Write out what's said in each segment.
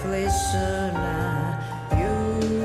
listener, you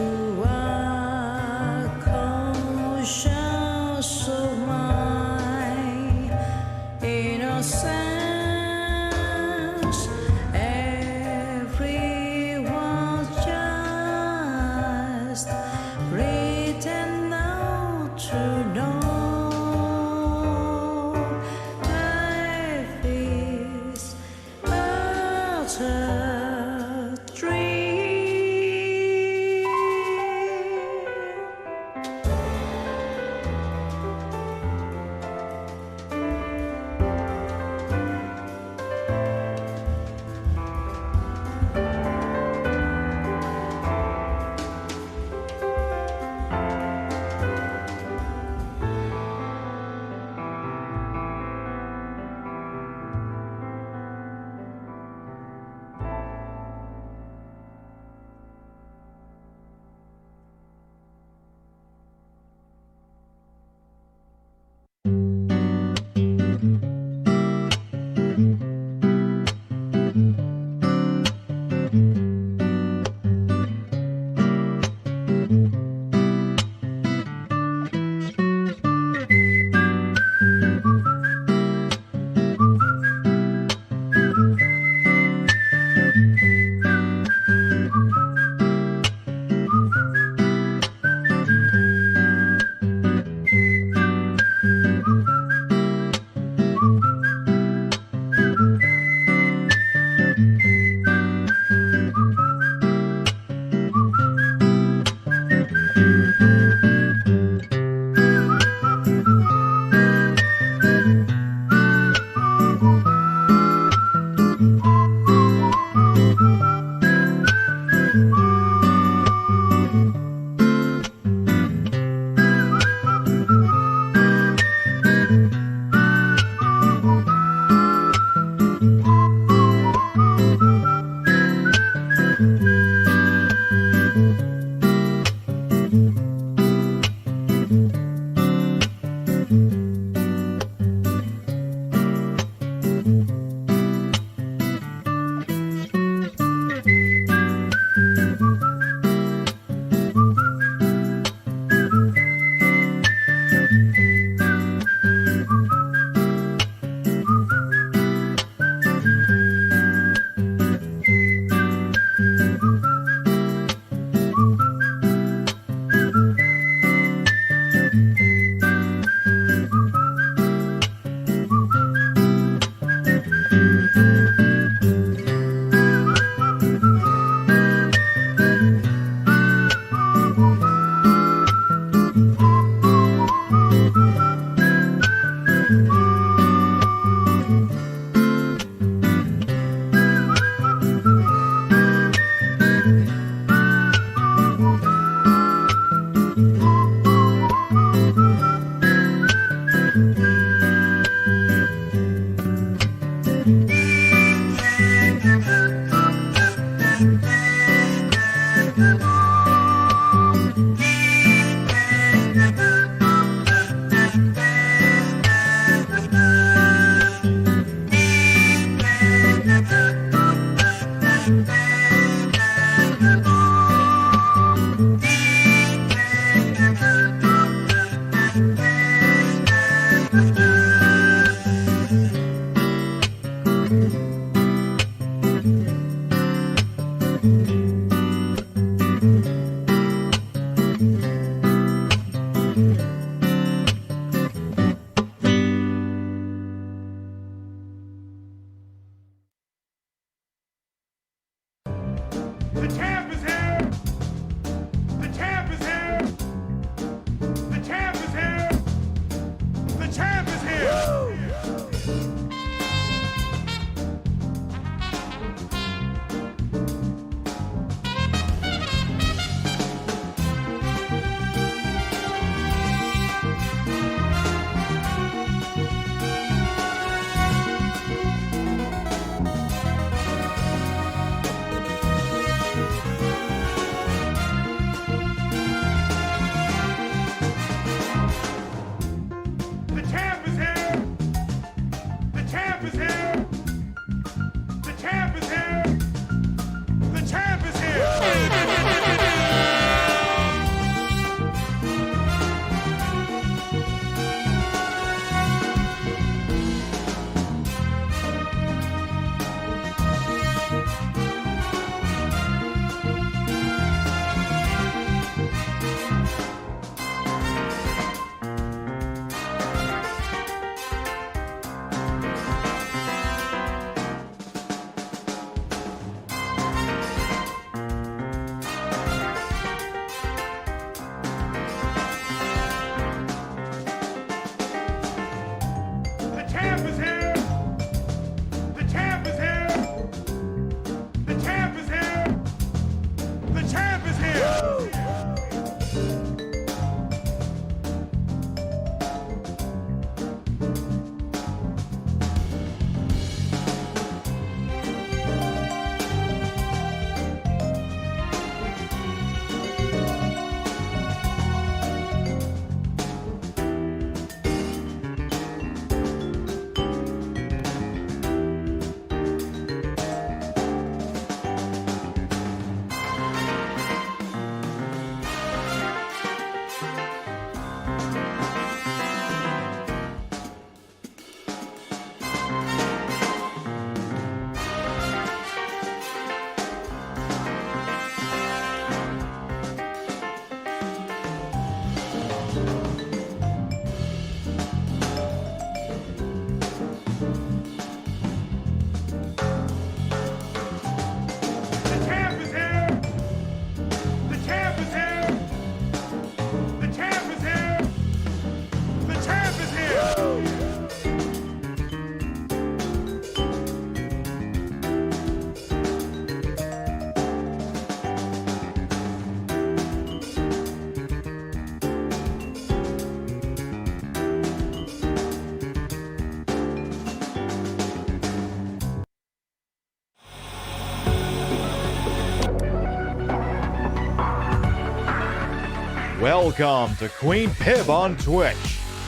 Welcome to Queen Pib on Twitch,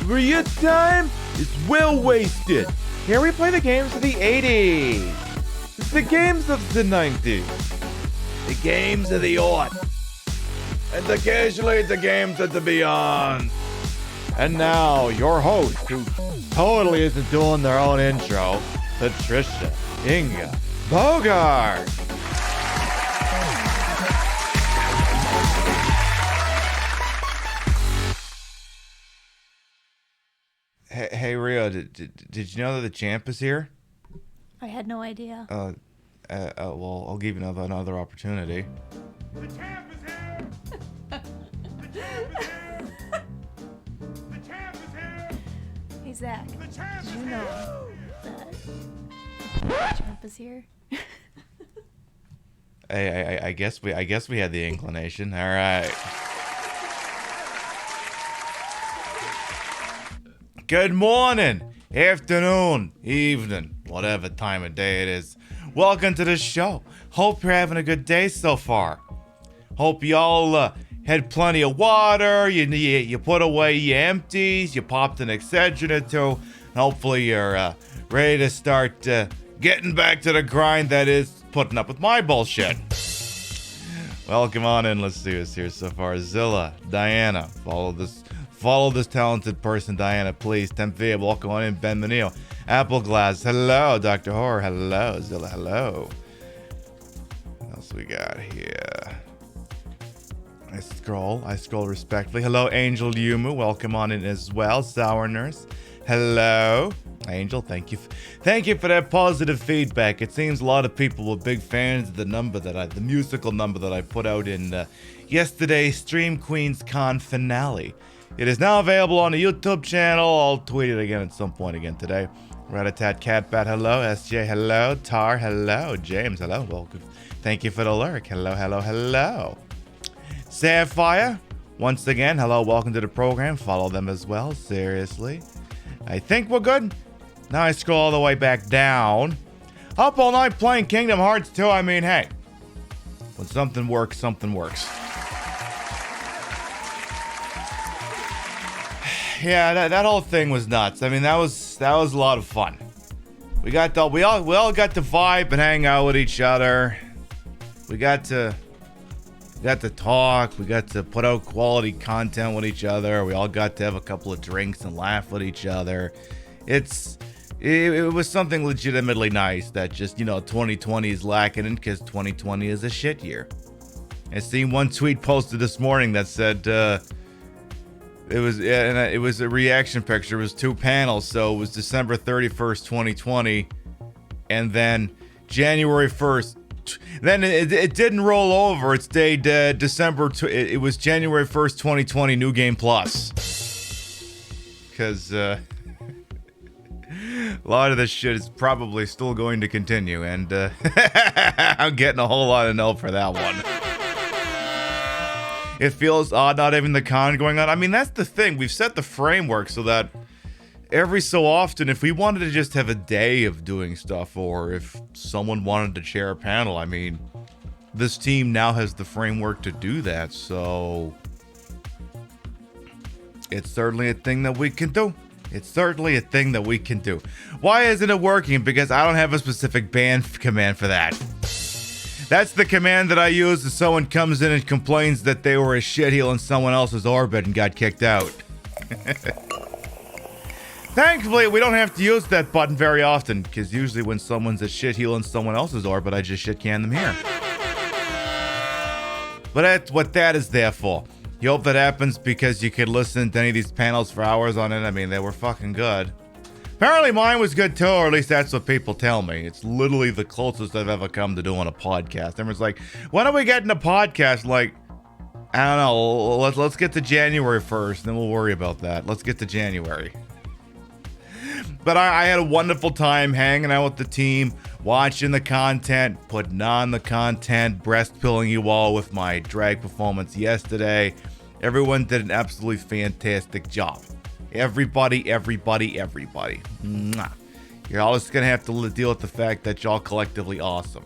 where your time is well wasted. Here we play the games of the 80s, the games of the 90s, the games of the aughts, and occasionally the games of the beyond. And now, your host, who totally isn't doing their own intro, Patricia Inga Bogart. Hey Rio, did you know that the champ is here? I had no idea. Well, I'll give you another opportunity. The champ is here! The champ is here! The champ is here! Hey Zach, The champ did is you here! know that the champ is here? I guess we had the inclination. All right. Good morning, afternoon, evening, whatever time of day it is. Welcome to the show. Hope you're having a good day so far. Hope y'all had plenty of water. You put away your empties. You popped an Excedrin or two. And hopefully you're ready to start getting back to the grind that is putting up with my bullshit. Well, come on in. Let's see who's here so far. Zilla, Diana, follow this talented person, Diana, please. Tempvia, welcome on in. Ben Menil, Appleglass, hello. Dr. Horror, hello. Zilla, hello. What else we got here? I scroll respectfully. Hello, Angel Yumu, welcome on in as well. Sour Nurse, hello. Angel, thank you for that positive feedback. It seems a lot of people were big fans of the musical number that I put out in yesterday's Stream Queens Con finale. It is now available on the YouTube channel. I'll tweet it again at some point again today. Ratatat Catbat, hello. SJ, hello. Tar, hello. James, hello. Welcome. Thank you for the lurk. Hello, hello, hello. Sapphire, once again, hello. Welcome to the program. Follow them as well. Seriously. I think we're good. Now I scroll all the way back down. Up all night playing Kingdom Hearts 2. I mean, hey. When something works, something works. Yeah, that whole thing was nuts. I mean, that was a lot of fun. We all got to vibe and hang out with each other. We got to talk. We got to put out quality content with each other. We all got to have a couple of drinks and laugh with each other. It was something legitimately nice that just 2020 is lacking in, because 2020 is a shit year. I seen one tweet posted this morning that said. It was a reaction picture. It was two panels, so it was December 31st, 2020, and then January 1st. Then it didn't roll over. It stayed December. It was January 1st, 2020. New Game Plus. Because a lot of this shit is probably still going to continue, and I'm getting a whole lot of no for that one. It feels odd not having the con going on. I mean, that's the thing. We've set the framework so that every so often, if we wanted to just have a day of doing stuff, or if someone wanted to chair a panel, I mean, this team now has the framework to do that. So it's certainly a thing that we can do. Why isn't it working? Because I don't have a specific ban command for that. That's the command that I use if someone comes in and complains that they were a shitheel in someone else's orbit and got kicked out. Thankfully, we don't have to use that button very often, because usually when someone's a shitheel in someone else's orbit, I just shit can them here. But that's what that is there for. You hope that happens because you could listen to any of these panels for hours on it. I mean, they were fucking good. Apparently mine was good too, or at least that's what people tell me. It's literally the closest I've ever come to doing a podcast. Everyone's like, when are we getting a podcast? Like, I don't know. Let's get to January first, then we'll worry about that. Let's get to January. But I had a wonderful time hanging out with the team, watching the content, putting on the content, breast pilling you all with my drag performance yesterday. Everyone did an absolutely fantastic job. Everybody. Mwah. You're all just gonna have to deal with the fact that y'all collectively awesome.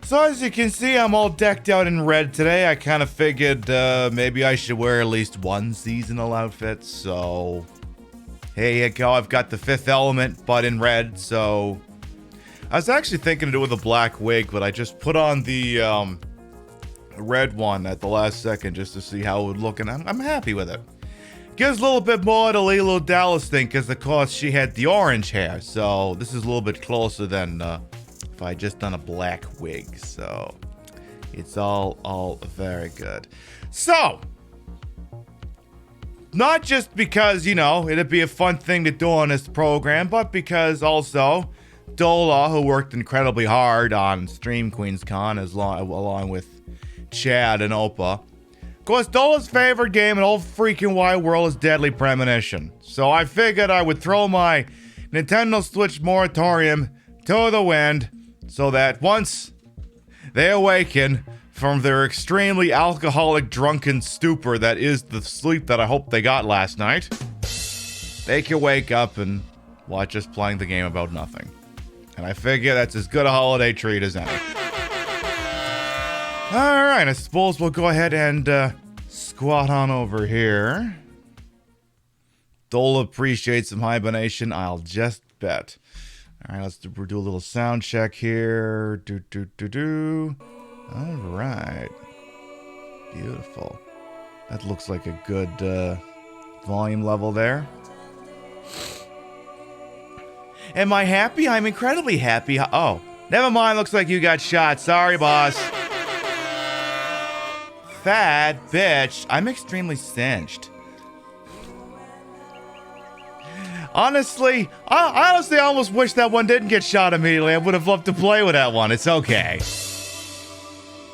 So as you can see, I'm all decked out in red today. I kind of figured maybe I should wear at least one seasonal outfit. So here you go. I've got the Fifth Element, but in red. So I was actually thinking to do it with a black wig, but I just put on the red one at the last second just to see how it would look, and I'm happy with it. Gives a little bit more to Lilo Dallas thing, because of course she had the orange hair, so this is a little bit closer than if I just done a black wig. So it's all very good. So not just because, you know, it'd be a fun thing to do on this program, but because also Dola, who worked incredibly hard on Stream Queens Con along with Chad and Opa. Of course, Dola's favorite game in all freaking wide world is Deadly Premonition. So I figured I would throw my Nintendo Switch moratorium to the wind so that once they awaken from their extremely alcoholic, drunken stupor that is the sleep that I hope they got last night, they can wake up and watch us playing the game about nothing. And I figure that's as good a holiday treat as any. Alright, I suppose we'll go ahead and squat on over here. Dole appreciates some hibernation, I'll just bet. Alright, let's do a little sound check here. Alright. Beautiful. That looks like a good volume level there. Am I happy? I'm incredibly happy. Oh, never mind. Looks like you got shot. Sorry, boss. Fat bitch. I'm extremely cinched. Honestly, I almost wish that one didn't get shot immediately. I would have loved to play with that one. It's okay.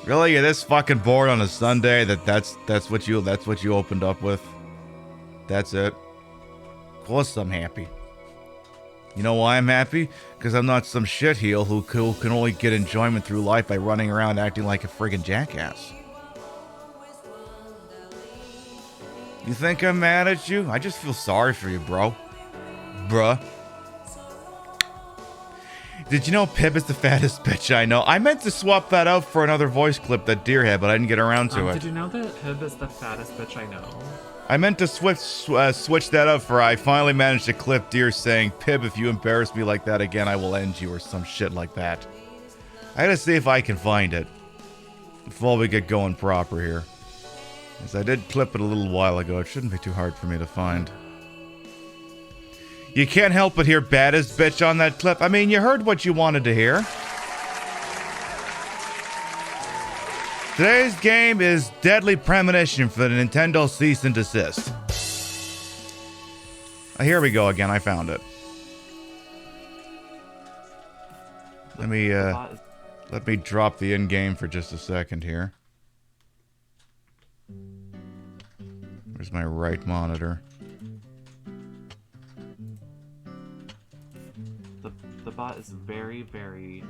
Really, you're this fucking bored on a Sunday that's what you opened up with? That's it. Of course I'm happy. You know why I'm happy? Because I'm not some shitheel who can only get enjoyment through life by running around acting like a friggin' jackass. You think I'm mad at you? I just feel sorry for you, bro. Bruh. Did you know Pib is the fattest bitch I know? I meant to swap that out for another voice clip that Deer had, but I didn't get around to it. Did you know that Pib is the fattest bitch I know? I meant to switch that up for I finally managed to clip Deer saying, Pib, if you embarrass me like that again, I will end you, or some shit like that. I gotta see if I can find it before we get going proper here. As I did clip it a little while ago, it shouldn't be too hard for me to find. You can't help but hear baddest bitch on that clip. I mean, you heard what you wanted to hear. Today's game is Deadly Premonition for the Nintendo Cease and Desist. Here we go again, I found it. Let me drop the in-game for just a second here. Where's my right monitor? The bot is very, very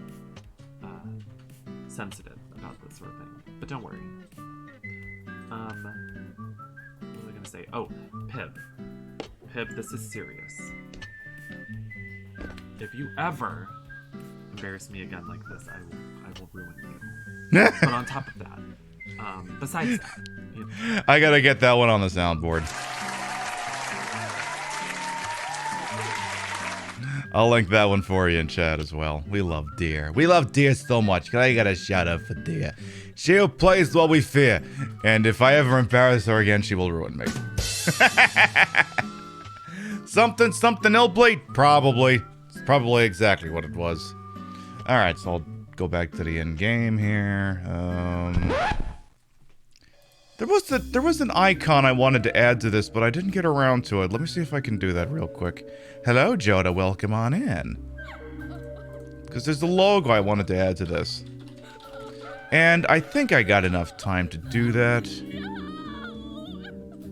sensitive about this sort of thing. But don't worry. What was I gonna say? Oh, Pib. Pib, this is serious. If you ever embarrass me again like this, I will ruin you. But on top of that, besides that, you know, I gotta get that one on the soundboard. I'll link that one for you in chat as well. We love Deer. We love Deer so much. I gotta shout out for Deer. She who plays what we fear. And if I ever embarrass her again, she will ruin me. Something Illbleed? Probably. It's probably exactly what it was. Alright, so I'll go back to the end game here. There was an icon I wanted to add to this, but I didn't get around to it. Let me see if I can do that real quick. Hello, Joda. Welcome on in. Because there's the logo I wanted to add to this. And I think I got enough time to do that.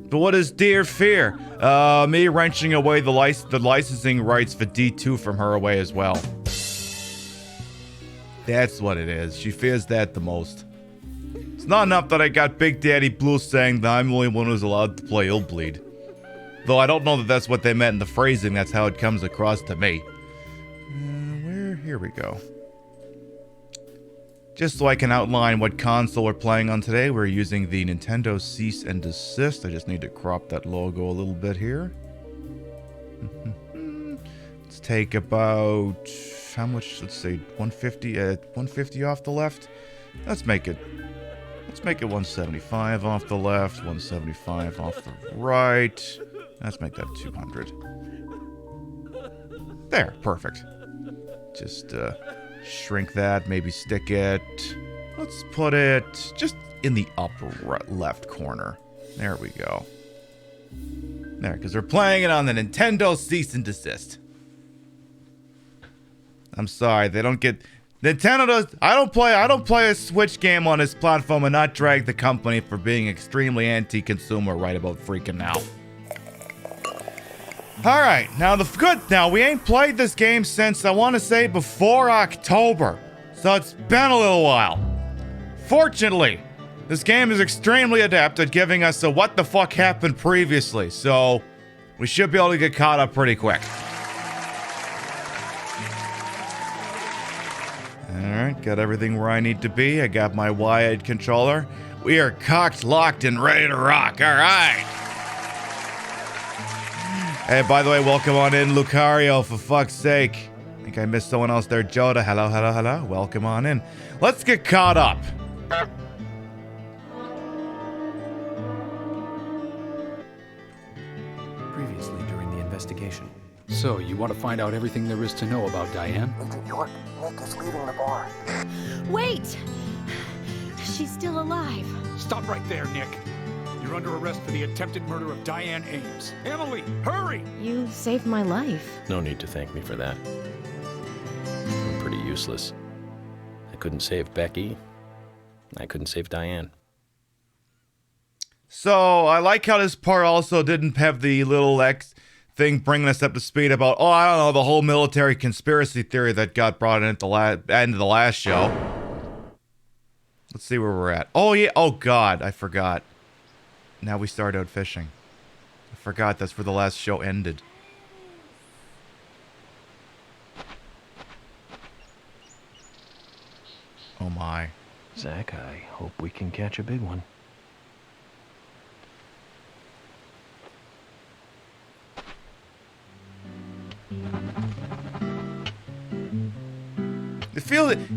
But what is dear fear? Me wrenching away the licensing rights for D2 from her away as well. That's what it is. She fears that the most. It's not enough that I got Big Daddy Blue saying that I'm the only one who's allowed to play Illbleed. Though I don't know that that's what they meant in the phrasing. That's how it comes across to me. Here we go. Just so I can outline what console we're playing on today, we're using the Nintendo Cease and Desist. I just need to crop that logo a little bit here. Let's take about, how much? Let's say 150 off the left. Let's make it 175 off the left, 175 off the right. Let's make that 200. There, perfect. Just shrink that, maybe stick it. Let's put it just in the upper left corner. There we go. There, because we're playing it on the Nintendo Cease and Desist. I'm sorry, they don't get... Nintendo does... I don't play a Switch game on this platform and not drag the company for being extremely anti-consumer right about freaking now. Alright, now we ain't played this game since, I want to say, before October. So it's been a little while. Fortunately, this game is extremely adept at giving us a what the fuck happened previously, so we should be able to get caught up pretty quick. Alright, got everything where I need to be. I got my wired controller. We are cocked, locked, and ready to rock. Alright! Hey, by the way, welcome on in, Lucario, for fuck's sake. I think I missed someone else there. Joda, hello, hello, hello. Welcome on in. Let's get caught up. Previously during the investigation. So, you want to find out everything there is to know about Diane? Agent York, Nick is leaving the bar. Wait! She's still alive. Stop right there, Nick. You're under arrest for the attempted murder of Diane Ames. Emily, hurry! You saved my life. No need to thank me for that. I'm pretty useless. I couldn't save Becky. I couldn't save Diane. So, I like how this part also didn't have the little X thing bringing us up to speed about, oh, I don't know, the whole military conspiracy theory that got brought in at the end of the last show. Let's see where we're at. Oh, yeah. Oh, God. I forgot. Now we start out fishing. I forgot that's where the last show ended. Oh my. Zach, I hope we can catch a big one.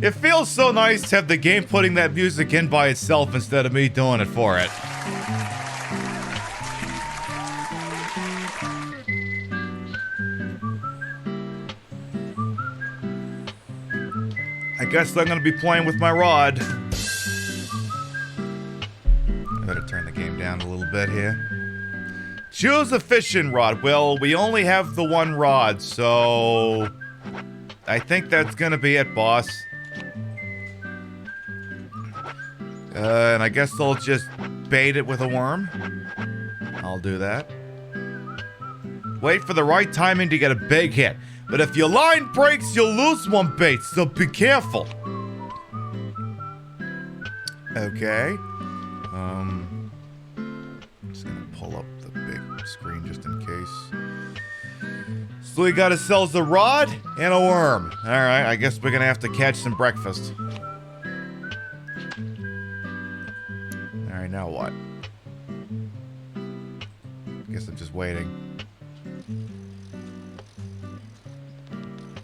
It feels so nice to have the game putting that music in by itself instead of me doing it for it. I guess I'm gonna be playing with my rod. I better turn the game down a little bit here. Choose a fishing rod. Well, we only have the one rod, so I think that's gonna be it, boss. And I guess I'll just bait it with a worm. I'll do that. Wait for the right timing to get a big hit. But if your line breaks, you'll lose one bait, so be careful. Okay. I'm just gonna pull up the big screen just in case. So we got ourselves a rod and a worm. Alright, I guess we're gonna have to catch some breakfast. Alright, now what? Guess I'm just waiting.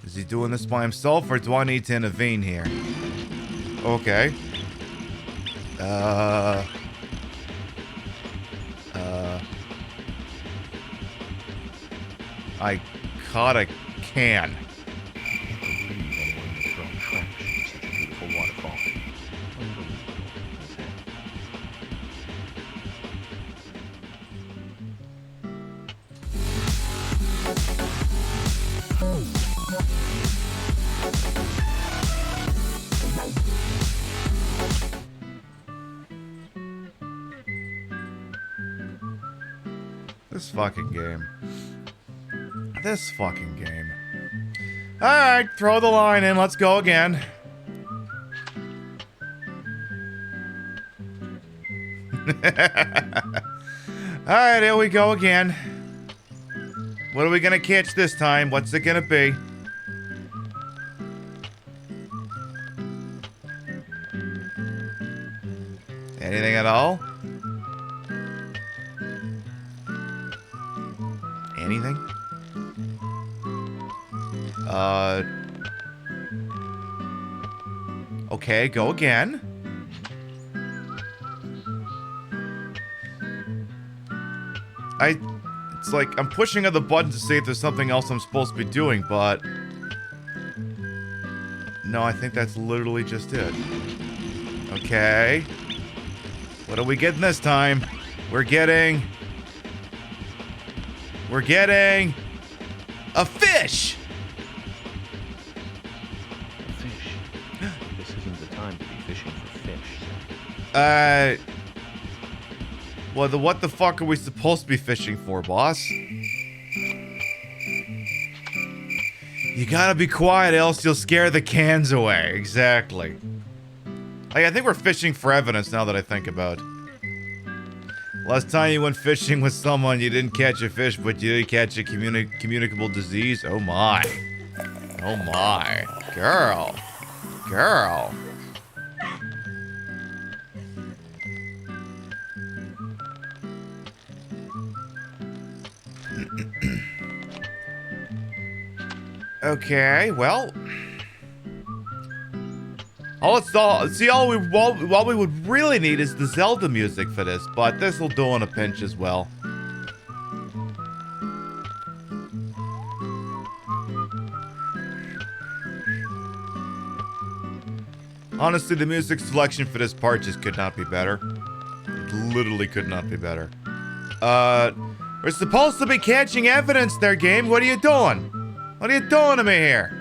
Is he doing this by himself, or do I need to intervene here? Okay. I caught a can. This fucking game. This fucking game. Alright, throw the line in. Let's go again. Alright, here we go again. What are we gonna catch this time? What's it gonna be? Anything at all? Anything? Okay, go again. It's like I'm pushing on the button to see if there's something else I'm supposed to be doing, but no, I think that's literally just it. Okay. What are we getting this time? We're getting a fish! A fish. This isn't the time to be fishing for fish. Well, what the fuck are we supposed to be fishing for, boss? You gotta be quiet, else you'll scare the cans away. Exactly. Like, I think we're fishing for evidence now that I think about it. Last time you went fishing with someone, you didn't catch a fish, but you did catch a communicable disease? Oh my. Oh my. Girl. Girl. Okay, well. All we would really need is the Zelda music for this, but this will do in a pinch as well. Honestly, the music selection for this part just could not be better. It literally could not be better. We're supposed to be catching evidence there, game. What are you doing? What are you doing to me here?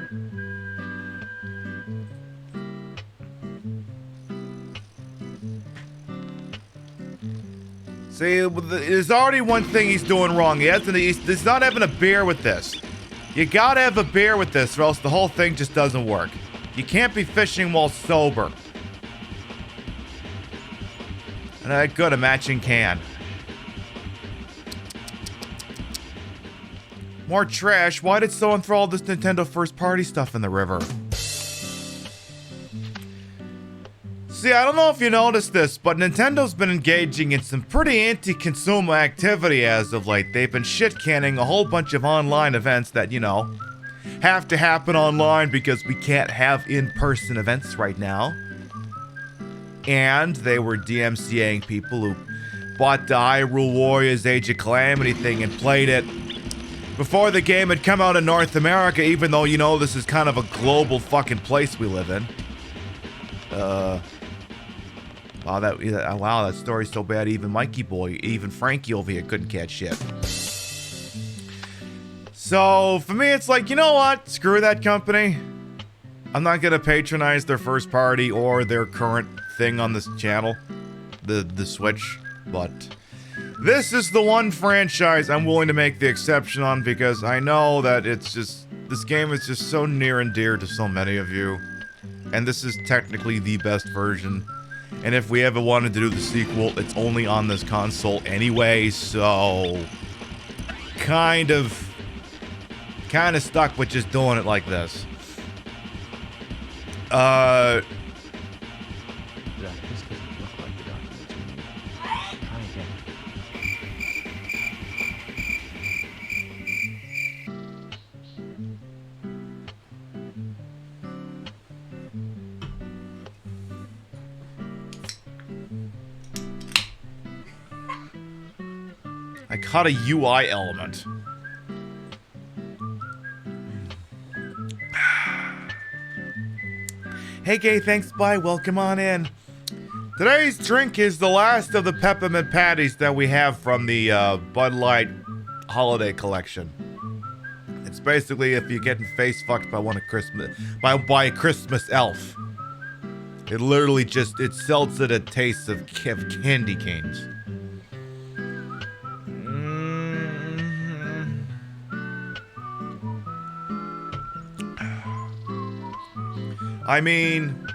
See, there's already one thing he's doing wrong. He's not having a beer with this. You gotta have a beer with this or else the whole thing just doesn't work. You can't be fishing while sober. And good, a matching can. More trash. Why did someone throw all this Nintendo first-party stuff in the river? See, I don't know if you noticed this, but Nintendo's been engaging in some pretty anti-consumer activity as of late. They've been shit-canning a whole bunch of online events that, you know, have to happen online because we can't have in-person events right now. And they were DMCAing people who bought the Hyrule Warriors Age of Calamity thing and played it before the game had come out in North America, even though, you know, this is kind of a global fucking place we live in. Wow, that story's so bad, even Mikey Boy, even Frankie over here couldn't catch shit. So, for me, it's like, you know what? Screw that company. I'm not gonna patronize their first party or their current thing on this channel, the Switch, but this is the one franchise I'm willing to make the exception on because I know that it's just, this game is just so near and dear to so many of you, and this is technically the best version. And if we ever wanted to do the sequel, it's only on this console anyway, so kind of stuck with just doing it like this. Zach, this doesn't look like the documents we need. Try again. I caught a UI element. Hey gay, thanks, bye, welcome on in. Today's drink is the last of the peppermint patties that we have from the Bud Light holiday collection. It's basically if you're getting face fucked by by a Christmas elf. It literally just, it sells it taste of candy canes. I mean,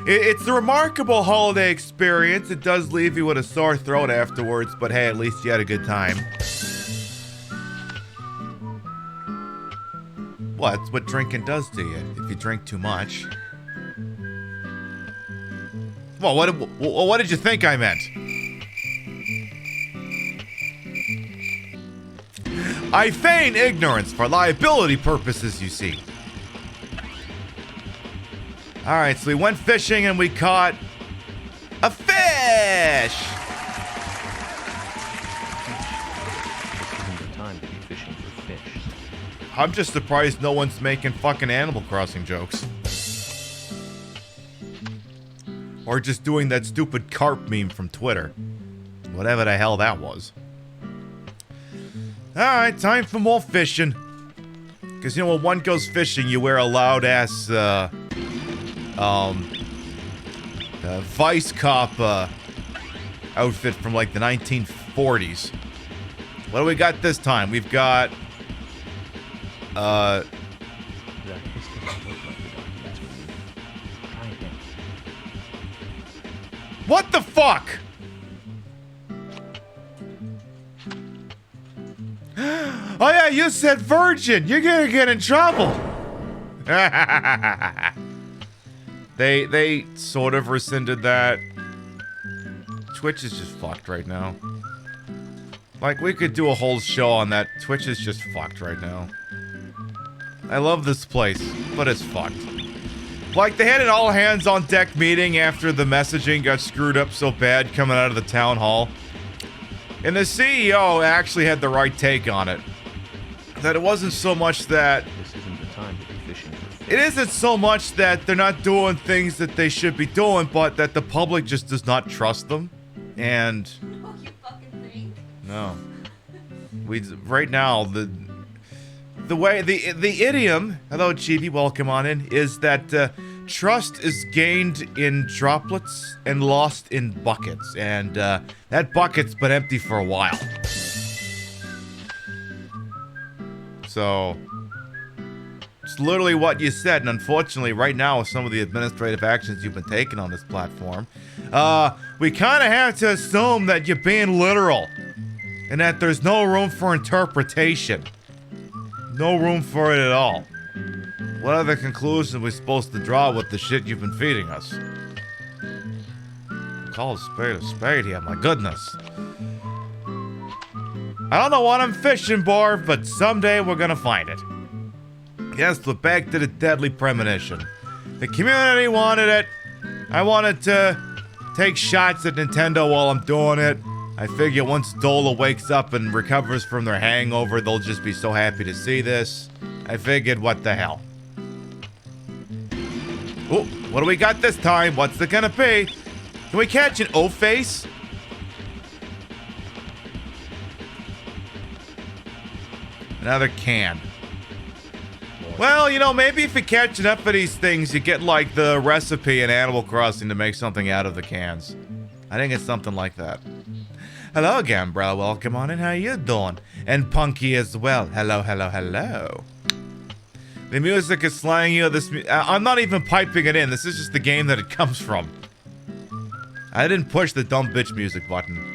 it's a remarkable holiday experience. It does leave you with a sore throat afterwards, but hey, at least you had a good time. Well, that's what drinking does to you, if you drink too much. Well, what did you think I meant? I feign ignorance for liability purposes, you see. Alright, so we went fishing and we caught a fish! This isn't the time to be fishing for fish. I'm just surprised no one's making fucking Animal Crossing jokes. Or just doing that stupid carp meme from Twitter. Whatever the hell that was. Alright, time for more fishing. Because, you know, when one goes fishing, you wear a loud-ass, Vice Cop, outfit from, like, the 1940s. What do we got this time? We've got, This doesn't look like the documentary. Try again. what the fuck? Oh yeah, you said virgin. You're gonna get in trouble. They sort of rescinded that. Twitch is just fucked right now. Like, we could do a whole show on that. Twitch is just fucked right now. I love this place, but it's fucked. Like, they had an all-hands-on-deck meeting after the messaging got screwed up so bad coming out of the town hall. And the CEO actually had the right take on it. That it wasn't so much that... This isn't the time to be fishing for fish. It isn't so much that they're not doing things that they should be doing, but that the public just does not trust them. And... Oh, you fucking think? No. Right now, the way, the idiom, hello Chibi, welcome on in, is that trust is gained in droplets and lost in buckets. And that bucket's been empty for a while. So, it's literally what you said, and unfortunately, right now, with some of the administrative actions you've been taking on this platform, we kind of have to assume that you're being literal, and that there's no room for interpretation. No room for it at all. What other conclusion are we supposed to draw with the shit you've been feeding us? Call a spade here, my goodness. I don't know what I'm fishing for, but someday we're gonna find it. Yes, we're back to the deadly premonition. The community wanted it. I wanted to take shots at Nintendo while I'm doing it. I figure once Dola wakes up and recovers from their hangover, they'll just be so happy to see this. I figured, what the hell. Oh, what do we got this time? What's it gonna be? Can we catch an O-face? Another can. Well, you know, maybe if you catch enough of these things, you get, like, the recipe in Animal Crossing to make something out of the cans. I think it's something like that. Hello again, bro. Welcome on in. How you doing? And Punky as well. Hello, hello, hello. The music is slaying you. I'm not even piping it in. This is just the game that it comes from. I didn't push the dumb bitch music button.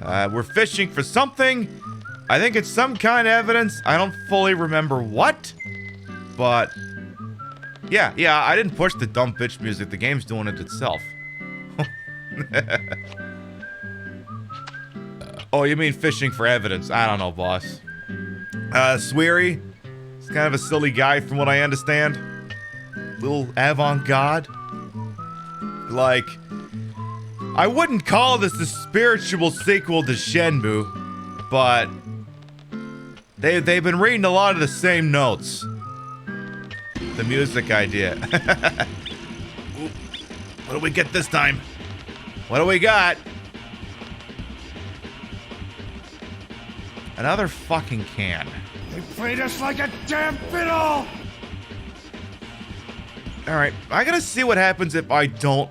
We're fishing for something. I think it's some kind of evidence. I don't fully remember what. But... Yeah, I didn't push the dumb bitch music. The game's doing it itself. Oh, you mean fishing for evidence? I don't know, boss. Sweary. He's kind of a silly guy from what I understand. Little avant-garde. Like... I wouldn't call this a spiritual sequel to Shenmue, but they've been reading a lot of the same notes. The music idea. Ooh, what do we get this time? What do we got? Another fucking can. They played us like a damn fiddle! Alright, I gotta see what happens if I don't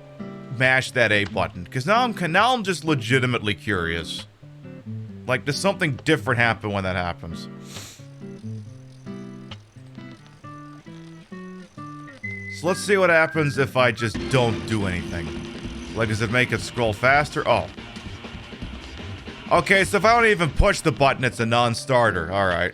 mash that A button, because now I'm just legitimately curious. Like, does something different happen when that happens? So let's see what happens if I just don't do anything. Like, does it make it scroll faster? Oh. Okay, so if I don't even push the button, it's a non-starter. Alright.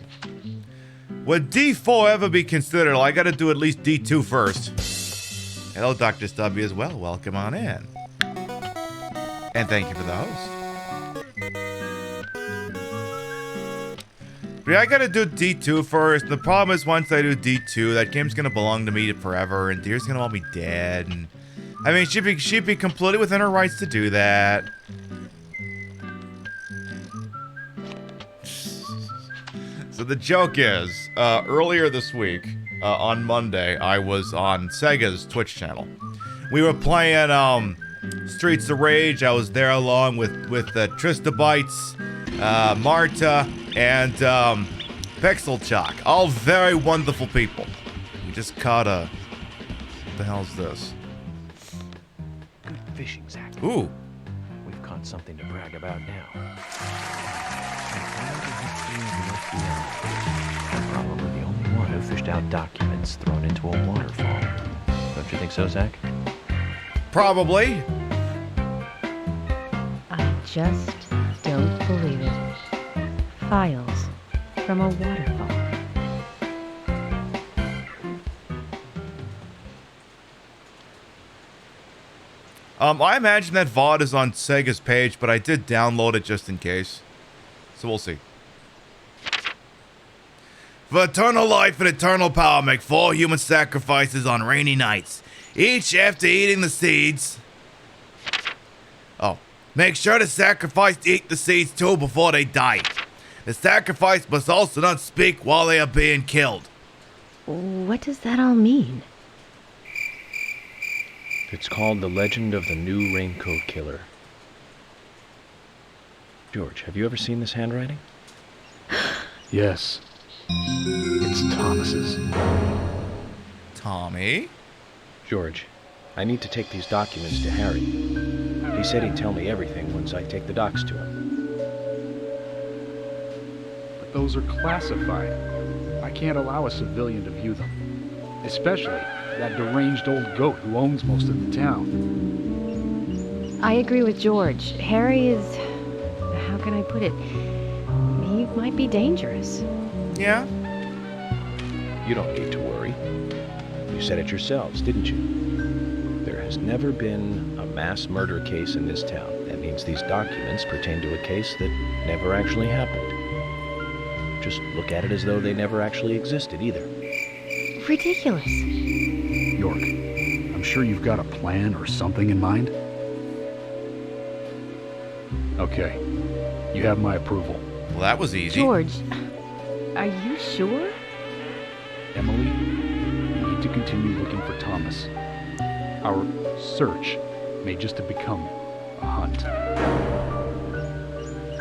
Would D4 ever be considered? Well, I gotta do at least D2 first. Hello, Dr. Stubby as well. Welcome on in. And thank you for the host. But yeah, I gotta do D2 first. The problem is once I do D2, that game's gonna belong to me forever, and Deer's gonna want me dead. And I mean, she'd be completely within her rights to do that. So the joke is, earlier this week, on Monday, I was on Sega's Twitch channel. We were playing Streets of Rage. I was there along with Trista Bites, Marta, and Pixel Chalk. All very wonderful people. We just caught a... What the hell's this? Good fishing, Zach. Ooh. We've caught something to brag about now. I'm probably the only one who fished out documents thrown into a waterfall. Don't you think so, Zach? Probably. I just don't believe it. Files from a waterfall. I imagine that VOD is on Sega's page, but I did download it just in case. So we'll see. For eternal life and eternal power, make 4 human sacrifices on rainy nights. Each after eating the seeds. Oh. Make sure to sacrifice to eat the seeds too before they die. The sacrifice must also not speak while they are being killed. What does that all mean? It's called The Legend of the New Raincoat Killer. George, have you ever seen this handwriting? Yes. It's Thomas's. Tommy? George, I need to take these documents to Harry. He said he'd tell me everything once I take the docs to him. But those are classified. I can't allow a civilian to view them. Especially that deranged old goat who owns most of the town. I agree with George. Harry is... how can I put it? He might be dangerous. Yeah? You don't need to worry. You said it yourselves, didn't you? There has never been a mass murder case in this town. That means these documents pertain to a case that never actually happened. Just look at it as though they never actually existed either. Ridiculous. York, I'm sure you've got a plan or something in mind. Okay. You have my approval. Well, that was easy. George, are you sure? Emily, we need to continue looking for Thomas. Our search may just have become a hunt.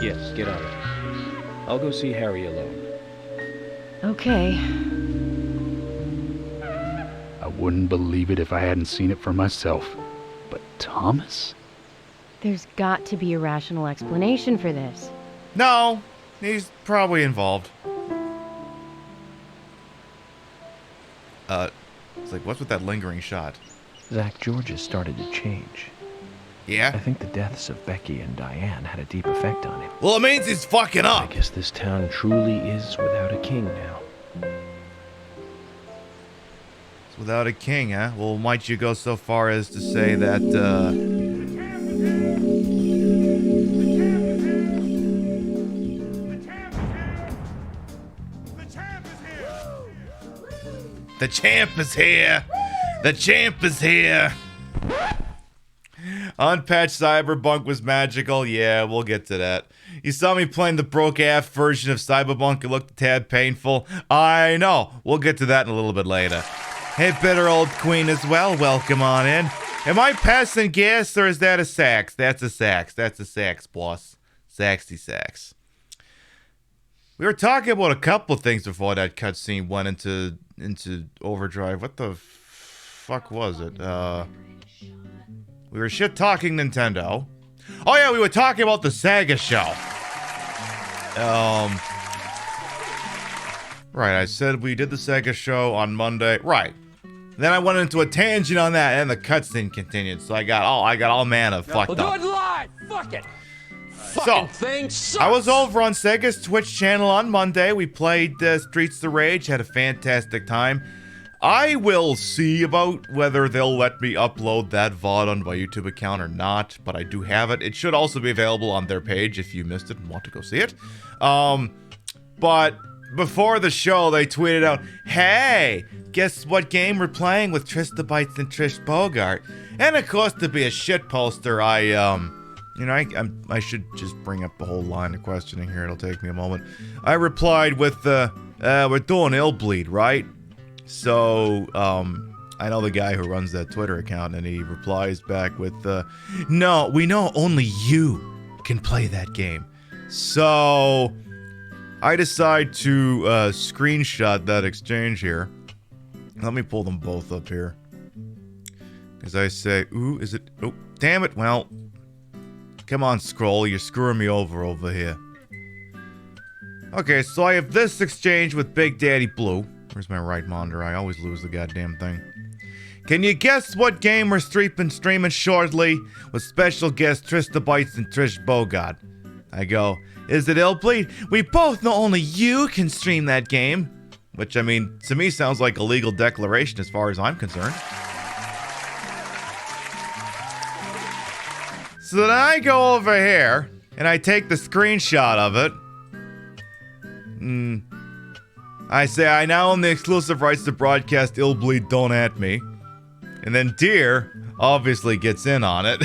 Yes, get on it. I'll go see Harry alone. Okay. I wouldn't believe it if I hadn't seen it for myself. But Thomas? There's got to be a rational explanation for this. No, he's probably involved. It's like, what's with that lingering shot? Zach, George has started to change. I Yeah? think the deaths of Becky and Diane had a deep effect on him. Well, it means he's fucking I up. guess this town truly is without a king now. It's without a king, huh? Well, might you go so far as to say that, The champ is here! The champ is here! the champ is here! Unpatched Cyberpunk was magical. Yeah, we'll get to that. You saw me playing the broke-ass version of Cyberpunk. It looked a tad painful. I know. We'll get to that in a little bit later. Hey, bitter old queen as well. Welcome on in. Am I passing gas or is that a sax? That's a sax. That's a sax, boss. Saxy sax. We were talking about a couple of things before that cutscene went into overdrive. What the fuck was it? We were shit-talking Nintendo. Oh yeah, we were talking about the Sega show. Right, I said we did the Sega show on Monday. Right. Then I went into a tangent on that, and the cutscene continued. So I got all manna fucked up. We'll do it live. Fuck it. So, Thing sucks. I was over on Sega's Twitch channel on Monday. We played Streets of Rage, had a fantastic time. I will see about whether they'll let me upload that VOD on my YouTube account or not, but I do have it. It should also be available on their page if you missed it and want to go see it. But before the show, they tweeted out, "Hey, guess what game we're playing with Trista Bytes and Trish Bogart?" And of course, to be a shit poster, I should just bring up the whole line of questioning here. It'll take me a moment. I replied with, we're doing Illbleed, right? So, I know the guy who runs that Twitter account, and he replies back with, no, we know only you can play that game. So, I decide to screenshot that exchange here. Let me pull them both up here. As I say, ooh, is it, oh, damn it, well, come on, scroll, you're screwing me over here. Okay, so I have this exchange with Big Daddy Blue. Where's my right monitor? I always lose the goddamn thing. Can you guess what game we're streaming shortly with special guest Trista Bytes and Trish Bogart? I go, is it Illbleed? We both know only you can stream that game. Which, I mean, to me sounds like a legal declaration as far as I'm concerned. So then I go over here, and I take the screenshot of it. I say, I now own the exclusive rights to broadcast Illbleed, don't at me. And then Deer obviously gets in on it.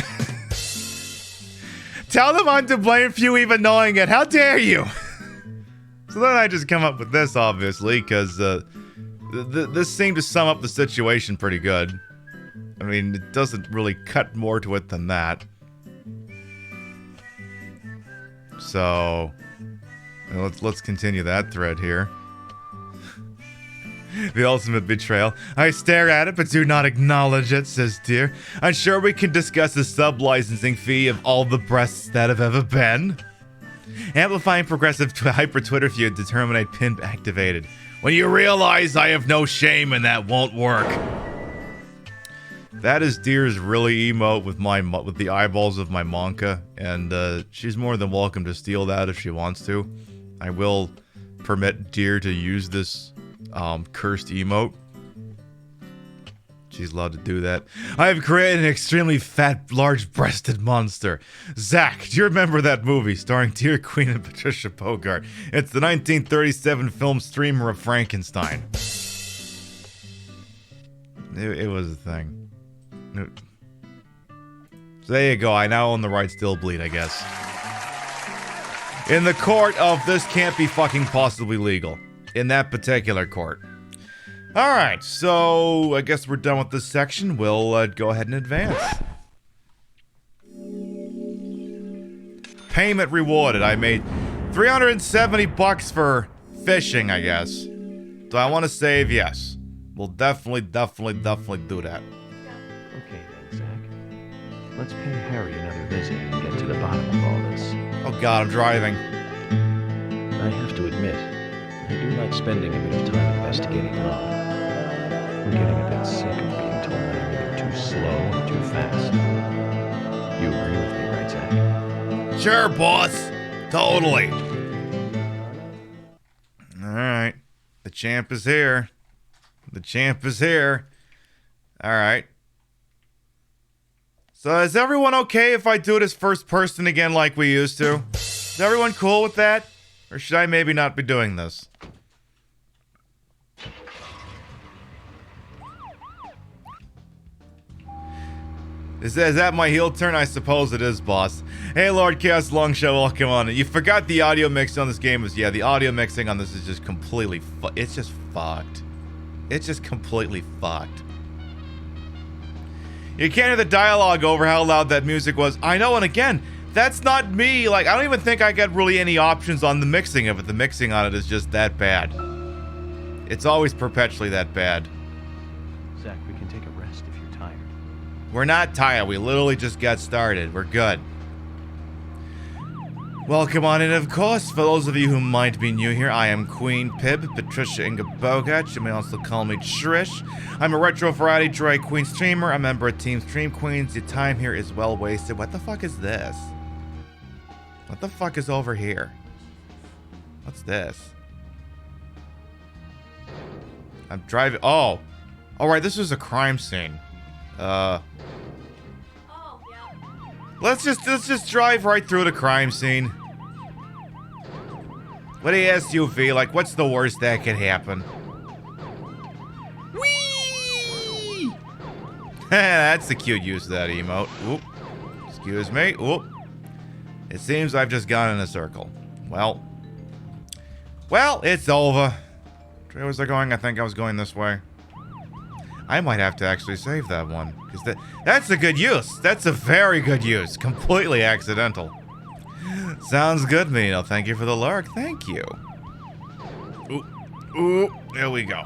Tell them I'm to blame for you even knowing it. How dare you? So then I just come up with this, obviously, because this seemed to sum up the situation pretty good. I mean, it doesn't really cut more to it than that. So, let's continue that thread here. The ultimate betrayal. I stare at it but do not acknowledge it, says Deer. I'm sure we can discuss the sub-licensing fee of all the breasts that have ever been. Amplifying progressive hyper Twitter feud to terminate pin activated. When you realize I have no shame and that won't work. That is Deer's really emote with the eyeballs of my Monka, and she's more than welcome to steal that if she wants to. I will permit Deer to use this cursed emote. She's allowed to do that. I have created an extremely fat, large-breasted monster. Zach, do you remember that movie starring Deer Queen and Patricia Bogart? It's the 1937 film Streamer of Frankenstein. It was a thing. So there you go. I now own the rights to Illbleed, I guess. In the court of this can't be fucking possibly legal. In that particular court. Alright, so I guess we're done with this section. We'll go ahead and advance. Payment rewarded. I made $370 for fishing, I guess. Do I want to save? Yes. We'll definitely do that. Okay then, Zach. Let's pay Harry another visit and get to the bottom of all this. Oh god, I'm driving. I have to admit, I do like spending a bit of time investigating alone. I'm getting a bit sick of being told that I'm either too slow or too fast. You agree with me, right, Zach? Sure, boss. Totally. Alright. The champ is here. The champ is here. Alright. So is everyone okay if I do this first person again like we used to? Is everyone cool with that? Or should I maybe not be doing this? Is that my heel turn? I suppose it is, boss. Hey, Lord Chaos Longshow, welcome on. You forgot the audio mix on this game is... Yeah, the audio mixing on this is just completely... It's just fucked. It's just completely fucked. You can't hear the dialogue over how loud that music was. I know, and again, that's not me. Like, I don't even think I got really any options on the mixing of it. The mixing on it is just that bad. It's always perpetually that bad. Zach, we can take a rest if you're tired. We're not tired. We literally just got started. We're good. Welcome on in, of course. For those of you who might be new here, I am Queen Pib, Patricia Inga Bogart. You may also call me Trish. I'm a retro variety drag queen streamer, a member of Team Stream Queens. Your time here is well wasted. What the fuck is this? What the fuck is over here? What's this? I'm driving. Oh. Alright, this was a crime scene. Oh, yeah. Let's just drive right through the crime scene. With the SUV, like, what's the worst that could happen? Whee! That's the cute use of that emote. Oop. Excuse me. Oop. It seems I've just gone in a circle. Well, it's over. Where was I going? I think I was going this way. I might have to actually save that one. Because that's a good use. That's a very good use. Completely accidental. Sounds good, Mino. Thank you for the lurk. Thank you. Ooh. Ooh. There we go.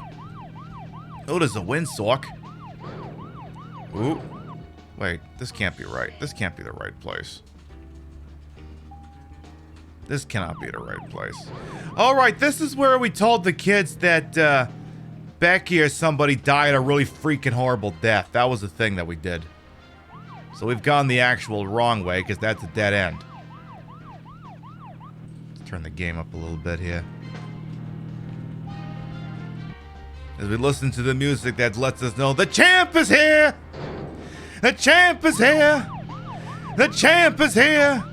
Oh, there's a windsock. Ooh. Wait. This can't be right. This can't be the right place. This cannot be the right place. Alright, this is where we told the kids that, Becky or somebody died a really freaking horrible death. That was the thing that we did. So we've gone the actual wrong way, because that's a dead end. Let's turn the game up a little bit here. As we listen to the music that lets us know the champ is here! The champ is here! The champ is here!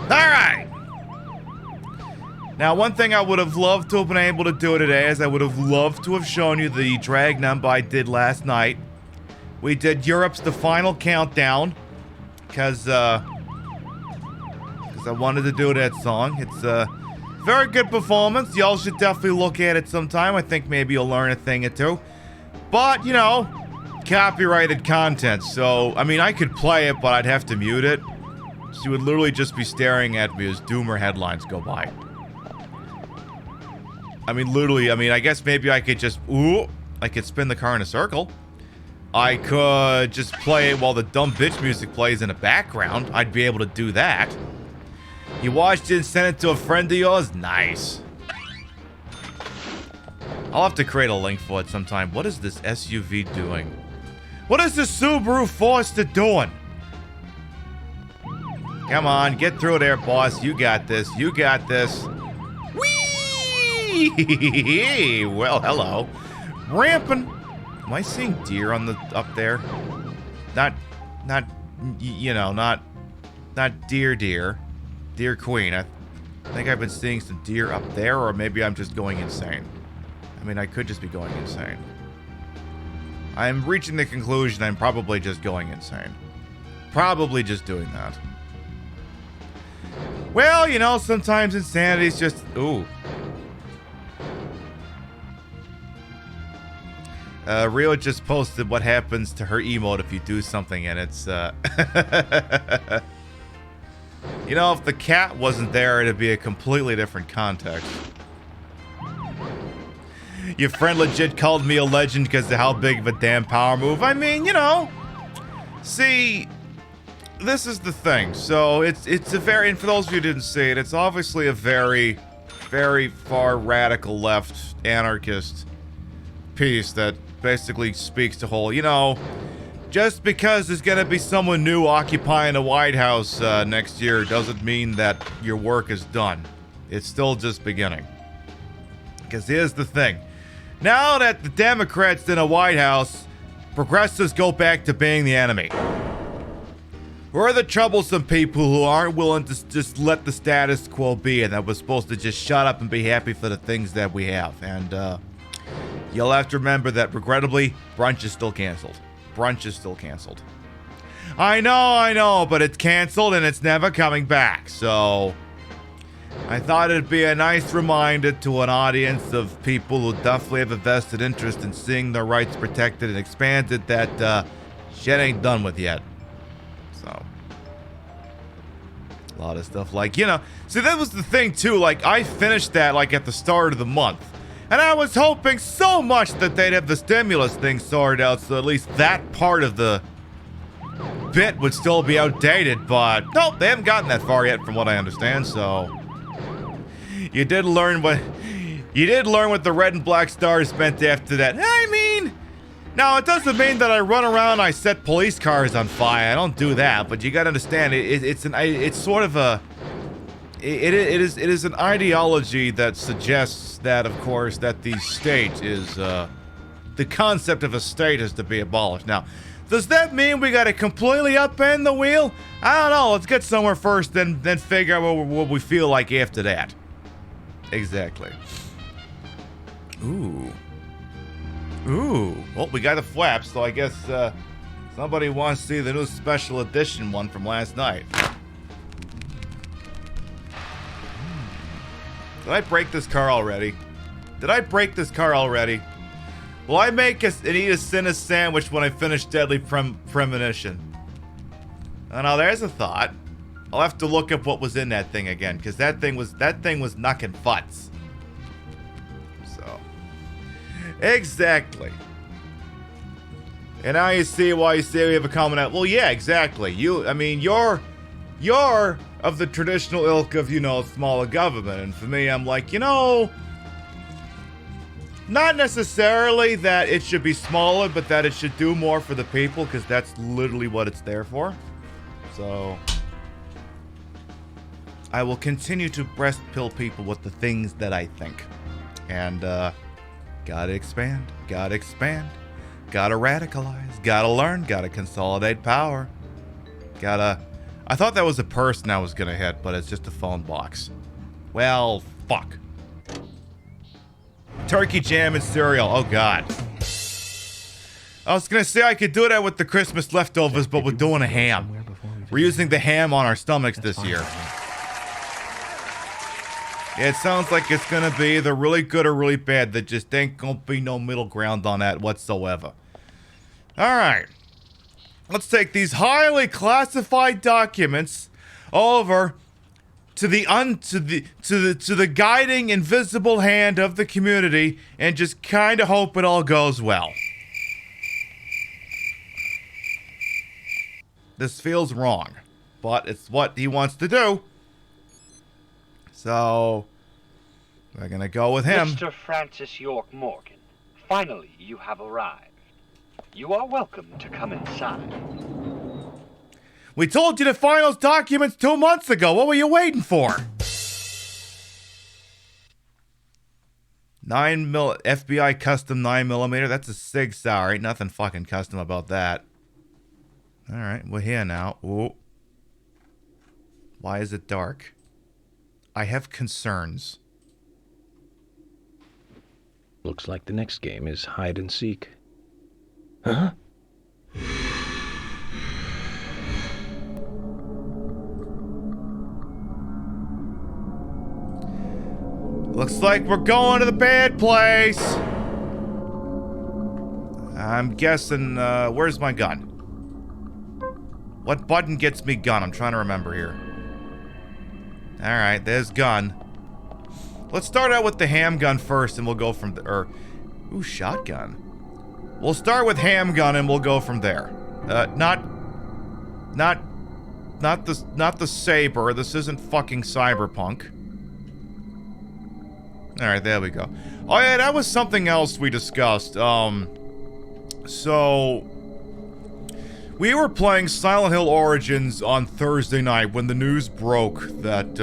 Alright! Now, one thing I would have loved to have been able to do today is I would have loved to have shown you the drag number I did last night. We did Europe's The Final Countdown, because I wanted to do that song. It's a very good performance. Y'all should definitely look at it sometime. I think maybe you'll learn a thing or two. But, you know, copyrighted content. So, I mean, I could play it, but I'd have to mute it. So you would literally just be staring at me as Doomer headlines go by. I mean, literally, I guess maybe I could just, I could spin the car in a circle. I could just play it while the dumb bitch music plays in the background. I'd be able to do that. You watched it and sent it to a friend of yours? Nice. I'll have to create a link for it sometime. What is this SUV doing? What is this Subaru Forester doing? Come on, get through there, boss. You got this. You got this. Well, hello. Ramping. Am I seeing deer on the up there? Not deer. Deer Queen. I think I've been seeing some deer up there, or maybe I'm just going insane. I mean, I could just be going insane. I'm reaching the conclusion I'm probably just going insane. Probably just doing that. Well, you know, sometimes insanity's just... Ooh. Rio just posted what happens to her emote if you do something, and it's, You know, if the cat wasn't there, it'd be a completely different context. Your friend legit called me a legend because of how big of a damn power move. I mean, you know... See... This is the thing. So, it's a very... And for those of you who didn't see it, it's obviously a very, very far radical left anarchist piece that basically speaks to whole, you know, just because there's gonna be someone new occupying the White House next year doesn't mean that your work is done. It's still just beginning. Because here's the thing. Now that the Democrats in the White House, progressives go back to being the enemy. We're the troublesome people who aren't willing to just let the status quo be, and that we're supposed to just shut up and be happy for the things that we have. And, you'll have to remember that, regrettably, brunch is still canceled. Brunch is still canceled. I know, but it's canceled and it's never coming back, so... I thought it'd be a nice reminder to an audience of people who definitely have a vested interest in seeing their rights protected and expanded that, shit ain't done with yet. So... A lot of stuff like, you know... See, that was the thing, too, like, I finished that, like, at the start of the month. And I was hoping so much that they'd have the stimulus thing sorted out, so at least that part of the bit would still be outdated, but nope, they haven't gotten that far yet from what I understand, so you did learn what the red and black stars meant after that. I mean, now it doesn't mean that I run around and I set police cars on fire. I don't do that, but you gotta understand it's sort of a it is an ideology that suggests that, of course, that the state is the concept of a state is to be abolished. Now, does that mean we gotta completely upend the wheel? I don't know. Let's get somewhere first, then figure out what we feel like after that. Exactly. Ooh. Well, we got a flap, so I guess somebody wants to see the new special edition one from last night. Did I break this car already? Will I make and eat a Sinus sandwich when I finish Deadly Premonition? Oh, now there's a thought. I'll have to look up what was in that thing again, because that thing was knocking futz. So, exactly. And now you see why you say we have a common out. Well, yeah, exactly. You're of the traditional ilk of, smaller government, and for me, I'm like, not necessarily that it should be smaller, but that it should do more for the people, because that's literally what it's there for. So, I will continue to breast pill people with the things that I think. And, gotta expand, gotta radicalize, gotta learn, gotta consolidate power. I thought that was a person I was gonna hit, but it's just a phone box. Well, fuck. Turkey jam and cereal. Oh, God. I was gonna say I could do that with the Christmas leftovers, but we're doing a ham. We're using the ham on our stomachs this year. Yeah, it sounds like it's gonna be either really good or really bad. There just ain't gonna be no middle ground on that whatsoever. Alright. Let's take these highly classified documents over to the guiding invisible hand of the community and just kind of hope it all goes well. This feels wrong, but it's what he wants to do. So, we're gonna go with him. Mr. Francis York Morgan, finally you have arrived. You are welcome to come inside. We told you to find those documents 2 months ago. What were you waiting for? 9mm FBI custom 9mm. That's a Sig Sauer. Ain't nothing fucking custom about that. All right, we're here now. Ooh. Why is it dark? I have concerns. Looks like the next game is hide and seek. Huh? Looks like we're going to the bad place. I'm guessing, where's my gun? What button gets me gun? I'm trying to remember here. Alright, there's gun. Let's start out with the ham gun first and we'll go from there. Ooh, shotgun. We'll start with ham gun and we'll go from there. Not the saber. This isn't fucking cyberpunk. Alright, there we go. Oh yeah, that was something else we discussed. So we were playing Silent Hill Origins on Thursday night when the news broke that,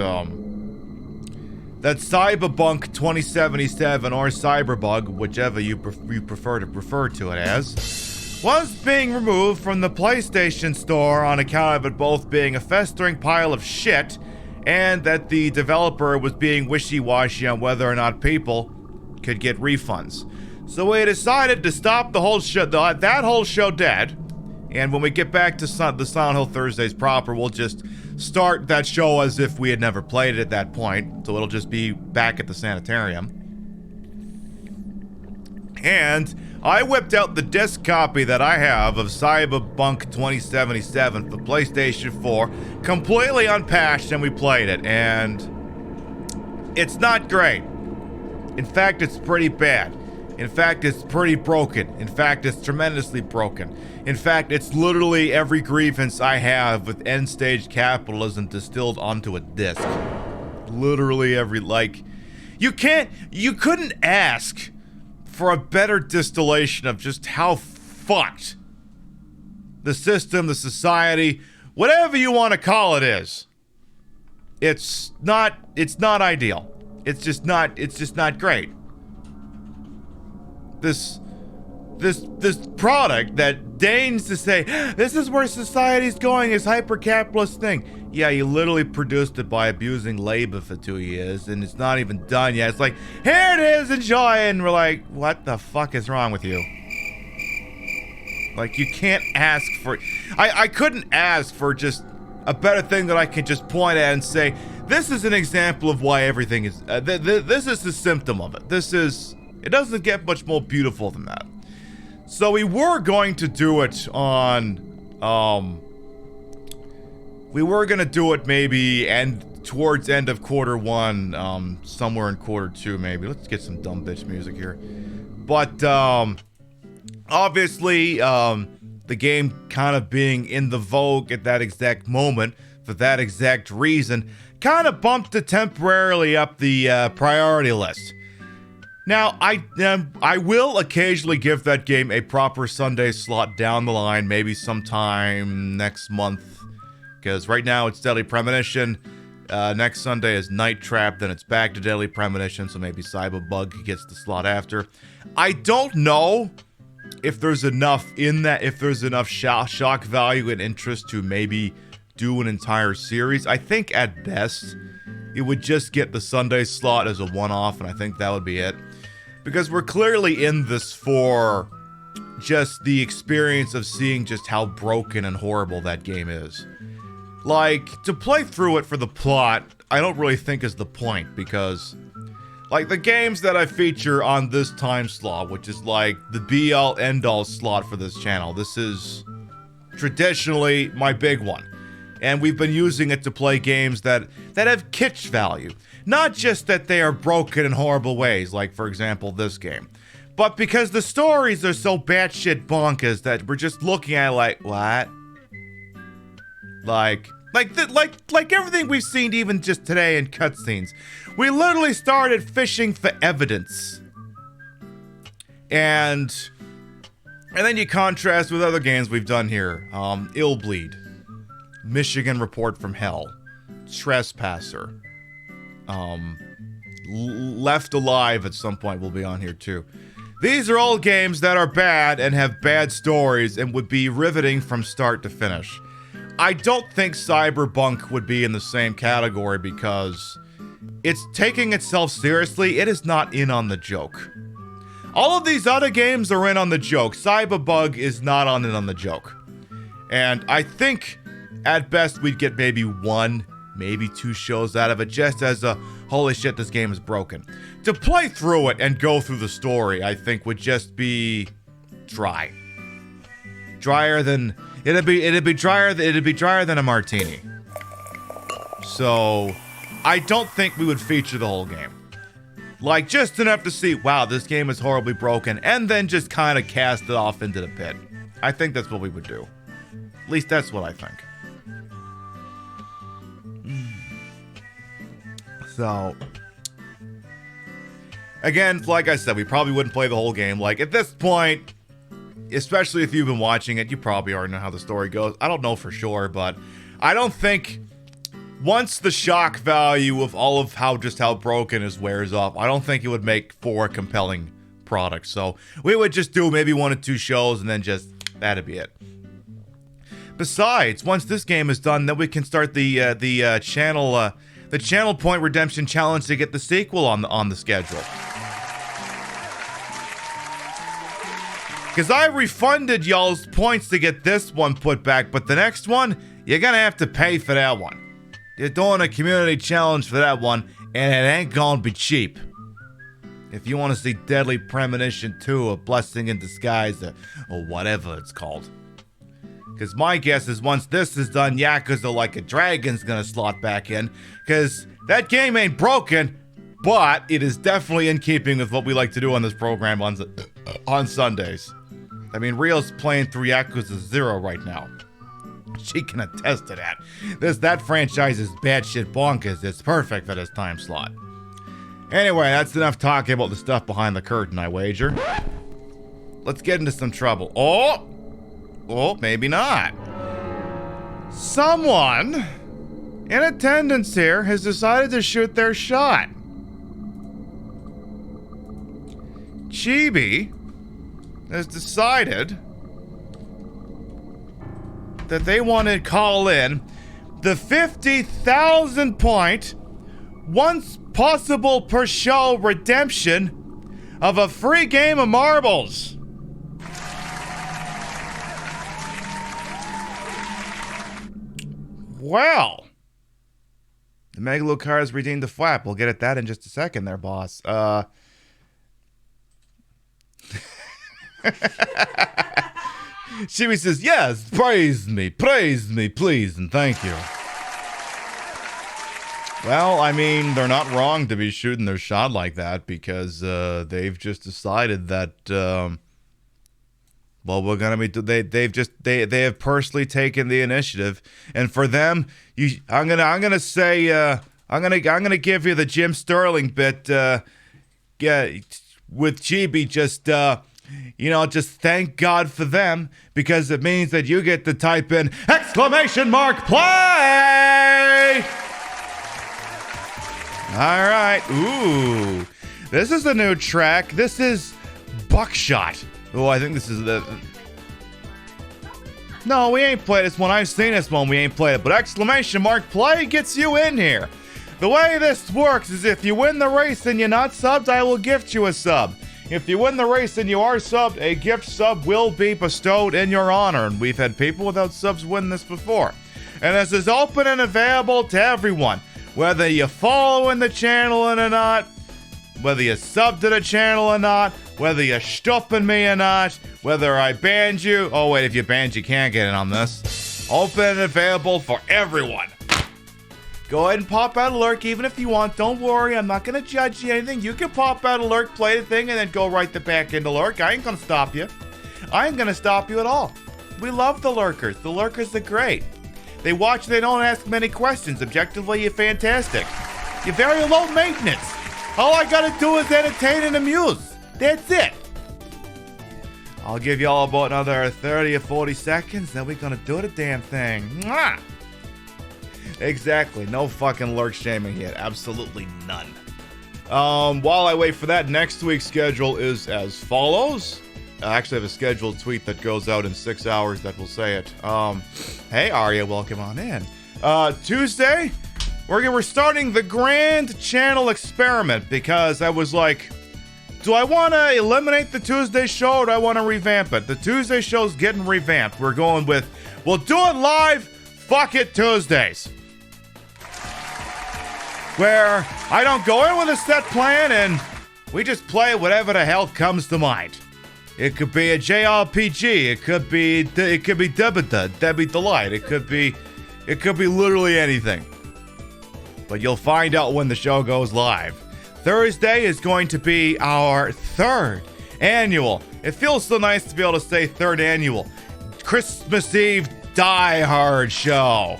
that Cyberpunk 2077, or Cyberbug, whichever you prefer to refer to it as, was being removed from the PlayStation Store on account of it both being a festering pile of shit and that the developer was being wishy-washy on whether or not people could get refunds. So we decided to stop the whole show, that whole show dead, and when we get back to the Silent Hill Thursdays proper, we'll just start that show as if we had never played it at that point, so it'll just be back at the sanitarium. And I whipped out the disc copy that I have of Cyberpunk 2077 for PlayStation 4, completely unpatched, and we played it, and it's not great. In fact, it's pretty bad. In fact, it's pretty broken. In fact, it's tremendously broken. In fact, it's literally every grievance I have with end-stage capitalism distilled onto a disc. Literally every, like... You couldn't ask for a better distillation of just how fucked the system, the society, whatever you want to call it is. It's not ideal. It's just not great. This product that deigns to say, this is where society's going, this hyper-capitalist thing. Yeah, you literally produced it by abusing labor for 2 years, and it's not even done yet. It's like, here it is, enjoy it. And we're like, what the fuck is wrong with you? Like, you can't ask for... I couldn't ask for just a better thing that I can just point at and say, this is an example of why everything is... this is the symptom of it. This is... It doesn't get much more beautiful than that. So we were going to do it on... we were going to do it maybe towards end of quarter one, somewhere in quarter two maybe. Let's get some dumb bitch music here. But, obviously, the game kind of being in the vogue at that exact moment, for that exact reason, kind of bumped it temporarily up the priority list. Now, I will occasionally give that game a proper Sunday slot down the line, maybe sometime next month, because right now it's Deadly Premonition, next Sunday is Night Trap, then it's back to Deadly Premonition, so maybe Cyberbug gets the slot after. I don't know if there's enough in that, if there's enough shock value and interest to maybe do an entire series. I think at best, it would just get the Sunday slot as a one-off, and I think that would be it. Because we're clearly in this for just the experience of seeing just how broken and horrible that game is. Like, to play through it for the plot, I don't really think is the point, because... Like, the games that I feature on this time slot, which is like the be-all, end-all slot for this channel, this is traditionally my big one. And we've been using it to play games that have kitsch value. Not just that they are broken in horrible ways, like, for example, this game. But because the stories are so batshit bonkers that we're just looking at it like, what? Like everything we've seen even just today in cutscenes. We literally started fishing for evidence. And then you contrast with other games we've done here. Illbleed. Michigan Report from Hell. Trespasser. Left Alive at some point will be on here too. These are all games that are bad and have bad stories and would be riveting from start to finish. I don't think Cyberbunk would be in the same category because it's taking itself seriously. It is not in on the joke. All of these other games are in on the joke. Cyberbug is not in on the joke. And I think at best we'd get maybe one, maybe two shows out of it just as a holy shit, this game is broken. To play through it and go through the story, I think would just be dry. Drier than it'd be drier than a martini. So I don't think we would feature the whole game. Like, just enough to see, wow, this game is horribly broken, and then just kind of cast it off into the pit. I think that's what we would do. At least that's what I think. So, again, like I said, we probably wouldn't play the whole game. Like, at this point, especially if you've been watching it, you probably already know how the story goes. I don't know for sure, but I don't think... Once the shock value of all of how broken is wears off, I don't think it would make for a compelling product. So we would just do maybe 1 or 2 shows and then just, that'd be it. Besides, once this game is done, then we can start the Channel Point Redemption Challenge to get the sequel on the schedule. Because I refunded y'all's points to get this one put back, but the next one, you're gonna have to pay for that one. You're doing a community challenge for that one, and it ain't gonna be cheap. If you want to see Deadly Premonition 2, A Blessing in Disguise, or whatever it's called. Because my guess is once this is done, Yakuza Like a Dragon's gonna slot back in. Because that game ain't broken, but it is definitely in keeping with what we like to do on this program on Sundays. I mean, Rio's playing through Yakuza 0 right now. She can attest to that. That franchise is batshit bonkers. It's perfect for this time slot. Anyway, that's enough talking about the stuff behind the curtain, I wager. Let's get into some trouble. Oh, maybe not. Someone in attendance here has decided to shoot their shot. Chibi has decided that they want to call in the 50,000 point, once possible per show redemption of a free game of marbles. Well, the Mega Lucar has redeemed the flap. We'll get at that in just a second there, boss. Chibi says, yes, praise me, please, and thank you. Well, I mean, they're not wrong to be shooting their shot like that because they've just decided that, well, we're gonna be. They have personally taken the initiative, and for them, I'm gonna say, I'm gonna give you the Jim Sterling bit. Yeah, with Chibi, just thank God for them because it means that you get to type in ! Play! All right. Ooh. This is a new track. This is Buckshot. Oh, I think this is the... No, we ain't played this one. I've seen this one. We ain't played it. But ! Play gets you in here. The way this works is if you win the race and you're not subbed, I will gift you a sub. If you win the race and you are subbed, a gift sub will be bestowed in your honor. And we've had people without subs win this before. And this is open and available to everyone. Whether you're following the channel or not, whether you're subbed to the channel or not, whether you're stuffing me or not, whether I banned you. Oh, wait, if you banned, you can't get in on this. Open and available for everyone. Go ahead and pop out a lurk even if you want. Don't worry, I'm not going to judge you anything. You can pop out a lurk, play the thing, and then go right back into lurk. I ain't going to stop you. I ain't going to stop you at all. We love the lurkers. The lurkers are great. They watch, they don't ask many questions. Objectively, you're fantastic. You're very low maintenance. All I gotta do is entertain and amuse. That's it. I'll give you all about another 30 or 40 seconds, then we're gonna do the damn thing. Mwah! Exactly. No fucking lurk shaming here. Absolutely none. While I wait for that, next week's schedule is as follows. I actually have a scheduled tweet that goes out in 6 hours that will say it. Hey, Arya, welcome on in. Tuesday, we're starting the grand channel experiment because I was like, do I want to eliminate the Tuesday show or do I want to revamp it? The Tuesday show's getting revamped. We're going with, we'll do it live, fuck it Tuesdays. Where I don't go in with a set plan and we just play whatever the hell comes to mind. It could be a JRPG. It could be Debbie Delight. It could be literally anything. But you'll find out when the show goes live. Thursday is going to be our third annual. It feels so nice to be able to say third annual Christmas Eve Die Hard show.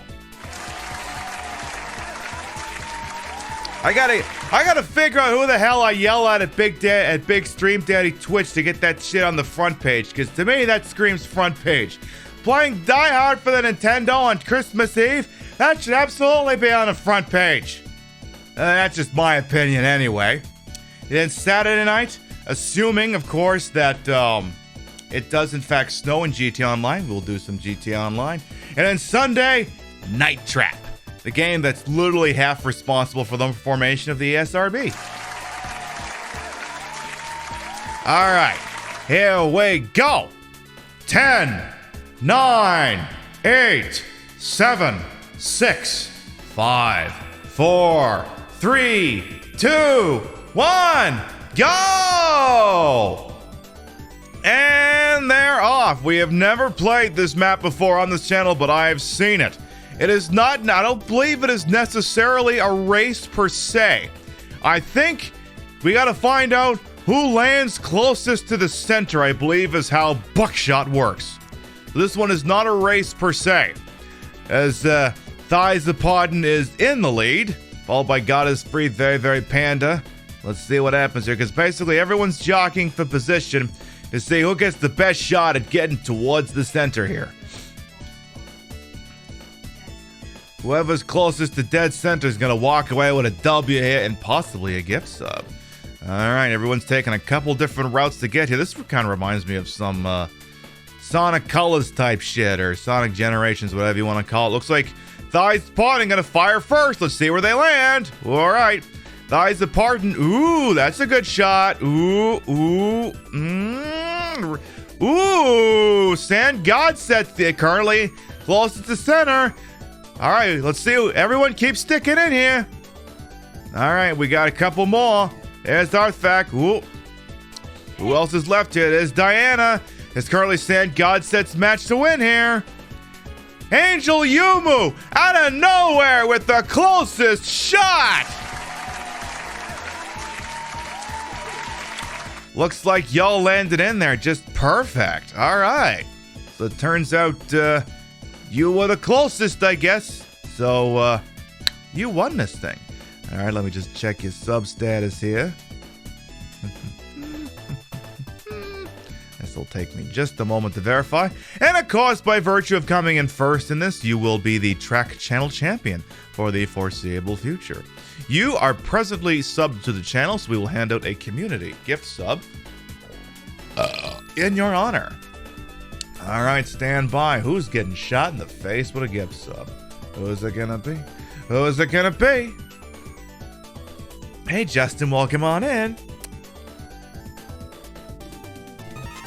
I gotta figure out who the hell I yell at Big Stream Daddy Twitch to get that shit on the front page, because to me that screams front page. Playing Die Hard for the Nintendo on Christmas Eve, that should absolutely be on the front page. That's just my opinion anyway. Then Saturday night, assuming of course that it does in fact snow in GT Online, we'll do some GT Online. And then Sunday, Night Trap. The game that's literally half responsible for the formation of the ESRB. All right, here we go. 10, 9, 8, 7, 6, 5, 4, 3, 2, 1, go! And they're off. We have never played this map before on this channel, but I have seen it. It is not, I don't believe it is necessarily a race per se. I think we gotta find out who lands closest to the center, I believe is how buckshot works. This one is not a race per se, as Thighs the Podden is in the lead, followed by Goddess Free Very Very Panda. Let's see what happens here, because basically everyone's jockeying for position to see who gets the best shot at getting towards the center here. Whoever's closest to dead center is going to walk away with a W here and possibly a gift sub. All right, everyone's taking a couple different routes to get here. This kind of reminds me of some Sonic Colors type shit, or Sonic Generations, whatever you want to call it. Looks like Thighs Podden going to fire first. Let's see where they land. All right. Thighs the Podden. Ooh, that's a good shot. Ooh. Ooh. Sand God sets there currently closest to center. All right, let's see. Everyone keep sticking in here. All right, we got a couple more. There's Artifact. Ooh. Who else is left here? There's Diana. It's currently Sand God sets match to win here. Angel Yumu out of nowhere with the closest shot. Looks like y'all landed in there just perfect. All right. So it turns out you were the closest, I guess. So you won this thing. All right, let me just check your sub status here. This will take me just a moment to verify. And of course, by virtue of coming in first in this, you will be the Track Channel Champion for the foreseeable future. You are presently subbed to the channel, so we will hand out a community gift sub in your honor. All right, stand by. Who's getting shot in the face with a gift sub? Who's it gonna be? Who's it gonna be? Hey, Justin, welcome on in.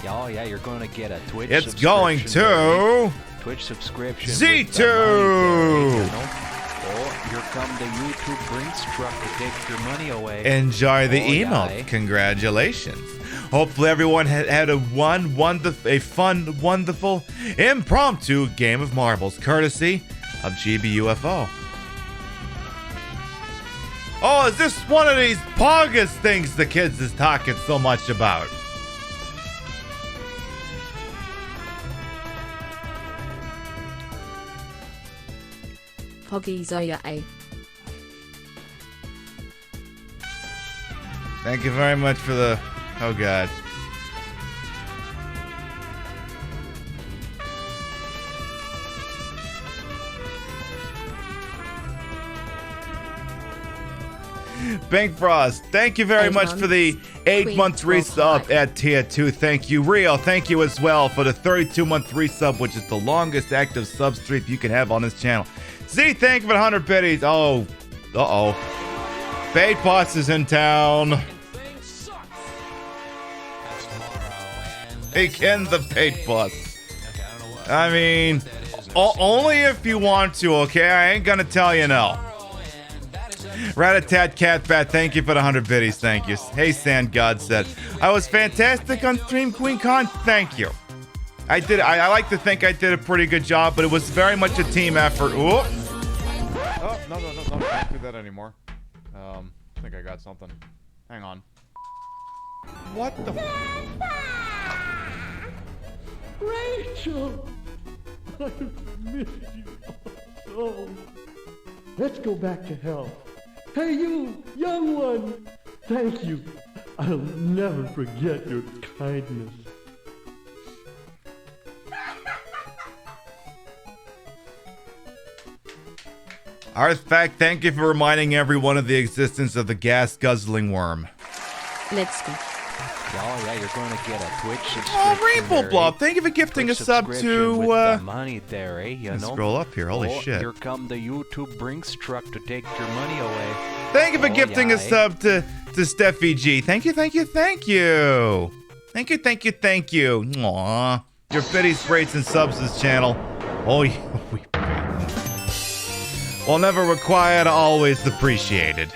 Oh, yeah, you're going to get a Twitch It's going to Twitch subscription. Z2. Oh, here come the YouTube Brinks truck to take your money away. Enjoy the email. Yeah. Congratulations. Hopefully everyone had a fun, wonderful, impromptu game of marbles, courtesy of GBUFO. Oh, is this one of these Pogus things the kids is talking so much about? Poggy Zoya A. Thank you very much for the... Oh, God. Bank Frost, thank you very much for the 8-month resub at tier 2. Thank you. Rio, thank you as well for the 32-month resub, which is the longest active sub streak you can have on this channel. Z, thank you for the 100 biddies. Oh, Bait Boss is in town. Take in the Bait Boss. I mean, only if you want to, okay? I ain't gonna tell you no. Ratatat Catbat, thank you for the 100 biddies. Thank you. Hey, Sand God said, I was fantastic on Stream Queen Con. Thank you. I did. I like to think I did a pretty good job, but it was very much a team effort. Ooh. Oh, no. Can't do that anymore. I think I got something. Hang on. What the? Rachel! I miss you so. Let's go back to hell. Hey, you, young one! Thank you. I'll never forget your kindness. Artifact, thank you for reminding everyone of the existence of the gas-guzzling worm. Let's go. Oh, yeah, you're going to get a Twitch subscription. Oh, Rainbow Blob, thank you for gifting a sub to... with the money there, eh? You know? Scroll up here, holy shit. Here come the YouTube Brinks truck to take your money away. Thank you for gifting a sub to Steffi G. Thank you. Thank you. Aww. Your biddies, rates, and subs this channel. Oh, yeah. Well, never required, always appreciated.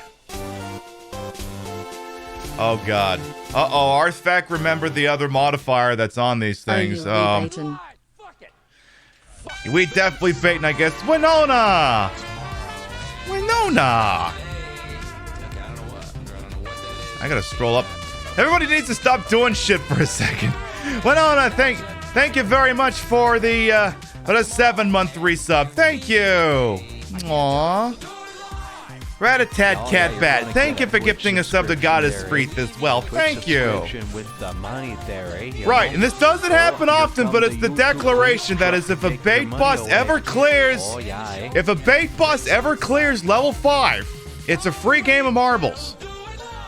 Oh, God. Uh-oh, Artifact remembered the other modifier that's on these things. We definitely baiting, I guess. Winona! I gotta scroll up. Everybody needs to stop doing shit for a second. Winona, thank you very much for the 7-month resub. Thank you. Aww. Rat-a-tat cat bat. Thank you for gifting a sub to Goddess Freeth as well. Thank you. Right, and this doesn't happen often, but it's the declaration that is if a bait boss ever clears level 5, it's a free game of marbles.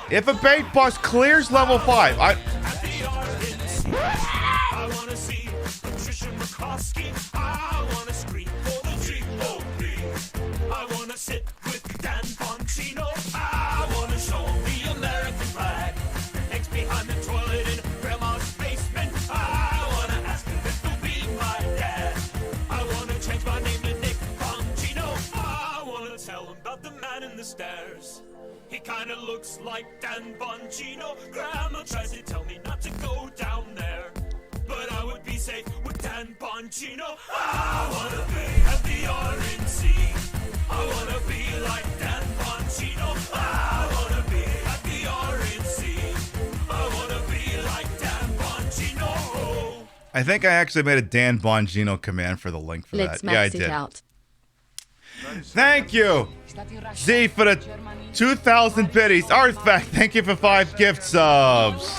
If a bait boss clears level 5, I wanna see Patricia McCoskey. I wanna scream for the G.O.P. I wanna sit with Dan Bongino. I wanna show the American flag. Eggs behind the toilet in Grandma's basement. I wanna ask him if he'll be my dad. I wanna change my name to Nick Bongino. I wanna tell him about the man in the stairs. He kinda looks like Dan Bongino. Grandma tries to tell me not to go down there, but I would be safe with Dan Bongino. I wanna be at the RNC. I wanna be like Dan Bongino. I wanna be at the RNC. I wanna be like Dan Bongino. I think I actually made a Dan Bongino command for the link for Let's that. Yeah, I max it did. out. Thank you, Z, for the 2,000 biddies. Artifact, thank you for 5 gift subs.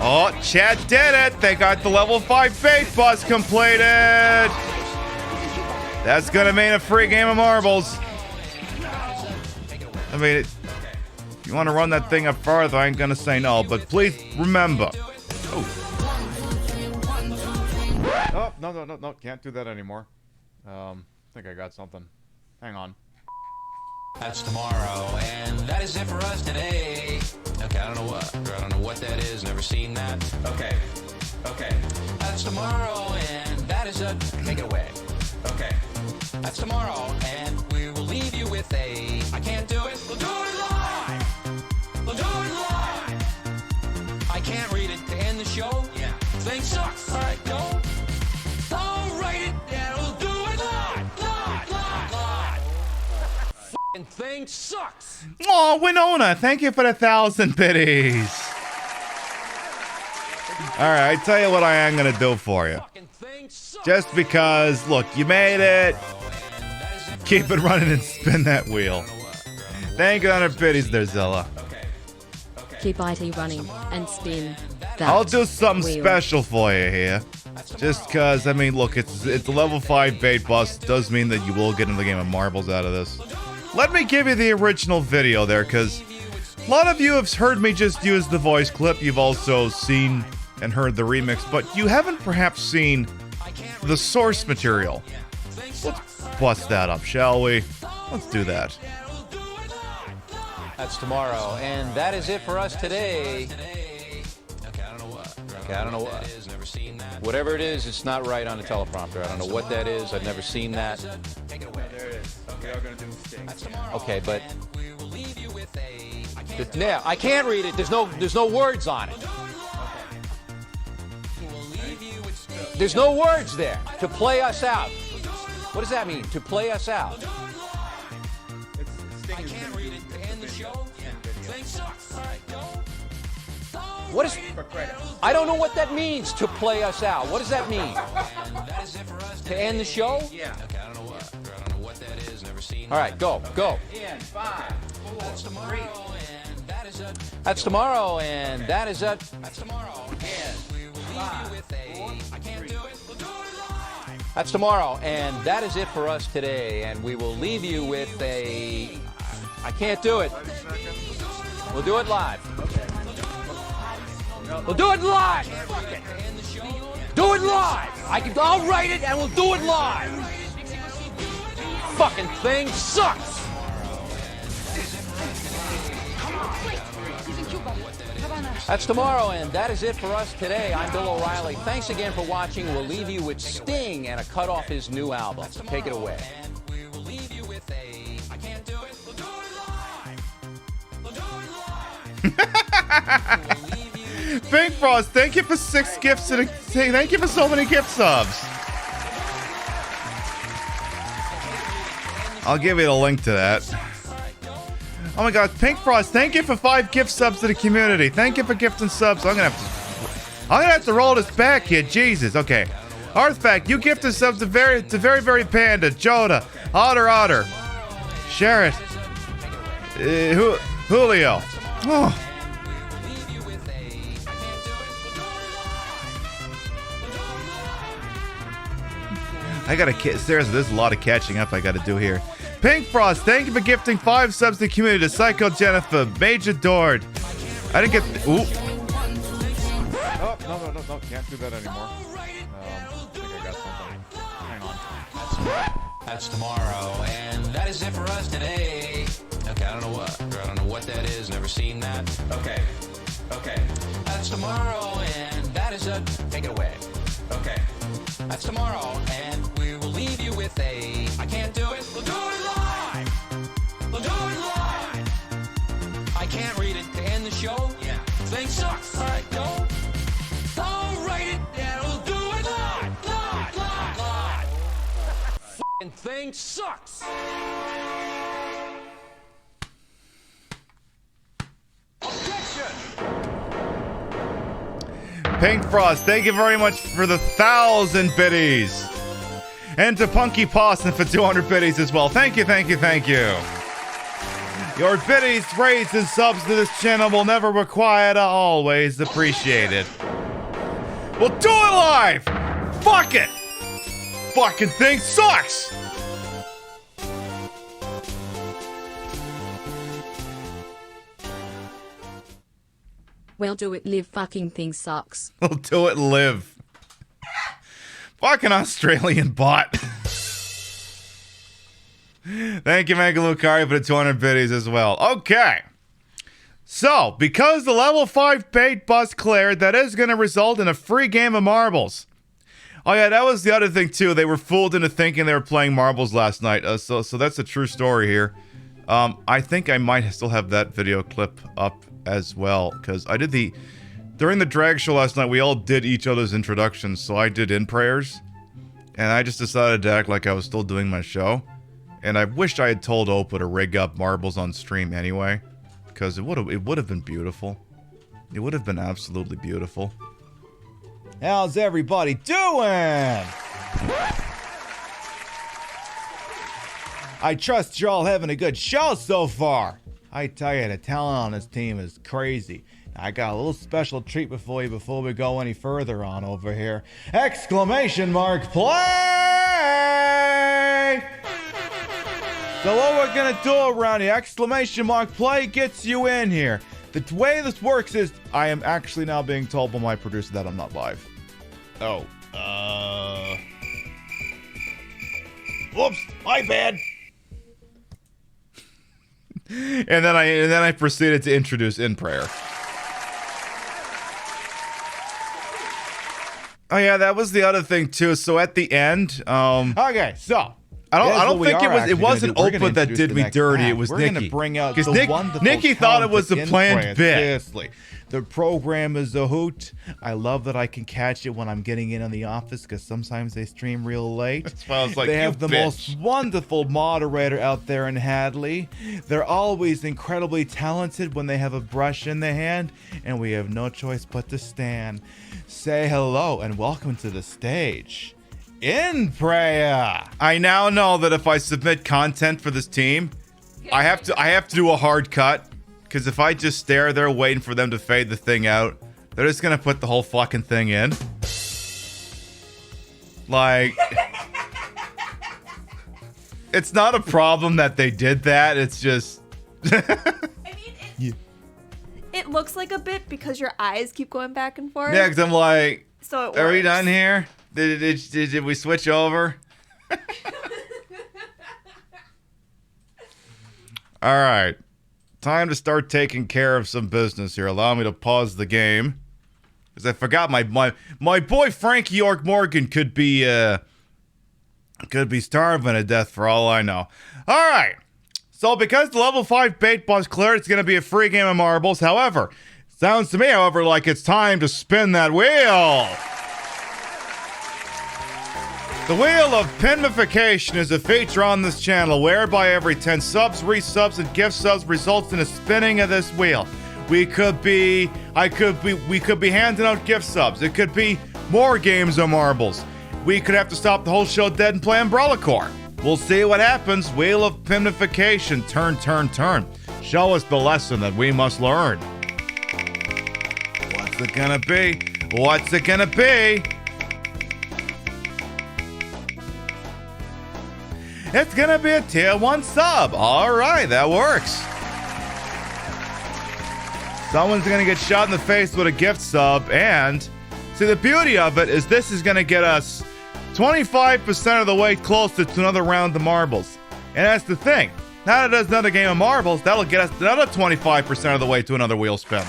Oh, chat did it. They got the level 5 bait boss completed. That's gonna mean a free game of marbles. I mean, if you want to run that thing up farther, I ain't gonna say no, but please remember. Oh, no, can't do that anymore. I think I got something. Hang on. That's tomorrow, and that is it for us today. Okay, I don't know what that is, never seen that. Okay. That's tomorrow, and that is it. Take it away. Okay. That's tomorrow, and we will leave you with a I can't do it. We'll do it live. I can't read it to end the show. Yeah. Thing sucks. All right, go. Don't write it down. We'll do it live. F***ing thing sucks. Oh, Winona, thank you for the 1,000 biddies. Alright, I tell you what I am gonna do for you. Just because, look, you made it. Keep it running and spin that wheel. Thank you, 100 biddies there, Zilla. Keep IT running and spin that I'll do something wheel. special for you here. Just cause, I mean, look, it's a level 5 bait boss. Does mean that you will get in the game of marbles out of this. Let me give you the original video there, cause a lot of you have heard me just use the voice clip. You've also seen and heard the remix, but you haven't perhaps seen the source material. Let's bust that up, shall we? Let's do that. That's tomorrow, and that is it for us today. Okay, I don't know what. Whatever it is, it's not right on the teleprompter. I don't know what that is. I've never seen that. Okay, but yeah, I can't read it. There's no words on it. There's no words there. To play us out. What does that mean? To play us out. I can't read it to end the show. Thing sucks. All right, go. What is? I don't know what that means. To play us out. What does that mean? To end the show? Yeah. Okay, I don't know what that is. Never seen. All right, go. In 5, 4, 3. That's tomorrow, and that is it. That's tomorrow. That's tomorrow, and that is it for us today. And we will leave you with a. I can't do it. We'll do it live. We'll do it live. Do it live. I'll write it, and we'll do it live. Fucking thing sucks. That's tomorrow, and that is it for us today. I'm Bill O'Reilly. Thanks again for watching. We'll leave you with Sting and a cut off his new album. Take it away. Big Frost, thank you for 6 gifts and thank you for so many gift subs. I'll give you the link to that. Oh my god, Pink Frost, thank you for 5 gift subs to the community. Thank you for gifting subs. I'm gonna have to roll this back here. Jesus. Okay. Artifact, you gifted subs to very Panda, Joda, Otter, Sherrod, Julio. Oh. I gotta, seriously, there's a lot of catching up I gotta do here. Pink Frost, thank you for gifting 5 subs to the community. To Psycho Jennifer, Major Dord. I didn't get, ooh. Oh, no, can't do that anymore. I think I got something. Hang on. That's tomorrow, and that is it for us today. Okay, I don't know what that is, never seen that. Okay. That's tomorrow, and that is a, take it away. Okay. That's tomorrow, and we will leave you with a, I can't do it. We'll do it live. I can't read it to end the show. Yeah. Thing sucks. All right, go. Don't write it, and we'll do it live. F***ing thing sucks. Pink Frost, thank you very much for the 1,000 biddies. And to Punky Pawson for 200 biddies as well. Thank you. Your biddies, raids, and subs to this channel will never require, always appreciated. We'll do it live! Fuck it! Fucking thing sucks! We'll do it live, fucking thing sucks. We'll do it live. Fucking Australian bot. Thank you, Mega Lucari, for the 200 biddies as well. Okay. So, because the level 5 bait bus cleared, that is going to result in a free game of marbles. Oh yeah, that was the other thing too. They were fooled into thinking they were playing marbles last night. So that's a true story here. I think I might still have that video clip up as well, because I did during the drag show last night, we all did each other's introductions, so I did in prayers, and I just decided to act like I was still doing my show, and I wished I had told Opa to rig up marbles on stream anyway, because it would have been beautiful. It would have been absolutely beautiful. How's everybody doing? I trust you're all having a good show so far. I tell you, the talent on this team is crazy. I got a little special treat before we go any further on over here. Exclamation mark play! So what we're gonna do around here, exclamation mark play gets you in here. The way this works is, I am actually now being told by my producer that I'm not live. Oh, whoops, my bad. And then I proceeded to introduce in prayer. Oh yeah, that was the other thing too. So at the end, okay, so I don't think it wasn't Opa that did me dirty. It was Nikki. We're gonna bring out because Nikki thought it was a planned bit. Seriously. The program is a hoot. I love that I can catch it when I'm getting in on the office, because sometimes they stream real late. That's why I was like, they have the most wonderful moderator out there in Hadley. They're always incredibly talented when they have a brush in their hand, and we have no choice but to stand. Say hello and welcome to the stage. In prayer. I now know that if I submit content for this team, I have to do a hard cut. Because if I just stare there waiting for them to fade the thing out, they're just going to put the whole fucking thing in. Like, it's not a problem that they did that. It's just... It looks like a bit because your eyes keep going back and forth. Yeah, because I'm like, so it are we works. done here? Did we switch over? All right. Time to start taking care of some business here. Allow me to pause the game, because I forgot my boy Frankie York Morgan could be starving to death for all I know. All right. So because the level 5 bait bus cleared, it's going to be a free game of marbles. However, sounds to me, like it's time to spin that wheel. The Wheel of Pinmification is a feature on this channel whereby every 10 subs, resubs, and gift subs results in a spinning of this wheel. We could be handing out gift subs. It could be more games or marbles. We could have to stop the whole show dead and play Umbrella Corps. We'll see what happens. Wheel of Pinmification. Turn, turn, turn. Show us the lesson that we must learn. What's it gonna be? What's it gonna be? It's gonna be a tier 1 sub. Alright, that works. Someone's gonna get shot in the face with a gift sub, and see, the beauty of it is this is gonna get us 25% of the way closer to another round of marbles. And that's the thing. Now that it does another game of marbles, that'll get us another 25% of the way to another wheel spin.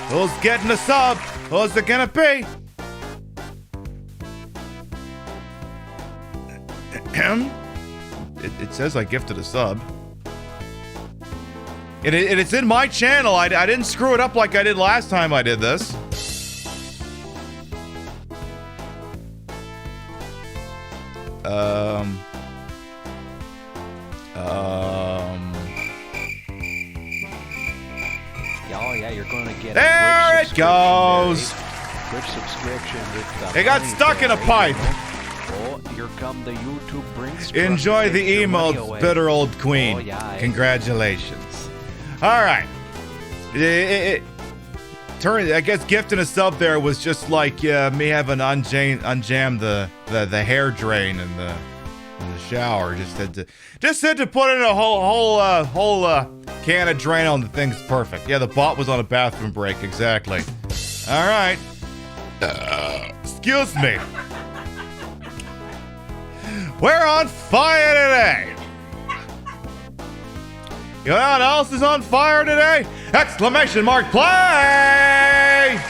Who's getting a sub? Who's it gonna be? It says I gifted a sub. It's in my channel. I didn't screw it up like I did last time I did this. Oh yeah, you're gonna get there it goes. Good subscription with it got stuck in a pipe. Oh, here come the YouTube brings. Enjoy the emotes, bitter old queen. Oh, yeah, congratulations. All right. I guess gifting a sub there was just like me having unjammed the hair drain in the shower. Just had to put in a whole can of Drano and the thing's perfect. Yeah, the bot was on a bathroom break. Exactly. All right. Excuse me. We're on fire today. You know what else is on fire today? Exclamation mark play!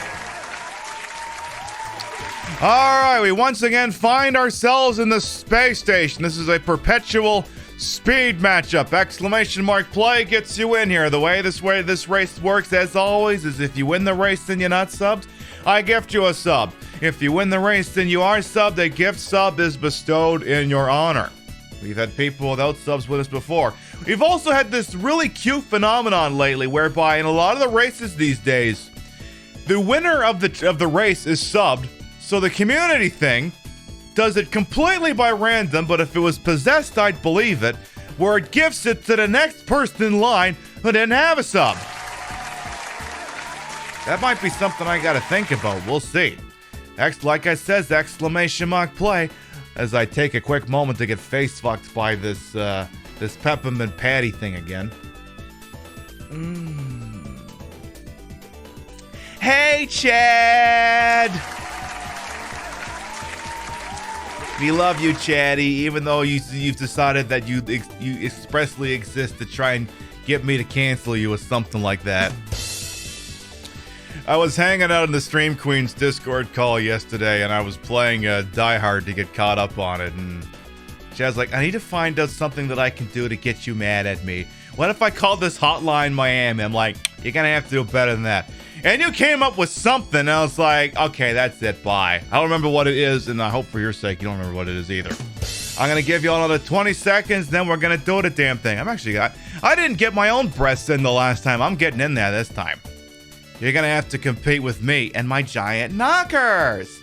Alright, we once again find ourselves in the space station. This is a perpetual speed matchup. Exclamation mark play gets you in here. The way this race works, as always, is if you win the race and you're not subbed, I gift you a sub. If you win the race and you are subbed, a gift sub is bestowed in your honor. We've had people without subs with us before. We've also had this really cute phenomenon lately whereby in a lot of the races these days, the winner of the race is subbed, so the community thing does it completely by random, but if it was possessed, I'd believe it, where it gifts it to the next person in line who didn't have a sub. That might be something I gotta think about. We'll see. Like I says, exclamation mark play, as I take a quick moment to get face fucked by this peppermint patty thing again. Hey, Chad! We love you, Chatty, even though you've decided that you expressly exist to try and get me to cancel you or something like that. I was hanging out in the Stream Queen's Discord call yesterday, and I was playing Die Hard to get caught up on it, and Chad's like, I need to find out something that I can do to get you mad at me. What if I called this Hotline Miami? I'm like, you're gonna have to do better than that. And you came up with something, and I was like, okay, that's it, bye. I don't remember what it is, and I hope for your sake you don't remember what it is either. I'm gonna give you another 20 seconds, then we're gonna do the damn thing. I didn't get my own breasts in the last time. I'm getting in there this time. You're gonna have to compete with me and my giant knockers.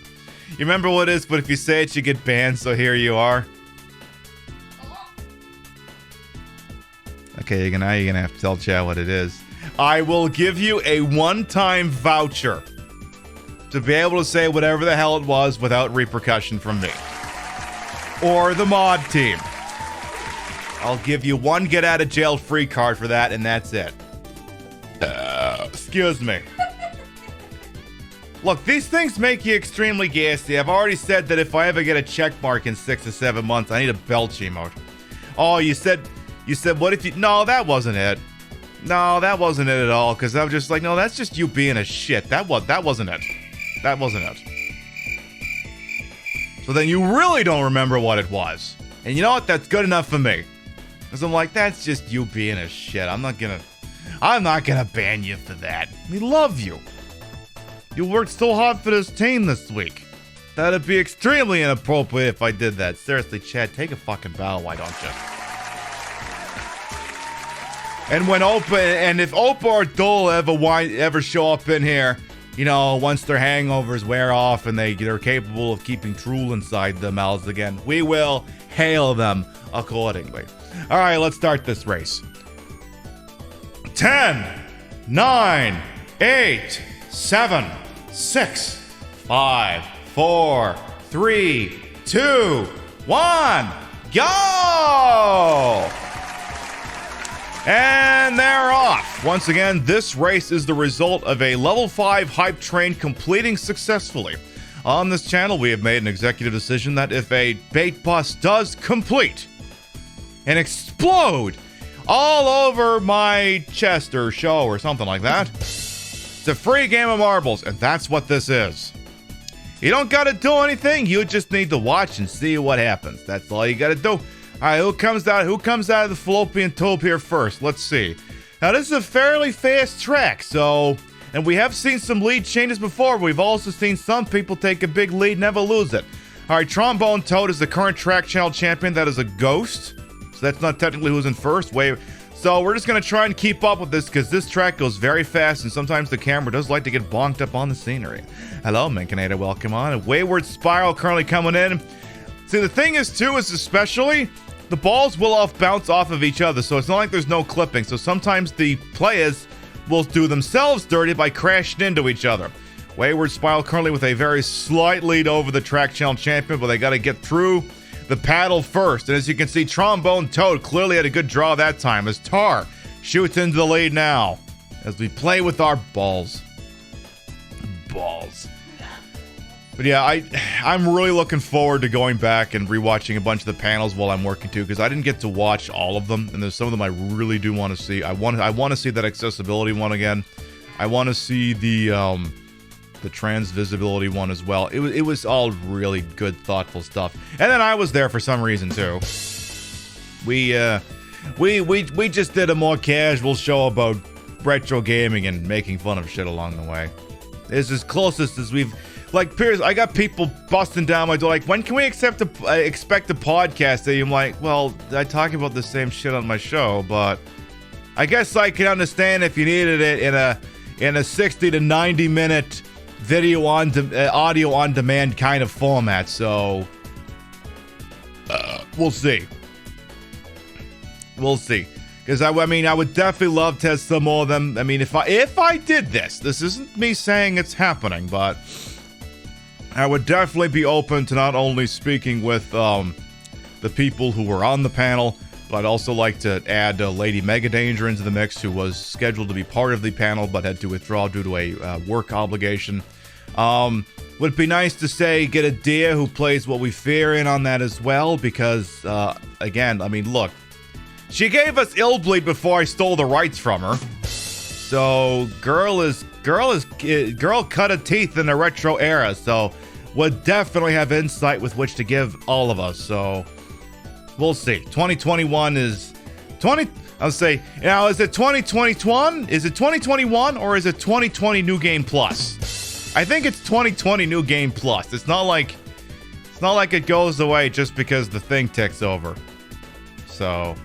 You remember what it is, but if you say it, you get banned, so here you are. Okay, now you're gonna have to tell Chad what it is. I will give you a one-time voucher to be able to say whatever the hell it was without repercussion from me. Or the mod team. I'll give you one get-out-of-jail-free card for that, and that's it. Excuse me. Look, these things make you extremely gassy. I've already said that if I ever get a check mark in 6 or 7 months, I need a belch emote. Oh, you said, what if you... No, that wasn't it. No, that wasn't it at all, because I was just like, no, that's just you being a shit. That wasn't it. That wasn't it. So then you really don't remember what it was. And you know what? That's good enough for me. Because I'm like, that's just you being a shit. I'm not gonna ban you for that. We love you. You worked so hard for this team this week. That'd be extremely inappropriate if I did that. Seriously, Chad, take a fucking bow, why don't you? And when if Opa or Dole ever show up in here, you know, once their hangovers wear off and they're capable of keeping drool inside their mouths again, we will hail them accordingly. All right, let's start this race. 10, 9, 8, 7, 6, 5, 4, 3, 2, 1, go! And they're off. Once again, this race is the result of a level 5 hype train completing successfully. On this channel, we have made an executive decision that if a bait bus does complete and explode all over my chest or show or something like that, it's a free game of marbles, and that's what this is. You don't gotta do anything, you just need to watch and see what happens. That's all you gotta do. Alright, who comes out of the fallopian tube here first? Let's see. Now, this is a fairly fast track, so... And we have seen some lead changes before, but we've also seen some people take a big lead and never lose it. Alright, Trombone Toad is the current track channel champion. That is a ghost. So that's not technically who's in first. So we're just going to try and keep up with this, because this track goes very fast, and sometimes the camera does like to get bonked up on the scenery. Hello, Minkinada, welcome on. Wayward Spiral currently coming in. See, the thing is, too, is especially... the balls will bounce off of each other, so it's not like there's no clipping. So sometimes the players will do themselves dirty by crashing into each other. Wayward Spiral currently with a very slight lead over the track channel champion, but they got to get through the paddle first. And as you can see, Trombone Toad clearly had a good draw that time, as Tar shoots into the lead now as we play with our balls. But yeah, I'm really looking forward to going back and rewatching a bunch of the panels while I'm working too, because I didn't get to watch all of them, and there's some of them I really do want to see. I want to see that accessibility one again. I want to see the trans visibility one as well. It was all really good, thoughtful stuff. And then I was there for some reason too. We just did a more casual show about retro gaming and making fun of shit along the way. It's as closest as we've... Like, Piers, I got people busting down my door like, when can we expect a podcast? And I'm like, well, I talk about the same shit on my show, but I guess I can understand if you needed it in a 60 to 90 minute video audio on demand kind of format. So we'll see. Because I would definitely love to have some more of them. I mean, if I did this isn't me saying it's happening, but I would definitely be open to not only speaking with the people who were on the panel, but I'd also like to add Lady Mega Danger into the mix, who was scheduled to be part of the panel but had to withdraw due to a work obligation. Would be nice to get a Dia who plays What We Fear in on that as well, because again, I mean, look, she gave us Illbleed before I stole the rights from her. So girl cut her teeth in the retro era, so would definitely have insight with which to give all of us. So we'll see. 2021 is 20. I'll say now, is it 2021? Is it 2021 or is it 2020 New Game Plus? I think it's 2020 New Game Plus. It's not like it goes away just because the thing ticks over. So.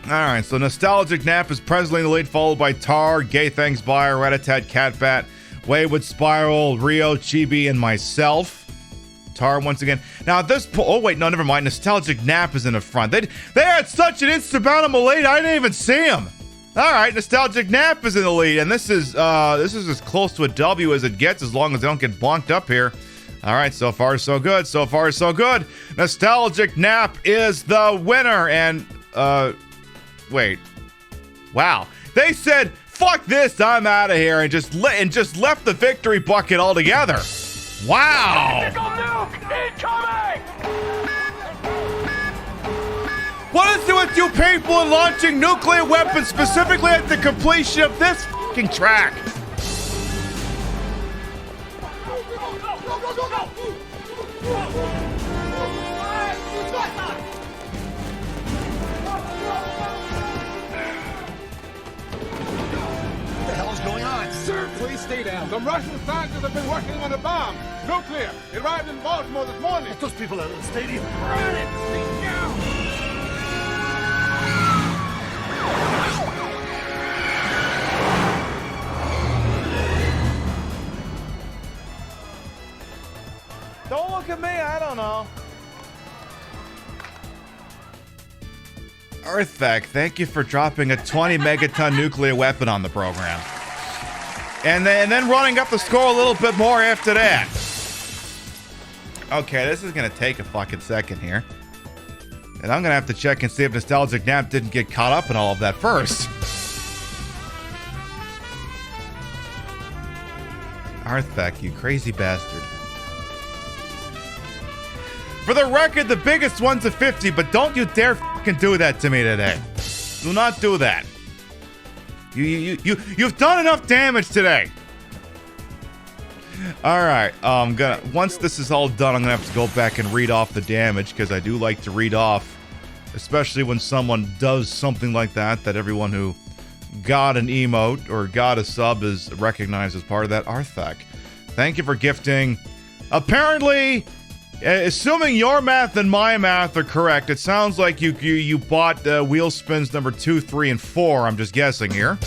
Alright, so Nostalgic Nap is presently in the lead, followed by Tar, Gay Thanks Buyer, Ratatat, Catbat, Wayward Spiral, Rio, Chibi, and myself. Tar once again. Now at this point, oh wait, no, never mind. Nostalgic Nap is in the front. They had such an insurmountable lead, I didn't even see him. Alright, Nostalgic Nap is in the lead, and this is as close to a W as it gets, as long as they don't get bonked up here. Alright, so far so good. Nostalgic Nap is the winner, and wait. Wow. They said, fuck this, I'm out of here, and just left the victory bucket altogether. Wow. What is it with you people and launching nuclear weapons specifically at the completion of this fucking track? What the hell is going on? Sir, please stay down. Some Russian scientists have been working on a bomb. Nuclear. It arrived in Baltimore this morning. Those people at the stadium. Run it! Now! Don't look at me, I don't know. Earthvac, thank you for dropping a 20 megaton nuclear weapon on the program. And then running up the score a little bit more after that. Okay, this is gonna take a fucking second here. And I'm gonna have to check and see if Nostalgic Nap didn't get caught up in all of that first. Earthvac, you crazy bastard. For the record, the biggest one's a 50, but don't you dare fucking do that to me today. Do not do that. You've done enough damage today. All right, once this is all done, I'm gonna have to go back and read off the damage because I do like to read off, especially when someone does something like that everyone who got an emote or got a sub is recognized as part of that. Arthak, thank you for gifting. Apparently, assuming your math and my math are correct, it sounds like you bought wheel spins number 2, 3, and 4. I'm just guessing here.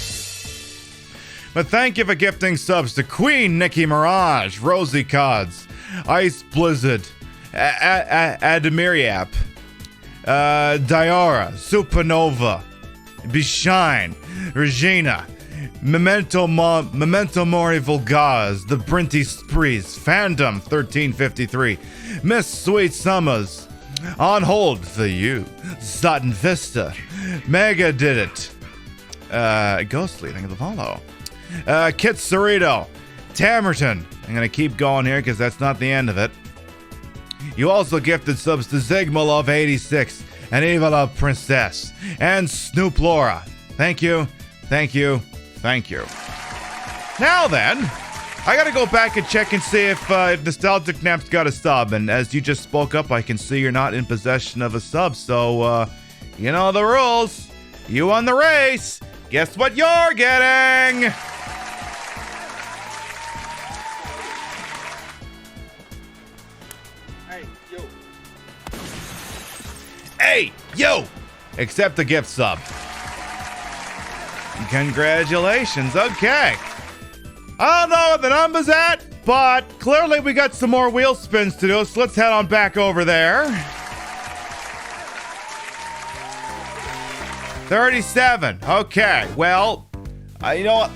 But thank you for gifting subs to Queen Nikki Mirage, Rosie Cods, Ice Blizzard, Admiriap, Diora, Supernova, Bishine, Regina, Memento Mori Vulgaz, The Brinty Sprees, Fandom 1353, Miss Sweet Summers, On Hold for You, Sutton Vista, Mega Did It, Ghostly, thank you for the follow, Kit Cerrito, Tamerton. I'm gonna keep going here because that's not the end of it. You also gifted subs to Zigma Love 86 and Eva Love Princess and Snoop Laura. Thank you, thank you, thank you. Now then, I gotta go back and check and see if Nostalgic Nap's got a sub. And as you just spoke up, I can see you're not in possession of a sub. So, you know the rules. You won the race. Guess what you're getting? Hey, yo! Accept the gift sub. Congratulations, okay. I don't know what the number's at, but clearly we got some more wheel spins to do, so let's head on back over there. 37, okay, well, you know what,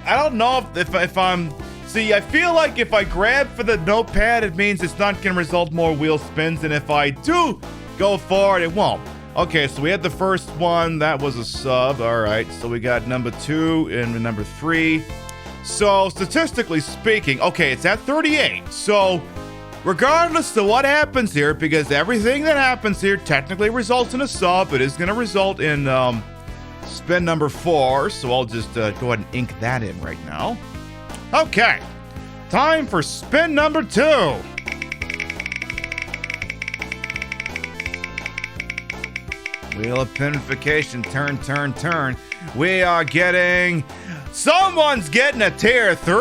I don't know if I'm, see, I feel like if I grab for the notepad, it means it's not going to result more wheel spins, and if I do go for it, it won't. Okay, so we had the first one, that was a sub, alright, so we got number 2 and number 3. So, statistically speaking, okay, it's at 38, so regardless of what happens here, because everything that happens here technically results in a sub, it is going to result in spin number 4, so I'll just go ahead and ink that in right now. Okay, time for spin number 2. Wheel of Pinification, turn, turn, turn. We are getting... Someone's getting a tier 3!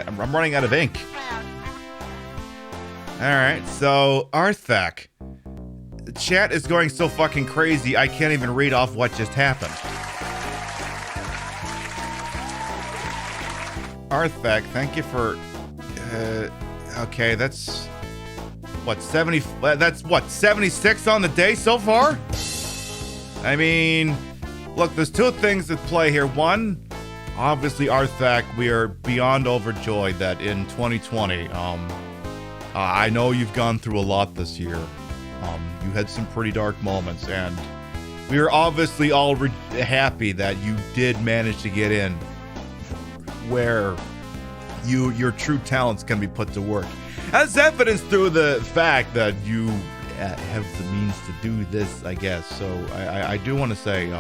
I'm running out of ink. Alright, so Arthak. The chat is going so fucking crazy I can't even read off what just happened. Arthak, thank you for... okay, that's... what, 70, that's what, 76 on the day so far? I mean, look, there's two things at play here. One, obviously, Arthak, we are beyond overjoyed that in 2020, I know you've gone through a lot this year. You had some pretty dark moments, and we are obviously all happy that you did manage to get in where your true talents can be put to work. As evidenced through the fact that you have the means to do this, I guess. So I do want to say,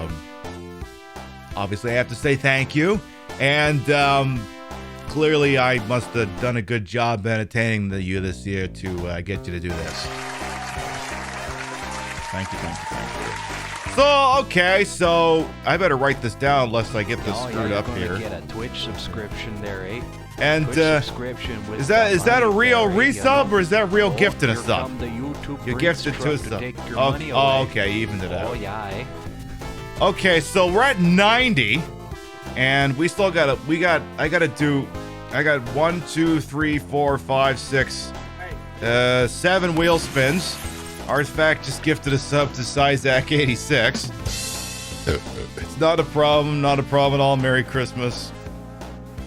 obviously I have to say thank you. And clearly I must have done a good job entertaining you this year to get you to do this. Thank you. So, okay, so I better write this down unless I get this screwed up here. Get a Twitch subscription there, eh? And subscription with is that a real resub or is that real gifted a here sub? come the YouTube You're Prince gifted to a truck sub. take your Oh, money oh, away. okay, you evened it out. Oh yeah, eh? Okay, so we're at 90, and we still got 1, 2, 3, 4, 5, 6, 7 wheel spins. Artifact just gifted a sub to Sizak86. It's not a problem at all. Merry Christmas.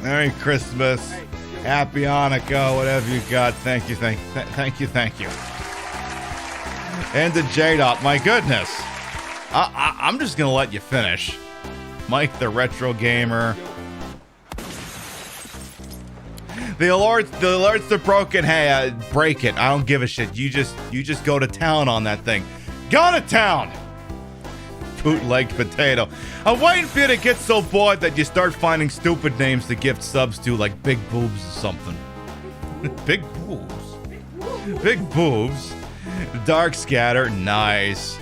Merry Christmas. Happy Hanukkah, whatever you got. Thank you. And to J-Dot, my goodness. I'm just gonna let you finish. Mike the Retro Gamer. The alerts are broken. Hey, break it. I don't give a shit. You just go to town on that thing. Go to town! Bootleg potato. I'm waiting for you to get so bored that you start finding stupid names to gift subs to, like Big Boobs or something. Big Boobs? Big Boobs. Dark Scatter. Nice.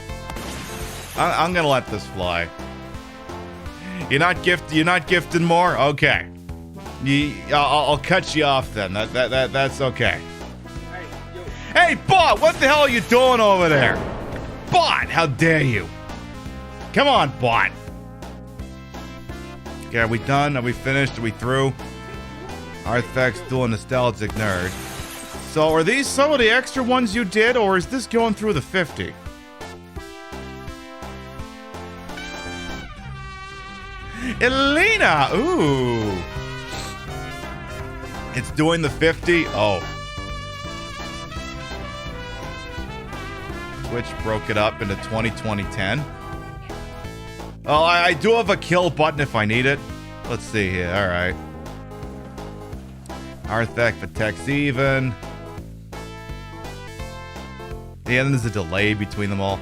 I'm gonna let this fly. You're not gifting more? Okay. I'll cut you off then. That's okay. Hey, Bot, what the hell are you doing over there? Bot, how dare you? Come on, Bot. Okay, are we done? Are we finished? Are we through? Artifact's still a nostalgic nerd. So are these some of the extra ones you did, or is this going through the 50? Elena! Ooh. It's doing the 50? Oh. Twitch broke it up into 2010. Oh, I do have a kill button if I need it. Let's see here. Alright. Artifact protects even. Yeah, and there's a delay between them all.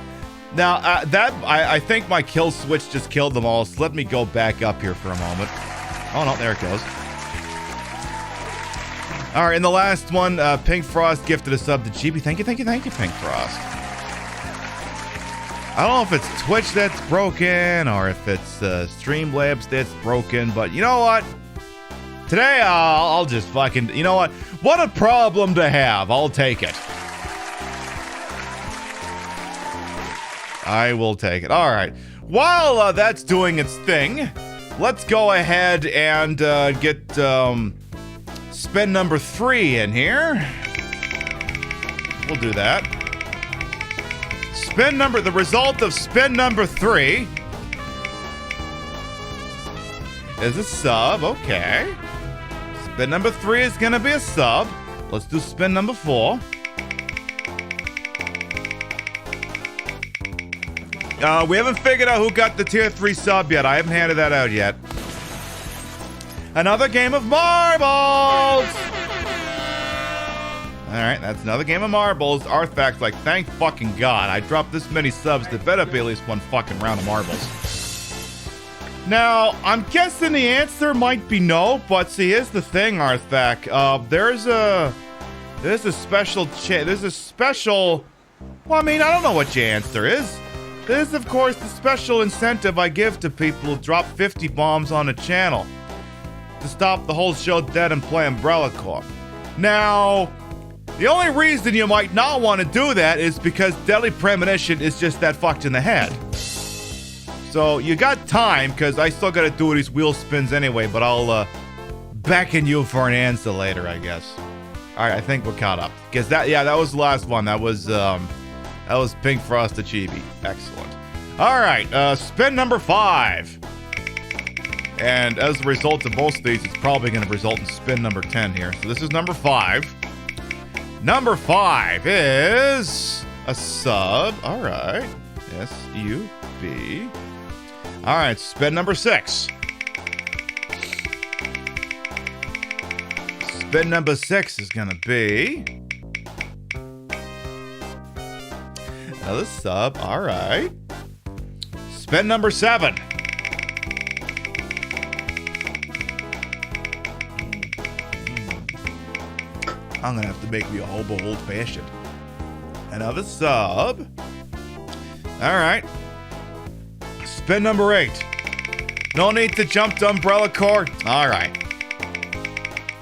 Now, I think my kill switch just killed them all, so let me go back up here for a moment. Oh, no, there it goes. Alright, and the last one, Pink Frost gifted a sub to GB. Thank you, Pink Frost. I don't know if it's Twitch that's broken, or if it's Streamlabs that's broken, but you know what? Today, I'll just fucking... You know what? What a problem to have. I'll take it. I will take it. Alright. While that's doing its thing, let's go ahead and get spin number 3 in here. We'll do that. The result of spin number 3 is a sub. Okay. Spin number 3 is going to be a sub. Let's do spin number 4. We haven't figured out who got the tier 3 sub yet. I haven't handed that out yet. Another game of marbles! Alright, that's another game of marbles. Artifact's like, thank fucking God. I dropped this many subs. There better be at least one fucking round of marbles. Now, I'm guessing the answer might be no, but see, here's the thing, Artifact. There's a special... Well, I mean, I don't know what your answer is. This is, of course, the special incentive I give to people who drop 50 bombs on a channel to stop the whole show dead and play Umbrella Corp. Now, the only reason you might not want to do that is because Deadly Premonition is just that fucked in the head. So, you got time, because I still gotta do these wheel spins anyway, but I'll beckon you for an answer later, I guess. All right, I think we're caught up. Because that was the last one. That was Pink Frosted Chibi. Excellent. All right, spin number 5. And as a result of most of these, it's probably going to result in spin number 10 here. So this is number 5. Number 5 is a sub. All right. S-U-B. All right, spin number 6. Spin number 6 is going to be another sub. All right. Spin number 7. I'm gonna have to make me a hobo old-fashioned. Another sub. All right. Spin number 8. No need to jump to umbrella cord. All right.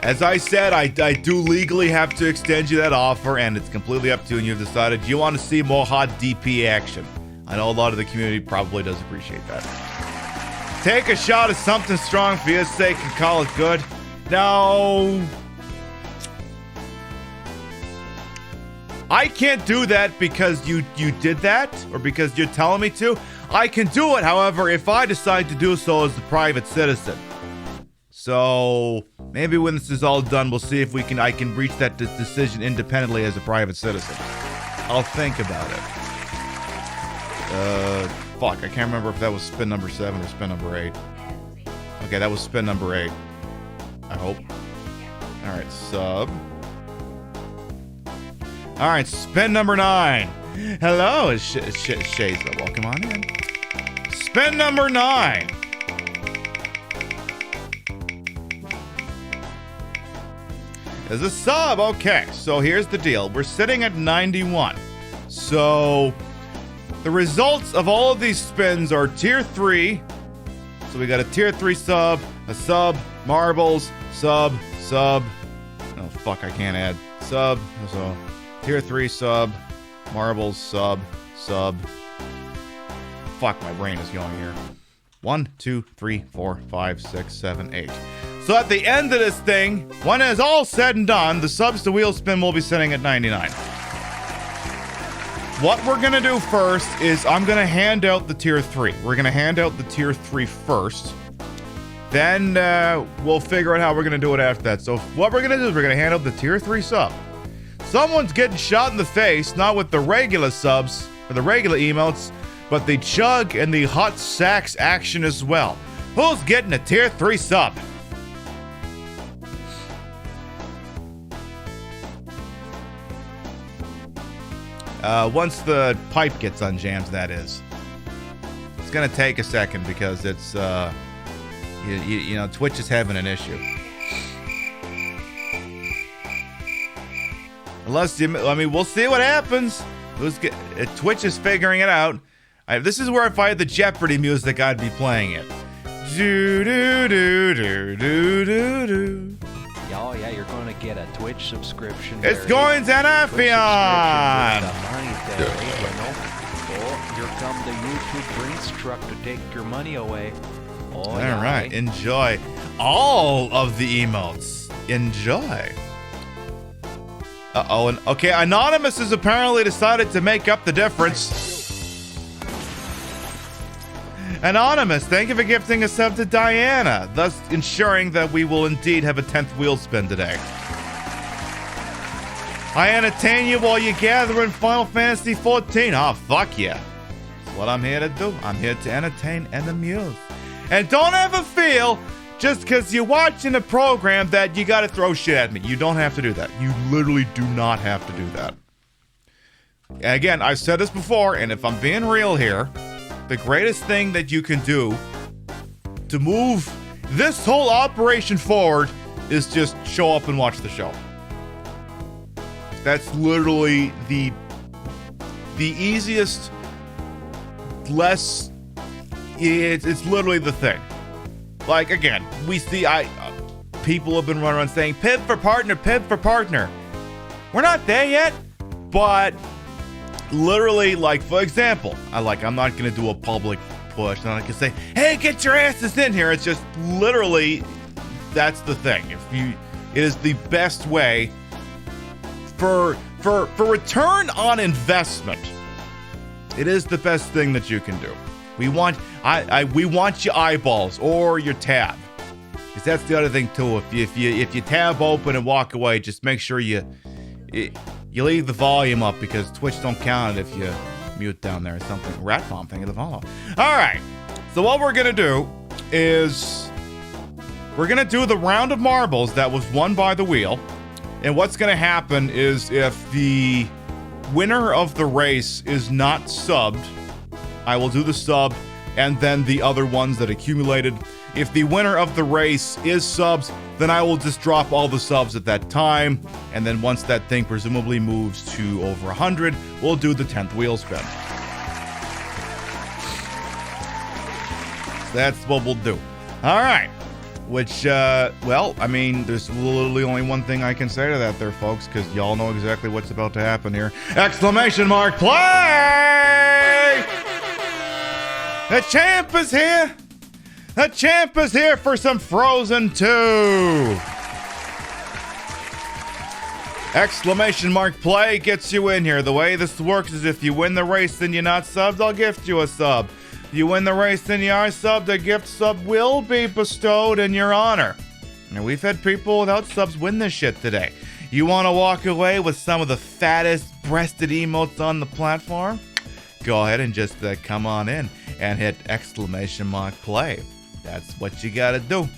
As I said, I do legally have to extend you that offer, and it's completely up to you, and you've decided you want to see more hot DP action. I know a lot of the community probably does appreciate that. Take a shot at something strong for your sake and call it good. No. I can't do that because you did that, or because you're telling me to. I can do it, however, if I decide to do so as a private citizen. So maybe when this is all done, we'll see if I can reach that decision independently as a private citizen. I'll think about it. Fuck, I can't remember if that was spin number 7 or spin number 8. Okay, that was spin number 8. I hope. All right, sub. All right, spin number 9. Hello, it's Shaza. Welcome on in. Spin number 9. There's a sub. Okay, so here's the deal. We're sitting at 91. So the results of all of these spins are tier 3. So we got a tier 3 sub, a sub, marbles, sub. Oh, fuck, I can't add. Sub, so tier 3 sub, marbles, sub. Fuck, my brain is going here. 1, 2, 3, 4, 5, 6, 7, 8. So at the end of this thing, when it's all said and done, the subs to wheel spin will be sitting at 99. What we're going to do first is I'm going to hand out the tier 3. We're going to hand out the tier 3 first. Then we'll figure out how we're going to do it after that. So what we're going to do is we're going to hand out the tier 3 sub. Someone's getting shot in the face, not with the regular subs or the regular emotes, but the chug and the hot sax action as well. Who's getting a tier 3 sub? Once the pipe gets unjammed, that is. It's gonna take a second because it's, you know, Twitch is having an issue. We'll see what happens. Twitch is figuring it out. This is where if I had the Jeopardy music, I'd be playing it. Do do do do do do do. Oh yeah, you're going to get a Twitch subscription. It's going to Anafion! Oh, here come the YouTube Brinks truck to take your money away. Oh, all right, enjoy all of the emotes. Enjoy. Uh-oh, and okay, Anonymous has apparently decided to make up the difference. Anonymous, thank you for gifting a sub to Diana, thus ensuring that we will indeed have a 10th wheel spin today. I entertain you while you gather in Final Fantasy XIV. Oh, fuck yeah. That's what I'm here to do. I'm here to entertain and amuse. And don't ever feel, just because you're watching a program, that you gotta throw shit at me. You don't have to do that. You literally do not have to do that. And again, I've said this before, and if I'm being real here, the greatest thing that you can do to move this whole operation forward is just show up and watch the show. That's literally the easiest, less, it's literally the thing. Like, again, we see, people have been running around saying, Pib for partner, Pib for partner. We're not there yet, but literally, like, for example, I'm not going to do a public push. I'm not going to say, hey, get your asses in here. It's just literally, that's the thing. It is the best way for return on investment, it is the best thing that you can do. We want your eyeballs or your tab, because that's the other thing too. If you tab open and walk away, just make sure you leave the volume up, because Twitch don't count it if you mute down there or something. Rat bomb thing of the follow. All right. So what we're gonna do is we're gonna do the round of marbles that was won by the wheel. And what's gonna happen is if the winner of the race is not subbed, I will do the sub and then the other ones that accumulated. If the winner of the race is subs, then I will just drop all the subs at that time. And then once that thing presumably moves to over 100, we'll do the 10th wheel spin. That's what we'll do. All right. Which, well, I mean, there's literally only one thing I can say to that there, folks, because y'all know exactly what's about to happen here. Exclamation mark, play! The champ is here! The champ is here for some Frozen 2! Exclamation mark, play gets you in here. The way this works is if you win the race and you're not subbed, I'll gift you a sub. You win the race and you are subbed, a gift sub will be bestowed in your honor. And we've had people without subs win this shit today. You want to walk away with some of the fattest breasted emotes on the platform? Go ahead and just come on in and hit exclamation mark play. That's what you gotta do.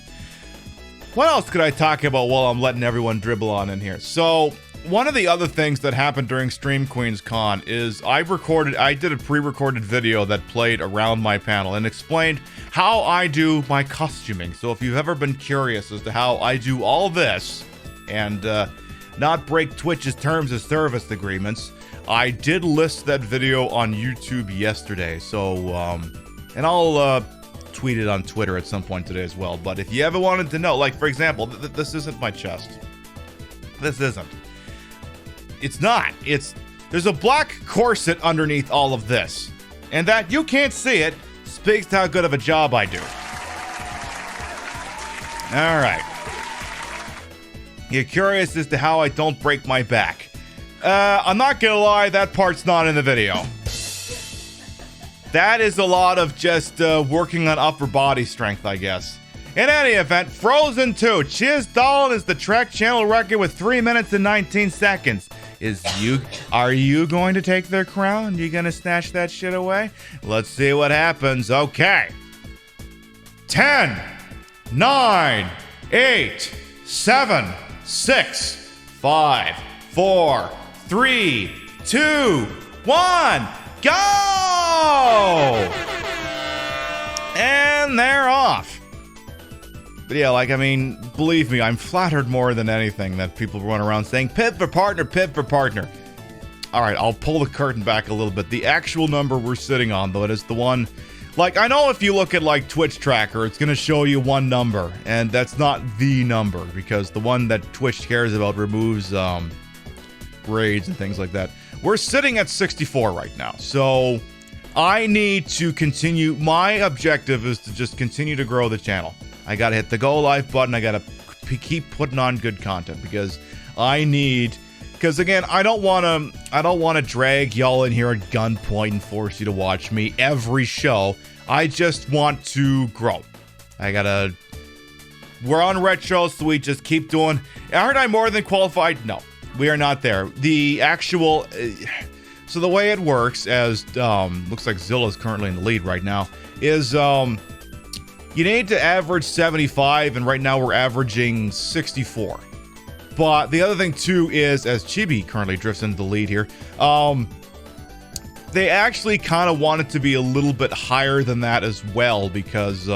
What else could I talk about while I'm letting everyone dribble on in here? So, one of the other things that happened during Stream Queens Con is I did a pre-recorded video that played around my panel and explained how I do my costuming. So if you've ever been curious as to how I do all this and not break Twitch's terms of service agreements, I did list that video on YouTube yesterday. So, and I'll tweet it on Twitter at some point today as well. But if you ever wanted to know, like for example, this isn't my chest. This isn't. It's not. There's a black corset underneath all of this. And that you can't see it speaks to how good of a job I do. All right. You're curious as to how I don't break my back. I'm not gonna lie, that part's not in the video. That is a lot of just working on upper body strength, I guess. In any event, Frozen 2. Cheers Dolan is the Trek channel record with 3 minutes and 19 seconds. Are you going to take their crown? You gonna snatch that shit away? Let's see what happens. Okay. 10, 9, 8, 7, 6, 5, 4, 3, 2, 1, go! And they're off. But yeah, like, I mean, believe me, I'm flattered more than anything that people run around saying, Pip for partner, Pip for partner. Alright, I'll pull the curtain back a little bit. The actual number we're sitting on, though, it is the one... Like, I know if you look at, like, Twitch Tracker, it's gonna show you one number, and that's not the number, because the one that Twitch cares about removes, raids and things like that. We're sitting at 64 right now, so I need to continue. My objective is to just continue to grow the channel. I gotta hit the go live button. I gotta keep putting on good content because because again, I don't wanna drag y'all in here at gunpoint and force you to watch me every show. I just want to grow. We're on retro, so we just keep doing. Aren't I more than qualified? No, we are not there. The actual, so the way it works, as looks like Zilla's currently in the lead right now, is you need to average 75, and right now we're averaging 64. But the other thing too is, as Chibi currently drifts into the lead here, they actually kind of want it to be a little bit higher than that as well, because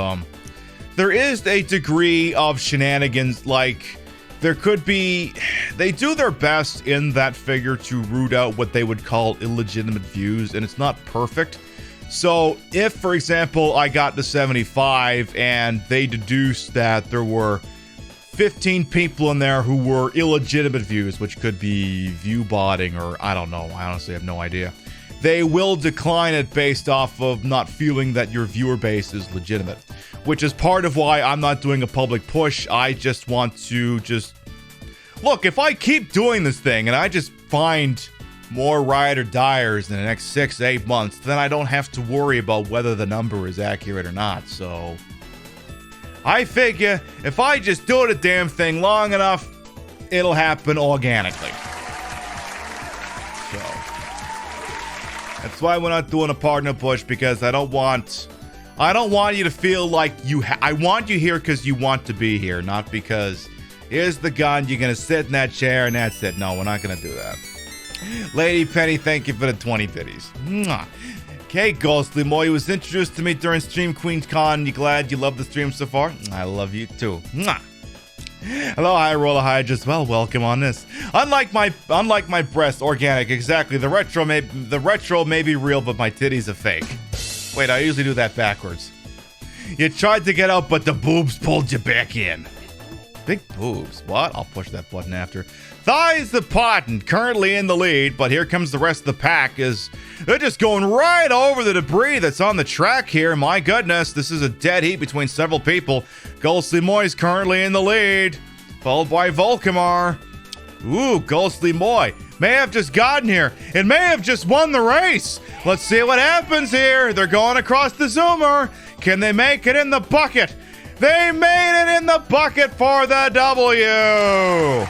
there is a degree of shenanigans. Like, there could be, they do their best in that figure to root out what they would call illegitimate views, and it's not perfect. So if, for example, I got to 75 and they deduced that there were 15 people in there who were illegitimate views, which could be view botting or I don't know, I honestly have no idea. They will decline it based off of not feeling that your viewer base is legitimate, which is part of why I'm not doing a public push. I just want to look, if I keep doing this thing and I just find more ride or diers in the next 6 to 8 months, then I don't have to worry about whether the number is accurate or not. So I figure if I just do the damn thing long enough, it'll happen organically. So that's why we're not doing a partner push, because I don't want you to feel like I want you here because you want to be here, not because here's the gun, you're gonna sit in that chair and that's it. No, we're not gonna do that. Lady Penny, thank you for the 20 biddies. Mwah. Okay, Ghostly Moy, you was introduced to me during Stream Queen Con. You glad you love the stream so far? I love you too. Mwah. Hello, High Roller Hydra as well. Welcome on this. Unlike my breast, organic, exactly. The retro may be real, but my titties are fake. Wait, I usually do that backwards. You tried to get out, but the boobs pulled you back in. Big boobs. What? I'll push that button after. Thighs the Potton, currently in the lead, but here comes the rest of the pack as they're just going right over the debris that's on the track here. My goodness, this is a dead heat between several people. Ghostly Moy's currently in the lead, followed by Volkamar. Ooh, Ghostly Moy may have just gotten here. It may have just won the race. Let's see what happens here. They're going across the zoomer. Can they make it in the bucket? They made it in the bucket for the W.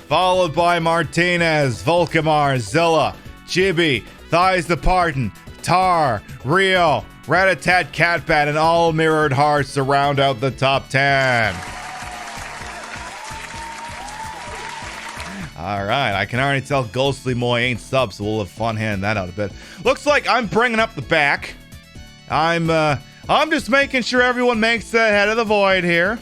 Followed by Martinez, Volkamar, Zilla, Chibi, Thighs the Pardon, Tar, Rio, Ratatat Catbat, and all mirrored hearts to round out the top 10. Alright, I can already tell Ghostly Moy ain't sub, so we'll have fun handing that out a bit. Looks like I'm bringing up the back. I'm just making sure everyone makes the head of the void here.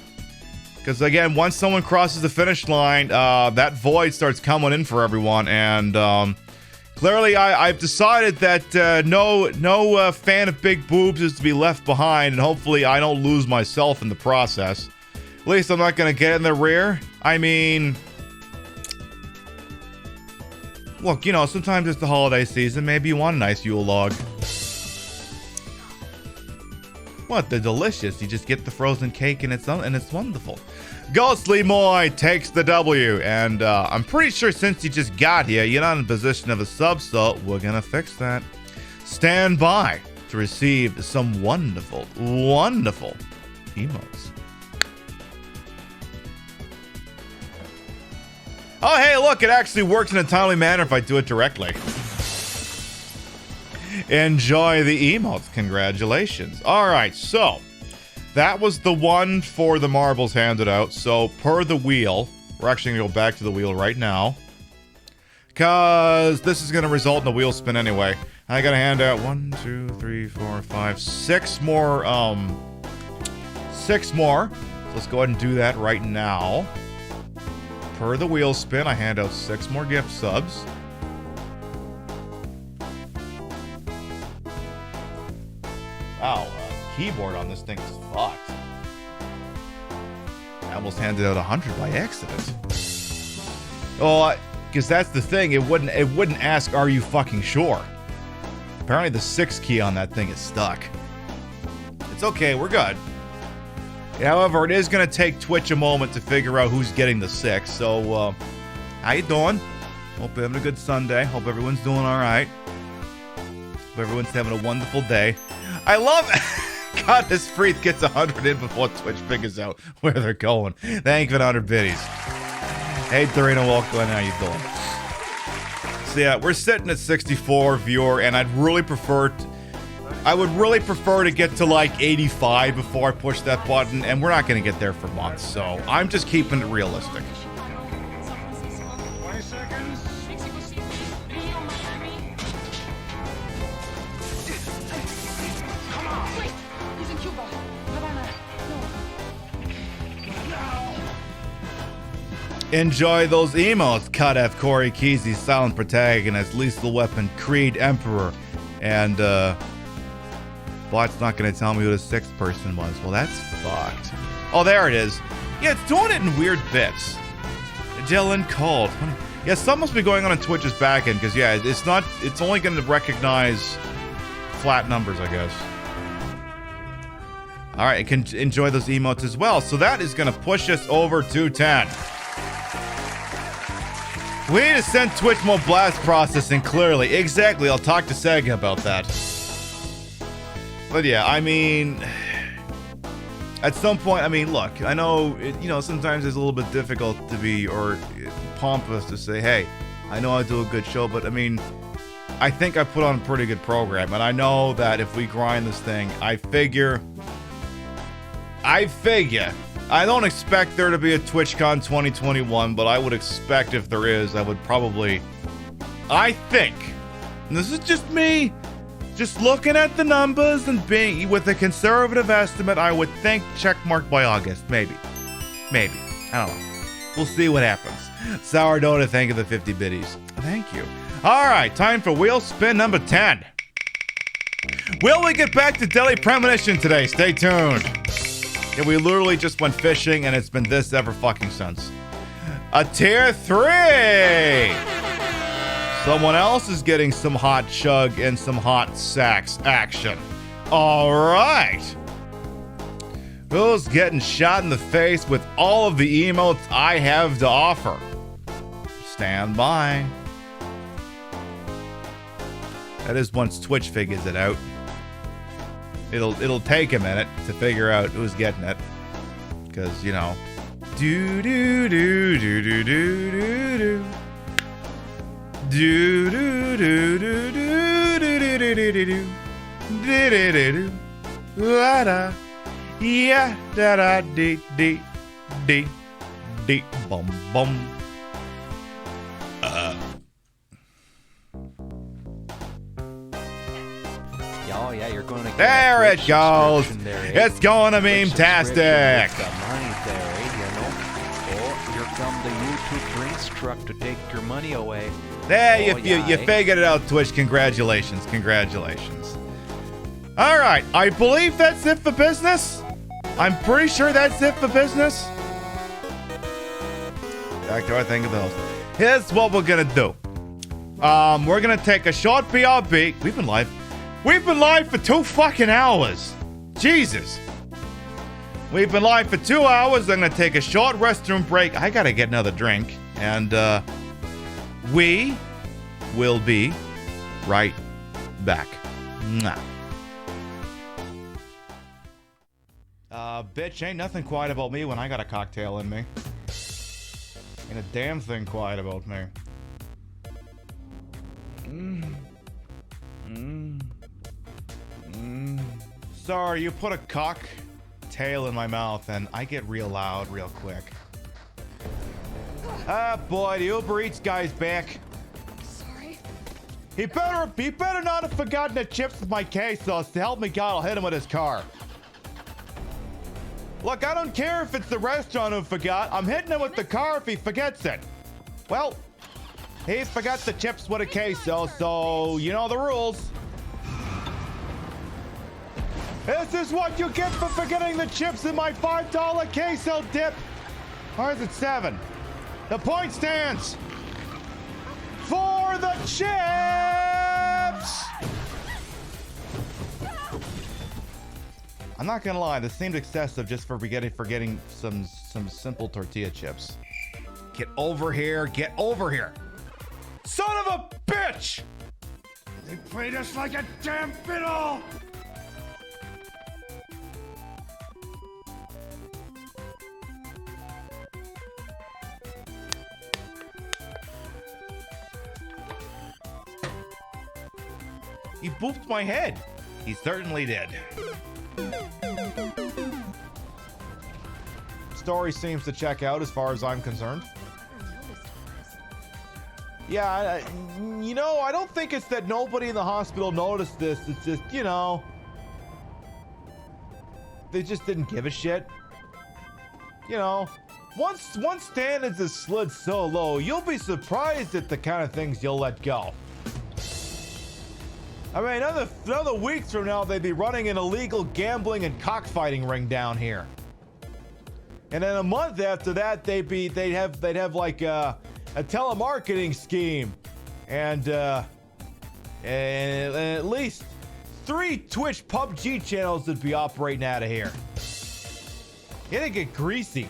Because again, once someone crosses the finish line, that void starts coming in for everyone, and clearly I've decided that no fan of big boobs is to be left behind, and hopefully I don't lose myself in the process. At least I'm not going to get in the rear. I mean, look, you know, sometimes it's the holiday season. Maybe you want a nice Yule log. What? They're delicious. You just get the frozen cake and it's wonderful. Ghostly Moy takes the W, and I'm pretty sure since you just got here, you're not in position of a sub, so we're gonna fix that. Stand by to receive some wonderful, wonderful emotes. Oh, hey, look, it actually works in a timely manner if I do it directly. Enjoy the emotes. Congratulations. All right, so that was the one for the marbles handed out. So per the wheel, we're actually going to go back to the wheel right now, because this is going to result in a wheel spin anyway. I got to hand out 1, 2, 3, 4, 5, 6 more. 6 more. So let's go ahead and do that right now. Per the wheel spin, I hand out 6 more gift subs. Wow, keyboard on this thing is fucked. I almost handed out 100 by accident. Oh, because that's the thing. It wouldn't ask, "Are you fucking sure?" Apparently, the 6 key on that thing is stuck. It's okay. We're good. However, it is going to take Twitch a moment to figure out who's getting the 6. So, how you doing? Hope you're having a good Sunday. Hope everyone's doing all right. Hope everyone's having a wonderful day. I love God, this freak gets 100 in before Twitch figures out where they're going. Thank you for the 100 biddies. Hey, Dorina, welcome. How you doing? So yeah, we're sitting at 64 viewer, and I would really prefer to get to like 85 before I push that button, and we're not going to get there for months, so I'm just keeping it realistic. Enjoy those emotes, Cut F, Corey Kesey, Silent Protagonist, Lethal Weapon, Creed, Emperor, and Bot's not going to tell me who the 6th person was. Well, that's fucked. Oh, there it is. Yeah, it's doing it in weird bits. Dylan Cold. Yeah, something must be going on Twitch's backend, because yeah, it's only going to recognize flat numbers, I guess. Alright, I can enjoy those emotes as well. So that is going to push us over to 10. We need to send Twitch more blast processing, clearly. Exactly, I'll talk to Sega about that. But yeah, I mean, at some point, I mean, look, I know, sometimes it's a little bit difficult to be, or pompous to say, hey, I know I do a good show, but I mean, I think I put on a pretty good program, and I know that if we grind this thing, I figure, I don't expect there to be a TwitchCon 2021, but I would expect if there is, I would probably, I think, and this is just me, just looking at the numbers and being with a conservative estimate, I would think checkmark by August. Maybe. I don't know. We'll see what happens. Sourdough to thank you the 50 biddies. Thank you. Alright, time for wheel spin number 10. Will we get back to Daily Premonition today? Stay tuned. Yeah, we literally just went fishing and it's been this ever fucking since. A tier 3! Someone else is getting some hot chug and some hot sax action. Alright. Who's getting shot in the face with all of the emotes I have to offer? Stand by. That is once Twitch figures it out. It'll take a minute to figure out who's getting it. Because, you know. Do do do do do do do do. Do do do do do do do do do do do do do do la da yeah da da dee dee dee dee bum bum. Oh yeah, you're going to get there it goes. It's going to meme-tastic. Oh, here come the YouTube Brinks truck to take your money away. There, you figured it out, Twitch. Congratulations. All right, I believe that's it for business. I'm pretty sure that's it for business. Back to our thing of the host. Here's what we're gonna do. We're gonna take a short BRB. We've been live for 2 fucking hours. Jesus. We've been live for 2 hours. I'm gonna take a short restroom break. I gotta get another drink, and we will be right back. Mwah. Bitch, ain't nothing quiet about me when I got a cocktail in me. Ain't a damn thing quiet about me. Sorry, you put a cocktail in my mouth and I get real loud real quick. Ah, boy, the Uber Eats guy's back. Sorry. He better not have forgotten the chips with my quesos. To help me God, I'll hit him with his car. Look, I don't care if it's the restaurant who forgot. I'm hitting him with the car if he forgets it. Well, he forgot the chips with a queso, so you know the rules. This is what you get for forgetting the chips in my $5 queso dip. Or is it 7? The point stands for the chips. I'm not gonna lie, this seemed excessive just for forgetting some simple tortilla chips. Get over here, get over here. Son of a bitch! They played us like a damn fiddle! He booped my head. He certainly did. Story seems to check out as far as I'm concerned. Yeah, I don't think it's that nobody in the hospital noticed this. It's just, they just didn't give a shit. Once standards have slid so low, you'll be surprised at the kind of things you'll let go. I mean, another week from now, they'd be running an illegal gambling and cockfighting ring down here. And then a month after that, they'd have like a telemarketing scheme, and at least 3 Twitch PUBG channels would be operating out of here. It'd get greasy.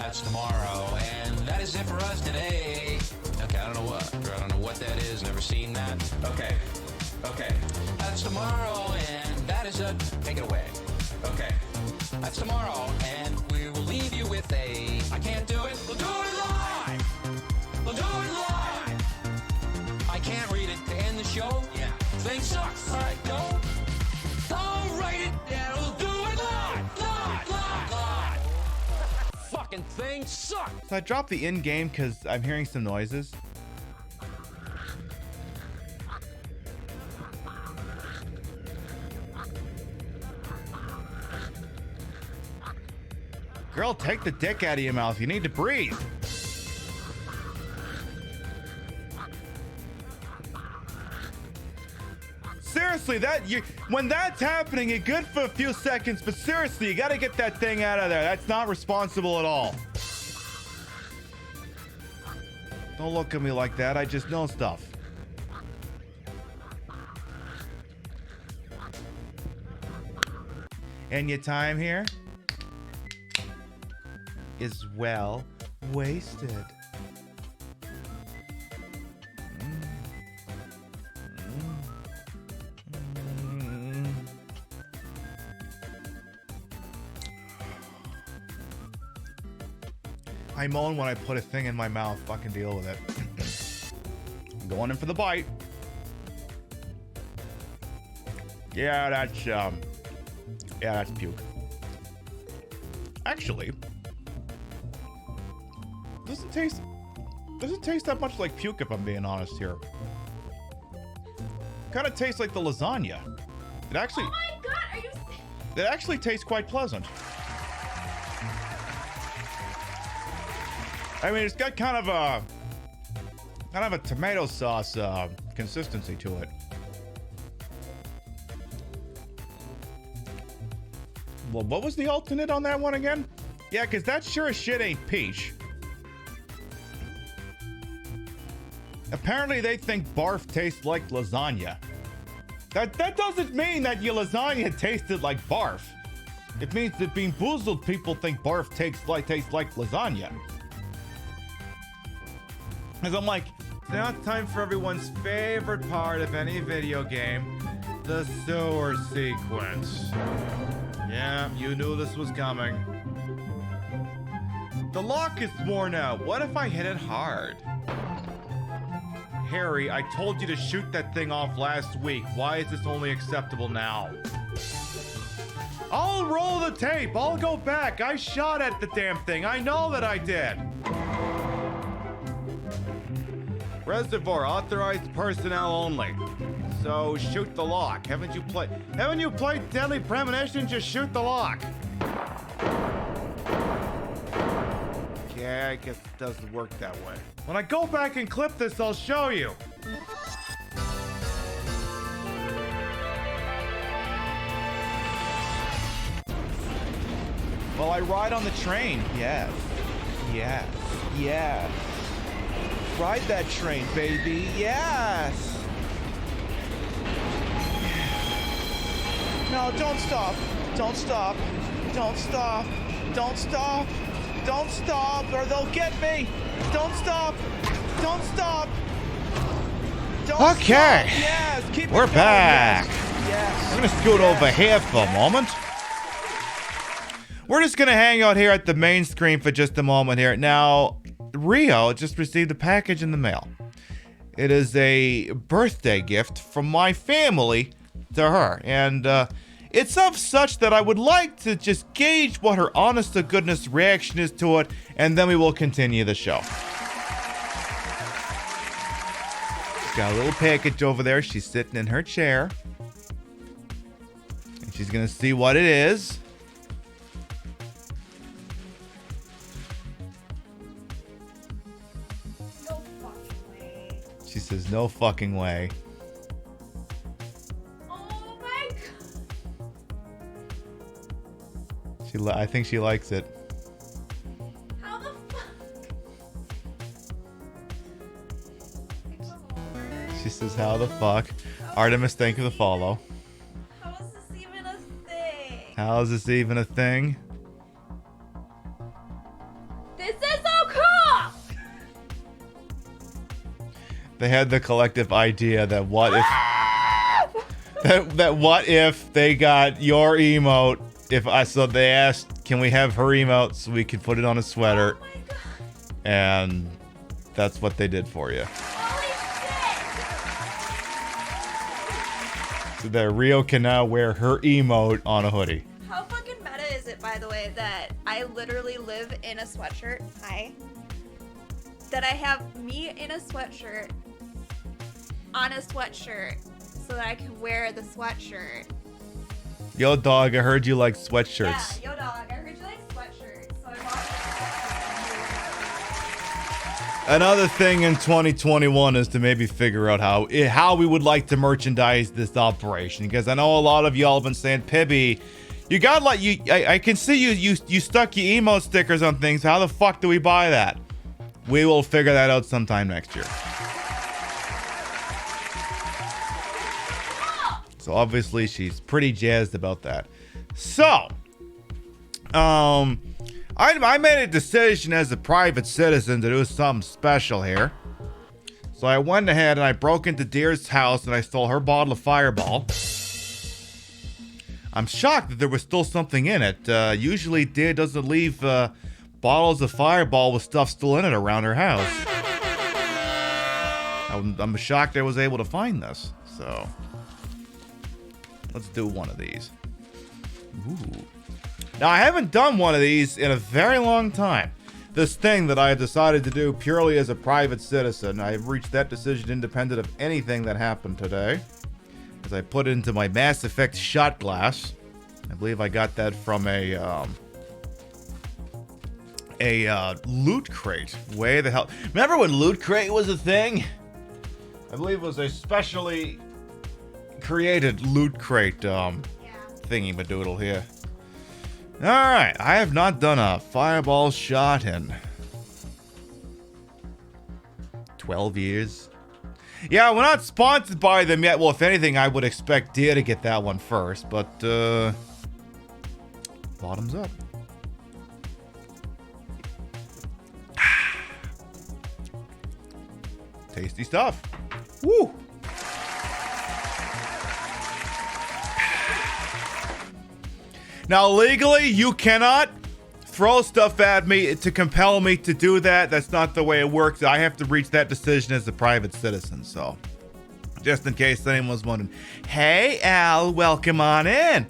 That's tomorrow, and that is it for us today. Okay, I don't know what that is. Never seen that. Okay. That's tomorrow, and that is it. Take it away. Okay. That's tomorrow, and we will leave you with a. I can't do it. We'll do it live. We'll do it live. I can't read it to end the show. Yeah. Thing sucks. All right, go. Don't write it down. We'll do it live. Fucking thing sucks. So I dropped the in-game because I'm hearing some noises. Girl, take the dick out of your mouth. You need to breathe. Seriously, when that's happening, you're good for a few seconds, but seriously, you gotta get that thing out of there. That's not responsible at all. Don't look at me like that. I just know stuff. And your time here is well wasted. I moan when I put a thing in my mouth. Fucking deal with it. I'm going in for the bite. Yeah, that's puke. Actually, doesn't taste that much like puke if I'm being honest here. Kind of tastes like the lasagna. It actually. Oh my god, are you? It actually tastes quite pleasant. I mean, it's got kind of a tomato sauce consistency to it. Well, what was the alternate on that one again? Yeah, because that sure as shit ain't peach. Apparently, they think barf tastes like lasagna. That doesn't mean that your lasagna tasted like barf. It means that being boozled people think barf tastes like lasagna. Because I'm like, it's now time for everyone's favorite part of any video game, the sewer sequence. Yeah, you knew this was coming. The lock is worn out. What if I hit it hard? Harry, I told you to shoot that thing off last week. Why is this only acceptable now? I'll roll the tape. I'll go back. I shot at the damn thing. I know that I did. Reservoir, authorized personnel only. So shoot the lock. Haven't you played Deadly Premonition? Just shoot the lock. Yeah, I guess it doesn't work that way. When I go back and clip this, I'll show you. Well, I ride on the train. Yes. Yes. Yes. Ride that train, baby. Yes. No, don't stop. Don't stop. Don't stop. Don't stop. Don't stop, or they'll get me. Don't stop. Don't stop. Don't okay. Stop. Yes. Keep We're going. Back. Yes. We're going to scoot over here for a moment. We're just going to hang out here at the main screen for just a moment here. Now, Rio just received a package in the mail. It is a birthday gift from my family to her. And it's of such that I would like to just gauge what her honest to goodness reaction is to it. And then we will continue the show. She's got a little package over there. She's sitting in her chair. And she's going to see what it is. She says, no fucking way. Oh my god. I think she likes it. How the fuck? She says, how the fuck? Artemis, thank you for the follow. How is this even a thing? How is this even a thing? They had the collective idea that what if that what if they got your emote? So they asked, can we have her emote so we could put it on a sweater? Oh my God. And that's what they did for you. So that Rio can now wear her emote on a hoodie. How fucking meta is it, by the way, that I literally live in a sweatshirt? Hi. That I have me in a sweatshirt on a sweatshirt so that I can wear the sweatshirt. Yo, dog, I heard you like sweatshirts. Yeah, yo, dog, I heard you like sweatshirts, so I bought a Another thing in 2021 is to maybe figure out how we would like to merchandise this operation, because I know a lot of y'all have been saying, Pibby, you got like I can see you stuck your emote stickers on things. How the fuck do we buy that? We will figure that out sometime next year. So obviously she's pretty jazzed about that. So, I made a decision as a private citizen to do something special here. So I went ahead and I broke into Deer's house and I stole her bottle of Fireball. I'm shocked that there was still something in it. Usually Deer doesn't leave bottles of Fireball with stuff still in it around her house. I'm shocked I was able to find this. So let's do one of these. Ooh. Now, I haven't done one of these in a very long time. This thing that I have decided to do purely as a private citizen. I have reached that decision independent of anything that happened today. As I put it into my Mass Effect shot glass. I believe I got that from a loot crate. Way the hell. Remember when loot crate was a thing? I believe it was a specially created loot crate thingy-madoodle here. Alright, I have not done a Fireball shot in 12 years. Yeah, we're not sponsored by them yet. Well, if anything, I would expect Deer to get that one first, but bottoms up. Tasty stuff. Woo! Now, legally, you cannot throw stuff at me to compel me to do that. That's not the way it works. I have to reach that decision as a private citizen. So, just in case anyone's wondering, hey, Al, welcome on in.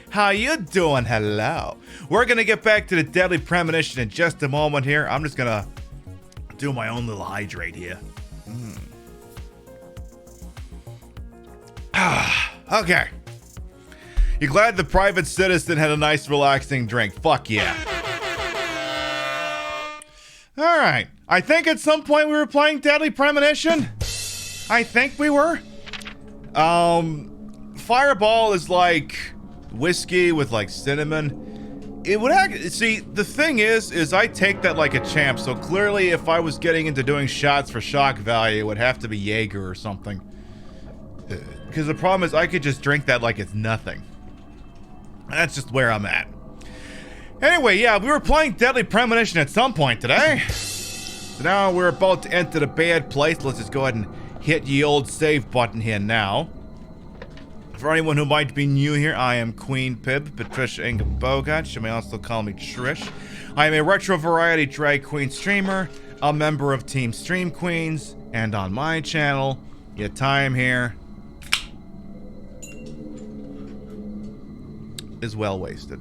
How you doing? Hello. We're going to get back to the Deadly Premonition in just a moment here. I'm just going to do my own little hydrate here. Okay. You glad the private citizen had a nice relaxing drink? Fuck yeah. Alright. I think at some point we were playing Deadly Premonition. I think we were. Fireball is like whiskey with like cinnamon. It would see, the thing is I take that like a champ. So clearly if I was getting into doing shots for shock value, it would have to be Jaeger or something. Because the problem is I could just drink that like it's nothing. That's just where I'm at. Anyway, yeah, we were playing Deadly Premonition at some point today. So now we're about to enter the bad place. Let's just go ahead and hit the old save button here now. For anyone who might be new here, I am Queen Pib, Patricia Inga Bogart. You may also call me Trish. I am a retro variety drag queen streamer, a member of Team Stream Queens, and on my channel, your time here is well wasted.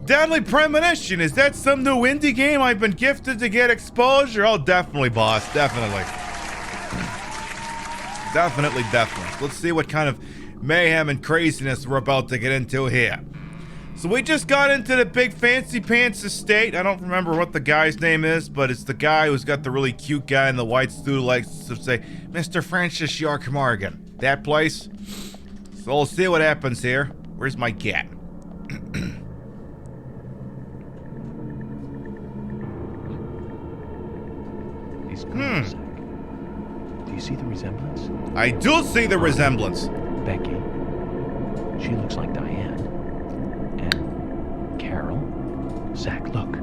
Deadly Premonition, is that some new indie game I've been gifted to get exposure? Oh, definitely, boss, definitely. Definitely. Let's see what kind of mayhem and craziness we're about to get into here. So we just got into the big fancy pants estate. I don't remember what the guy's name is, but it's the guy who's got the really cute guy in the white suit who likes to say, Mr. Francis York Morgan. That place. So we'll see what happens here. Where's my cat? Do you see the resemblance? I do see the resemblance. Becky. She looks like Diane. And Carol. Zach, look.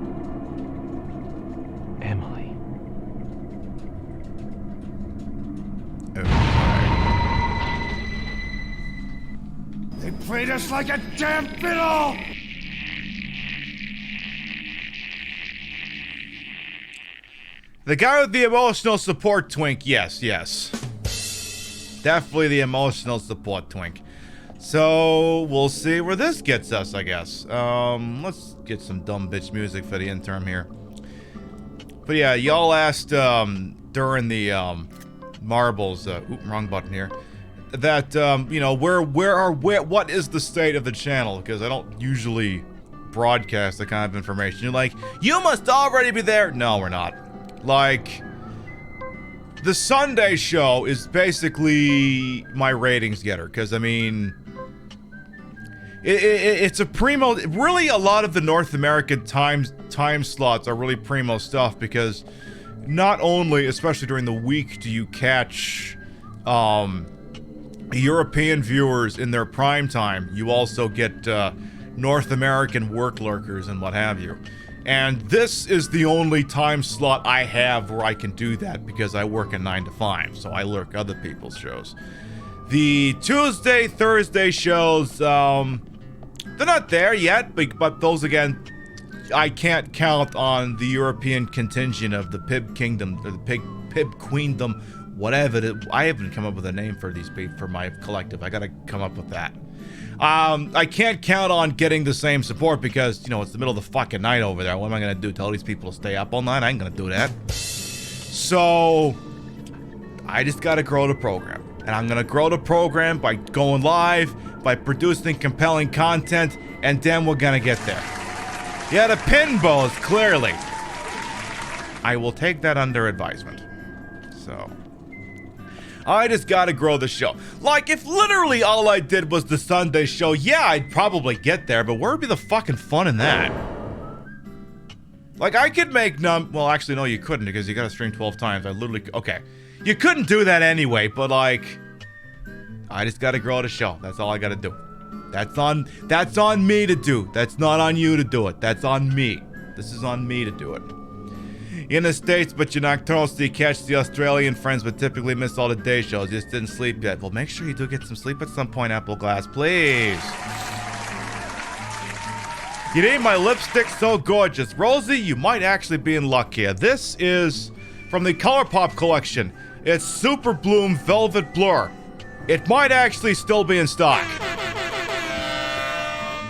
Emily. They played us like a damn fiddle! The guy with the emotional support twink, yes. Definitely the emotional support twink. So, we'll see where this gets us, I guess. Let's get some dumb bitch music for the interim here. But yeah, y'all asked, during the, marbles, wrong button here, that, you know, what is the state of the channel? Because I don't usually broadcast that kind of information. You're like, you must already be there. No, we're not. Like, the Sunday show is basically my ratings getter, because, I mean, it's a primo, really a lot of the North American time slots are really primo stuff, because not only, especially during the week, do you catch, European viewers in their prime time, you also get, North American work lurkers and what have you. And this is the only time slot I have where I can do that, because I work a 9 to 5, so I lurk other people's shows. The Tuesday, Thursday shows, they're not there yet, but those, again, I can't count on the European contingent of the Pib Kingdom, or the Pib Queendom, whatever it is. I haven't come up with a name for these people, for my collective. I gotta come up with that. I can't count on getting the same support because, you know, it's the middle of the fucking night over there. What am I gonna do? Tell these people to stay up all night? I ain't gonna do that. So, I just gotta grow the program. And I'm gonna grow the program by going live, by producing compelling content, and then we're gonna get there. Yeah, the pinballs, clearly. I will take that under advisement. So, I just gotta grow the show. Like, if literally all I did was the Sunday show, yeah, I'd probably get there, but where'd be the fucking fun in that? Like, I could make well, actually, no, you couldn't, because you gotta stream 12 times. I literally, okay. You couldn't do that anyway, but like, I just gotta grow the show. That's all I gotta do. That's on me to do. That's not on you to do it. That's on me. This is on me to do it. In the States, but you're nocturnal, so you catch the Australian friends, but typically miss all the day shows. You just didn't sleep yet. Well, make sure you do get some sleep at some point, Apple Glass, please. You need my lipstick so gorgeous. Rosie, you might actually be in luck here. This is from the ColourPop collection. It's Super Bloom Velvet Blur. It might actually still be in stock.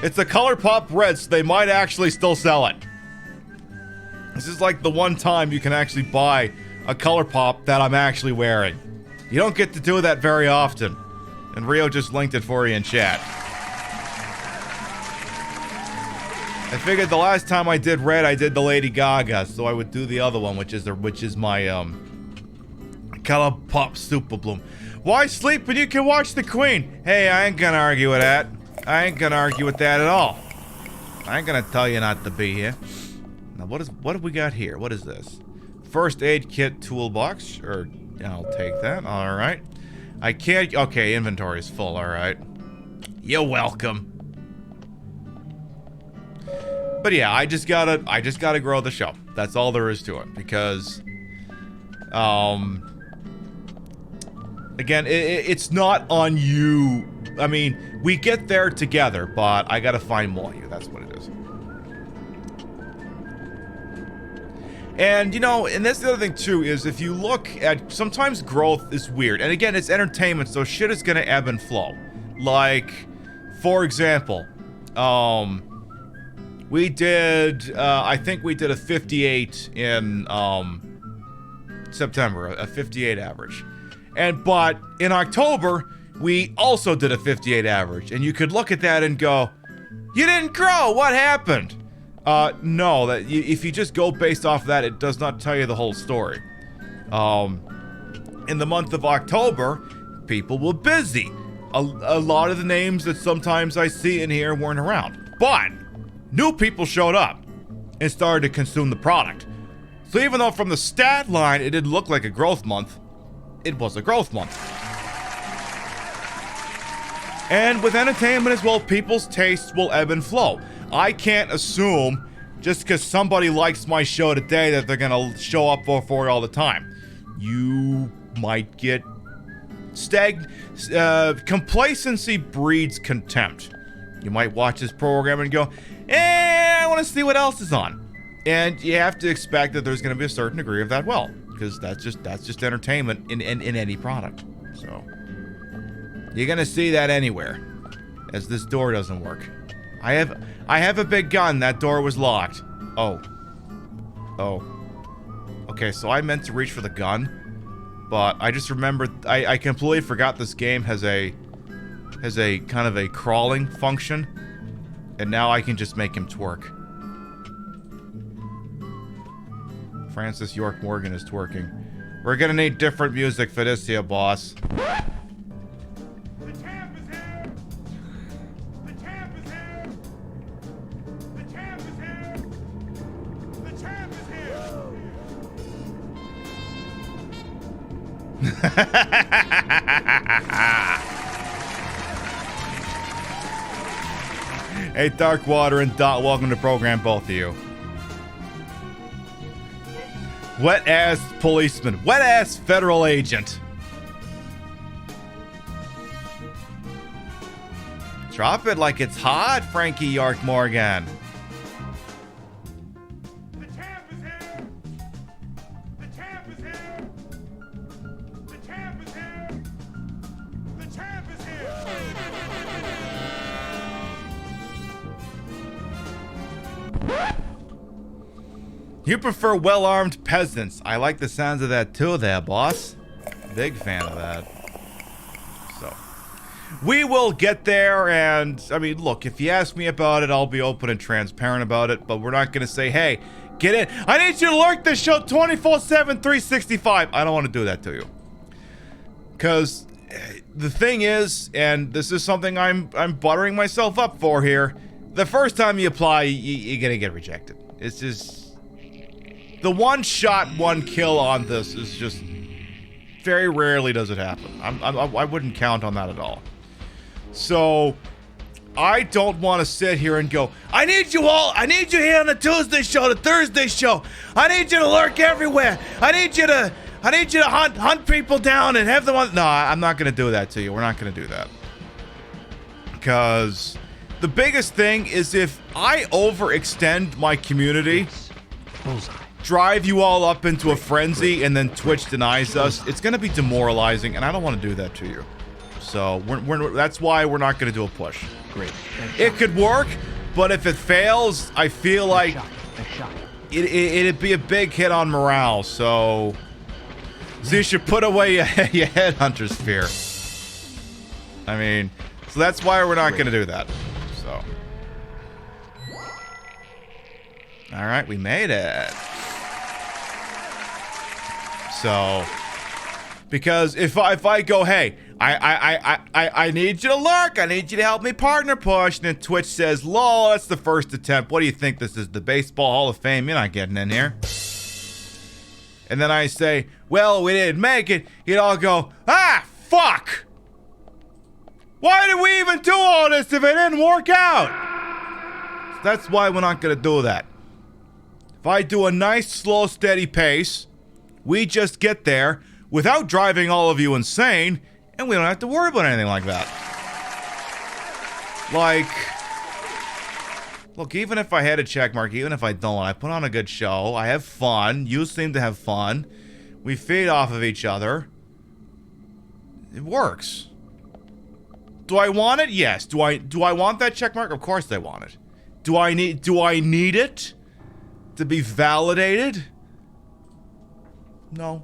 It's a ColourPop red, so they might actually still sell it. This is like the one time you can actually buy a ColourPop that I'm actually wearing. You don't get to do that very often. And Rio just linked it for you in chat. I figured the last time I did red, I did the Lady Gaga, so I would do the other one, which is my ColourPop Super Bloom. Why sleep when you can watch the Queen? Hey, I ain't gonna argue with that. I ain't gonna argue with that at all. I ain't gonna tell you not to be here. Now, what have we got here? What is this? First aid kit toolbox. Or, I'll take that. Alright. I can't... Okay, inventory is full. Alright. You're welcome. But yeah, I just gotta grow the show. That's all there is to it. Because... Again, it's not on you. I mean, we get there together, but I gotta find more of you. That's what it is. And, you know, and that's the other thing, too, is if you look at... Sometimes growth is weird. And again, it's entertainment, so shit is gonna ebb and flow. Like, for example, we did... I think we did a 58 in, September. A 58 average. But in October, we also did a 58 average. And you could look at that and go, you didn't grow! What happened? No, if you just go based off that, it does not tell you the whole story. In the month of October, people were busy. A lot of the names that sometimes I see in here weren't around. But, new people showed up and started to consume the product. So even though from the stat line it didn't look like a growth month, it was a growth month. And with entertainment as well, people's tastes will ebb and flow. I can't assume just because somebody likes my show today that they're gonna show up for it all the time. You might get complacency breeds contempt. You might watch this program and go, I want to see what else is on. And you have to expect that there's going to be a certain degree of that, because that's just entertainment in any product. So you're going to see that anywhere, as this door doesn't work. I have a big gun. That door was locked. Oh. Okay, so I meant to reach for the gun, but I just remembered I completely forgot this game has a kind of a crawling function, and now I can just make him twerk. Francis York Morgan is twerking. We're gonna need different music for this here, boss. Hey, Darkwater and Dot, welcome to the program, both of you. Wet-ass policeman. Wet-ass federal agent. Drop it like it's hot, Frankie York Morgan. The champ is here! The champ is here! The champ is here! The champ is here! You prefer well-armed peasants. I like the sounds of that too there, boss. Big fan of that. So, we will get there, and, I mean, look, if you ask me about it, I'll be open and transparent about it, but we're not going to say, hey, get in. I need you to lurk this show 24/7, 365. I don't want to do that to you. Because the thing is, and this is something I'm buttering myself up for here, the first time you apply, you're going to get rejected. It's just... the one shot, one kill on this is just very rarely does it happen. I wouldn't count on that at all. So I don't want to sit here and go, I need you here on the Tuesday show, the Thursday show. I need you to lurk everywhere. I need you to hunt people down and have them on. No, I'm not going to do that to you. We're not going to do that. Because the biggest thing is if I overextend my community, drive you all up into a frenzy, and then Twitch denies us, it's going to be demoralizing, and I don't want to do that to you. So that's why we're not going to do a push. Great. It could work, but if it fails, I feel like it'd be a big hit on morale. So you should put away your headhunter spear. I mean, so that's why we're not going to do that. So, all right, we made it. So, because if I go, hey, I need you to lurk, I need you to help me partner push, and then Twitch says, lol, that's the first attempt. What do you think this is, the Baseball Hall of Fame? You're not getting in here. And then I say, well, we didn't make it. You'd all go, ah, fuck. Why did we even do all this if it didn't work out? So that's why we're not going to do that. If I do a nice, slow, steady pace, we just get there without driving all of you insane, and we don't have to worry about anything like that. Like, look, even if I had a check mark, even if I don't, I put on a good show, I have fun, you seem to have fun, we feed off of each other. It works. Do I want it? Yes. Do I want that check mark? Of course I want it. Do I need it to be validated? No.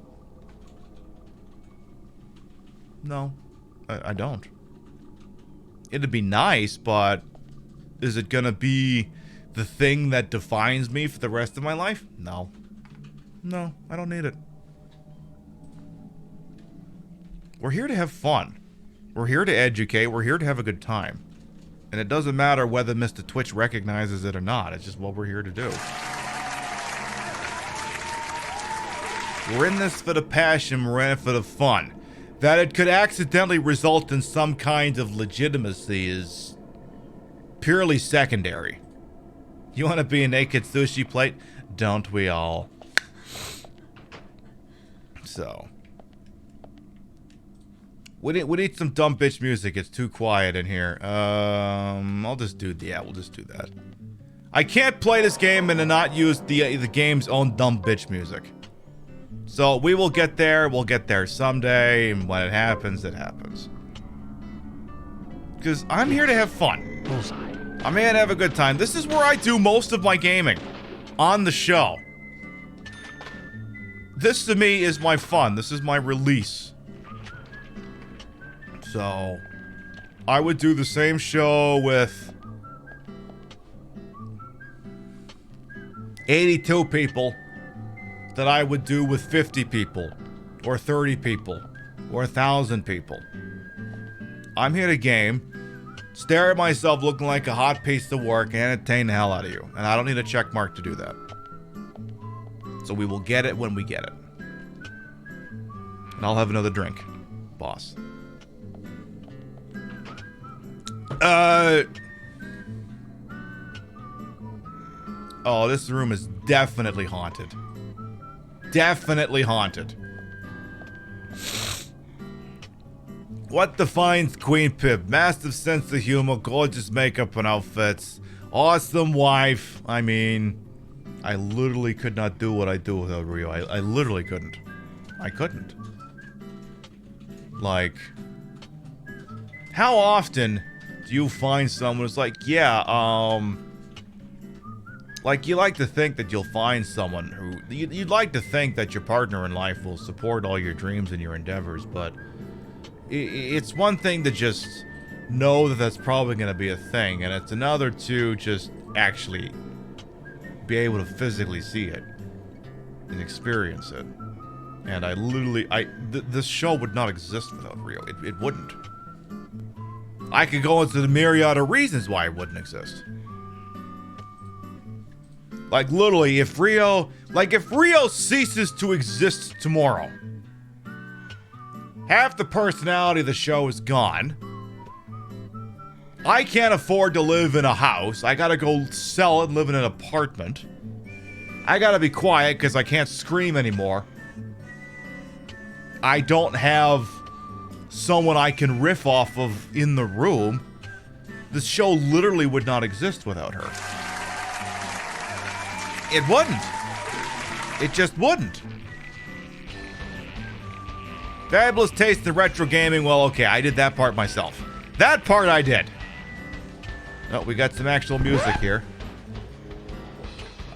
No, I don't. It'd be nice, but is it gonna be the thing that defines me for the rest of my life? No. No, I don't need it. We're here to have fun. We're here to educate. We're here to have a good time. And it doesn't matter whether Mr. Twitch recognizes it or not. It's just what we're here to do. We're in this for the passion. We're in it for the fun. That it could accidentally result in some kind of legitimacy is purely secondary. You want to be a naked sushi plate? Don't we all? So. We need some dumb bitch music. It's too quiet in here. I'll just do... Yeah, we'll just do that. I can't play this game and not use the game's own dumb bitch music. So we will get there. We'll get there someday. And when it happens, it happens. Because I'm here to have fun. I'm here to have a good time. This is where I do most of my gaming. On the show. This to me is my fun. This is my release. So, I would do the same show with 82 people that I would do with 50 people, or 30 people, or 1,000 people. I'm here to game, stare at myself looking like a hot piece of work, and entertain the hell out of you. And I don't need a check mark to do that. So we will get it when we get it. And I'll have another drink, boss. Oh, this room is definitely haunted. Definitely haunted. What defines Queen Pib? Massive sense of humor, gorgeous makeup and outfits, awesome wife. I mean, I literally could not do what I do without Rio. I literally couldn't. I couldn't. Like, how often do you find someone who's like, yeah, like, you like to think that you'll find someone who... You'd like to think that your partner in life will support all your dreams and your endeavors, but... It's one thing to just know that that's probably going to be a thing, and it's another to just actually be able to physically see it and experience it. And I literally... this show would not exist without Rio. It wouldn't. I could go into the myriad of reasons why it wouldn't exist. Like, literally, if Rio ceases to exist tomorrow, half the personality of the show is gone. I can't afford to live in a house. I gotta go sell it and live in an apartment. I gotta be quiet because I can't scream anymore. I don't have someone I can riff off of in the room. This show literally would not exist without her. It wouldn't. It just wouldn't. Fabulous taste in retro gaming. Well, okay, I did that part myself. That part I did. Oh, we got some actual music here.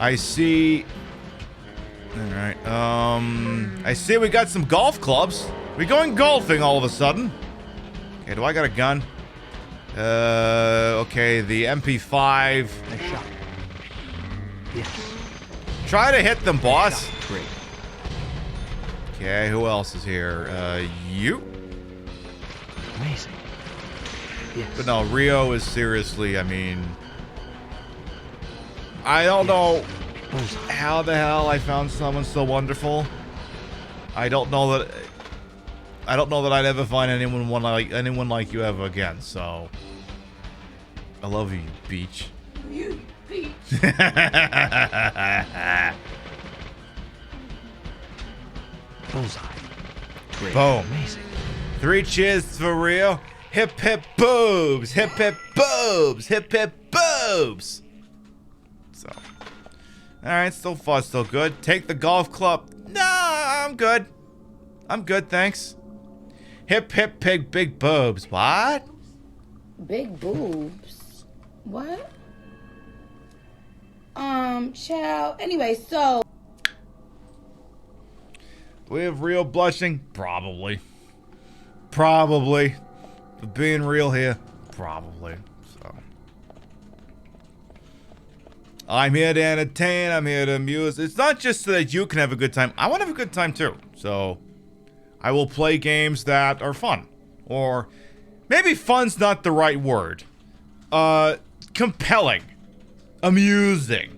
I see... Alright, I see we got some golf clubs. We going golfing all of a sudden. Okay, do I got a gun? Okay, the MP5. Nice shot. Yes. Try to hit them, boss. Great. Okay, who else is here? You? Amazing. Yes. But no, Rio is seriously, I mean... I don't know how the hell I found someone so wonderful. I don't know that I'd ever find anyone like you ever again, so... I love you, Beach. You beach. Bullseye. Great. Boom. Amazing. 3 cheers for Rio. Hip hip boobs. Hip hip boobs. Hip hip boobs. So. Alright, so far so good. Take the golf club. No, I'm good. I'm good, thanks. Hip hip pig big boobs. What? Big boobs? What? Child. Anyway, so... Do we have Rio blushing? Probably. Probably. But being real here? Probably. So. I'm here to entertain. I'm here to amuse. It's not just so that you can have a good time. I want to have a good time too. So, I will play games that are fun. Or, maybe fun's not the right word. Compelling. Amusing.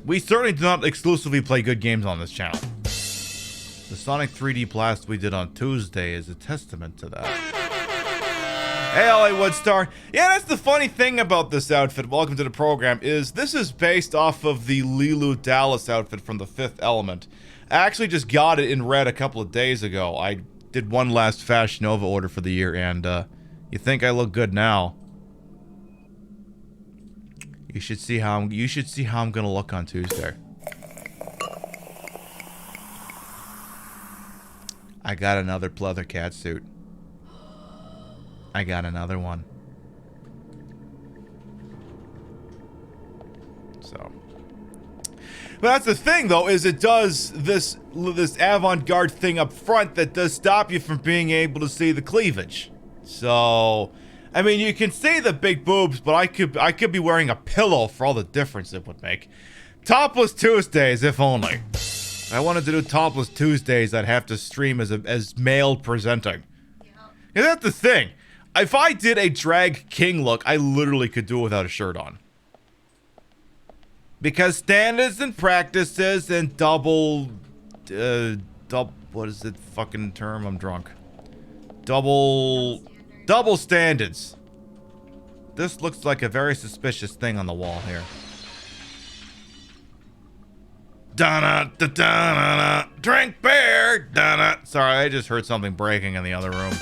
We certainly do not exclusively play good games on this channel. The Sonic 3D Blast we did on Tuesday is a testament to that. Hey, Hollywood star. Yeah, that's the funny thing about this outfit. Welcome to the program. Is this is based off of the Leeloo Dallas outfit from The Fifth Element. I actually just got it in red a couple of days ago. I did one last Fashion Nova order for the year, and you think I look good now? You should see how I'm gonna look on Tuesday. I got another pleather cat suit. I got another one. So, but that's the thing, though, is it does this avant-garde thing up front that does stop you from being able to see the cleavage. So, I mean, you can see the big boobs, but I could be wearing a pillow for all the difference it would make. Topless Tuesdays, if only. If I wanted to do Topless Tuesdays, I'd have to stream as male presenting. Yeah, that's the thing. If I did a drag king look, I literally could do it without a shirt on. Because standards and practices and what is the fucking term? I'm drunk. Double standards. This looks like a very suspicious thing on the wall here. Da-na-da-da-da-da. Drink beer. Da-na. Sorry, I just heard something breaking in the other room.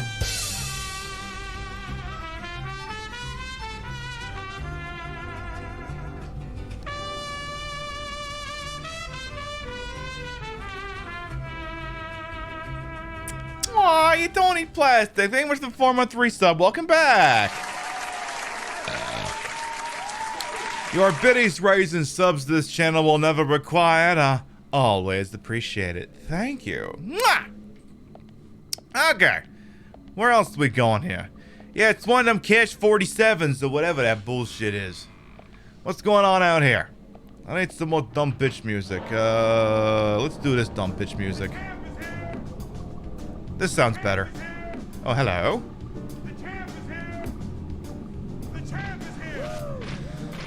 Aw, you don't eat plastic. Thank you much for the 4-month resub. Welcome back. Your biddies, raising subs to this channel will never be required. Always appreciate it. Thank you. Mwah! Okay. Where else are we going here? Yeah, it's one of them Cash 47s or whatever that bullshit is. What's going on out here? I need some more dumb bitch music. Let's do this dumb bitch music. This sounds better. Oh, hello.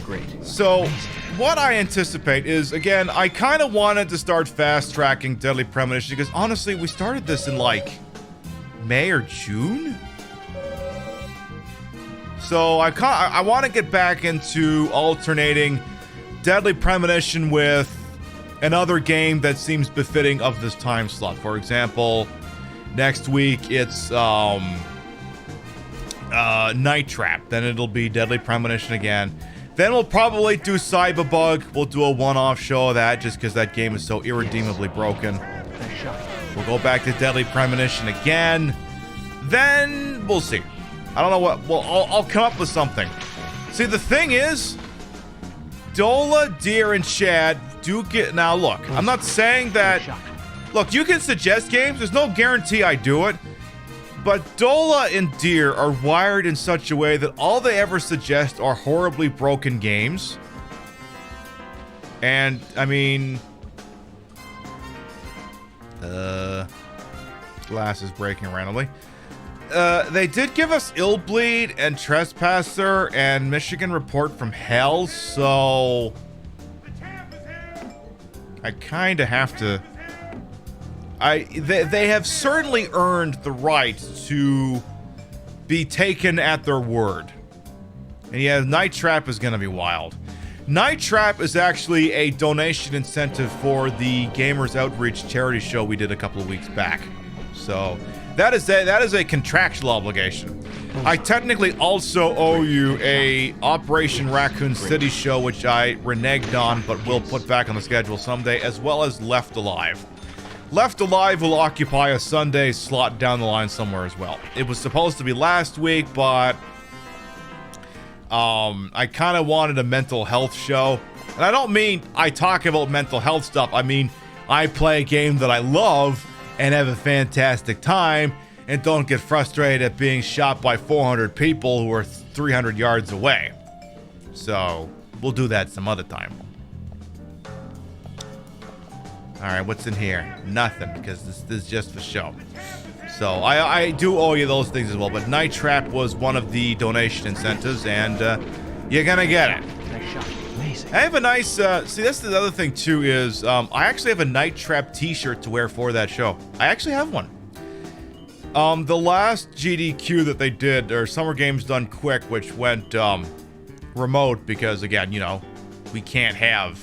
Great. So, what I anticipate is, again, I kind of wanted to start fast-tracking Deadly Premonition because, honestly, we started this in, like, May or June? So, I want to get back into alternating Deadly Premonition with another game that seems befitting of this time slot. For example, next week, it's, Night Trap. Then it'll be Deadly Premonition again. Then we'll probably do Cyberbug. We'll do a one-off show of that just because that game is so irredeemably broken. We'll go back to Deadly Premonition again. Then we'll see. I don't know what. Well, I'll come up with something. See, the thing is, Dola, Deer, and Chad do get. Now, look, I'm not saying that. Look, you can suggest games. There's no guarantee I do it. But Dola and Deer are wired in such a way that all they ever suggest are horribly broken games. And, I mean... glass is breaking randomly. They did give us Illbleed and Trespasser and Michigan Report from Hell, so... I kind of have to... They have certainly earned the right to be taken at their word. And yeah, Night Trap is going to be wild. Night Trap is actually a donation incentive for the Gamers Outreach charity show we did a couple of weeks back. So that is a contractual obligation. I technically also owe you a Operation Raccoon City show, which I reneged on, but will put back on the schedule someday, as well as Left Alive. Left Alive will occupy a Sunday slot down the line somewhere as well. It was supposed to be last week, but I kind of wanted a mental health show. And I don't mean I talk about mental health stuff. I mean, I play a game that I love and have a fantastic time and don't get frustrated at being shot by 400 people who are 300 yards away. So, we'll do that some other time. Alright, what's in here? Nothing, because this is just for show. So, I do owe you those things as well, but Night Trap was one of the donation incentives, and you're gonna get it. Nice shot. Amazing. I have a nice, see, that's the other thing, too, is I actually have a Night Trap t-shirt to wear for that show. I actually have one. The last GDQ that they did, or Summer Games Done Quick, which went remote because, again, you know, we can't have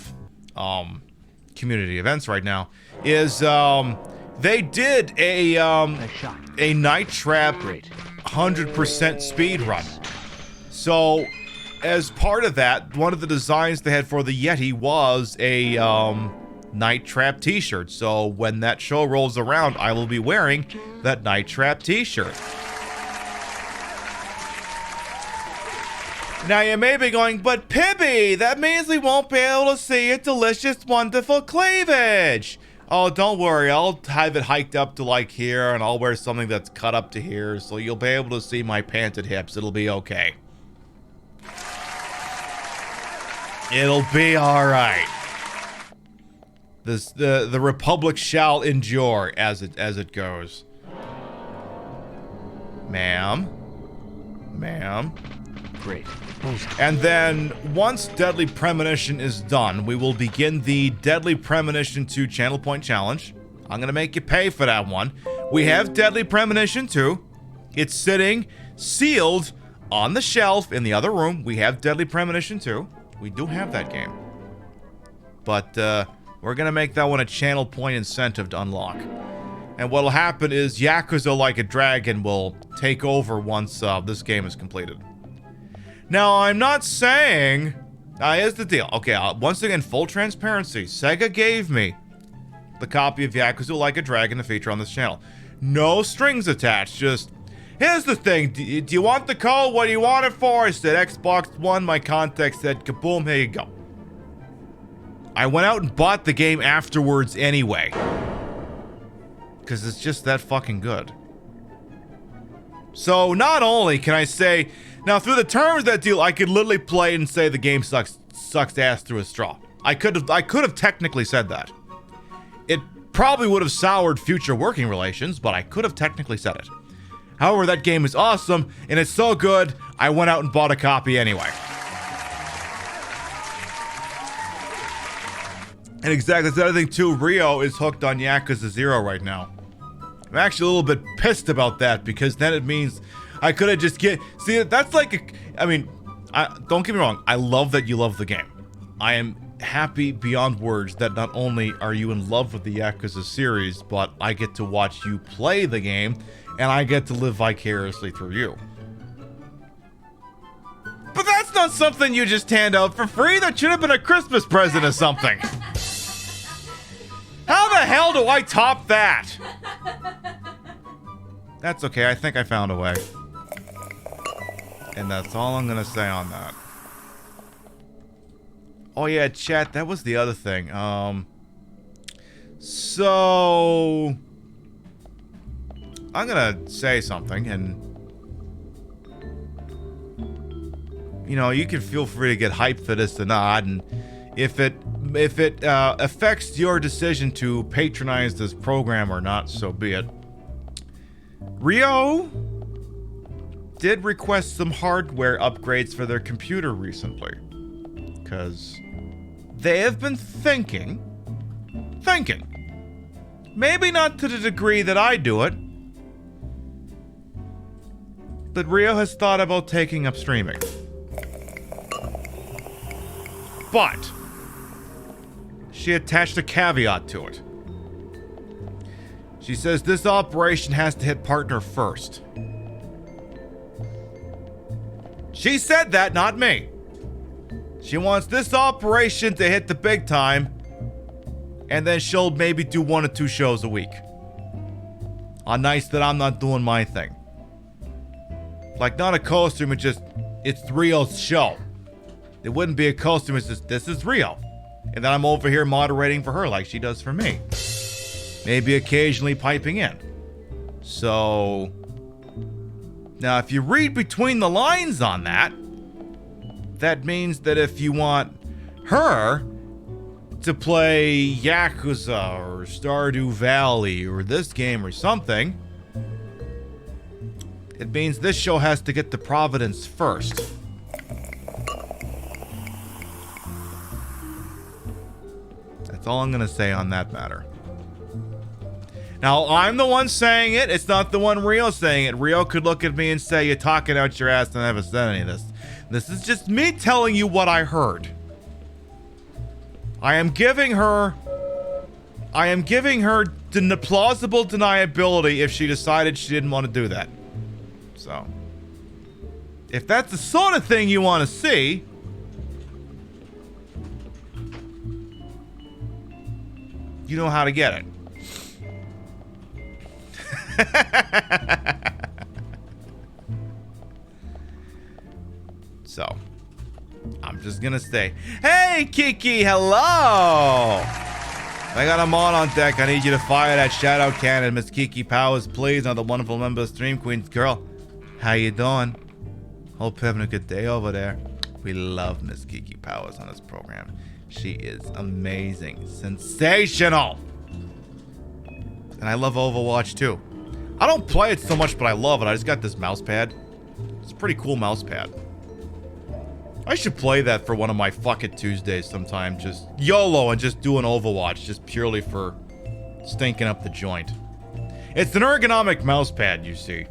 community events right now, is they did a Night Trap 100% speed run. So, as part of that, one of the designs they had for the Yeti was a Night Trap t-shirt. So when that show rolls around, I will be wearing that Night Trap t-shirt. Now you may be going, but Pibby, that means we won't be able to see your delicious, wonderful cleavage. Oh, don't worry, I'll have it hiked up to like here, and I'll wear something that's cut up to here, so you'll be able to see my panted hips. It'll be okay. It'll be alright. The Republic shall endure as it goes. Ma'am. Great. And then, once Deadly Premonition is done, we will begin the Deadly Premonition 2 Channel Point Challenge. I'm gonna make you pay for that one. We have Deadly Premonition 2. It's sitting sealed on the shelf in the other room. We have Deadly Premonition 2. We do have that game. But, we're gonna make that one a channel point incentive to unlock. And what'll happen is Yakuza Like a Dragon will take over once this game is completed. Now, I'm not saying... here's the deal. Okay, once again, full transparency. Sega gave me the copy of Yakuza Like a Dragon to feature on this channel. No strings attached, just... Here's the thing, do you want the code? What do you want it for? I said Xbox One, my contact said kaboom, here you go. I went out and bought the game afterwards anyway. Because it's just that fucking good. So, not only can I say... Now, through the terms of that deal, I could literally play and say the game sucks ass through a straw. I could have technically said that. It probably would have soured future working relations, but I could have technically said it. However, that game is awesome, and it's so good, I went out and bought a copy anyway. And exactly, that's the other thing too, Rio is hooked on Yakuza 0 right now. I'm actually a little bit pissed about that, because then it means I could have just see, that's like don't get me wrong, I love that you love the game. I am happy beyond words that not only are you in love with the Yakuza series, but I get to watch you play the game, and I get to live vicariously through you. But that's not something you just hand out for free. That should have been a Christmas present or something. How the hell do I top that? That's okay, I think I found a way. And that's all I'm gonna say on that. Oh yeah, chat, that was the other thing. So... I'm gonna say something, and... You know, you can feel free to get hyped for this or not, and if it affects your decision to patronize this program or not, so be it. Rio did request some hardware upgrades for their computer recently, because they have been thinking, maybe not to the degree that I do it, but Rio has thought about taking up streaming. But she attached a caveat to it. She says this operation has to hit partner first. She said that, not me. She wants this operation to hit the big time, and then she'll maybe do 1 or 2 shows a week. On nights that I'm not doing my thing. Like, not a costume, it's Rio's show. It wouldn't be a costume, it's just, this is Rio. And then I'm over here moderating for her like she does for me. Maybe occasionally piping in. So... Now, if you read between the lines on that, that means that if you want her to play Yakuza or Stardew Valley or this game or something, it means this show has to get to Providence first. That's all I'm going to say on that matter. Now, I'm the one saying it. It's not the one Rio saying it. Rio could look at me and say, you're talking out your ass and I haven't said any of this. This is just me telling you what I heard. I am giving her the plausible deniability if she decided she didn't want to do that. So, if that's the sort of thing you want to see, you know how to get it. So, I'm just gonna say, hey Kiki, hello! I got a mod on deck. I need you to fire that shadow cannon. Miss Kiki Powers, please. Another wonderful member of Stream Queens. Girl, how you doing? Hope you're having a good day over there. We love Miss Kiki Powers on this program. She is amazing. Sensational! And I love Overwatch too. I don't play it so much, but I love it. I just got this mouse pad. It's a pretty cool mouse pad. I should play that for one of my Fuck It Tuesdays sometime. Just YOLO and just do an Overwatch just purely for stinking up the joint. It's an ergonomic mouse pad, you see.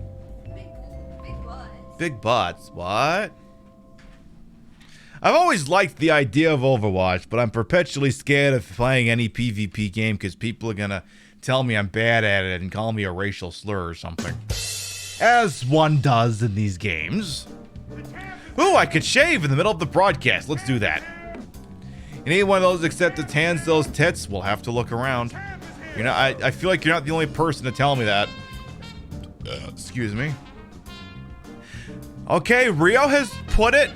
Big butts. Big butts. What? I've always liked the idea of Overwatch, but I'm perpetually scared of playing any PvP game because people are gonna tell me I'm bad at it and call me a racial slur or something. As one does in these games. Ooh, I could shave in the middle of the broadcast. Let's do that. You need one of those except it hands those tits? We'll have to look around. You know, I feel like you're not the only person to tell me that. Excuse me. Okay, Rio has put it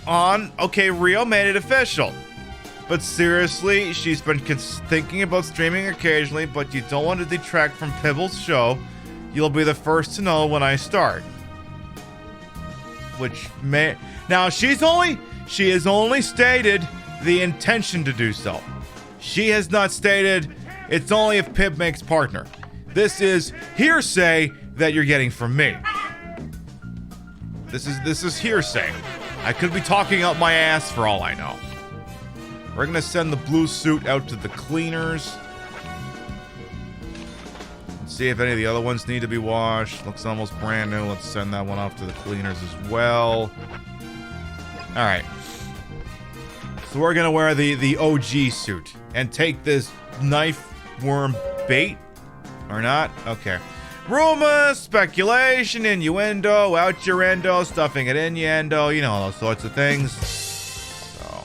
on. Okay, Rio made it official. But seriously, she's been thinking about streaming occasionally, but you don't want to detract from Pibble's show. You'll be the first to know when I start. Which may... Now, she has only stated the intention to do so. She has not stated it's only if Pib makes partner. This is hearsay that you're getting from me. This is hearsay. I could be talking out my ass for all I know. We're gonna send the blue suit out to the cleaners. See if any of the other ones need to be washed. Looks almost brand new. Let's send that one off to the cleaners as well. Alright. So we're gonna wear the OG suit and take this knife worm bait. Or not? Okay. Rumor, speculation, innuendo, out your endo, stuffing it innuendo, you know, those sorts of things. So.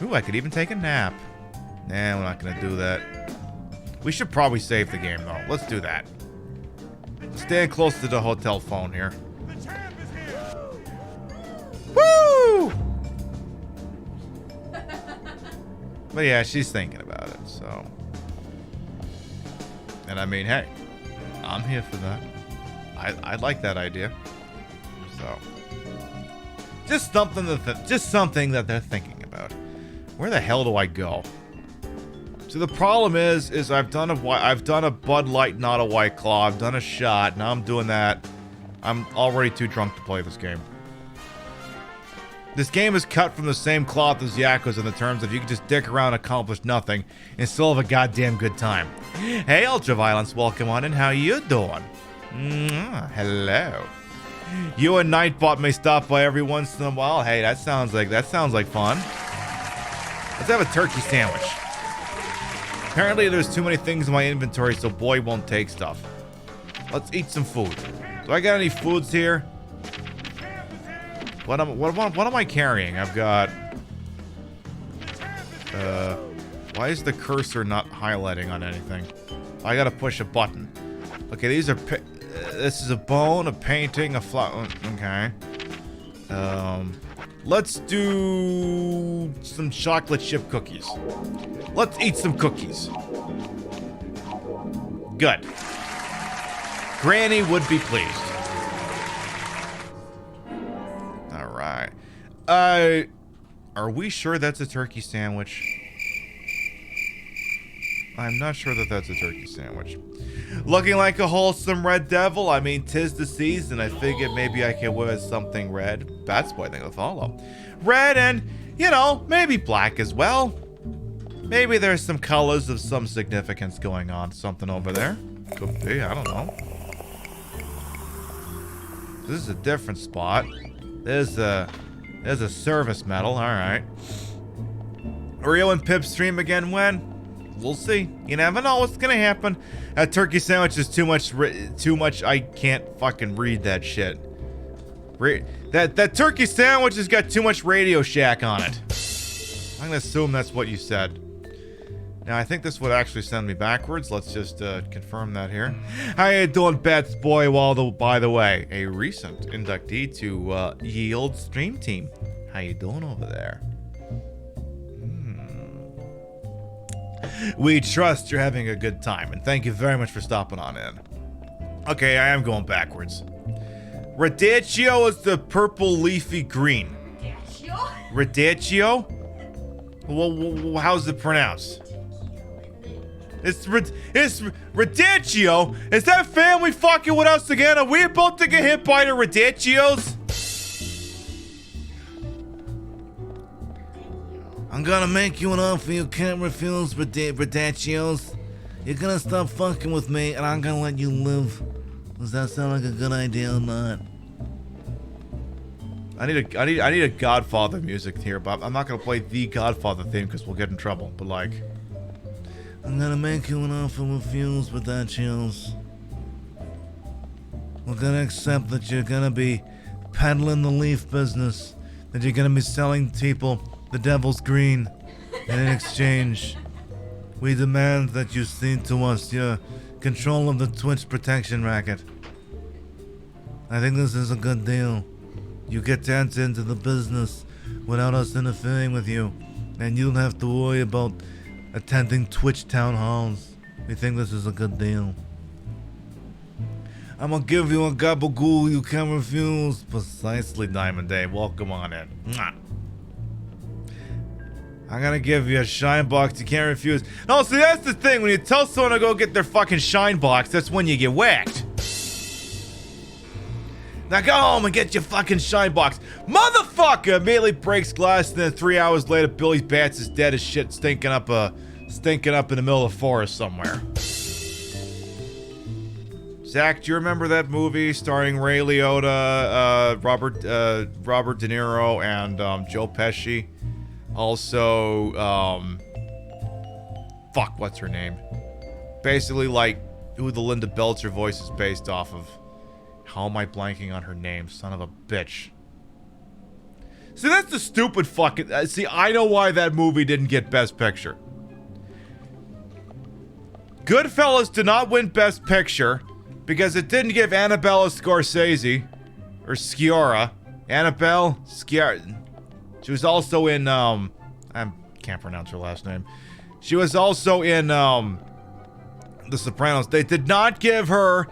Ooh, I could even take a nap. Nah, we're not gonna do that. We should probably save the game, though. Let's do that. Stand close to the hotel phone here. Woo! But yeah, she's thinking about it, so. And I mean, hey, I'm here for that. I like that idea. So. Just something that they're thinking about. Where the hell do I go? So the problem is I've done a Bud Light, not a White Claw. I've done a shot. Now I'm doing that. I'm already too drunk to play this game. This game is cut from the same cloth as Yakuza in the terms of you can just dick around and accomplish nothing and still have a goddamn good time. Hey, Ultraviolence, welcome on in. How you doing? Hello. You and Nightbot may stop by every once in a while. Hey, that sounds like fun. Let's have a turkey sandwich. Apparently there's too many things in my inventory, so boy won't take stuff. Let's eat some food. Do I got any foods here? What am I carrying? I've got... why is the cursor not highlighting on anything? I gotta push a button. Okay, these are... this is a bone, a painting, a flower... Okay. Let's do... some chocolate chip cookies. Let's eat some cookies. Good. Granny would be pleased. Alright. Are we sure that's a turkey sandwich? I'm not sure that that's a turkey sandwich. Looking like a wholesome red devil. I mean, 'tis the season. I figured maybe I could wear something red. That's what I think will follow. Red and, you know, maybe black as well. Maybe there's some colors of some significance going on. Something over there. Could be, I don't know. This is a different spot. There's a service medal, alright. Rio and Pip stream again when? We'll see. You never know what's gonna happen. That turkey sandwich is too much, I can't fucking read that shit. That turkey sandwich has got too much Radio Shack on it. I'm gonna assume that's what you said. Now, I think this would actually send me backwards. Let's just confirm that here. How you doing, Bets Boy? Well, by the way, a recent inductee to Yield Stream Team. How you doing over there? We trust you're having a good time, and thank you very much for stopping on in. Okay, I am going backwards. Radicchio is the purple leafy green. Radicchio? Well, how's it pronounced? It's Radicchio? Is that family fucking with us again? Are we about to get hit by the Radicchios? I'm gonna make you an offer you can't refuse, Radicchios. You're gonna stop fucking with me, and I'm gonna let you live. Does that sound like a good idea or not? I need a Godfather music here, but I'm not gonna play the Godfather theme because we'll get in trouble. But like, I'm gonna make you an offer refuse, Radicchios. We're gonna accept that you're gonna be peddling the leaf business, that you're gonna be selling people the devil's green, and in exchange, we demand that you cede to us your control of the Twitch protection racket. I think this is a good deal. You get to enter into the business without us interfering with you, and you don't have to worry about attending Twitch town halls. We think this is a good deal. I'm gonna give you a gabagool you can't refuse. Precisely, Diamond Day. Welcome on in. Mwah. I'm gonna give you a shine box you can't refuse. No, see, that's the thing. When you tell someone to go get their fucking shine box, that's when you get whacked. Now go home and get your fucking shine box. Motherfucker immediately breaks glass, and then 3 hours later, Billy Bats is dead as shit, stinking up in the middle of the forest somewhere. Zach, do you remember that movie starring Ray Liotta, Robert De Niro, and Joe Pesci? Also, fuck, what's her name? Basically, like, who the Linda Belcher voice is based off of. How am I blanking on her name? Son of a bitch. See, that's the stupid fucking... see, I know why that movie didn't get Best Picture. Goodfellas did not win Best Picture because it didn't give Annabella Scorsese, or Sciorra. Annabelle Sciorra. She was also in, I can't pronounce her last name. She was also in, The Sopranos. They did not give her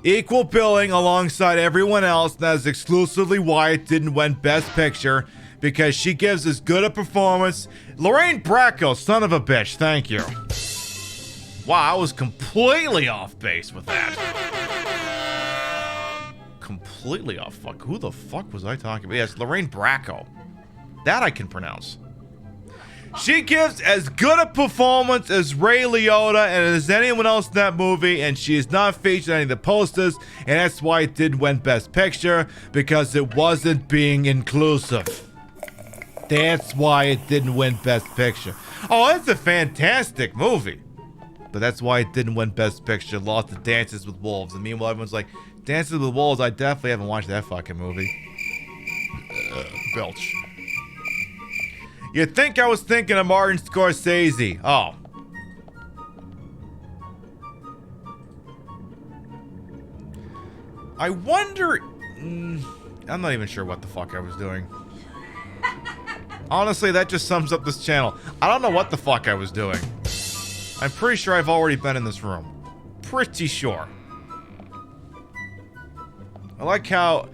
equal billing alongside everyone else. That is exclusively why it didn't win Best Picture, because she gives as good a performance. Lorraine Bracco, son of a bitch, thank you. Wow, I was completely off base with that. Completely off. Fuck, who the fuck was I talking about? Yes, Lorraine Bracco. That I can pronounce. She gives as good a performance as Ray Liotta and as anyone else in that movie, and she is not featured in any of the posters, and that's why it didn't win Best Picture, because it wasn't being inclusive. That's why it didn't win Best Picture. Oh, it's a fantastic movie. But that's why it didn't win Best Picture. Lost to Dances with Wolves. And meanwhile, everyone's like, Dances with Wolves, I definitely haven't watched that fucking movie. Belch. You'd think I was thinking of Martin Scorsese. Oh. I wonder... I'm not even sure what the fuck I was doing. Honestly, that just sums up this channel. I don't know what the fuck I was doing. I'm pretty sure I've already been in this room. Pretty sure. I like how...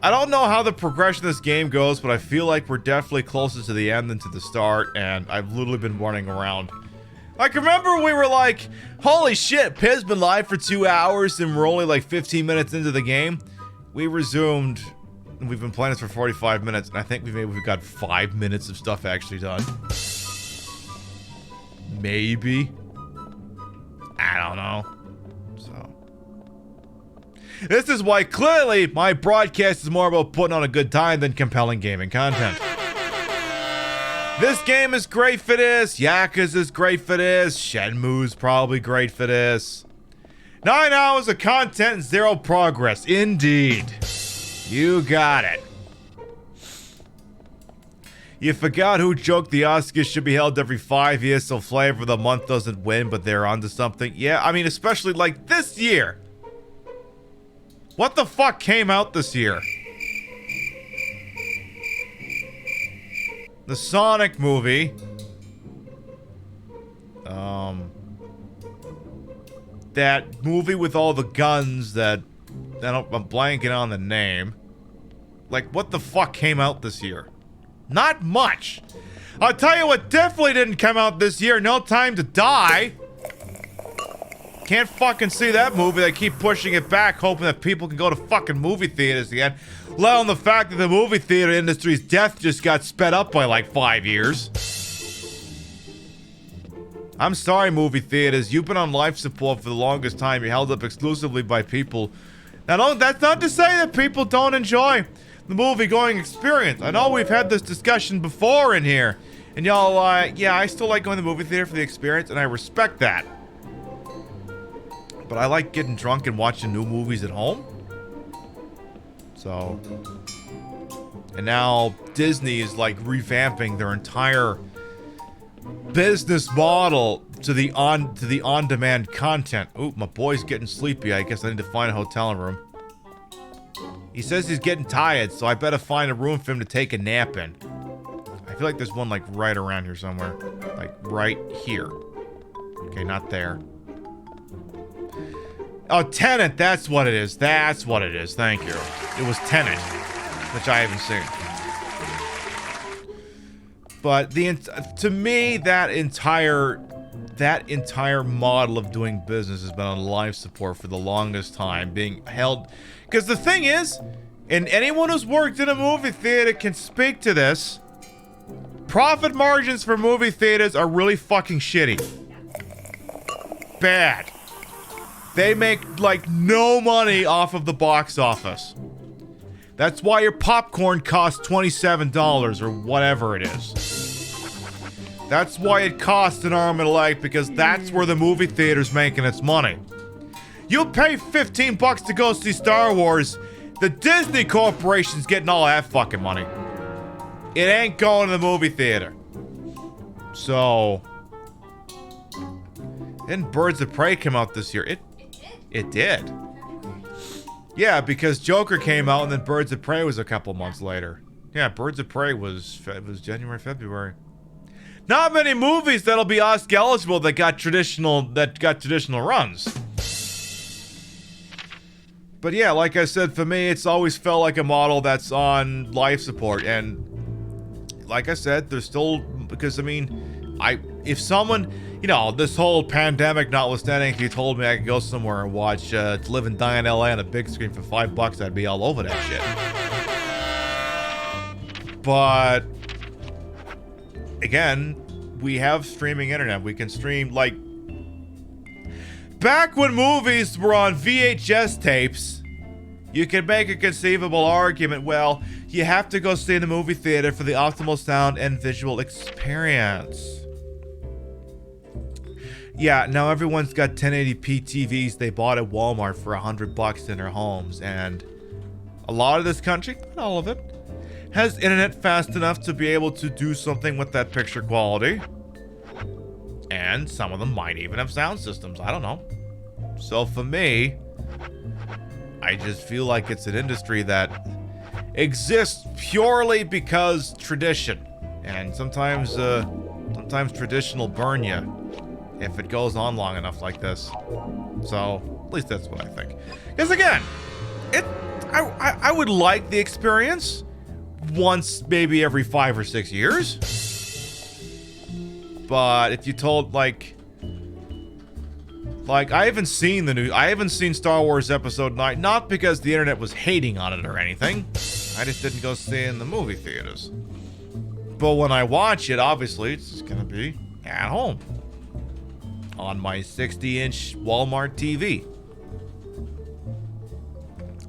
I don't know how the progression of this game goes, but I feel like we're definitely closer to the end than to the start, and I've literally been running around. Like, remember we were like, holy shit, Piz's been live for 2 hours, and we're only like 15 minutes into the game? We resumed, and we've been playing this for 45 minutes, and I think we've got 5 minutes of stuff actually done. maybe. I don't know. So. This is why clearly my broadcast is more about putting on a good time than compelling gaming content. This game is great for this. Yakuza's great for this. Shenmue's probably great for this. 9 hours of content and 0 progress. Indeed. You got it. You forgot who joked the Oscars should be held every 5 years so Flavor of the Month doesn't win, but they're onto something. Yeah, I mean, especially like this year. What the fuck came out this year? The Sonic movie. That movie with all the guns that... I'm blanking on the name. Like, what the fuck came out this year? Not much. I'll tell you what definitely didn't come out this year. No Time to Die. Can't fucking see that movie. They keep pushing it back, hoping that people can go to fucking movie theaters again. Let alone the fact that the movie theater industry's death just got sped up by like 5 years. I'm sorry, movie theaters. You've been on life support for the longest time. You're held up exclusively by people. Now, that's not to say that people don't enjoy the movie-going experience. I know we've had this discussion before in here. And y'all, yeah, I still like going to the movie theater for the experience, and I respect that. But I like getting drunk and watching new movies at home. So. And now Disney is like revamping their entire business model to the on-demand content. Ooh, my boy's getting sleepy. I guess I need to find a hotel room. He says he's getting tired, so I better find a room for him to take a nap in. I feel like there's one like right around here somewhere. Like right here. Okay, not there. Oh, Tenet, that's what it is. That's what it is. Thank you. It was Tenet, which I haven't seen. But to me, that entire model of doing business has been on life support for the longest time, being held. Because the thing is, and anyone who's worked in a movie theater can speak to this, profit margins for movie theaters are really fucking shitty. Bad. They make, like, no money off of the box office. That's why your popcorn costs $27 or whatever it is. That's why it costs an arm and a leg, because that's where the movie theater's making its money. You'll pay $15 to go see Star Wars. The Disney Corporation's getting all that fucking money. It ain't going to the movie theater. So... Didn't Birds of Prey come out this year? It did. Yeah, because Joker came out and then Birds of Prey was a couple months later. Yeah, Birds of Prey was January, February. Not many movies that'll be Oscar eligible that got traditional runs. But yeah, like I said, for me, it's always felt like a model that's on life support. And like I said, there's still, because I mean, if someone, you know, this whole pandemic notwithstanding, if you told me I could go somewhere and watch To Live and Die in LA on a big screen for $5, I'd be all over that shit. But again, we have streaming internet. We can stream, like, back when movies were on VHS tapes, you could make a conceivable argument, well, you have to go see in the movie theater for the optimal sound and visual experience. Yeah, now everyone's got 1080p TVs they bought at Walmart for $100 in their homes, and a lot of this country, not all of it, has internet fast enough to be able to do something with that picture quality. And some of them might even have sound systems, I don't know. So for me, I just feel like it's an industry that exists purely because tradition. And sometimes tradition will burn you if it goes on long enough like this. So, at least that's what I think. Because again, I would like the experience once, maybe every 5 or 6 years. But if you told, like I haven't seen Star Wars Episode 9, not because the internet was hating on it or anything. I just didn't go see it in the movie theaters. But when I watch it, obviously, it's just gonna be at home. on my 60-inch Walmart TV.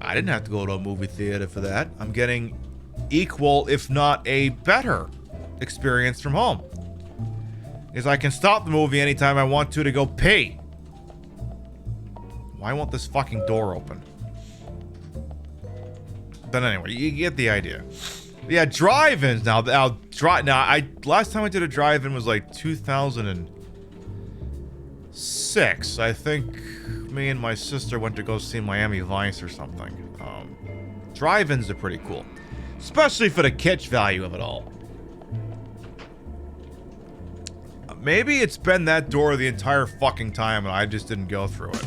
I didn't have to go to a movie theater for that. I'm getting equal, if not a better, experience from home. Is I can stop the movie anytime I want to go pee. Why won't this fucking door open? But anyway, you get the idea. Yeah, drive-ins now. Last time I did a drive-in was like 2006. I think me and my sister went to go see Miami Vice or something. Drive-ins are pretty cool, especially for the kitsch value of it all. Maybe it's been that door the entire fucking time and I just didn't go through it.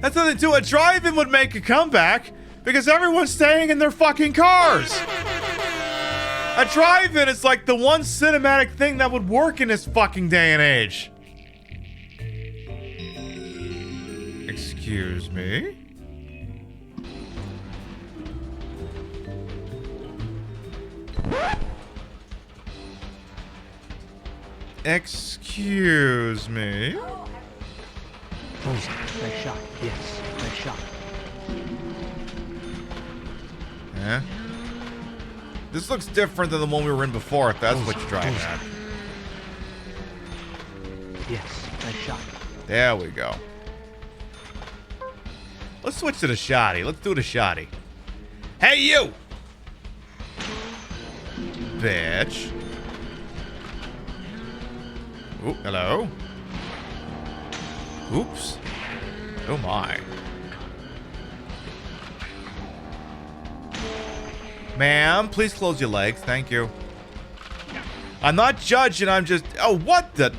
That's nothing to it. A drive-in would make a comeback because everyone's staying in their fucking cars. A drive-in is like the one cinematic thing that would work in this fucking day and age. Excuse me? Excuse me? Nice shot. Yes, nice shot. Yeah. This looks different than the one we were in before, if that's what you're driving at. Yes, nice shot. There we go. Let's switch to the shotty. Let's do the shotty. Hey, you! Bitch. Ooh, hello? Oops. Oh my. Ma'am, please close your legs. Thank you. I'm not judging, I'm just... Oh, what the...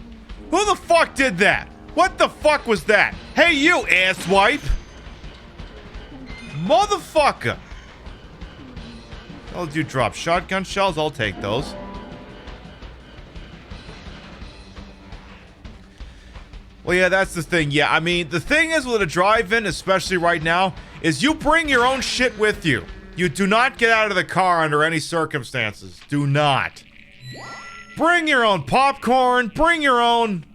Who the fuck did that? What the fuck was that? Hey, you asswipe! Motherfucker! Oh, you drop shotgun shells? I'll take those. Well, yeah, that's the thing. Yeah, I mean, the thing is with a drive-in, especially right now, is you bring your own shit with you. You do not get out of the car under any circumstances. Do not. Bring your own popcorn. Bring your own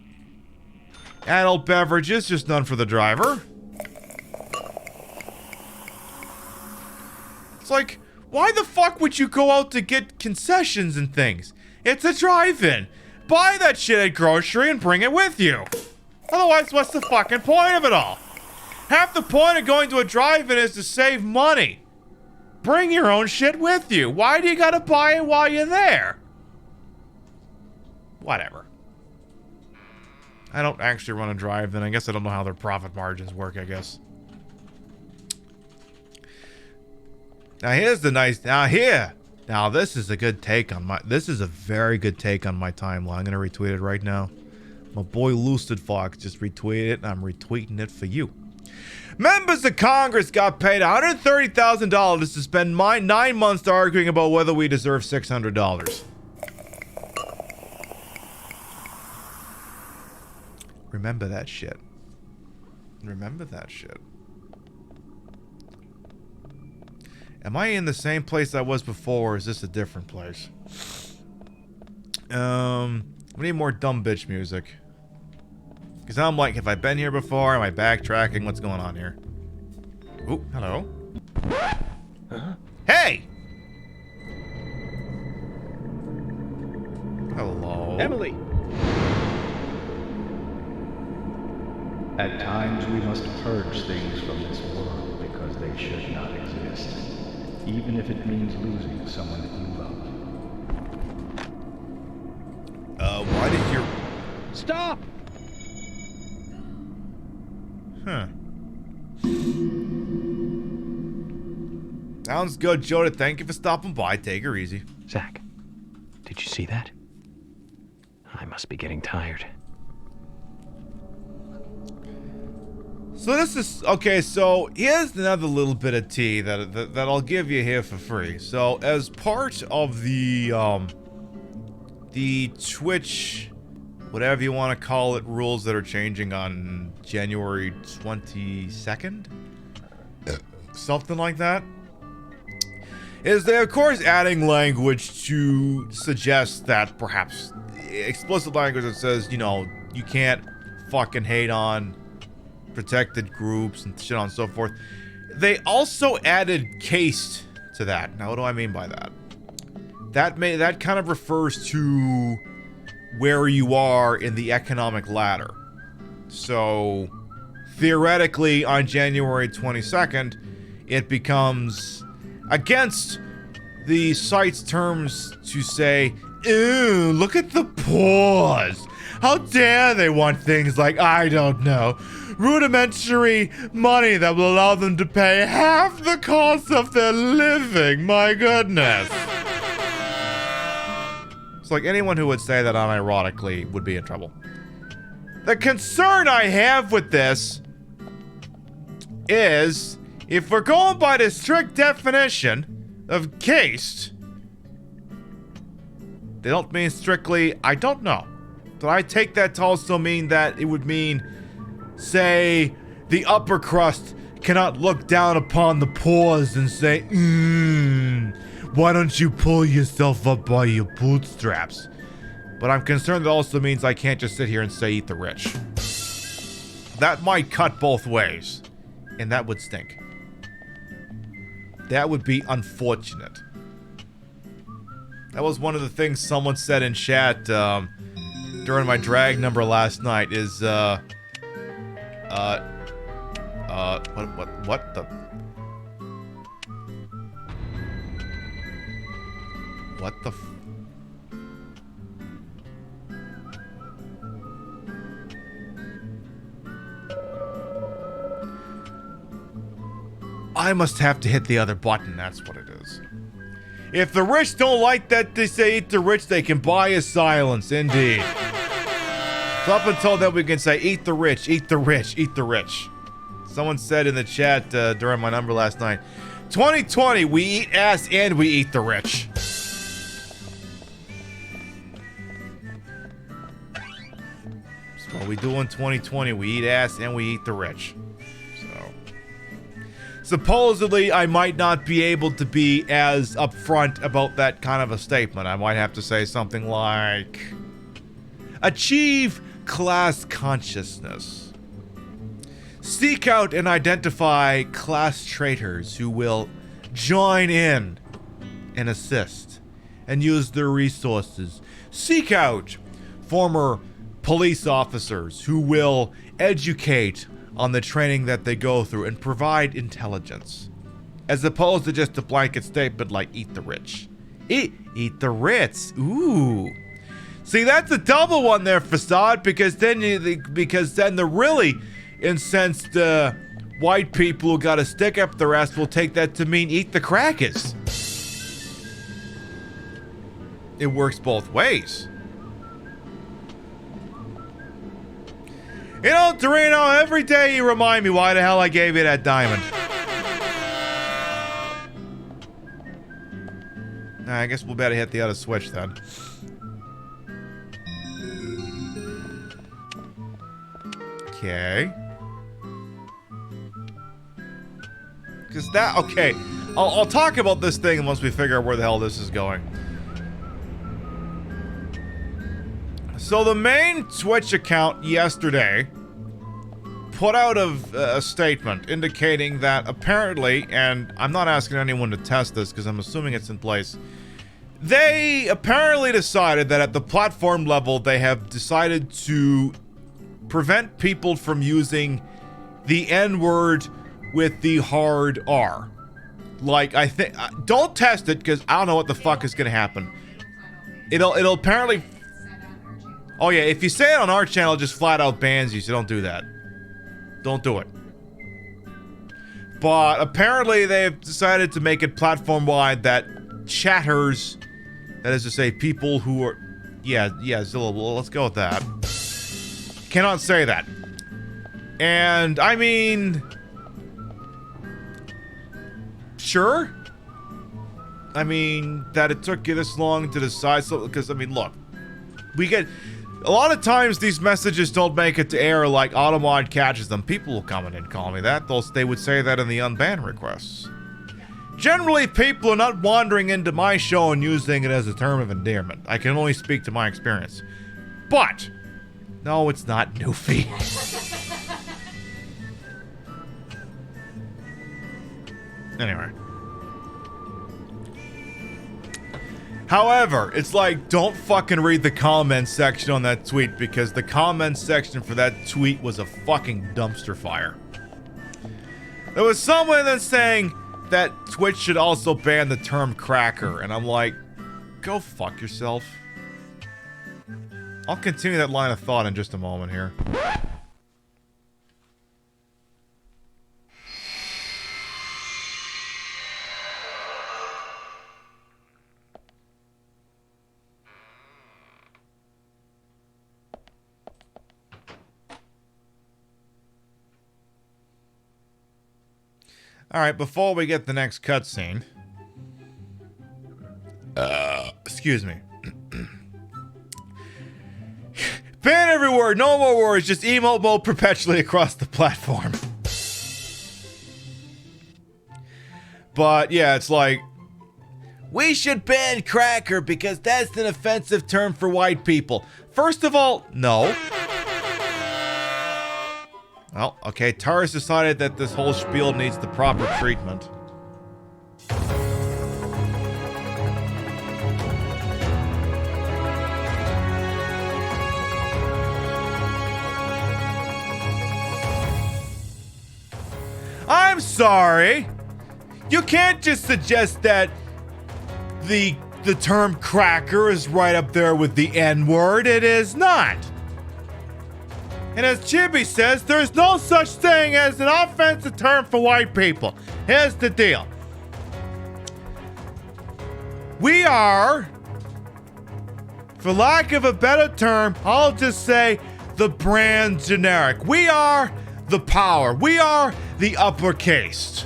adult beverages, just none for the driver. It's like, why the fuck would you go out to get concessions and things? It's a drive-in. Buy that shit at grocery and bring it with you. Otherwise, what's the fucking point of it all? Half the point of going to a drive-in is to save money. Bring your own shit with you. Why do you gotta buy it while you're there? Whatever. I don't actually run a drive-in. I guess I don't know how their profit margins work, I guess. Now here's the nice... Now this is a good take on my... This is a very good take on my timeline. I'm gonna retweet it right now. My boy Lucid Fox just retweeted it, and I'm retweeting it for you. Members of Congress got paid $130,000 to spend 9 months arguing about whether we deserve $600. Remember that shit. Remember that shit. Am I in the same place I was before, or is this a different place? We need more dumb bitch music. Because I'm like, have I been here before? Am I backtracking? What's going on here? Ooh, hello. Huh? Hey! Hello. Emily! At times we must purge things from this world because they should not exist. Even if it means losing someone that you love. Why did your... Stop! Huh. Sounds good, Joda. Thank you for stopping by. Take her easy. Zach, did you see that? I must be getting tired. So this is... Okay, so here's another little bit of tea that I'll give you here for free. So as part of the Twitch... whatever you want to call it, rules that are changing on January 22nd? Something like that. Is they're, of course, adding language to suggest that perhaps explicit language that says, you know, you can't fucking hate on protected groups and shit on and so forth. They also added caste to that. Now, what do I mean by that? That kind of refers to where you are in the economic ladder. So, theoretically, on January 22nd, it becomes against the site's terms to say, ew, look at the pause. How dare they want things like, I don't know, rudimentary money that will allow them to pay half the cost of their living. My goodness. It's like anyone who would say that unironically would be in trouble. The concern I have with this is, if we're going by the strict definition of caste, they don't mean strictly, I don't know. Do I take that to also mean that it would mean, say, the upper crust cannot look down upon the poors and say, why don't you pull yourself up by your bootstraps? But I'm concerned that also means I can't just sit here and say eat the rich. That might cut both ways. And that would stink. That would be unfortunate. That was one of the things someone said in chat during my drag number last night is, what the? What the I must have to hit the other button, that's what it is. If the rich don't like that they say eat the rich, they can buy his silence, indeed. So up until then we can say eat the rich, eat the rich, eat the rich. Someone said in the chat during my number last night, 2020, we eat ass and we eat the rich. That's what we do in 2020, we eat ass and we eat the rich. Supposedly, I might not be able to be as upfront about that kind of a statement. I might have to say something like, achieve class consciousness. Seek out and identify class traitors who will join in and assist and use their resources. Seek out former police officers who will educate on the training that they go through and provide intelligence, as opposed to just a blanket statement like eat the rich. Eat the Ritz. Ooh. See, that's a double one there, Facade, because then the really incensed white people who got a stick up their ass will take that to mean eat the crackers. It works both ways. You know, Torino, every day you remind me why the hell I gave you that diamond. I guess we'll better hit the other switch then. Okay. Because that, okay. I'll talk about this thing once we figure out where the hell this is going. So the main Twitch account yesterday put out a statement indicating that apparently, and I'm not asking anyone to test this because I'm assuming it's in place, they apparently decided that at the platform level they have decided to prevent people from using the N-word with the hard R. Like, I think, don't test it because I don't know what the fuck is gonna happen. It'll apparently... Oh yeah, if you say it on our channel, it just flat out bans you, so don't do that. Don't do it. But apparently they've decided to make it platform-wide that chatters, that is to say people who are... Yeah, Zilla, well, let's go with that. Cannot say that. And, I mean... Sure? I mean, that it took you this long to decide so... Because, I mean, look. We get... A lot of times these messages don't make it to air like Automod catches them. People will come in and call me that. They would say that in the unban requests. Generally, people are not wandering into my show and using it as a term of endearment. I can only speak to my experience. But, no, it's not Newfie. Anyway. However, it's like, don't fucking read the comment section on that tweet, because the comment section for that tweet was a fucking dumpster fire. There was someone that's saying that Twitch should also ban the term cracker, and I'm like, go fuck yourself. I'll continue that line of thought in just a moment here. Alright, before we get the next cutscene. Excuse me. Ban every word, no more words, just emote mode perpetually across the platform. But yeah, it's like, we should ban cracker because that's an offensive term for white people. First of all, no. Well, okay, Tara's decided that this whole spiel needs the proper treatment. I'm sorry. You can't just suggest that the term cracker is right up there with the N-word. It is not. And as Chibi says, there's no such thing as an offensive term for white people. Here's the deal. We are, for lack of a better term, I'll just say the brand generic. We are the power. We are the uppercase.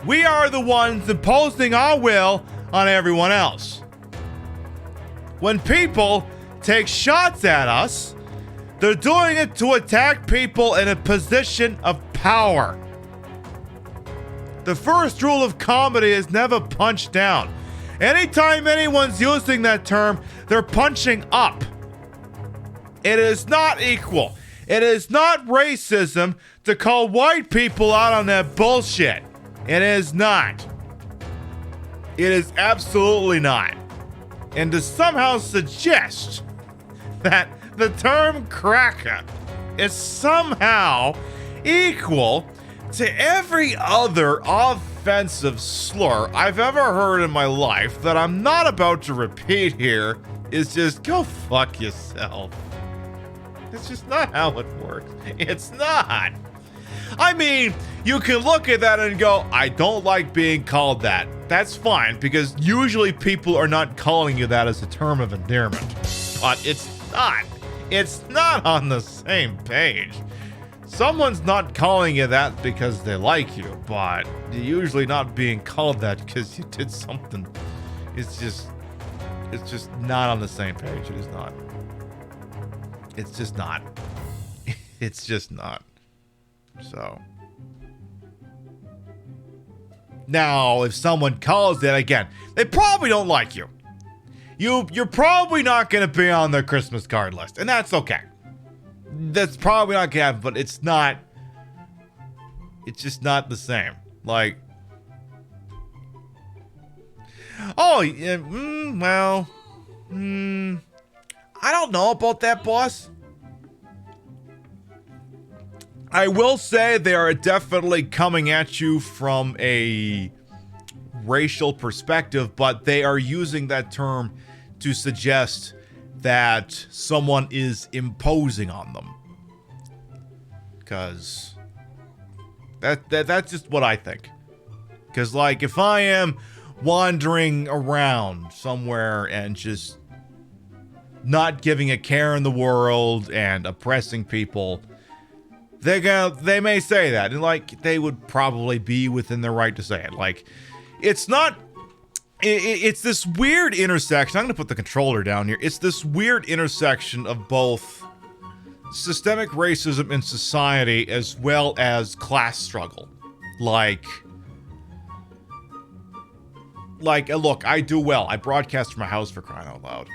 We are the ones imposing our will on everyone else. When people take shots at us, they're doing it to attack people in a position of power. The first rule of comedy is never punch down. Anytime anyone's using that term, they're punching up. It is not equal. It is not racism to call white people out on their bullshit. It is not. It is absolutely not. And to somehow suggest that the term cracker is somehow equal to every other offensive slur I've ever heard in my life that I'm not about to repeat here is just go fuck yourself. It's just not how it works. It's not. I mean, you can look at that and go, I don't like being called that. That's fine, because usually people are not calling you that as a term of endearment. But it's not. It's not on the same page. Someone's not calling you that because they like you, but you're usually not being called that because you did something. It's just not on the same page. It is not. It's just not. It's just not. So. Now, if someone calls it again, they probably don't like you. You're probably not going to be on their Christmas card list, and that's okay. That's probably not going to happen, but it's just not the same. Like, oh, yeah, I don't know about that, boss. I will say they are definitely coming at you from a racial perspective, but they are using that term to suggest that someone is imposing on them. Because that's just what I think. Because, like, if I am wandering around somewhere and just not giving a care in the world and oppressing people, they may say that, and like they would probably be within their right to say it. Like, it's not. It's this weird intersection. I'm gonna put the controller down here. It's this weird intersection of both systemic racism in society as well as class struggle. Like, look, I do well. I broadcast from my house, for crying out loud.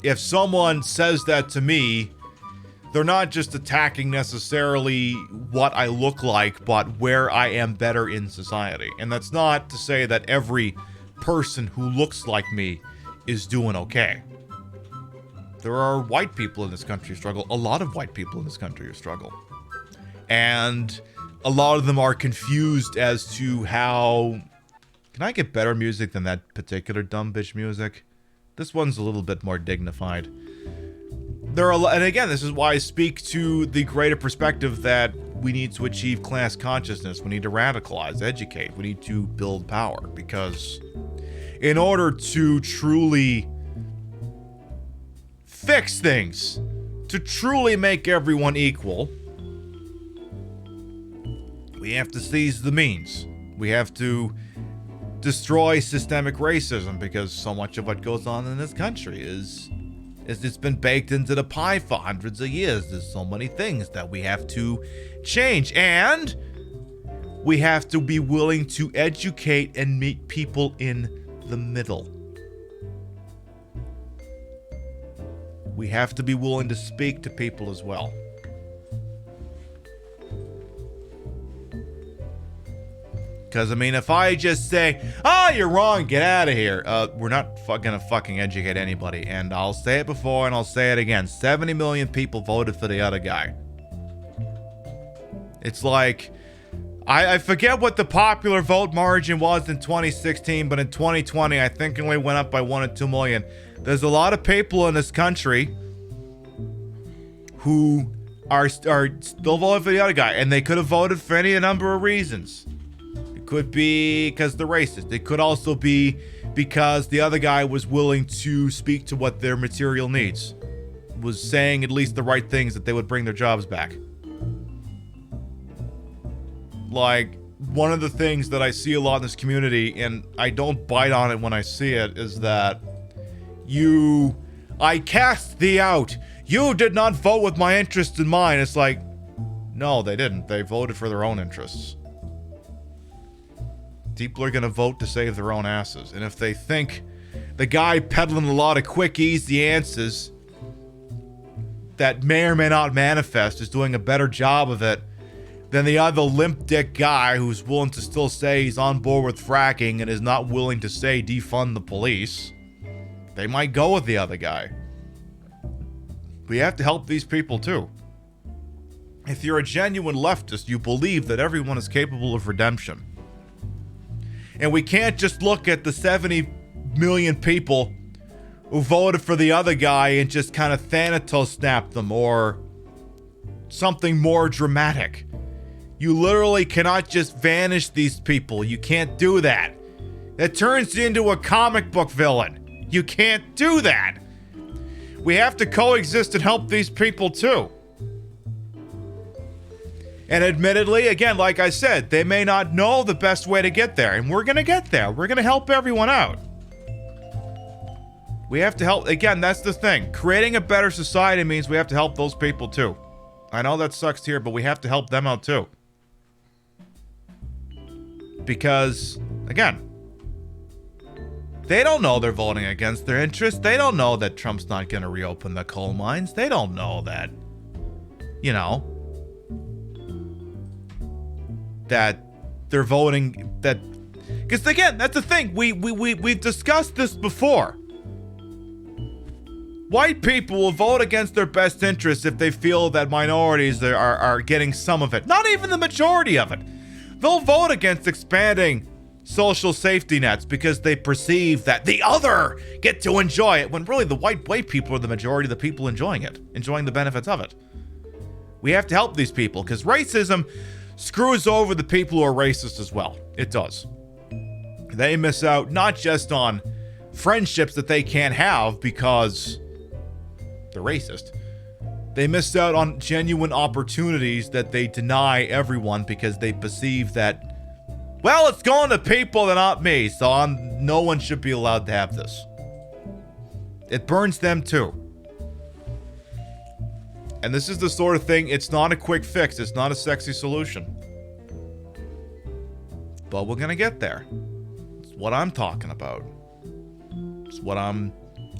if someone says that to me, they're not just attacking necessarily what I look like, but where I am better in society. And that's not to say that every person who looks like me is doing okay. There are white people in this country who struggle. A lot of white people in this country who struggle. And a lot of them are confused as to how... Can I get better music than that particular dumb bitch music? This one's a little bit more dignified. There are, and again, this is why I speak to the greater perspective that we need to achieve class consciousness. We need to radicalize, educate. We need to build power. Because in order to truly fix things, to truly make everyone equal, we have to seize the means. We have to destroy systemic racism, because so much of what goes on in this country is it's been baked into the pie for hundreds of years. There's so many things that we have to change, and we have to be willing to educate and meet people in the middle. We have to be willing to speak to people as well. Because, I mean, if I just say, oh, you're wrong, get out of here, we're not gonna fucking educate anybody. And I'll say it before and I'll say it again. 70 million people voted for the other guy. It's like, I forget what the popular vote margin was in 2016, but in 2020, I think it only went up by 1 or 2 million. There's a lot of people in this country who are still voting for the other guy, and they could have voted for any number of reasons. Could be because they're racist. It could also be because the other guy was willing to speak to what their material needs. Was saying at least the right things, that they would bring their jobs back. Like, one of the things that I see a lot in this community, and I don't bite on it when I see it, is that I cast thee out. You did not vote with my interests in mind. It's like, no, they didn't. They voted for their own interests. People are going to vote to save their own asses. And if they think the guy peddling a lot of quick, easy answers that may or may not manifest is doing a better job of it than the other limp dick guy who's willing to still say he's on board with fracking and is not willing to say defund the police, they might go with the other guy. We have to help these people too. If you're a genuine leftist, you believe that everyone is capable of redemption. And we can't just look at the 70 million people who voted for the other guy and just kind of Thanatos snap them or something more dramatic. You literally cannot just vanish these people. You can't do that. That turns you into a comic book villain. You can't do that. We have to coexist and help these people too. And admittedly, again, like I said, they may not know the best way to get there. And we're going to get there. We're going to help everyone out. We have to help. Again, that's the thing. Creating a better society means we have to help those people too. I know that sucks here, but we have to help them out too. Because, again, they don't know they're voting against their interests. They don't know that Trump's not going to reopen the coal mines. They don't know that, you know, that they're voting that, because again, that's the thing. We've discussed this before. White people will vote against their best interests if they feel that minorities are getting some of it. Not even the majority of it. They'll vote against expanding social safety nets because they perceive that the other get to enjoy it, when really the white people are the majority of the people enjoying it, enjoying the benefits of it. We have to help these people, because racism screws over the people who are racist as well. It does. They miss out not just on friendships that they can't have because they're racist. They miss out on genuine opportunities that they deny everyone because they perceive that, well, it's going to people that aren't me, so no one should be allowed to have this. It burns them too. And this is the sort of thing, it's not a quick fix. It's not a sexy solution. But we're going to get there. It's what I'm talking about. It's what I'm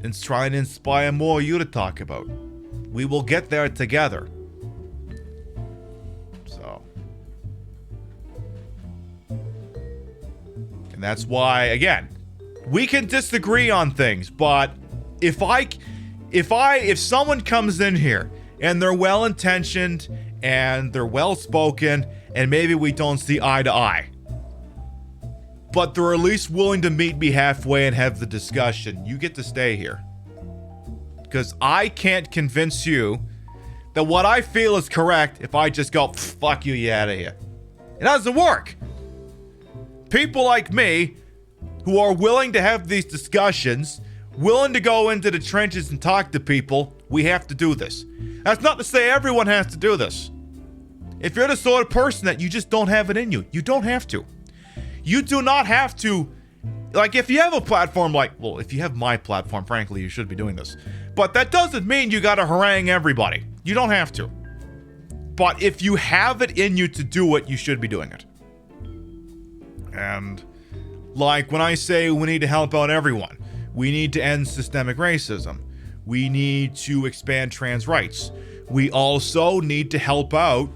and try and inspire more of you to talk about. We will get there together. So. And that's why, again, we can disagree on things, but if someone comes in here and they're well-intentioned and they're well-spoken and maybe we don't see eye to eye, but they're at least willing to meet me halfway and have the discussion, you get to stay here. Because I can't convince you that what I feel is correct if I just go, fuck you, you out of here. It doesn't work. People like me who are willing to have these discussions, willing to go into the trenches and talk to people, we have to do this. That's not to say everyone has to do this. If you're the sort of person that you just don't have it in you, you don't have to. You do not have to, like, if you have a platform like, well, if you have my platform, frankly, you should be doing this. But that doesn't mean you gotta harangue everybody. You don't have to. But if you have it in you to do it, you should be doing it. And, like, when I say we need to help out everyone, we need to end systemic racism. We need to expand trans rights. We also need to help out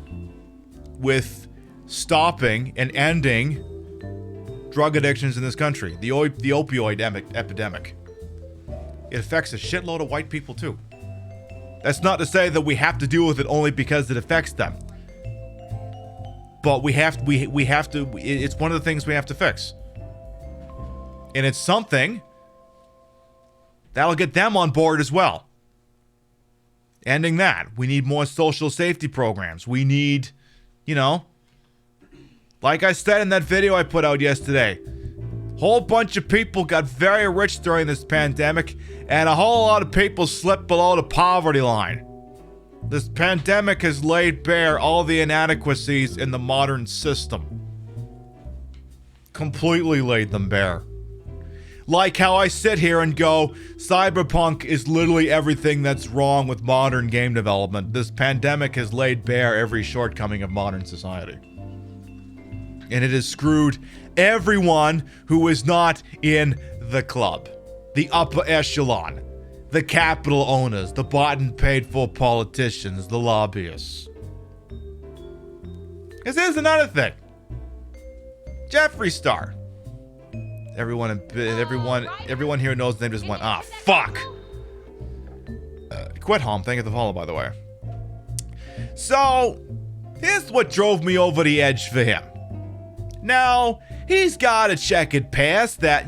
with stopping and ending drug addictions in this country. The opioid epidemic. It affects a shitload of white people too. That's not to say that we have to deal with it only because it affects them. But we have to, it's one of the things we have to fix. And it's something that'll get them on board as well. Ending that. We need more social safety programs. We need, like I said in that video I put out yesterday, whole bunch of people got very rich during this pandemic, and a whole lot of people slipped below the poverty line. This pandemic has laid bare all the inadequacies in the modern system. Completely laid them bare. Like how I sit here and go, Cyberpunk is literally everything that's wrong with modern game development. This pandemic has laid bare every shortcoming of modern society. And it has screwed everyone who is not in the club. The upper echelon. The capital owners. The bought and paid for politicians. The lobbyists. Because here's another thing. Jeffree Star. Everyone here knows they just went, fuck. Quit home. Thank you for the follow, by the way. So, here's what drove me over the edge for him. Now, he's got a checkered past that,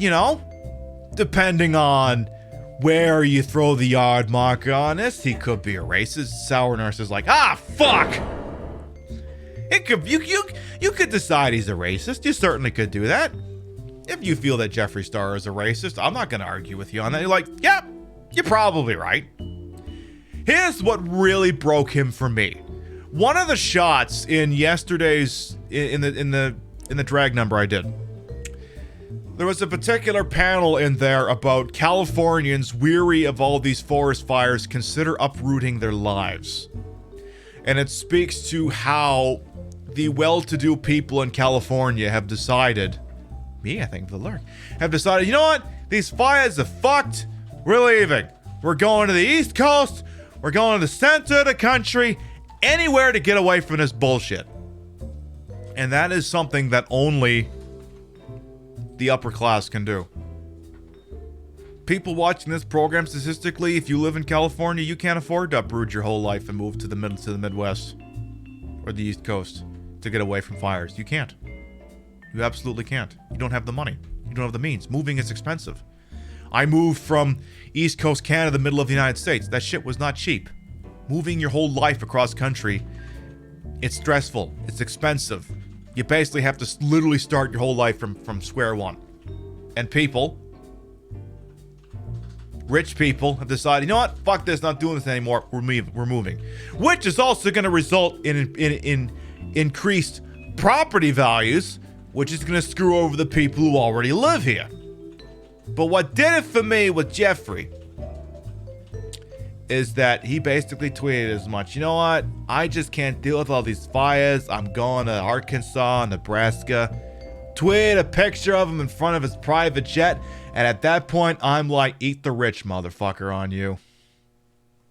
depending on where you throw the yard marker on this, he could be a racist. Sour Nurse is like, fuck! It could, you could decide he's a racist. You certainly could do that. If you feel that Jeffree Star is a racist, I'm not going to argue with you on that. You're like, yep, you're probably right. Here's what really broke him for me. One of the shots in yesterday's, in the drag number I did, there was a particular panel in there about Californians weary of all these forest fires consider uprooting their lives. And it speaks to how the well-to-do people in California have decided, I think the lurk, have decided, you know what? These fires are fucked. We're leaving. We're going to the East Coast. We're going to the center of the country. Anywhere to get away from this bullshit. And that is something that only the upper class can do. People watching this program, statistically, if you live in California, you can't afford to uproot your whole life and move to the Midwest or the East Coast to get away from fires. You can't. You absolutely can't. You don't have the money. You don't have the means. Moving is expensive. I moved from East Coast Canada to the middle of the United States. That shit was not cheap. Moving your whole life across country, it's stressful. It's expensive. You basically have to literally start your whole life from square one. And people, rich people, have decided, you know what? Fuck this, not doing this anymore. We're moving. Which is also going to result in increased property values, which is going to screw over the people who already live here. But what did it for me with Jeffree is that he basically tweeted as much. You know what? I just can't deal with all these fires. I'm going to Arkansas, Nebraska tweet a picture of him in front of his private jet. And at that point, I'm like, eat the rich, motherfucker, on you.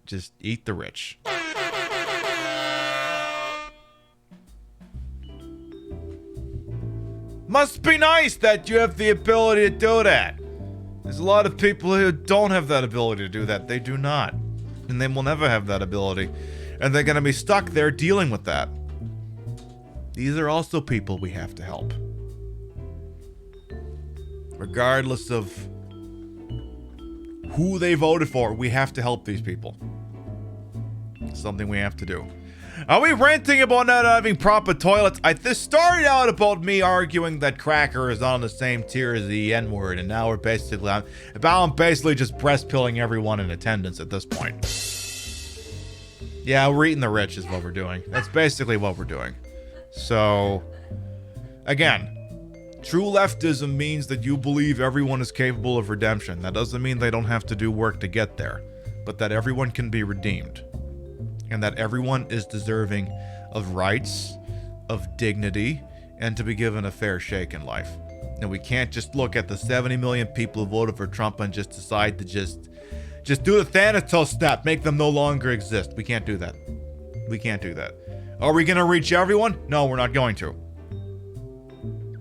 Just eat the rich. Must be nice that you have the ability to do that. There's a lot of people who don't have that ability to do that. They do not. And they will never have that ability. And they're going to be stuck there dealing with that. These are also people we have to help. Regardless of who they voted for, we have to help these people. It's something we have to do. Are we ranting about not having proper toilets? This started out about me arguing that cracker is not on the same tier as the N-word, and now I'm basically just breast pilling everyone in attendance at this point. Yeah, we're eating the rich is what we're doing. That's basically what we're doing. So, again, true leftism means that you believe everyone is capable of redemption. That doesn't mean they don't have to do work to get there, but that everyone can be redeemed. And that everyone is deserving of rights, of dignity, and to be given a fair shake in life. And we can't just look at the 70 million people who voted for Trump and just decide to just do the Thanatos snap, make them no longer exist. We can't do that. We can't do that. Are we going to reach everyone? No, we're not going to.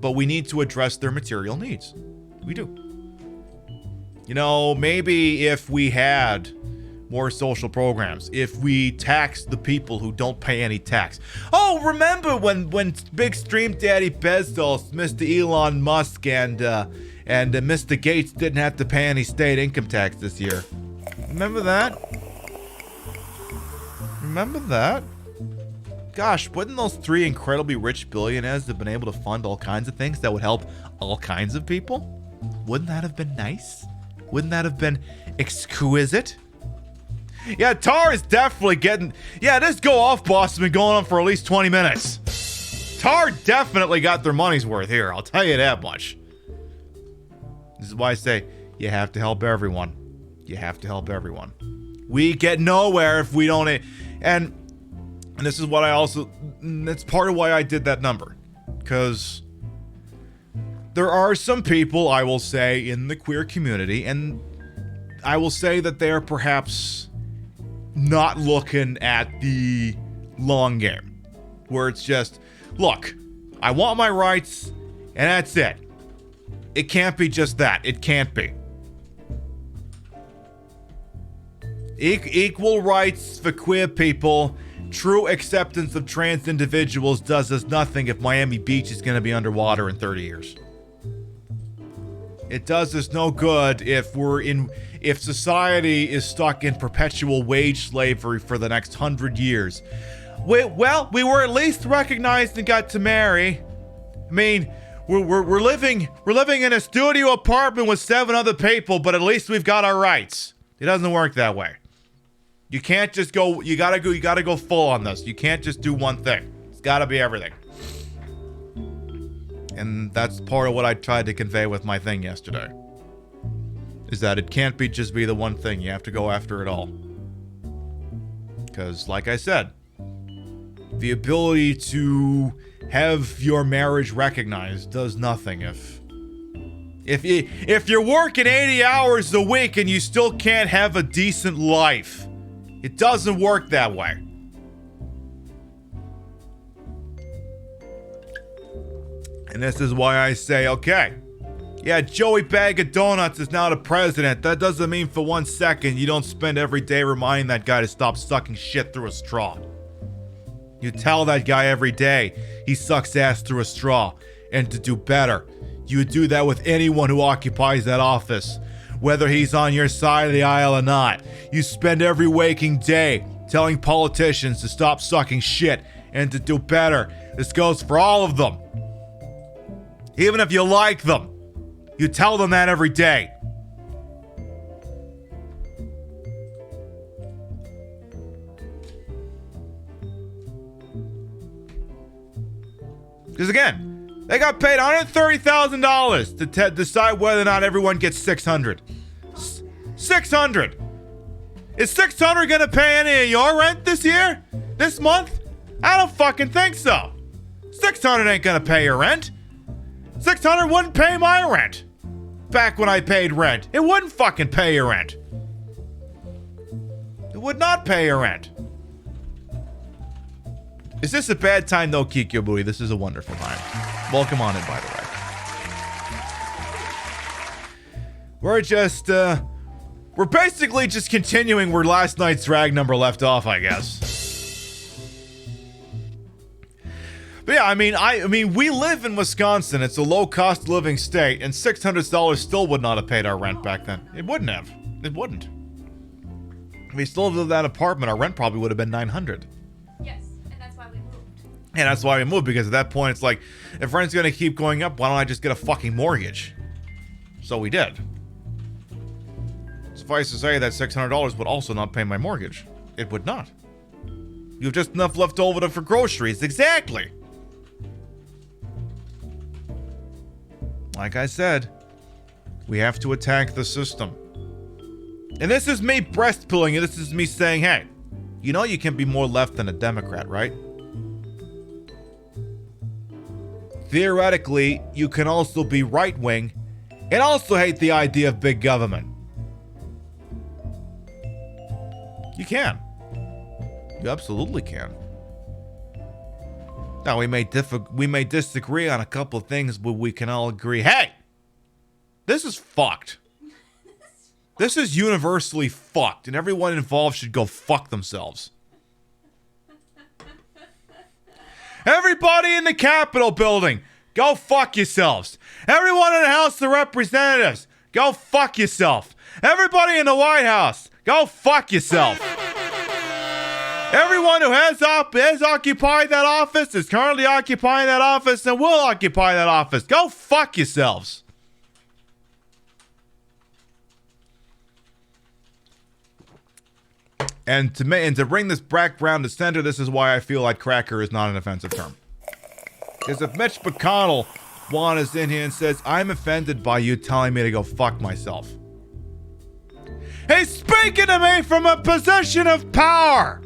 But we need to address their material needs. We do. You know, maybe if we had more social programs, if we tax the people who don't pay any tax. Oh, remember when big stream daddy Bezos, Mr. Elon Musk, and Mr. Gates didn't have to pay any state income tax this year? Remember that? Remember that? Gosh, wouldn't those three incredibly rich billionaires have been able to fund all kinds of things that would help all kinds of people? Wouldn't that have been nice? Wouldn't that have been exquisite? Yeah, Tar is definitely getting... Yeah, this Go Off boss has been going on for at least 20 minutes. Tar definitely got their money's worth here, I'll tell you that much. This is why I say, you have to help everyone. You have to help everyone. We get nowhere if we don't... And this is what I also... That's part of why I did that number. Because there are some people, I will say, in the queer community, and I will say that they are perhaps not looking at the long game, where it's just, look, I want my rights, and that's it. It can't be just that. It can't be. Equal rights for queer people, true acceptance of trans individuals does us nothing if Miami Beach is going to be underwater in 30 years. It does us no good if society is stuck in perpetual wage slavery for the next 100 years. We were at least recognized and got to marry. I mean, we're living in a studio apartment with 7 other people, but at least we've got our rights. It doesn't work that way. You can't just go. You gotta go full on this. You can't just do one thing. It's gotta be everything. And that's part of what I tried to convey with my thing yesterday. Is that it can't just be the one thing. You have to go after it all. Because, like I said, the ability to have your marriage recognized does nothing if you're working 80 hours a week and you still can't have a decent life. It doesn't work that way. And this is why I say, okay, yeah, Joey Bag of Donuts is now the president. That doesn't mean for 1 second you don't spend every day reminding that guy to stop sucking shit through a straw. You tell that guy every day he sucks ass through a straw and to do better. You would do that with anyone who occupies that office, whether he's on your side of the aisle or not. You spend every waking day telling politicians to stop sucking shit and to do better. This goes for all of them. Even if you like them, you tell them that every day. Because again, they got paid $130,000 to decide whether or not everyone gets $600. $600. Is $600 gonna pay any of your rent this year? This month? I don't fucking think so. $600 ain't gonna pay your rent. $600 wouldn't pay my rent. Back when I paid rent, it wouldn't fucking pay your rent. It would not pay your rent. Is this a bad time though, Kikyo Booty? This is a wonderful time. Welcome on in, by the way. We're basically just continuing where last night's drag number left off, I guess. But yeah, I mean, we live in Wisconsin. It's a low cost of living state, and $600 still would not have paid our rent back then. It wouldn't have. It wouldn't. If we still lived in that apartment, our rent probably would have been $900. Yes, and that's why we moved. And that's why we moved, because at that point it's like, if rent's gonna keep going up, why don't I just get a fucking mortgage? So we did. Suffice to say that $600 would also not pay my mortgage. It would not. You have just enough left over for groceries. Exactly. Like I said, we have to attack the system. And this is me breast pilling, and this is me saying, hey, you know you can be more left than a Democrat, right? Theoretically, you can also be right-wing and also hate the idea of big government. You can. You absolutely can. Now, we may disagree on a couple of things, but we can all agree, hey, this is fucked. This is universally fucked, and everyone involved should go fuck themselves. Everybody in the Capitol building, go fuck yourselves. Everyone in the House of Representatives, go fuck yourself. Everybody in the White House, go fuck yourself. Everyone who has occupied that office, is currently occupying that office, and will occupy that office, go fuck yourselves. And to bring this background to center, this is why I feel like cracker is not an offensive term. Because if Mitch McConnell wanders in here and says, I'm offended by you telling me to go fuck myself, he's speaking to me from a position of power.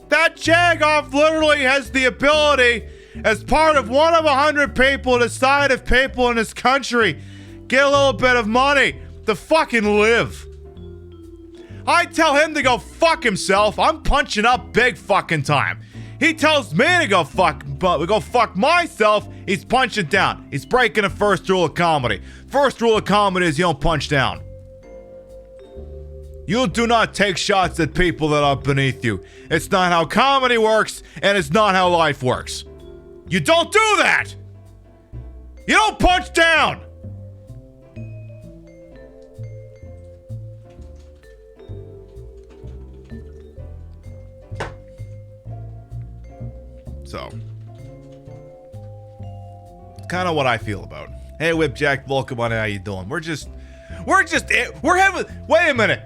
That jagoff literally has the ability, as part of one of 100 people, to decide if people in this country get a little bit of money to fucking live. I tell him to go fuck himself. I'm punching up big fucking time. He tells me to go fuck myself. He's punching down. He's breaking the first rule of comedy. First rule of comedy is you don't punch down. You do not take shots at people that are beneath you. It's not how comedy works, and it's not how life works. You don't do that. You don't punch down. So, it's kind of what I feel about. Hey, Whipjack, welcome on. How you doing? Wait a minute.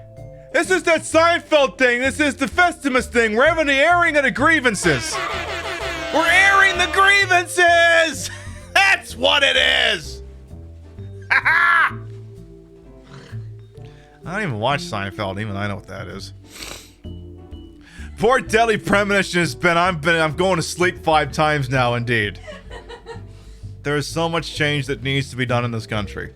This is that Seinfeld thing. This is the Festivus thing. We're having the airing of the grievances. We're airing the grievances. That's what it is. I don't even watch Seinfeld. Even I know what that is. Poor Deadly Premonition has been. I'm going to sleep 5 times now. Indeed. There is so much change that needs to be done in this country.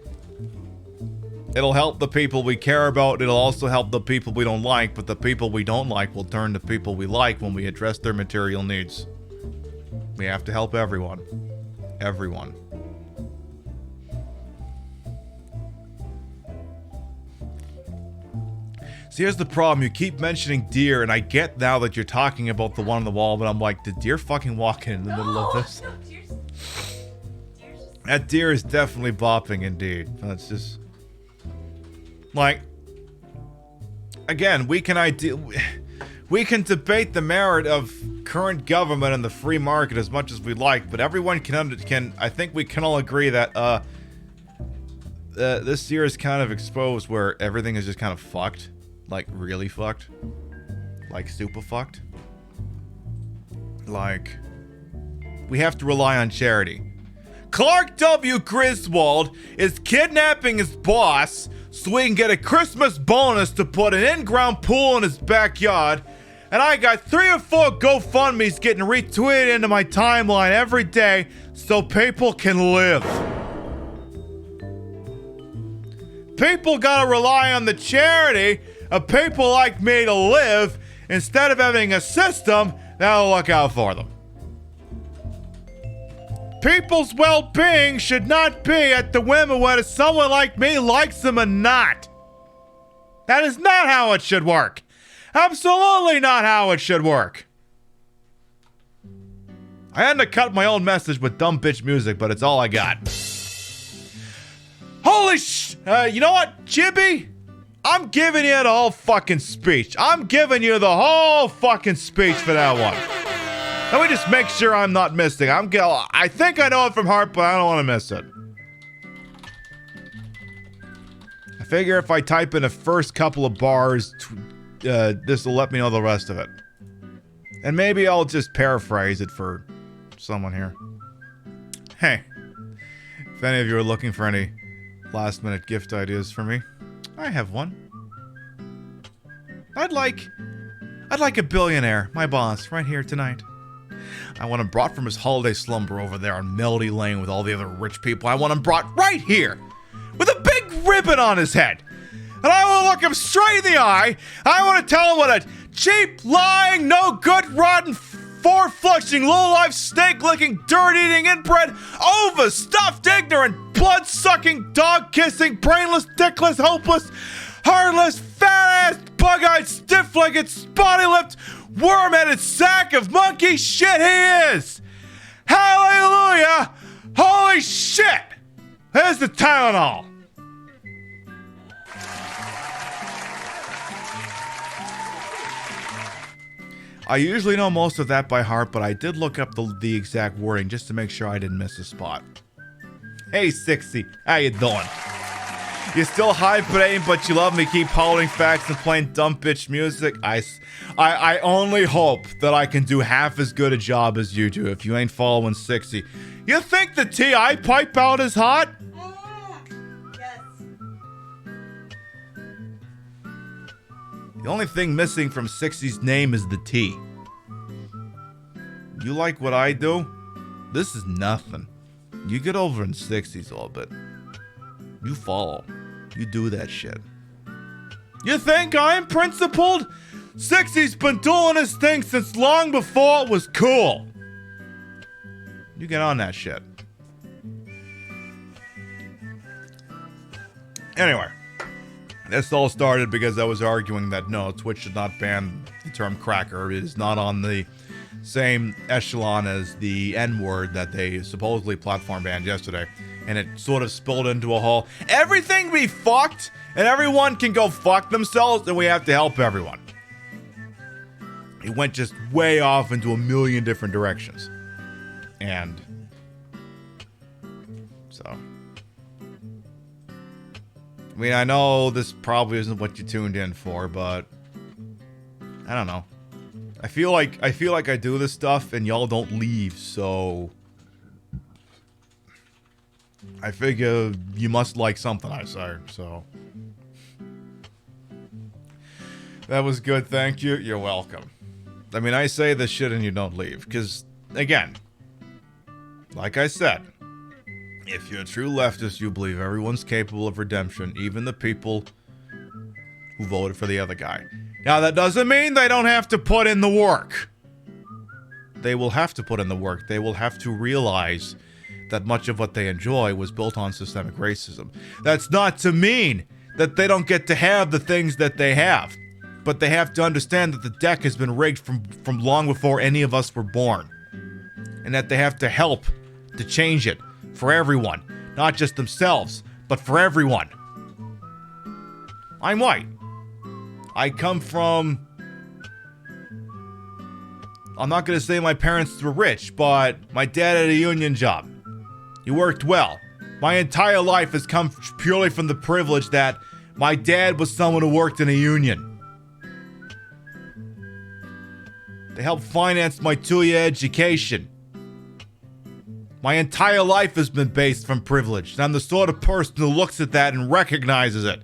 It'll help the people we care about. It'll also help the people we don't like. But the people we don't like will turn to people we like when we address their material needs. We have to help everyone. Everyone. See, here's the problem. You keep mentioning deer, and I get now that you're talking about the one on the wall, but I'm like, did deer fucking walk in the middle of this? That deer is definitely bopping, indeed. That's just... like, again, we can debate the merit of current government and the free market as much as we like, but everyone can I think we can all agree that this year is kind of exposed where everything is just kind of fucked, like really fucked, like super fucked. Like, we have to rely on charity. Clark W. Griswold is kidnapping his boss so he can get a Christmas bonus to put an in-ground pool in his backyard, And I got 3 or 4 GoFundMe's getting retweeted into my timeline every day so people can live. People gotta rely on the charity of people like me to live instead of having a system that'll look out for them. People's well-being should not be at the whim of whether someone like me likes them or not. That is not how it should work. Absolutely not how it should work. I had to cut my own message with dumb bitch music, but it's all I got. Holy you know what, Chibi? I'm giving you the whole fucking speech. I'm giving you the whole fucking speech for that one. Let me just make sure I'm not missing. I think I know it from heart, but I don't want to miss it. I figure if I type in the first couple of bars, this will let me know the rest of it. And maybe I'll just paraphrase it for someone here. Hey, if any of you are looking for any last-minute gift ideas for me, I have one. I'd like a billionaire, my boss, right here tonight. I want him brought from his holiday slumber over there on Melody Lane with all the other rich people. I want him brought right here with a big ribbon on his head. And I want to look him straight in the eye. I want to tell him what a cheap, lying, no good, rotten, four-flushing, low-life, snake-licking, dirt-eating, inbred, overstuffed, ignorant, blood-sucking, dog-kissing, brainless, dickless, hopeless, heartless, fat-ass, bug-eyed, stiff-legged, spotty-lipped, worm-headed sack of monkey shit he is! Hallelujah! Holy shit! Here's the Tylenol. I usually know most of that by heart, but I did look up the exact wording just to make sure I didn't miss a spot. Hey, Sixty, how you doing? You're still hibernating, but you love me keep holding facts and playing dumb bitch music? I only hope that I can do half as good a job as you do if you ain't following 60. You think the tea I pipe out is hot? Yes. The only thing missing from 60's name is the T. You like what I do? This is nothing. You get over in 60's a little bit. You follow. You do that shit. You think I'm principled? 60's been doing his thing since long before it was cool. You get on that shit. Anyway. This all started because I was arguing that no, Twitch should not ban the term cracker. It is not on the same echelon as the N-word that they supposedly platform banned yesterday. And it sort of spilled into a whole, everything be fucked, and everyone can go fuck themselves, and we have to help everyone. It went just way off into a million different directions. And so, I mean, I know this probably isn't what you tuned in for, but I don't know. I feel like I do this stuff and y'all don't leave, so I figure you must like something I say, so that was good, thank you. You're welcome. I mean, I say this shit and you don't leave, because again, like I said, if you're a true leftist, you believe everyone's capable of redemption, even the people who voted for the other guy. Now, that doesn't mean they don't have to put in the work. They will have to put in the work. They will have to realize that much of what they enjoy was built on systemic racism. That's not to mean that they don't get to have the things that they have. But they have to understand that the deck has been rigged from long before any of us were born. And that they have to help to change it for everyone. Not just themselves, but for everyone. I'm white. I come from... I'm not going to say my parents were rich, but my dad had a union job. He worked well. My entire life has come purely from the privilege that my dad was someone who worked in a union. They helped finance my 2-year education. My entire life has been based from privilege. And I'm the sort of person who looks at that and recognizes it.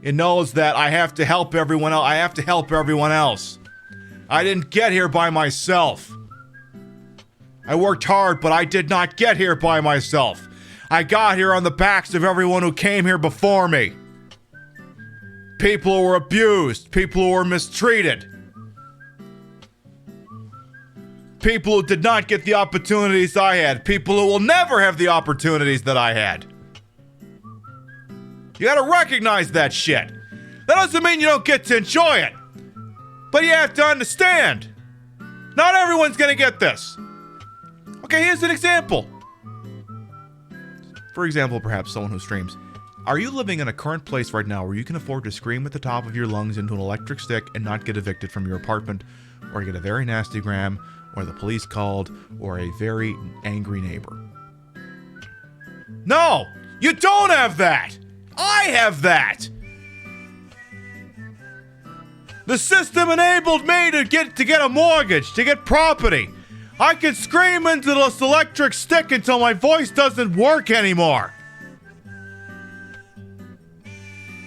It knows that I have to help everyone else. I have to help everyone else. I didn't get here by myself. I worked hard, but I did not get here by myself. I got here on the backs of everyone who came here before me. People who were abused, people who were mistreated. People who did not get the opportunities I had. People who will never have the opportunities that I had. You gotta recognize that shit. That doesn't mean you don't get to enjoy it. But you have to understand. Not everyone's gonna get this. Okay, here's an example. For example, perhaps someone who streams. Are you living in a current place right now where you can afford to scream at the top of your lungs into an electric stick and not get evicted from your apartment, or get a very nasty gram, or the police called, or a very angry neighbor? No! You don't have that! I have that! The system enabled me to get a mortgage, to get property. I can scream into this electric stick until my voice doesn't work anymore.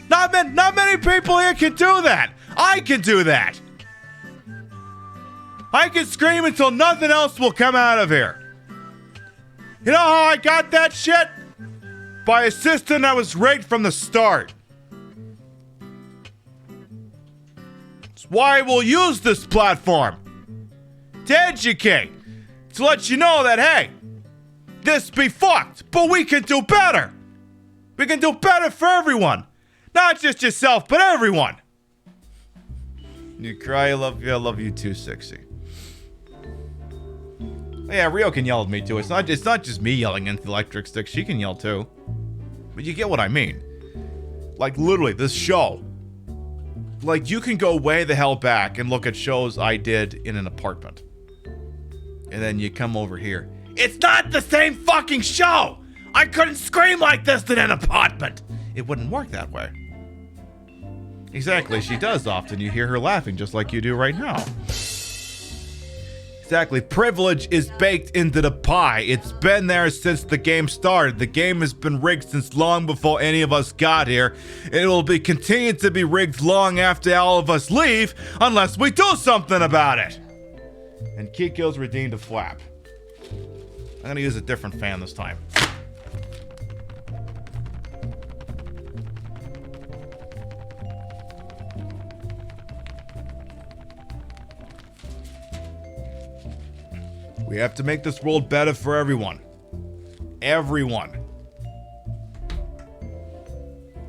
Not many people here can do that. I can do that. I can scream until nothing else will come out of here. You know how I got that shit? By a system that was rigged from the start. It's why we'll use this platform. To educate. To let you know that, hey, this be fucked, but we can do better. We can do better for everyone. Not just yourself, but everyone. You cry, I love you too, Sixy. Yeah, Rio can yell at me too. It's not just me yelling into the electric stick. She can yell too. But you get what I mean. Like, literally, this show. Like, you can go way the hell back and look at shows I did in an apartment. And then you come over here. It's not the same fucking show! I couldn't scream like this in an apartment! It wouldn't work that way. Exactly, she does often. You hear her laughing just like you do right now. Exactly, privilege is baked into the pie. It's been there since the game started. The game has been rigged since long before any of us got here. It will be continued to be rigged long after all of us leave, unless we do something about it. And Kiko's redeemed a flap. I'm gonna use a different fan this time. We have to make this world better for everyone. Everyone.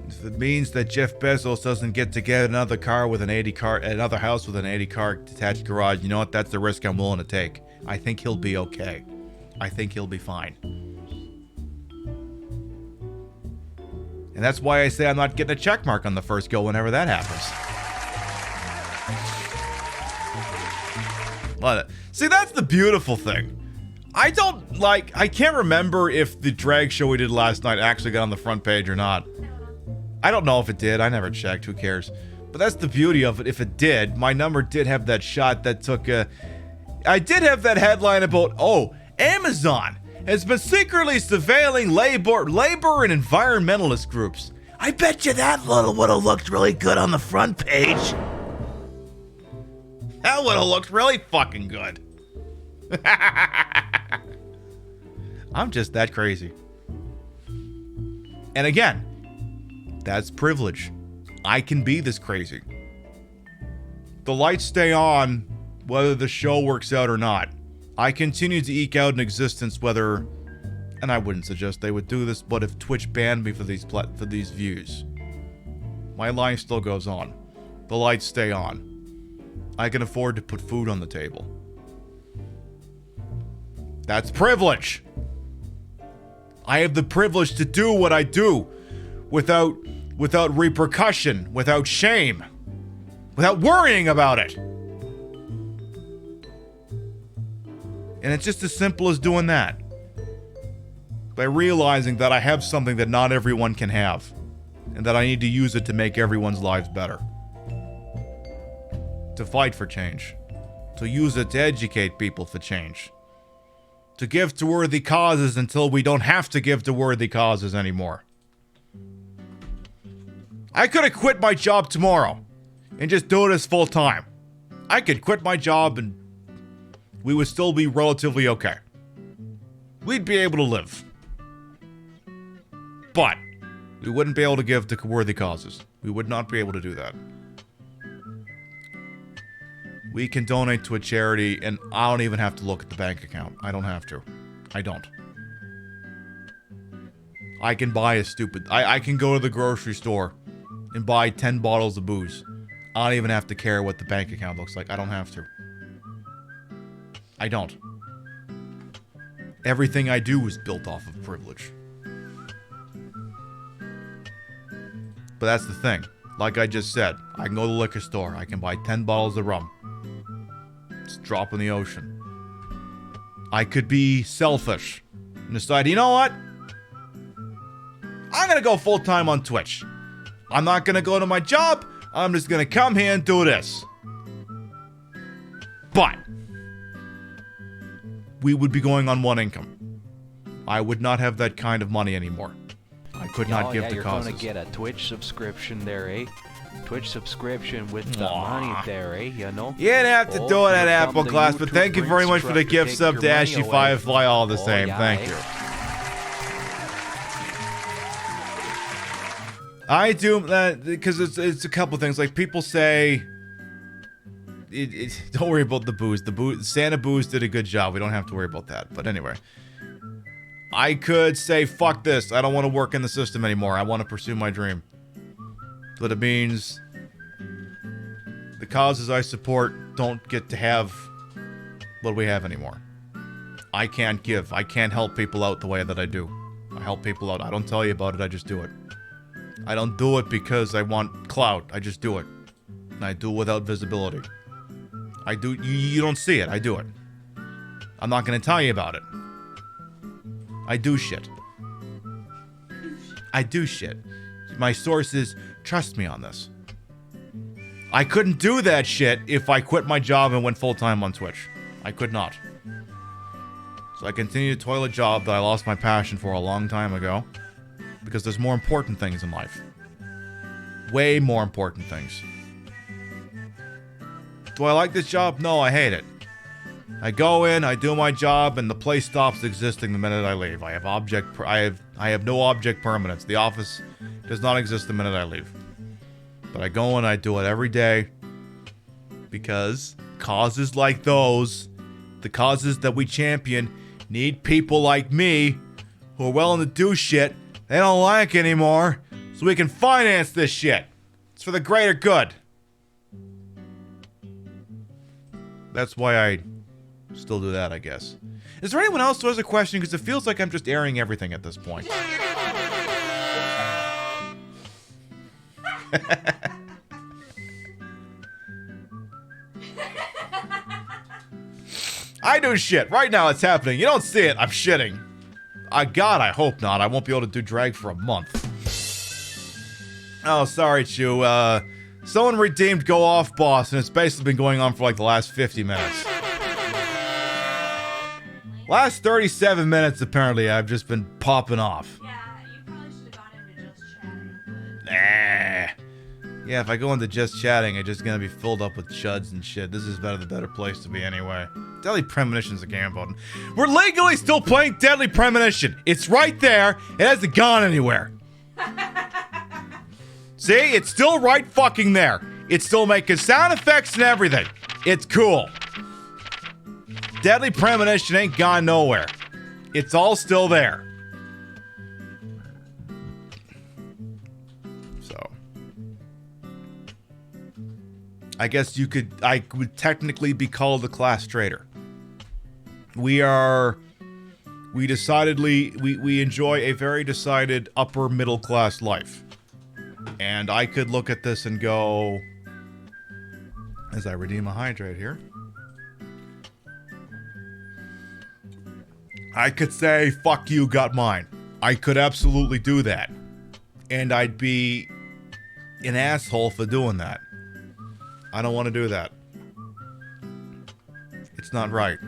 If it means that Jeff Bezos doesn't get to get another house with an 80 car detached garage, you know what? That's the risk I'm willing to take. I think he'll be okay. I think he'll be fine. And that's why I say I'm not getting a check mark on the first go whenever that happens. See, that's the beautiful thing. I can't remember if the drag show we did last night actually got on the front page or not. I don't know if it did. I never checked. Who cares? But that's the beauty of it. If it did, my number did have that shot that took I did have that headline about, Amazon has been secretly surveilling labor and environmentalist groups. I bet you that little would have looked really good on the front page. That would have looked really fucking good. I'm just that crazy. And again, that's privilege. I can be this crazy. The lights stay on whether the show works out or not. I continue to eke out an existence whether, and I wouldn't suggest they would do this, but if Twitch banned me for these views, my life still goes on. The lights stay on. I can afford to put food on the table. That's privilege. I have the privilege to do what I do without repercussion, without shame, without worrying about it. And it's just as simple as doing that. By realizing that I have something that not everyone can have, and that I need to use it to make everyone's lives better. To fight for change. To use it to educate people for change. To give to worthy causes until we don't have to give to worthy causes anymore. I could have quit my job tomorrow and just do it as full time. I could quit my job and we would still be relatively okay. We'd be able to live. But we wouldn't be able to give to worthy causes. We would not be able to do that. We can donate to a charity, and I don't even have to look at the bank account. I don't have to. I don't. I can buy a stupid... I can go to the grocery store and buy 10 bottles of booze. I don't even have to care what the bank account looks like. I don't have to. I don't. Everything I do is built off of privilege. But that's the thing. Like I just said, I can go to the liquor store. I can buy 10 bottles of rum. It's a drop in the ocean. I could be selfish and decide, you know what? I'm going to go full-time on Twitch. I'm not going to go to my job. I'm just going to come here and do this. But we would be going on one income. I would not have that kind of money anymore. I could not give to causes. You're gonna get a Twitch subscription there, eh? Twitch subscription with the money there, eh? You know? You didn't have to do it at Apple Glass, but thank you very much for the gift sub to Ashy Firefly, all the same. Thank you. I do that because it's a couple things. Like people say, don't worry about the booze. Santa Booze did a good job. We don't have to worry about that. But anyway. I could say, fuck this. I don't want to work in the system anymore. I want to pursue my dream. But it means the causes I support don't get to have what we have anymore. I can't give. I can't help people out the way that I do. I help people out. I don't tell you about it. I just do it. I don't do it because I want clout. I just do it. And I do it without visibility. I do. You don't see it. I do it. I'm not going to tell you about it. I do shit. I do shit. My sources trust me on this. I couldn't do that shit if I quit my job and went full-time on Twitch. I could not. So I continue to toil a job that I lost my passion for a long time ago. Because there's more important things in life. Way more important things. Do I like this job? No, I hate it. I go in, I do my job, and the place stops existing the minute I leave. I have no object permanence. The office does not exist the minute I leave. But I go in, I do it every day. Because causes like those, the causes that we champion, need people like me who are willing to do shit they don't like anymore, so we can finance this shit. It's for the greater good. That's why I still do that, I guess. Is there anyone else who has a question? Because it feels like I'm just airing everything at this point. I do shit. Right now it's happening. You don't see it. I'm shitting. God, I hope not. I won't be able to do drag for a month. Oh, sorry, Chew. Someone redeemed Go Off Boss, and it's basically been going on for like the last 50 minutes. Last 37 minutes, apparently, I've just been popping off. Yeah, you probably should have gone into just chatting. Nah. Yeah, if I go into just chatting, it's just gonna be filled up with chuds and shit. This is the better place to be anyway. Deadly Premonition's a game button. We're legally still playing Deadly Premonition. It's right there. It hasn't gone anywhere. See? It's still right fucking there. It's still making sound effects and everything. It's cool. Deadly Premonition ain't gone nowhere. It's all still there. So. I guess I would technically be called a class traitor. We enjoy a very decided upper middle class life. And I could look at this and go, as I redeem a hydrate here, I could say, fuck you, got mine. I could absolutely do that. And I'd be an asshole for doing that. I don't want to do that. It's not right.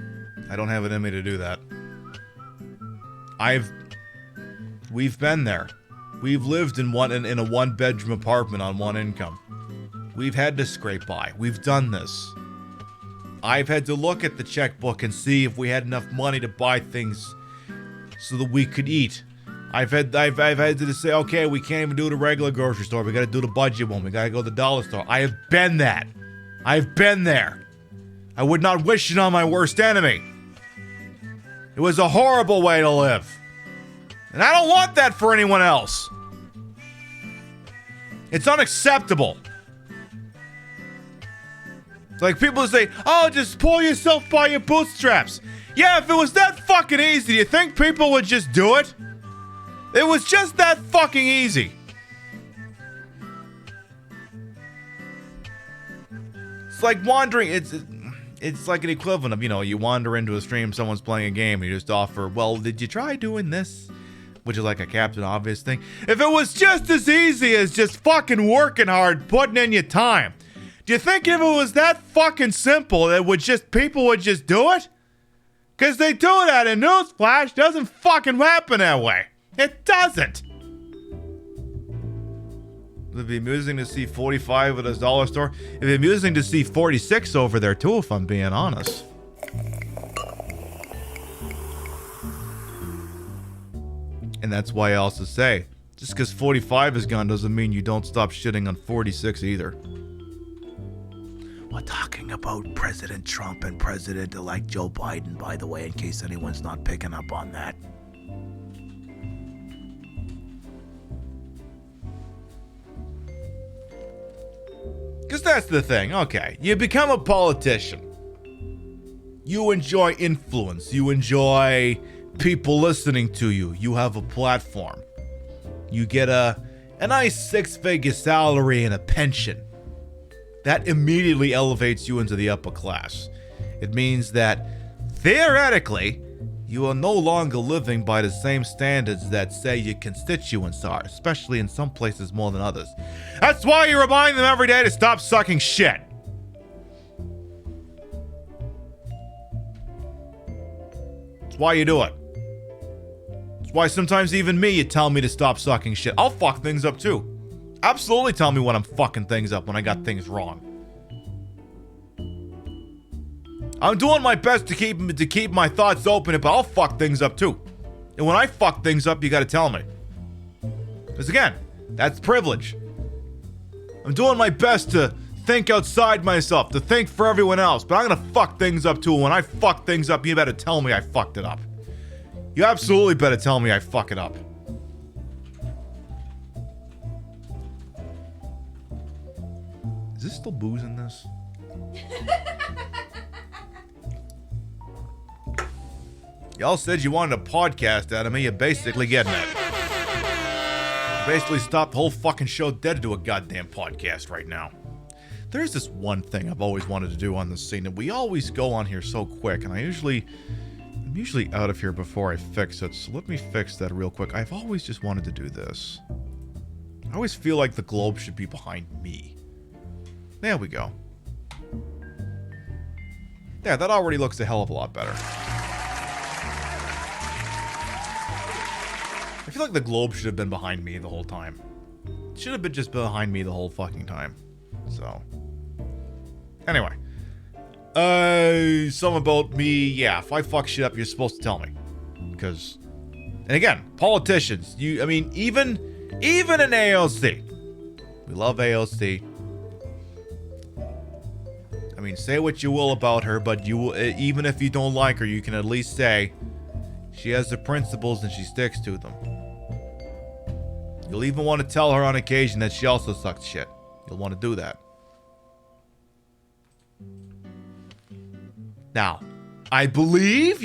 I don't have it in me to do that. We've been there. We've lived in a one-bedroom apartment on one income. We've had to scrape by. We've done this. I've had to look at the checkbook and see if we had enough money to buy things so that we could eat. I've had to say, okay, we can't even do the regular grocery store. We got to do the budget one. We got to go to the dollar store. I have been that. I've been there. I would not wish it on my worst enemy. It was a horrible way to live. And I don't want that for anyone else. It's unacceptable. It's like people say, oh, just pull yourself by your bootstraps. Yeah, if it was that fucking easy, do you think people would just do it? It was just that fucking easy. It's like wandering. It's like an equivalent of, you wander into a stream, someone's playing a game, and you just offer, well, did you try doing this? Which is like a Captain Obvious thing. If it was just as easy as just fucking working hard, putting in your time, do you think if it was that fucking simple, people would just do it? Because they do that, and newsflash, doesn't fucking happen that way. It doesn't. It'd be amusing to see 45 at a dollar store. It'd be amusing to see 46 over there too, if I'm being honest. And that's why I also say, just because 45 is gone doesn't mean you don't stop shitting on 46 either. We're talking about President Trump and President-elect Joe Biden, by the way, in case anyone's not picking up on that. Because that's the thing. Okay, you become a politician. You enjoy influence. You enjoy people listening to you. You have a platform. You get a nice 6-figure salary and a pension. That immediately elevates you into the upper class. It means that, theoretically, you are no longer living by the same standards that, say, your constituents are, especially in some places more than others. That's why you remind them every day to stop sucking shit. That's why you do it. That's why sometimes even me, you tell me to stop sucking shit. I'll fuck things up too. Absolutely tell me when I'm fucking things up, when I got things wrong. I'm doing my best to keep my thoughts open, but I'll fuck things up too. And when I fuck things up, you gotta tell me. Because again, that's privilege. I'm doing my best to think outside myself, to think for everyone else, but I'm gonna fuck things up too. And when I fuck things up, you better tell me I fucked it up. You absolutely better tell me I fuck it up. Is this still booze in this? Y'all said you wanted a podcast out of me. You're basically getting it. You basically stopped the whole fucking show dead to do a goddamn podcast right now. There's this one thing I've always wanted to do on this scene, and we always go on here so quick, and I'm usually out of here before I fix it, so let me fix that real quick. I've always just wanted to do this. I always feel like the globe should be behind me. There we go. Yeah, that already looks a hell of a lot better. I feel like the globe should have been behind me the whole time. It should have been just behind me the whole fucking time. So. Anyway. Something about me, yeah, if I fuck shit up, you're supposed to tell me. Because, and again, politicians, even in AOC. We love AOC. I mean, say what you will about her, but even if you don't like her, you can at least say she has the principles and she sticks to them. You'll even want to tell her on occasion that she also sucks shit. You'll want to do that. Now, I believe,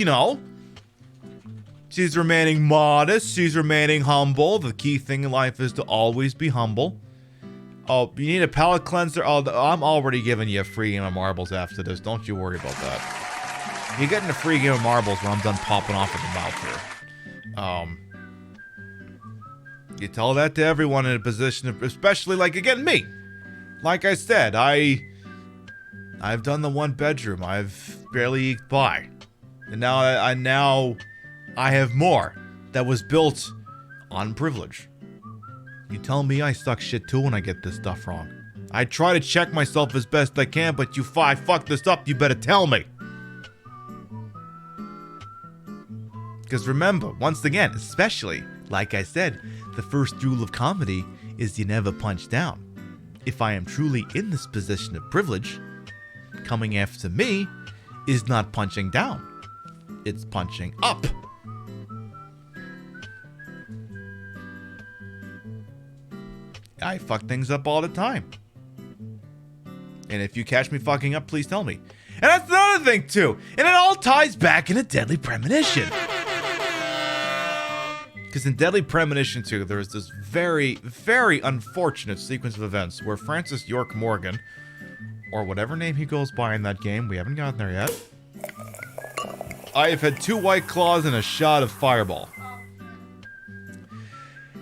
she's remaining modest. She's remaining humble. The key thing in life is to always be humble. Oh, you need a palate cleanser? Oh, I'm already giving you a free game of marbles after this. Don't you worry about that. You're getting a free game of marbles when I'm done popping off in the mouth here. You tell that to everyone in a position of, especially, like, again, me. Like I said, I've done the one bedroom. I've barely eked by. And now I have more that was built on privilege. You tell me I suck shit too when I get this stuff wrong. I try to check myself as best I can, but I fuck this up, you better tell me. Because remember, once again, especially, like I said, the first rule of comedy is you never punch down. If I am truly in this position of privilege, coming after me is not punching down. It's punching up. I fuck things up all the time. And if you catch me fucking up, please tell me. And that's another thing, too. And it all ties back into Deadly Premonition. Because in Deadly Premonition 2, there's this very, very unfortunate sequence of events where Francis York Morgan, or whatever name he goes by in that game, we haven't gotten there yet. I have had 2 White Claws and a shot of Fireball.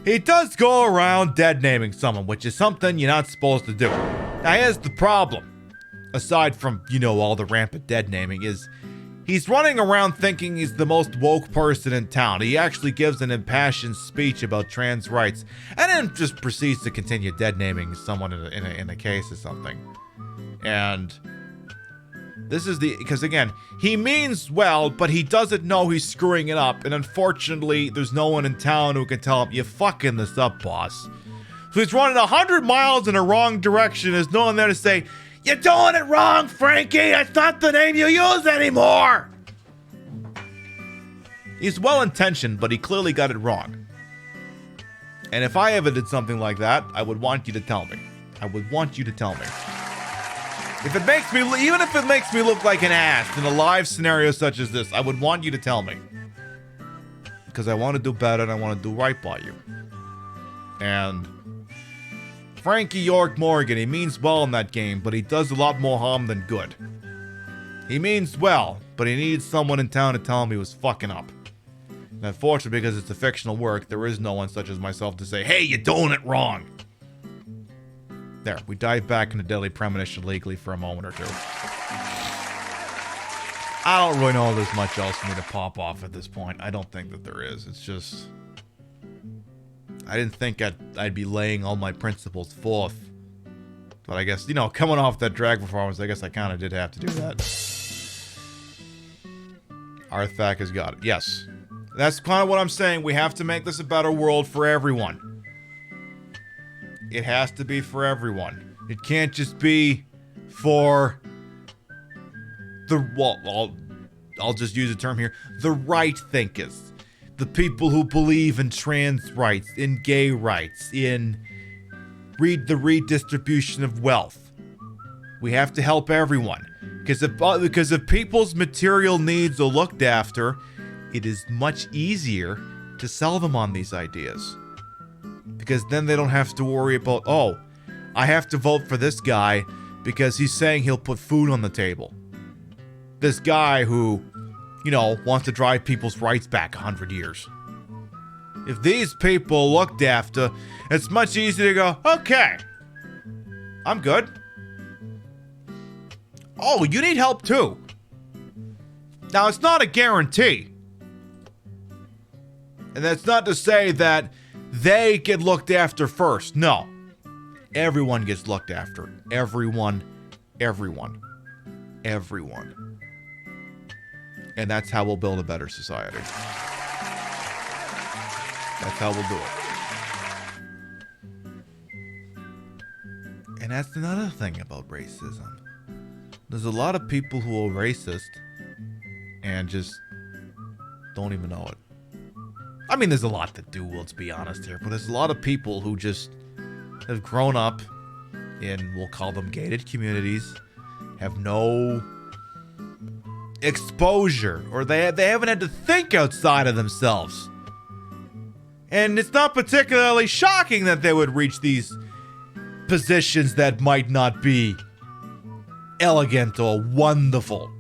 He does go around dead naming someone, which is something you're not supposed to do. Now here's the problem. Aside from, all the rampant dead naming, is he's running around thinking he's the most woke person in town. He actually gives an impassioned speech about trans rights, and then just proceeds to continue dead naming someone in a case or something. And this is because again, he means well, but he doesn't know he's screwing it up, and unfortunately, there's no one in town who can tell him, you're fucking this up, boss. So he's running 100 miles in the wrong direction. There's no one there to say, you're doing it wrong, Frankie! That's not the name you use anymore! He's well-intentioned, but he clearly got it wrong. And if I ever did something like that, I would want you to tell me. I would want you to tell me. If it makes me, even if it makes me look like an ass in a live scenario such as this, I would want you to tell me. Because I want to do better and I want to do right by you. And Frankie York Morgan, he means well in that game, but he does a lot more harm than good. He means well, but he needs someone in town to tell him he was fucking up. And unfortunately, because it's a fictional work, there is no one such as myself to say, hey, you're doing it wrong. There, we dive back into Deadly Premonition legally for a moment or two. I don't really know there's much else for me to pop off at this point. I don't think that there is. It's just, I didn't think I'd be laying all my principles forth. But I guess, coming off that drag performance, I guess I kind of did have to do that. Arthak has got it. Yes. That's kind of what I'm saying. We have to make this a better world for everyone. It has to be for everyone. It can't just be for I'll just use a term here, the right thinkers. The people who believe in trans rights, in gay rights, in the redistribution of wealth. We have to help everyone. Because if people's material needs are looked after, it is much easier to sell them on these ideas. Because then they don't have to worry about, oh, I have to vote for this guy because he's saying he'll put food on the table. This guy who, wants to drive people's rights back 100 years. If these people looked after, it's much easier to go, okay, I'm good. Oh, you need help too. Now, it's not a guarantee. And that's not to say that they get looked after first. No. Everyone gets looked after. Everyone. And that's how we'll build a better society. That's how we'll do it. And that's another thing about racism. There's a lot of people who are racist and just don't even know it. I mean, there's a lot that do, let's be honest here, but there's a lot of people who just have grown up in, we'll call them gated communities, have no exposure, or they haven't had to think outside of themselves. And it's not particularly shocking that they would reach these positions that might not be elegant or wonderful.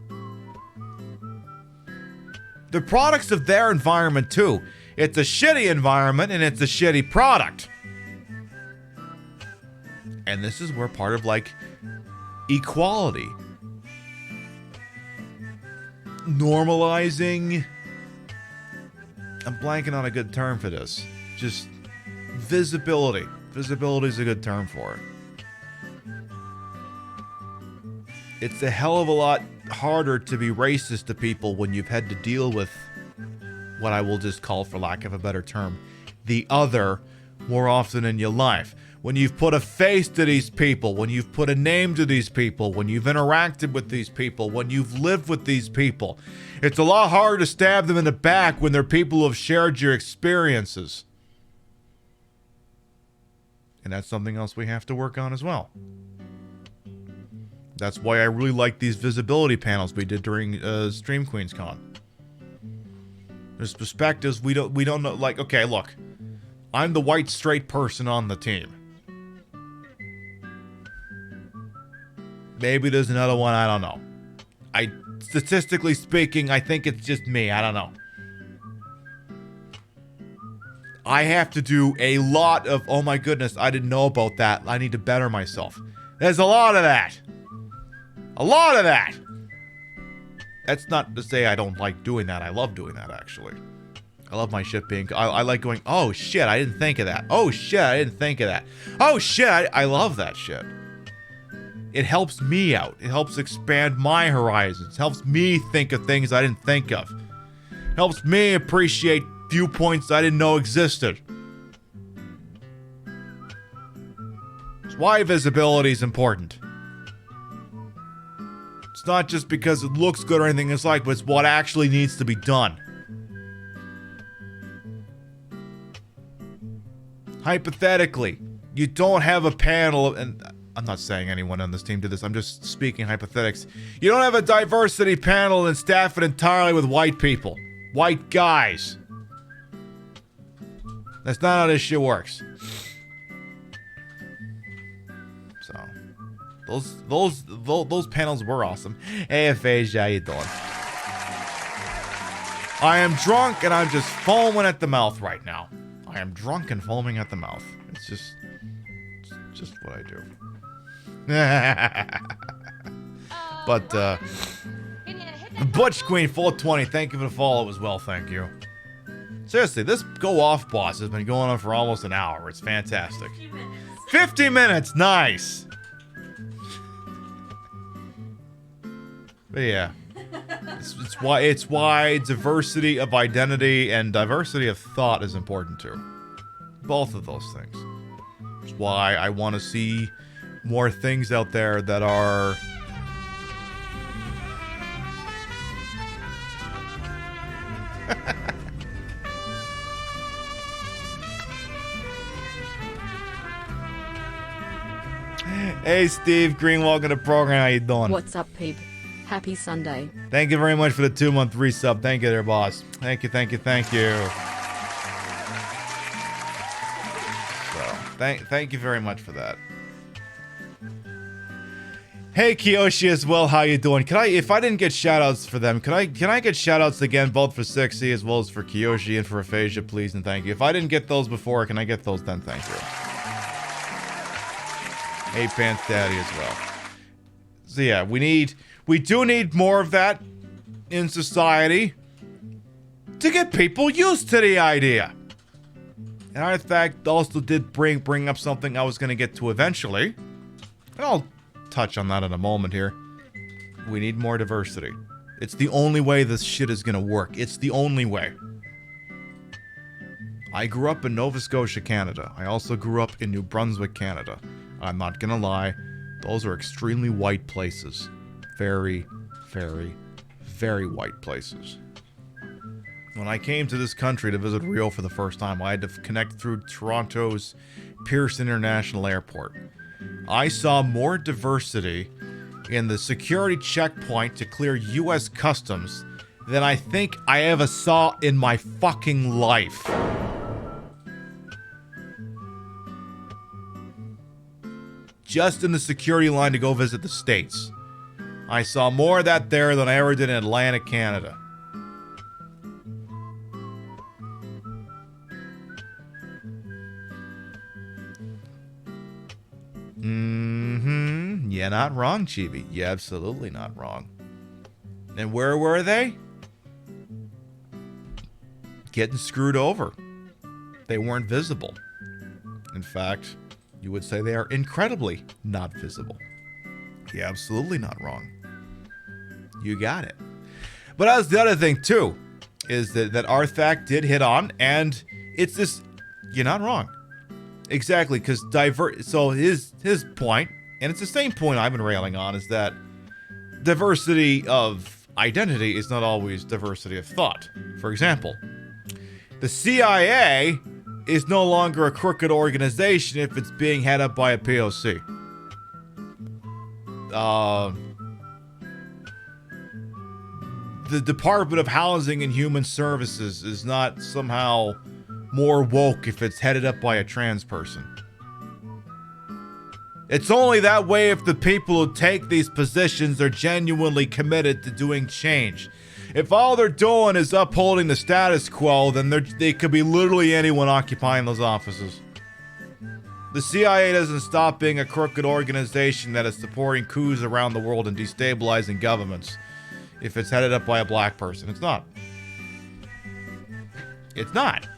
They're products of their environment too. It's a shitty environment and it's a shitty product. And this is where part of equality, normalizing, I'm blanking on a good term for this, just visibility. Visibility is a good term for it. it's a hell of a lot harder to be racist to people when you've had to deal with what I will just call, for lack of a better term, the other more often in your life. When you've put a face to these people, when you've put a name to these people, when you've interacted with these people, when you've lived with these people, it's a lot harder to stab them in the back when they're people who have shared your experiences. And that's something else we have to work on as well. That's why I really like these visibility panels we did during Stream Queens Con. There's perspectives we don't know. Like, okay, look, I'm the white straight person on the team. Maybe there's another one, I don't know. Statistically speaking, I think it's just me, I don't know. I have to do a lot of, oh my goodness, I didn't know about that, I need to better myself. There's a lot of that. A lot of that. That's not to say I don't like doing that, I love doing that actually. I love my shit being, I like going, oh shit, I didn't think of that. Oh shit, I didn't think of that. Oh shit, I love that shit. It helps me out. It helps expand my horizons. It helps me think of things I didn't think of. It helps me appreciate viewpoints I didn't know existed. That's why visibility is important. It's not just because it looks good or anything it's like, but it's what actually needs to be done. Hypothetically, you don't have a panel of, and I'm not saying anyone on this team did this, I'm just speaking hypothetics. You don't have a diversity panel and staff it entirely with white people. White guys. That's not how this shit works. So, those panels were awesome. Hey, Aphasia, how you doing? I am drunk and I'm just foaming at the mouth right now. I am drunk and foaming at the mouth. It's just what I do. But Butch Queen 420, thank you for the follow as well, thank you. Seriously, this go off boss has been going on for almost an hour. It's fantastic. 50 minutes, nice. But yeah, it's why diversity of identity and diversity of thought is important too. Both of those things. It's why I want to see more things out there that are Hey Steve Green, welcome to the program. How you doing? What's up, Pib? Happy Sunday. Thank you very much for the 2-month resub. Thank you there, boss. Thank you. So, thank you very much for that. Hey Kiyoshi as well, how you doing? If I didn't get shoutouts for them, can I get shoutouts again, both for Sexy as well as for Kiyoshi and for Aphasia, please and thank you. If I didn't get those before, can I get those then? Thank you. Hey Pants Daddy as well. So yeah, we do need more of that in society to get people used to the idea. And I in fact also did bring up something I was going to get to eventually. And I'll touch on that in a moment here. We need more diversity. It's the only way this shit is gonna work. It's the only way. I grew up in Nova Scotia, Canada. I also grew up in New Brunswick, Canada. I'm not gonna lie, those are extremely white places. Very, very, very white places. When I came to this country to visit Rio for the first time, I had to connect through Toronto's Pearson International Airport. I saw more diversity in the security checkpoint to clear U.S. customs than I think I ever saw in my fucking life. Just in the security line to go visit the States. I saw more of that there than I ever did in Atlantic, Canada. Mm-hmm. You're not wrong, Chibi. You're absolutely not wrong. And where were they? Getting screwed over. They weren't visible. In fact, you would say they are incredibly not visible. You're absolutely not wrong. You got it. But that's the other thing, too, is that Arthak did hit on, and it's this, you're not wrong. Exactly, because so his point, and it's the same point I've been railing on, is that diversity of identity is not always diversity of thought. For example, the CIA is no longer a crooked organization if it's being headed up by a POC. The Department of Housing and Human Services is not somehow more woke if it's headed up by a trans person. It's only that way if the people who take these positions are genuinely committed to doing change. If all they're doing is upholding the status quo, then they could be literally anyone occupying those offices. The CIA doesn't stop being a crooked organization that is supporting coups around the world and destabilizing governments if it's headed up by a black person. It's not. It's not.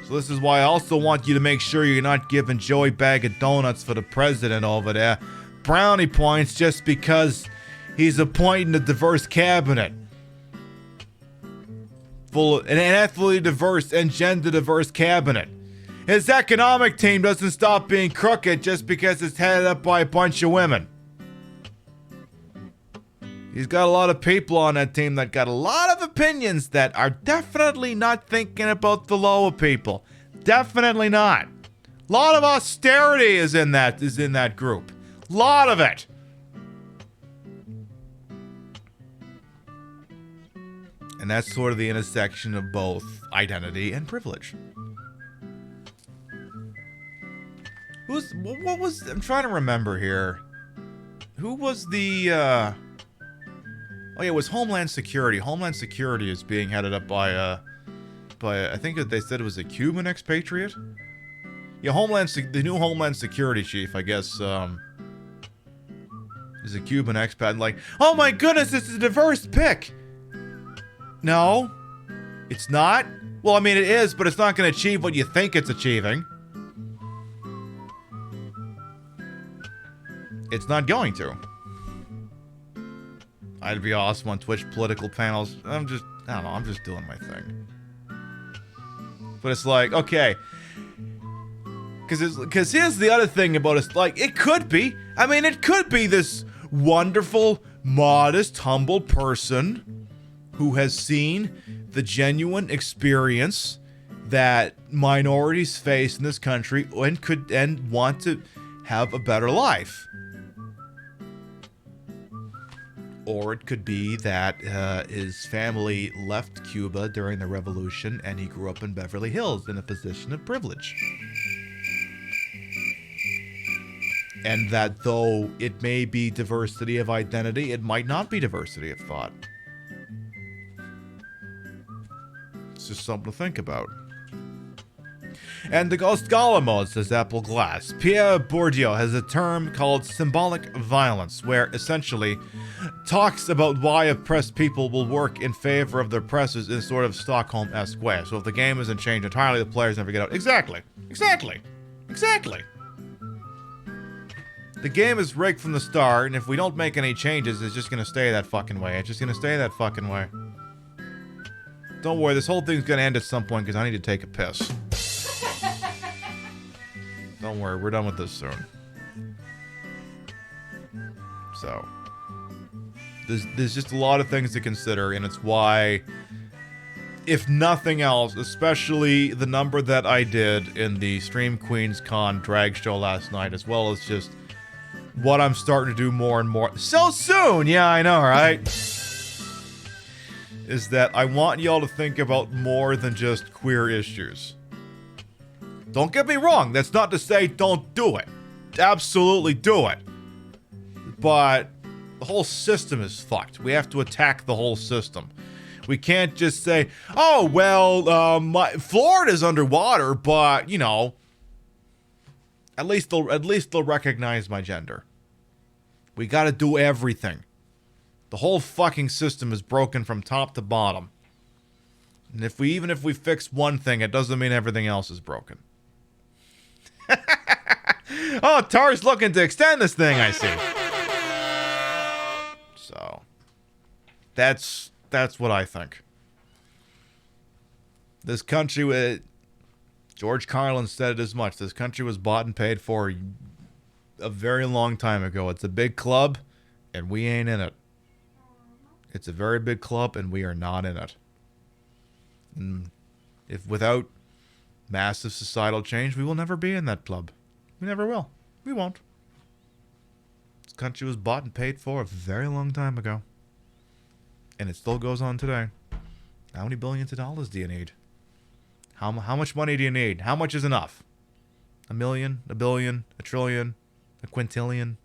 So this is why I also want you to make sure you're not giving Joey a bag of donuts for the president over there brownie points just because he's appointing a diverse cabinet. An ethnically diverse and gender diverse cabinet. His economic team doesn't stop being crooked just because it's headed up by a bunch of women. He's got a lot of people on that team that got a lot of opinions that are definitely not thinking about the lower people. Definitely not. A lot of austerity is in that group. A lot of it. And that's sort of the intersection of both identity and privilege. I'm trying to remember here. Who was the, oh yeah, it was Homeland Security. Homeland Security is being headed up by I think they said it was a Cuban expatriate? Yeah, the new Homeland Security chief, I guess, is a Cuban expat. Like, oh my goodness, this is a diverse pick! No, it's not. Well, I mean, it is, but it's not going to achieve what you think it's achieving. It's not going to. I'd be awesome on Twitch political panels. I don't know, I'm just doing my thing. But it's like, okay. Because here's the other thing about it. Like, it could be. I mean, it could be this wonderful, modest, humble person who has seen the genuine experience that minorities face in this country and want to have a better life. Or it could be that his family left Cuba during the revolution and he grew up in Beverly Hills in a position of privilege. And that though it may be diversity of identity, it might not be diversity of thought. It's just something to think about. And the Ghost Scholar mode, says Apple Glass. Pierre Bourdieu has a term called symbolic violence, where essentially talks about why oppressed people will work in favor of their oppressors in sort of Stockholm-esque way. So if the game isn't changed entirely, the players never get out. Exactly. The game is rigged from the start, and if we don't make any changes, it's just gonna stay that fucking way. Don't worry, this whole thing's gonna end at some point because I need to take a piss. Don't worry, we're done with this soon. So, there's just a lot of things to consider, and it's why, if nothing else, especially the number that I did in the Stream Queens Con drag show last night, as well as just what I'm starting to do more and more so soon, yeah, I know, right? Is that I want y'all to think about more than just queer issues. Don't get me wrong, that's not to say don't do it. Absolutely do it. But the whole system is fucked. We have to attack the whole system. We can't just say, oh, well, Florida's underwater, but, you know, at least they'll recognize my gender. We gotta do everything. The whole fucking system is broken from top to bottom. And even if we fix one thing, it doesn't mean everything else is broken. Oh, Tar's looking to extend this thing, I see. That's what I think. This country, George Carlin said it as much. This country was bought and paid for a very long time ago. It's a big club, and we ain't in it. It's a very big club, and we are not in it. And if without massive societal change, we will never be in that club. We never will. We won't. This country was bought and paid for a very long time ago. And it still goes on today. How many billions of dollars do you need? How much money do you need? How much is enough? $1 million? $1 billion? $1 trillion? $1 quintillion?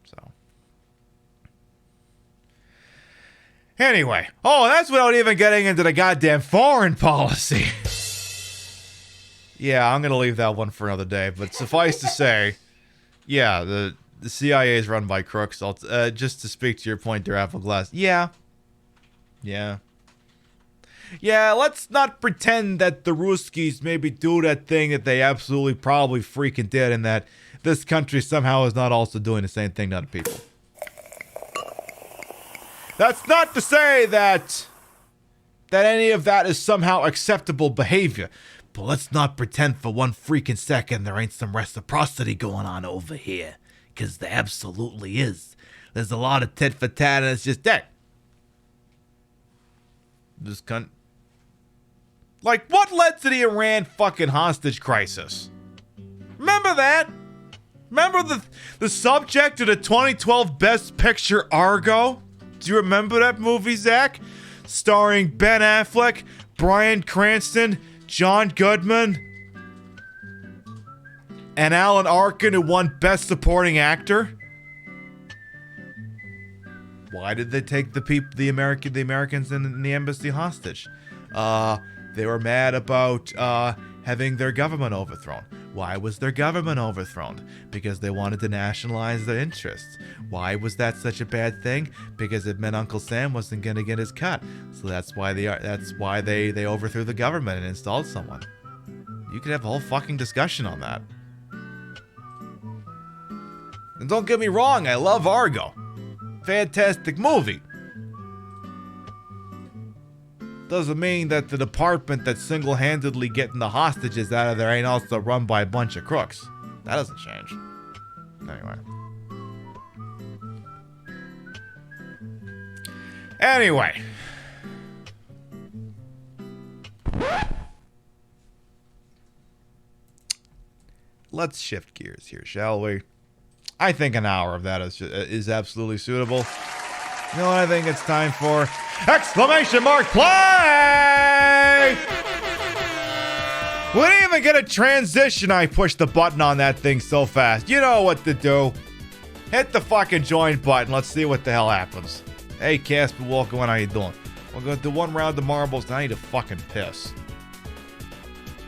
So. Anyway. Oh, that's without even getting into the goddamn foreign policy. Yeah, I'm going to leave that one for another day. But suffice to say, yeah, the CIA is run by crooks. Just to speak to your point there, Appleglass. Yeah. Yeah, let's not pretend that the Ruskies maybe do that thing that they absolutely probably freaking did, and that this country somehow is not also doing the same thing to other people. That's not to say that any of that is somehow acceptable behavior, but let's not pretend for one freaking second there ain't some reciprocity going on over here, because there absolutely is. There's a lot of tit for tat, and it's just that. This cunt. Like, what led to the Iran fucking hostage crisis? Remember that? Remember the subject of the 2012 Best Picture Argo? Do you remember that movie, Zach? Starring Ben Affleck, Bryan Cranston, John Goodman, and Alan Arkin, who won Best Supporting Actor? Why did they take the Americans in the embassy hostage? They were mad about having their government overthrown. Why was their government overthrown? Because they wanted to nationalize their interests. Why was that such a bad thing? Because it meant Uncle Sam wasn't going to get his cut. So that's why they overthrew the government and installed someone. You could have a whole fucking discussion on that. And don't get me wrong, I love Argo. Fantastic movie. Doesn't mean that the department that's single-handedly getting the hostages out of there ain't also run by a bunch of crooks. That doesn't change. Anyway. Let's shift gears here, shall we? I think an hour of that is absolutely suitable. You know what I think it's time for? Exclamation mark play! We didn't even get a transition. I pushed the button on that thing so fast. You know what to do. Hit the fucking join button. Let's see what the hell happens. Hey, Casper Walker, how you doing? We're going to do one round of marbles, and I need to fucking piss.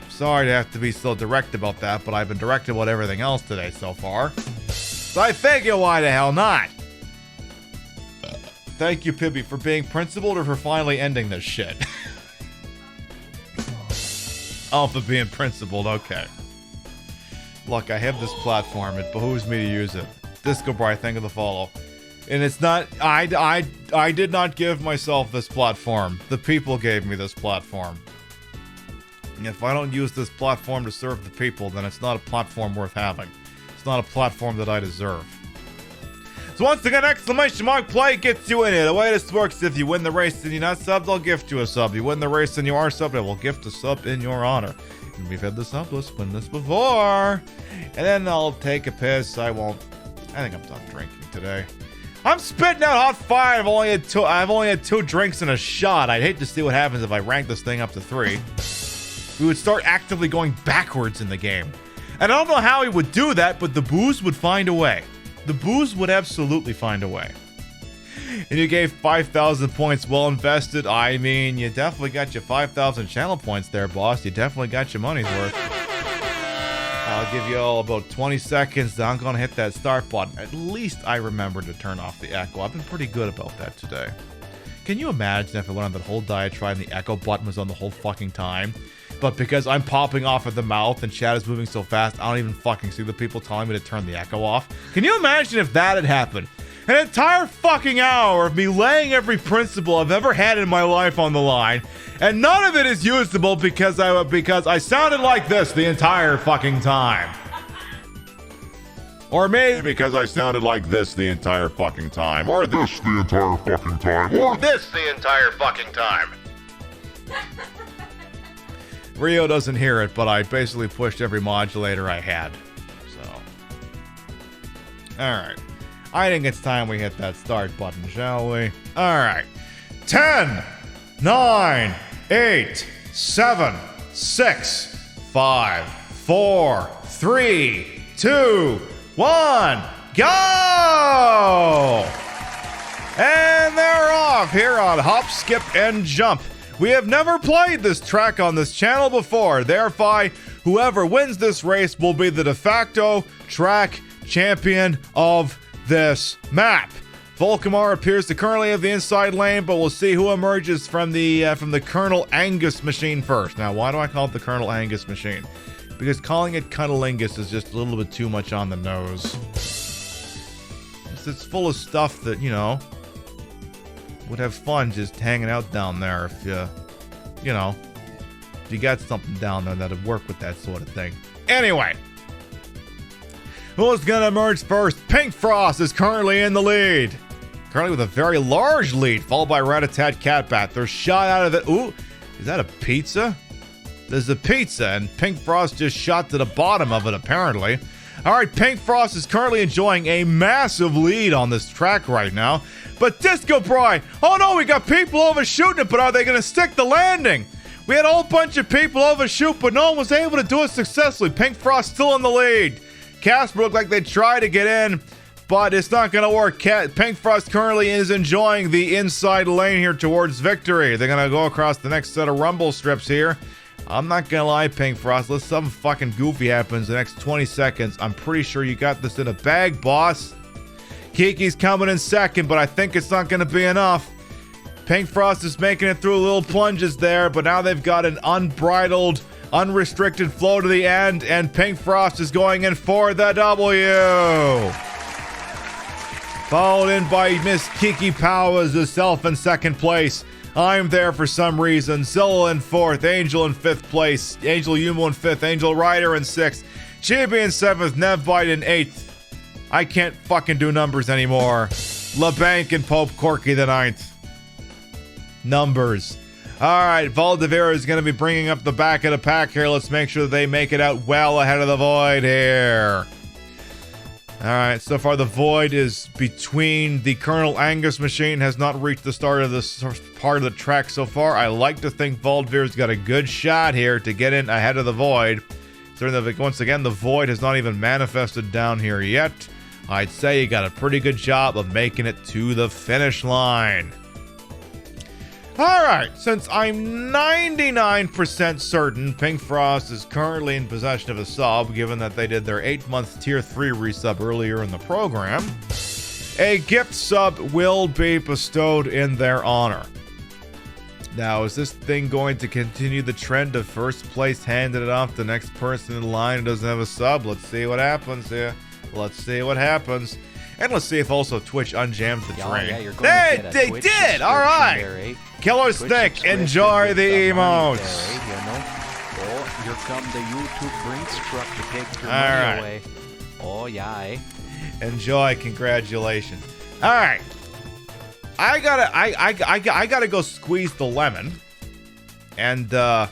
Sorry to have to be so direct about that, but I've been direct about everything else today so far. So I figure, why the hell not? Thank you, Pibby, for being principled or for finally ending this shit. Oh, for being principled, okay. Look, I have this platform. It behooves me to use it. Disco Bright, thank you for the follow. And it's not, I did not give myself this platform. The people gave me this platform. And if I don't use this platform to serve the people, then it's not a platform worth having. It's not a platform that I deserve. So once again, exclamation mark play gets you in here. The way this works, if you win the race and you're not subbed, I'll gift you a sub. You win the race and you are subbed, I will gift a sub in your honor. And we've had the sub list win this before. And then I'll take a piss. I think I'm done drinking today. I'm spitting out hot fire. I've only had two drinks and a shot. I'd hate to see what happens if I rank this thing up to 3. We would start actively going backwards in the game. And I don't know how he would do that, but the booze would find a way. The booze would absolutely find a way. And you gave 5,000 points well invested. I mean, you definitely got your 5,000 channel points there, boss. You definitely got your money's worth. I'll give you all about 20 seconds. I'm going to hit that start button. At least I remembered to turn off the echo. I've been pretty good about that today. Can you imagine if I went on that whole diatribe and the echo button was on the whole fucking time? But because I'm popping off at the mouth and chat is moving so fast, I don't even fucking see the people telling me to turn the echo off. Can you imagine if that had happened? An entire fucking hour of me laying every principle I've ever had in my life on the line, and none of it is usable because I sounded like this the entire fucking time. Or maybe Because I sounded like this the entire fucking time. Or this the entire fucking time. Or this the entire fucking time. Rio doesn't hear it, but I basically pushed every modulator I had. So, alright. I think it's time we hit that start button, shall we? Alright. 10, 9, 8, 7, 6, 5, 4, 3, 2, 1, go! And they're off here on Hop, Skip, and Jump. We have never played this track on this channel before, therefore, whoever wins this race will be the de facto track champion of this map. Volkamar appears to currently have the inside lane, but we'll see who emerges from the Colonel Angus machine first. Now, why do I call it the Colonel Angus machine? Because calling it Cunnilingus is just a little bit too much on the nose. It's full of stuff that, you know, would have fun just hanging out down there if you got something down there that'd work with that sort of thing. Anyway, who's gonna emerge first? Pink Frost is currently in the lead. Currently with a very large lead, followed by Rat-a-tat Catbat. They're shot out of it. Ooh, is that a pizza? There's a pizza, and Pink Frost just shot to the bottom of it, apparently. All right, Pink Frost is currently enjoying a massive lead on this track right now. But Disco Bride, oh no, we got people overshooting it, but are they going to stick the landing? We had a whole bunch of people overshoot, but no one was able to do it successfully. Pink Frost still in the lead. Casper looked like they tried to get in, but it's not going to work. Pink Frost currently is enjoying the inside lane here towards victory. They're going to go across the next set of rumble strips here. I'm not gonna lie, Pink Frost, unless something fucking goofy happens in the next 20 seconds, I'm pretty sure you got this in a bag, boss. Kiki's coming in second, but I think it's not gonna be enough. Pink Frost is making it through little plunges there, but now they've got an unbridled, unrestricted flow to the end, and Pink Frost is going in for the W. Followed in by Miss Kiki Powers herself in second place. I'm there for some reason. Zilla in fourth, Angel in fifth place, Angel Yumo in fifth, Angel Rider in sixth, Chibi in seventh, Nevbite in eighth. I can't fucking do numbers anymore. LeBanc and Pope Corky the ninth. Numbers. Alright, Valdivera is going to be bringing up the back of the pack here. Let's make sure that they make it out well ahead of the Void here. Alright, so far the Void is between the Colonel Angus machine, has not reached the start of this part of the track so far. I like to think Valdvir's got a good shot here to get in ahead of the Void. Once again, the Void has not even manifested down here yet. I'd say he got a pretty good job of making it to the finish line. Alright, since I'm 99% certain Pink Frost is currently in possession of a sub, given that they did their 8-month Tier 3 resub earlier in the program, a gift sub will be bestowed in their honor. Now, is this thing going to continue the trend of first place handing it off to the next person in line who doesn't have a sub? Let's see what happens here. Let's see what happens. And let's see if also Twitch unjams the train. Yeah, they did! Alright! Killer Stick, enjoy the emotes. Oh, here come the YouTube Brinks truck to take your money away. Oh, yeah. Enjoy, congratulations. Alright. I gotta go squeeze the lemon. And then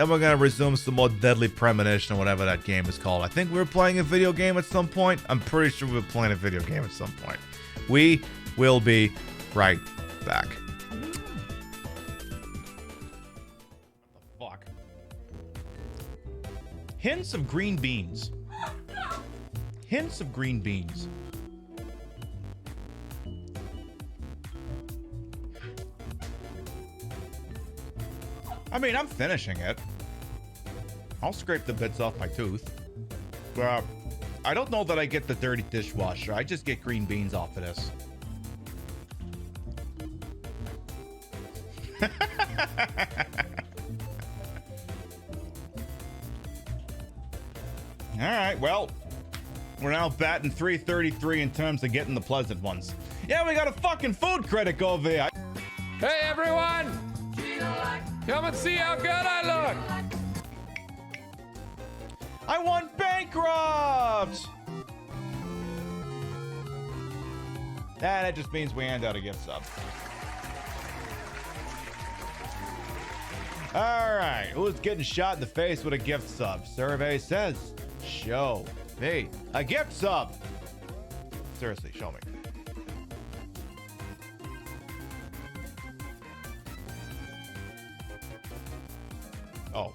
we're gonna resume some more Deadly Premonition or whatever that game is called. I think we were playing a video game at some point. I'm pretty sure we were playing a video game at some point. We will be right back. What the fuck? Hints of green beans. Hints of green beans. I mean, I'm finishing it. I'll scrape the bits off my tooth. I don't know that I get the dirty dishwasher. I just get green beans off of this. Alright, well. We're now batting 333 in terms of getting the pleasant ones. Yeah, we got a fucking food critic over here. Hey, everyone! Come and see how good I look! I want bankrupt! That just means we hand out a gift sub. Alright, who's getting shot in the face with a gift sub? Survey says, show me a gift sub. Seriously, show me. Oh.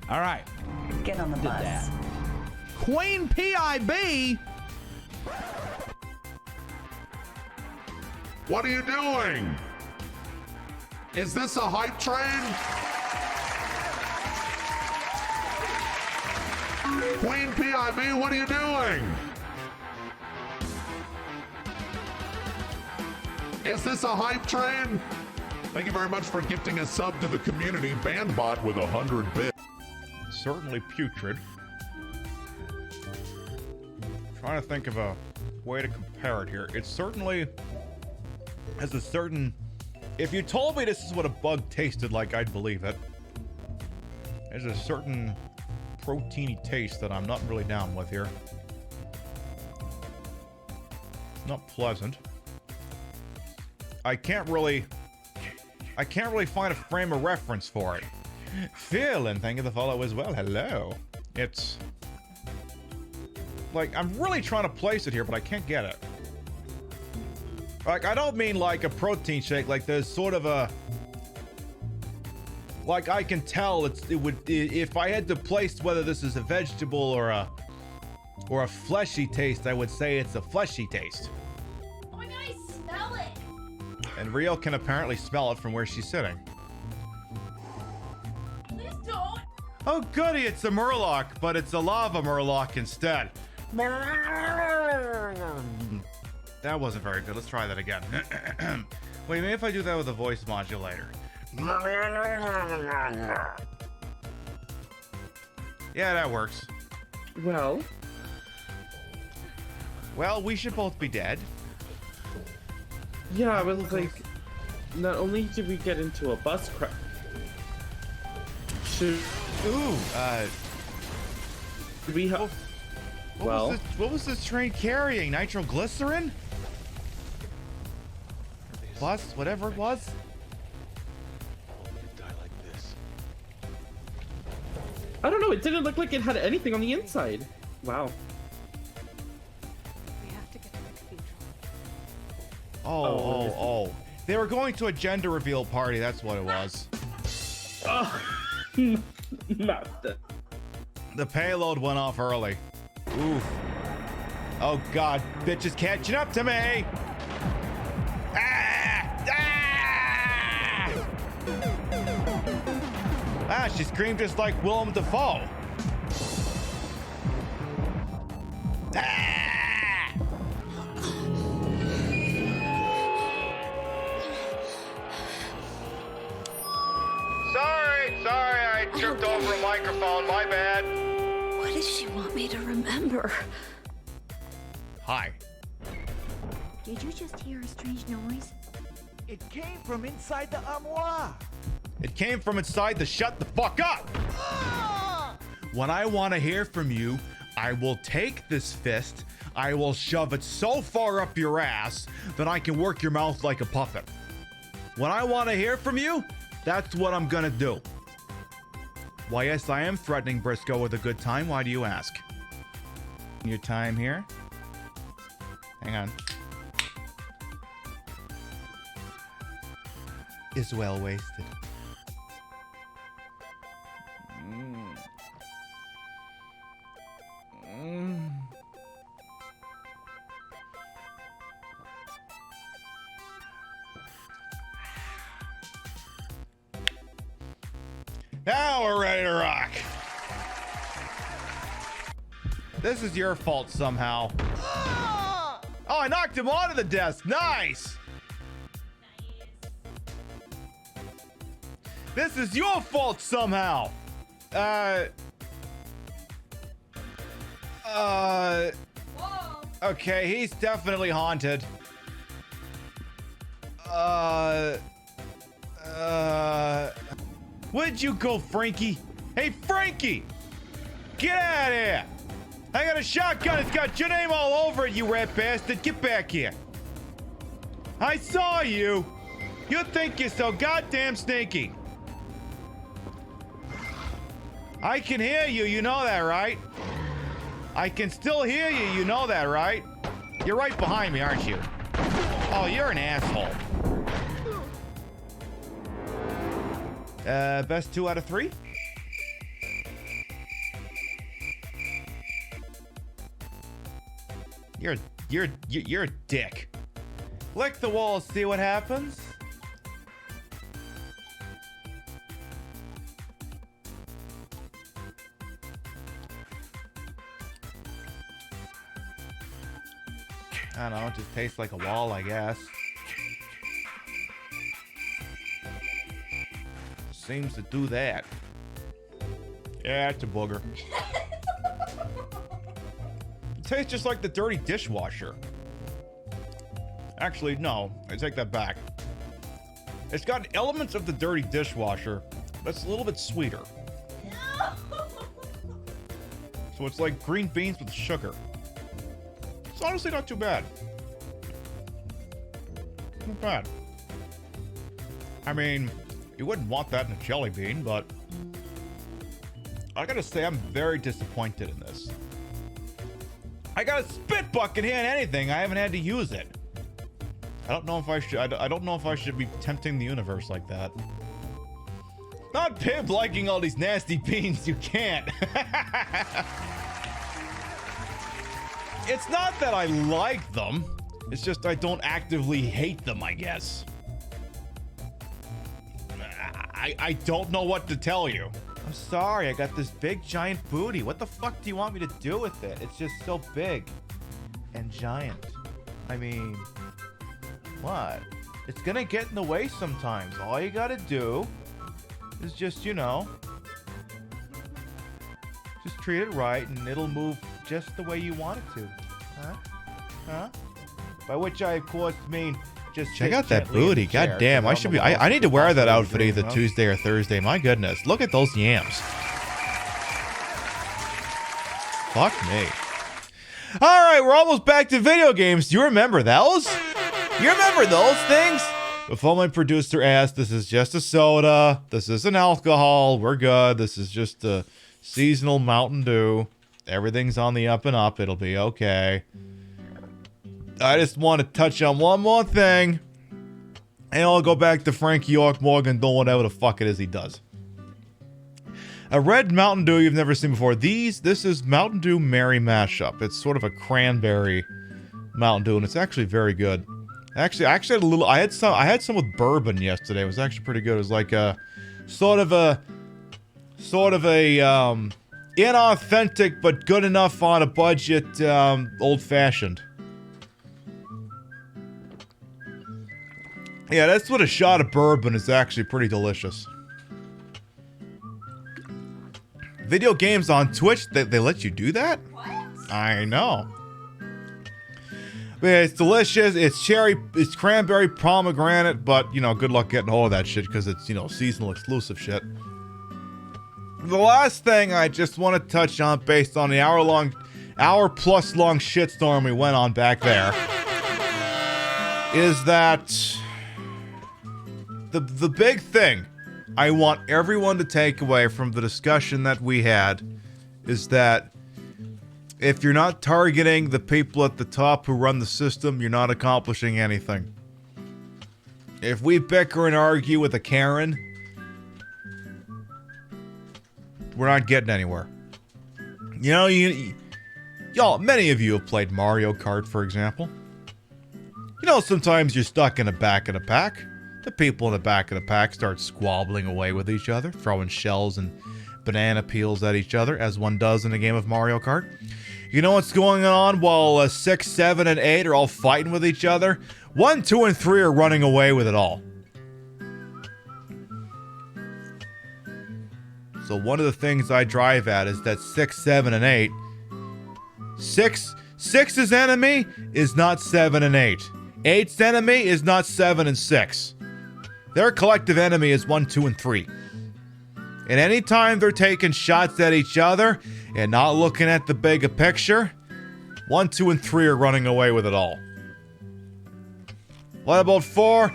Alright. Get on the bus. Queen PIB? What are you doing? Is this a hype train? Queen PIB, what are you doing? Is this a hype train? Thank you very much for gifting a sub to the community bandbot with 100 bits. Certainly putrid. Trying to think of a way to compare it here. It certainly has a certain... If you told me this is what a bug tasted like, I'd believe it. There's a certain proteiny taste that I'm not really down with here. Not pleasant. I can't really find a frame of reference for it. Phil, and thank you for the follow as well. Hello. It's... Like, I'm really trying to place it here, but I can't get it. Like, I don't mean like a protein shake, like there's sort of a... Like, I can tell if I had to place whether this is a vegetable or a fleshy taste, I would say it's a fleshy taste. Oh my god, I smell it! And Rio can apparently smell it from where she's sitting. Please don't! Oh goody, it's a Murloc, but it's a lava Murloc instead. That wasn't very good. Let's try that again. Wait, maybe if I do that with a voice modulator. Yeah, that works. Well? Well, we should both be dead. Yeah, well, like, not only did we get into a bus crash... Did we have... What was this train carrying? Nitroglycerin? Plus, whatever it was? I don't know, it didn't look like it had anything on the inside. Wow. We have to get to the cathedral. Oh. They were going to a gender reveal party, that's what it was. Oh, not that. The payload went off early. Oof. Oh god, bitch is catching up to me! She screamed just like Willem Dafoe. Sorry, I tripped over a microphone, my bad. What does she want me to remember? Hi. Did you just hear a strange noise? It came from inside the armoire. It came from inside the shut the fuck up! When I want to hear from you, I will take this fist, I will shove it so far up your ass that I can work your mouth like a puppet. When I want to hear from you, that's what I'm gonna do. Why, yes, I am threatening Briscoe with a good time. Why do you ask? Your time here? Hang on. Is well wasted. Now we're ready to rock. This is your fault somehow. Oh, I knocked him onto the desk. Nice. This is your fault somehow. Okay, he's definitely haunted. Where'd you go, Frankie? Hey, Frankie! Get out of here! I got a shotgun. It's got your name all over it, you rat bastard. Get back here. I saw you. You think you're so goddamn sneaky. I can hear you. You know that, right? I can still hear you. You know that, right? You're right behind me, aren't you? Oh, you're an asshole. Best 2 out of 3? You're a dick. Lick the walls, see what happens? I don't know, it just tastes like a wall, I guess. Seems to do that. Yeah, it's a booger. It tastes just like the dirty dishwasher. Actually, no, I take that back. It's got elements of the dirty dishwasher, but it's a little bit sweeter. So it's like green beans with sugar. It's honestly not too bad. Not bad. I mean, you wouldn't want that in a jelly bean, but I gotta say I'm very disappointed in this. I got a spit bucket here and anything. I haven't had to use it. I don't know if I should. I don't know if I should be tempting the universe like that. Not Pib liking all these nasty beans. You can't. It's not that I like them. It's just I don't actively hate them, I guess. I don't know what to tell you. I'm sorry, I got this big giant booty. What the fuck do you want me to do with it? It's just so big and giant. I mean, what? It's gonna get in the way sometimes. All you gotta do is just, you know, just treat it right and it'll move just the way you want it to. Huh? Huh? By which I, of course, mean just check out that booty. God damn, I should be. I need to wear that outfit either Tuesday or Thursday. My goodness, look at those yams. Fuck me. All right, we're almost back to video games. Do you remember those? You remember those things? Before my producer asked, this is just a soda. This isn't alcohol. We're good. This is just a seasonal Mountain Dew. Everything's on the up and up. It'll be okay. I just want to touch on one more thing. And I'll go back to Frank York Morgan doing whatever the fuck it is he does. A red Mountain Dew you've never seen before. This is Mountain Dew Mary Mashup. It's sort of a cranberry Mountain Dew, and it's actually very good. Actually, I had a little. I had some with bourbon yesterday. It was actually pretty good. It was like a sort of a inauthentic but good enough on a budget old fashioned. Yeah, that's what a shot of bourbon is actually pretty delicious. Video games on Twitch, they let you do that? What? I know. But yeah, it's delicious. It's cranberry pomegranate, but, you know, good luck getting hold of that shit because it's, you know, seasonal exclusive shit. The last thing I just want to touch on based on the hour-plus long shitstorm we went on back there is that the big thing I want everyone to take away from the discussion that we had is that if you're not targeting the people at the top who run the system, you're not accomplishing anything. If we bicker and argue with a Karen, we're not getting anywhere. You know, y'all, many of you have played Mario Kart, for example. You know, sometimes you're stuck in the back of the pack. The people in the back of the pack start squabbling away with each other, throwing shells and banana peels at each other, as one does in a game of Mario Kart. You know what's going on while 6, 7, and 8 are all fighting with each other? 1, 2, and 3 are running away with it all. So one of the things I drive at is that 6, 7, and 8 Six's enemy is not 7 and 8. 8's enemy is not 7 and 6. Their collective enemy is 1, 2, and 3. And anytime they're taking shots at each other and not looking at the bigger picture, 1, 2, and 3 are running away with it all. What about 4?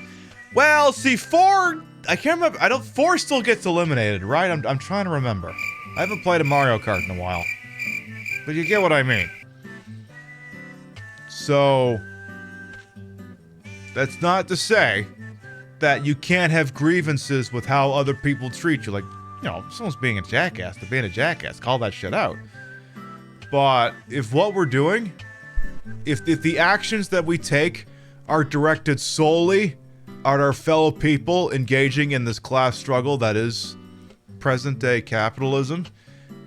Well, see, 4, I can't remember. 4 still gets eliminated, right? I'm trying to remember. I haven't played a Mario Kart in a while. But you get what I mean. So, that's not to say that you can't have grievances with how other people treat you. Like, you know, if someone's being a jackass, they're being a jackass. Call that shit out. But if what we're doing, if the actions that we take are directed solely at our fellow people engaging in this class struggle that is present-day capitalism,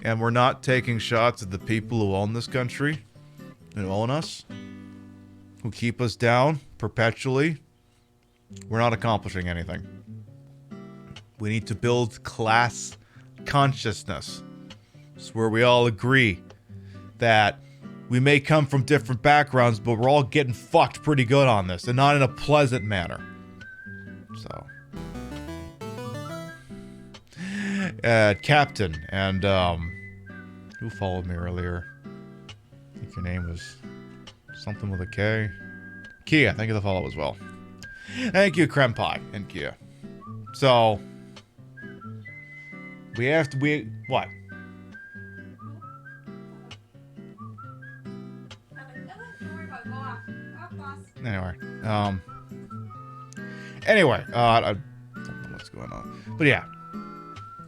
and we're not taking shots at the people who own this country, and own us, who keep us down perpetually, we're not accomplishing anything. We need to build class consciousness. It's where we all agree that we may come from different backgrounds, but we're all getting fucked pretty good on this, and not in a pleasant manner. So. Captain, and, who followed me earlier? I think your name was something with a K. Kia, thank you for the follow as well. Thank you, Creme Pie, and Kia. So, what? Anyway, I don't know what's going on. But yeah,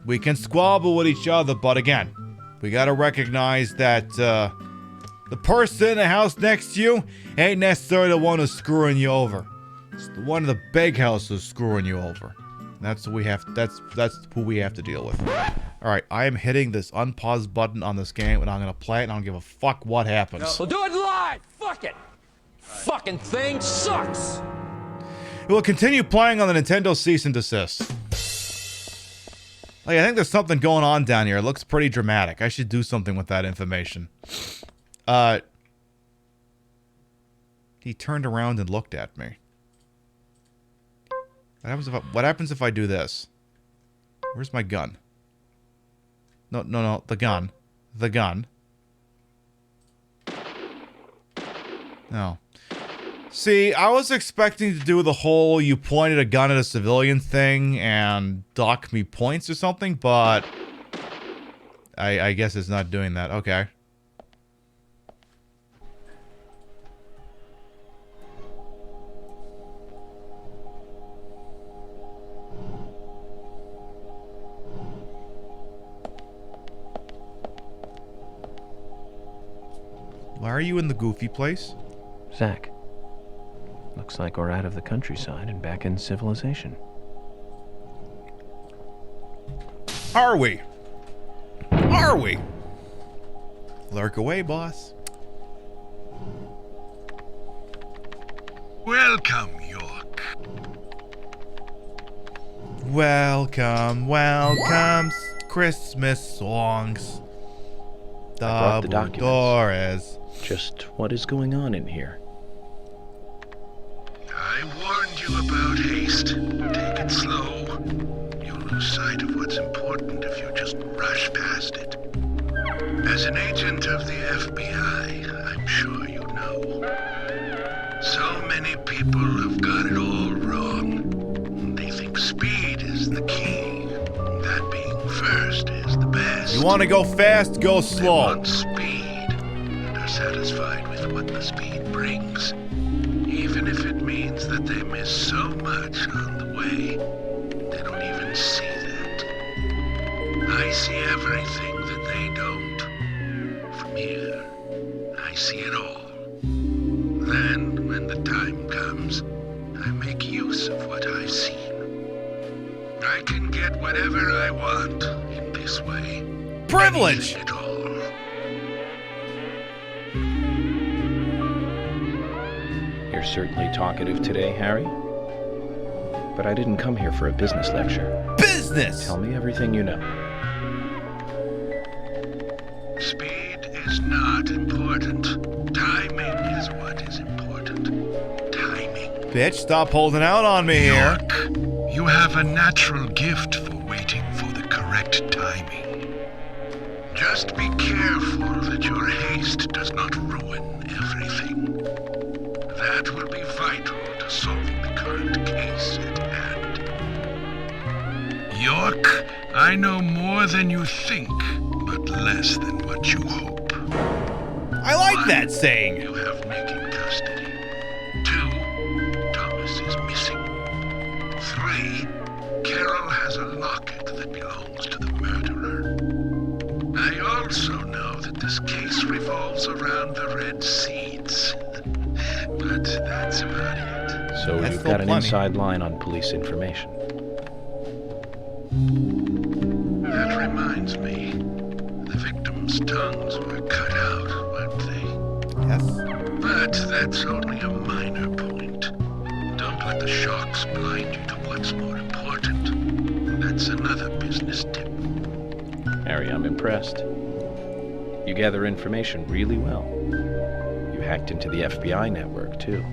we can squabble with each other, but again, we gotta recognize that, the person in the house next to you ain't necessarily the one who's screwing you over. It's the one in the big house who's screwing you over. That's what we have. That's who we have to deal with. All right, I am hitting this unpause button on this game, and I'm gonna play it, and I don't give a fuck what happens. We'll do it live. Fuck it. Fucking thing sucks. We'll continue playing on the Nintendo cease and desist. Like, I think there's something going on down here. It looks pretty dramatic. I should do something with that information. He turned around and looked at me. What happens if I do this? Where's my gun? No, the gun. The gun. No. See, I was expecting to do the whole you pointed a gun at a civilian thing and dock me points or something, but I guess it's not doing that. Okay. Why are you in the goofy place? Zach, looks like we're out of the countryside and back in civilization. Are we? Are we? Lurk away, boss. Welcome, York. Welcome, Christmas songs. I brought the documents. Doors. Just what is going on in here? I warned you about haste. Take it slow. You'll lose sight of what's important if you just rush past it. As an agent of the FBI, I'm sure you know. So many people have got it all wrong. They think speed is the key. That being first is the best. You want to go fast, go slow. They want speed and are satisfied with what the speed brings. Even if it means that they miss so much on the way, they don't even see that. I see everything that they don't. From here, I see it all. Then, when the time comes, I make use of what I've seen. I can get whatever I want in this way. Privilege! It all. You're certainly talkative today, Harry. But I didn't come here for a business lecture. Business! Tell me everything you know. Speed is not important. Timing is what is important. Timing. Bitch, stop holding out on me here. You have a natural gift for waiting for the correct timing. Just be careful that your haste does not ruin everything. That will be vital to solving the current case at hand. York, I know more than you think, but less than what you hope. I like that saying. You have Nick in custody. 2, Thomas is missing. 3, Carol has a locket that belongs to the murderer. I also know that this case revolves around the red seeds. But that's about it. So you've got an inside line on police information. That reminds me. The victims' tongues were cut out, weren't they? Yes. But that's only a minor point. Don't let the shocks blind you to what's more important. That's another business tip. Harry, I'm impressed. You gather information really well. You hacked into the FBI network, too.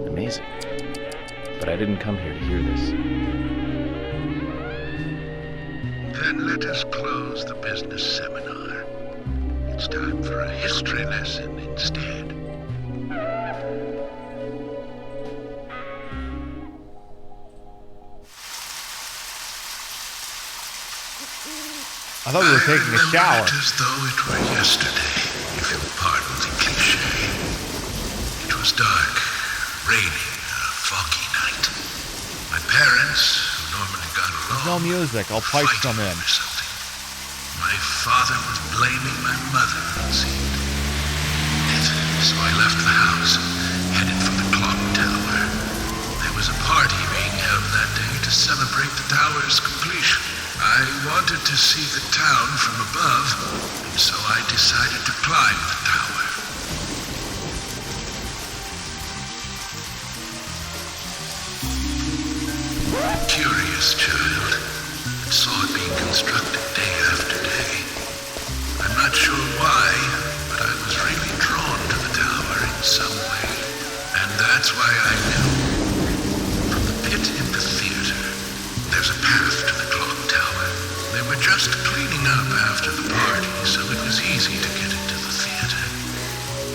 Amazing. But I didn't come here to hear this. Then let us close the business seminar. It's time for a history lesson instead. I thought we were taking a shower. It as though it were yesterday, if you'll pardon the cliche. It was dark, raining, a foggy night. My parents, who normally got along, There's no music. I'll pipe some in. my father was blaming my mother, it seemed. So I left the house, headed for the clock tower. There was a party being held that day to celebrate the tower's completion. I wanted to see the town from above, and so I decided to climb the tower. Curious child, and saw it being constructed day after day. I'm not sure why, but I was really drawn to the tower in some way, and that's why I knew. From the pit in the theater, there's a path to the clock tower. They were just cleaning up after the party, so it was easy to get into the theater.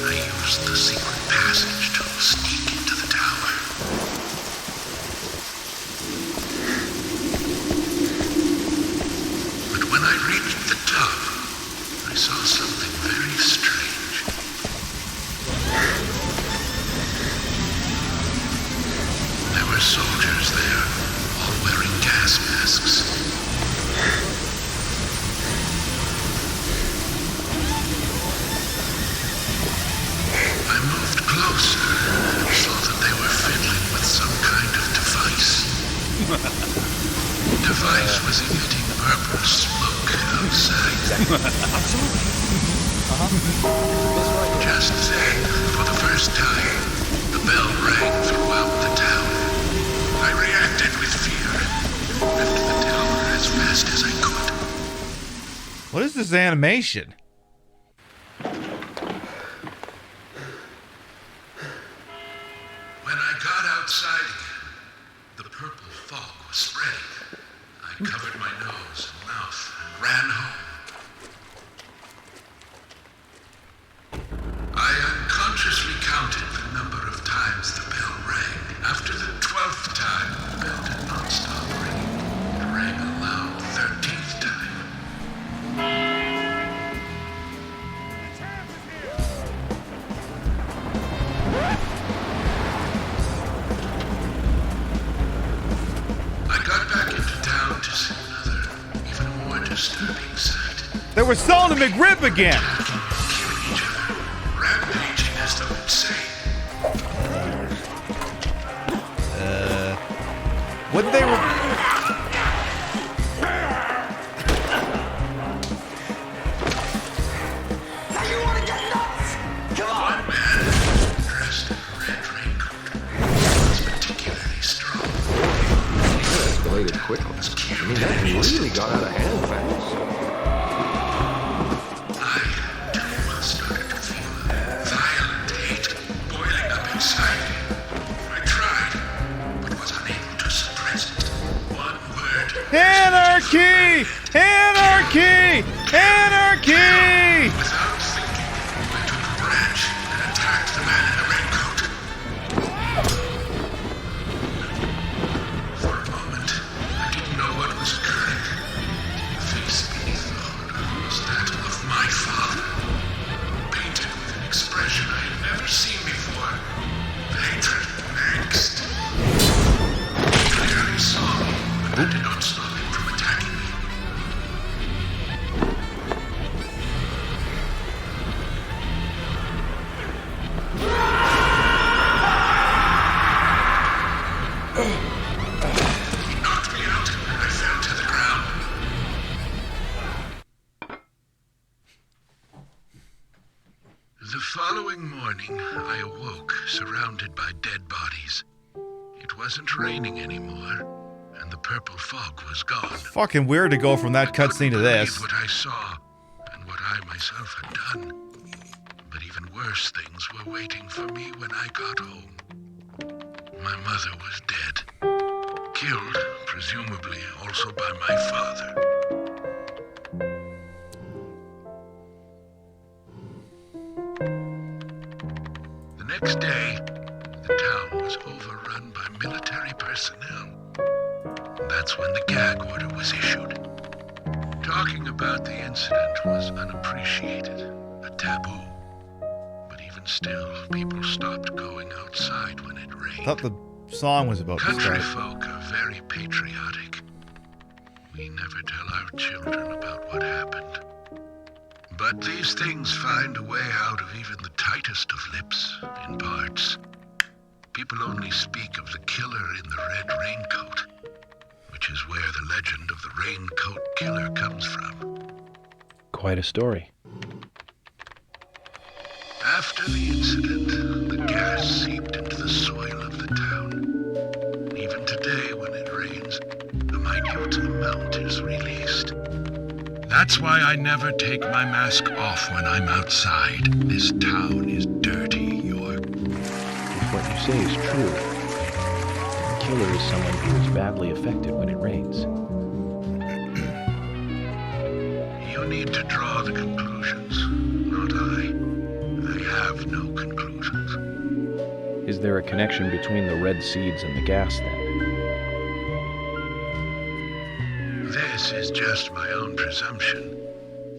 I used the secret passage to sneak into the tower. But when I reached the top, I saw something very strange. There were soldiers there, all wearing gas masks. I moved closer and saw that they were fiddling with some kind of device. The device was emitting purple smoke outside. Just then, for the first time, the bell rang throughout the tower. I reacted with fear and left the tower as fast as I could. What is this animation? When I got outside again, the purple fog was spreading. I covered my nose and mouth and ran home. I unconsciously counted the number of times the bell rang. After the 12th time, the bell did not stop ringing. It rang a loud 13th time. I got back into town to see another, even more disturbing sight. They were selling the McRib again. Rampaging as though insane. What they were. One man, dressed in a red raincoat, was particularly strong. It escalated quickly. I mean, that really got out of hand fast. I, too, started to The following morning, I awoke surrounded by dead bodies. It wasn't raining anymore, and the purple fog was gone. It's fucking weird to go from that cutscene to this. What I saw and what I myself had done. But even worse things were waiting for me when I got home. My mother was dead. Killed, presumably also by my father. The next day, the town was overrun by military personnel. That's when the gag order was issued. Talking about the incident was unappreciated, a taboo. But even still, people stopped going outside when it rained. I thought the song was about to Country start. folk are very patriotic. We never tell our children about what happened. But these things find a way out of even the tightest of lips, in parts. People only speak of the killer in the red raincoat, which is where the legend of the raincoat killer comes from. Quite a story. After the incident, the gas seeped into the soil of the town. Even today, when it rains, the minute amount is released. That's why I never take my mask off when I'm outside. This town is dirty, York. If what you say is true, the killer is someone who is badly affected when it rains. You need to draw the conclusions, not I. I have no conclusions. Is there a connection between the red seeds and the gas, then? This is just my own presumption.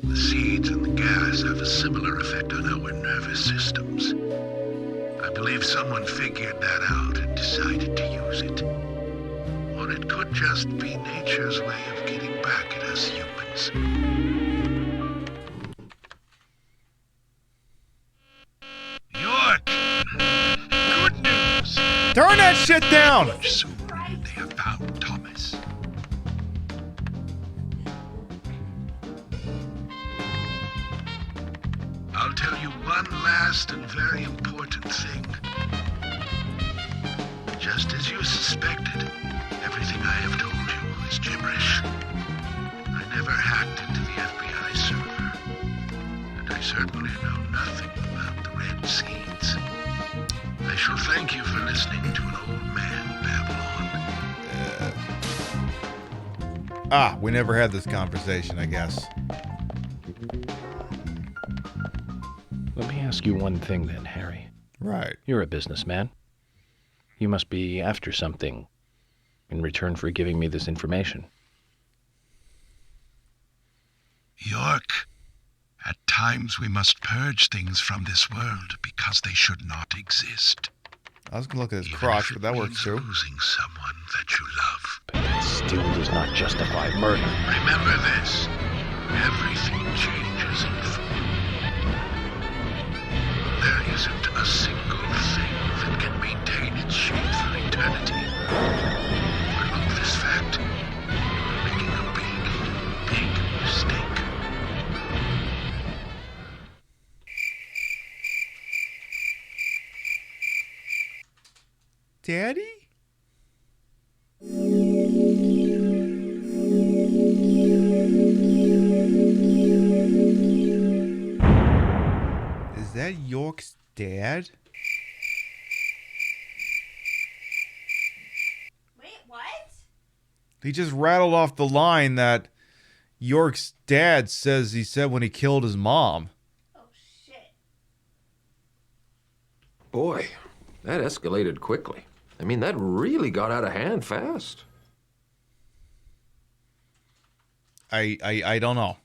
The seeds and the gas have a similar effect on our nervous systems. I believe someone figured that out and decided to use it. Or it could just be nature's way of getting back at us humans. York! Good news! Turn that shit down! Soon they have found Thomas. I'll tell you one last and very important thing. Just as you suspected, everything I have told you is gibberish. I never hacked into the FBI server, and I certainly know nothing about the red seeds. I shall thank you for listening to an old man babble on. We never had this conversation, I guess. Let me ask you one thing then, Harry. Right. You're a businessman. You must be after something in return for giving me this information. York, at times we must purge things from this world because they should not exist. I was going to look at his crotch, but that works too. Losing someone that you love. But that still does not justify murder. Remember this. Everything changes in form. There isn't a single thing that can maintain its shape for eternity. Overlook this fact. You're making a big, big mistake. Daddy? Is that York's dad? Wait, what? He just rattled off the line that York's dad says he said when he killed his mom. Oh, shit. Boy, that escalated quickly. I mean, that really got out of hand fast. I don't know.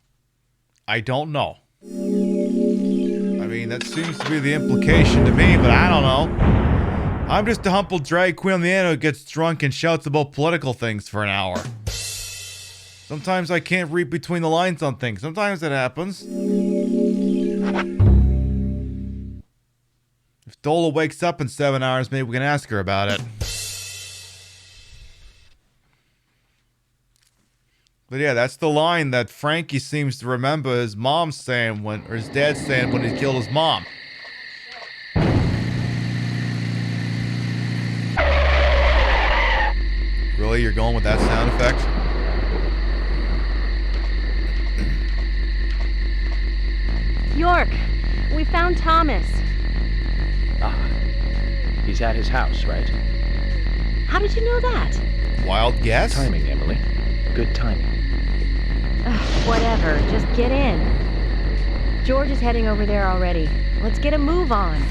I don't know. I mean, that seems to be the implication to me, but I don't know. I'm just a humble drag queen on the internet who gets drunk and shouts about political things for an hour. Sometimes I can't read between the lines on things. Sometimes it happens. If Dola wakes up in 7 hours, maybe we can ask her about it. But yeah, that's the line that Frankie seems to remember his mom saying when, or his dad saying when he killed his mom. Really? You're going with that sound effect? York, we found Thomas. Ah, he's at his house, right? How did you know that? Wild guess? Timing, Emily. Good timing. Whatever, just get in. George is heading over there already. Let's get a move on.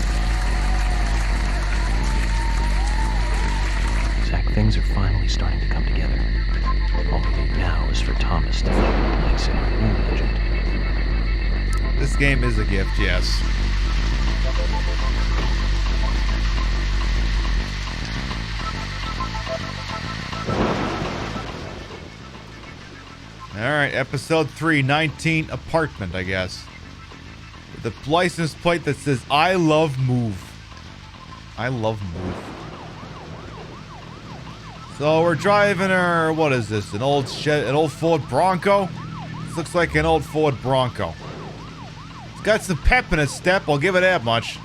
Zach, things are finally starting to come together. All we need now is for Thomas to find a place in our new legend. This game is a gift, yes. Alright, episode 3, 19 apartment, I guess. With a license plate that says, I love move. I love move. So we're driving our, what is this? An old Ford Bronco? This looks like an old Ford Bronco. It's got some pep in its step, I'll give it that much.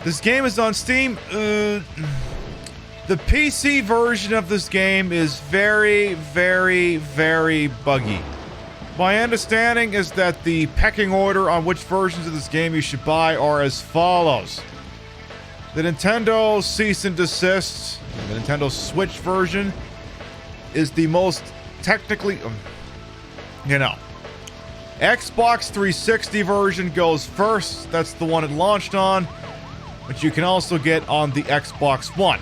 This game is on Steam. The PC version of this game is very, very, very buggy. My understanding is that the pecking order on which versions of this game you should buy are as follows. The Nintendo Cease and Desist, the Nintendo Switch version, is the most technically, Xbox 360 version goes first. That's the one it launched on, but you can also get on the Xbox One.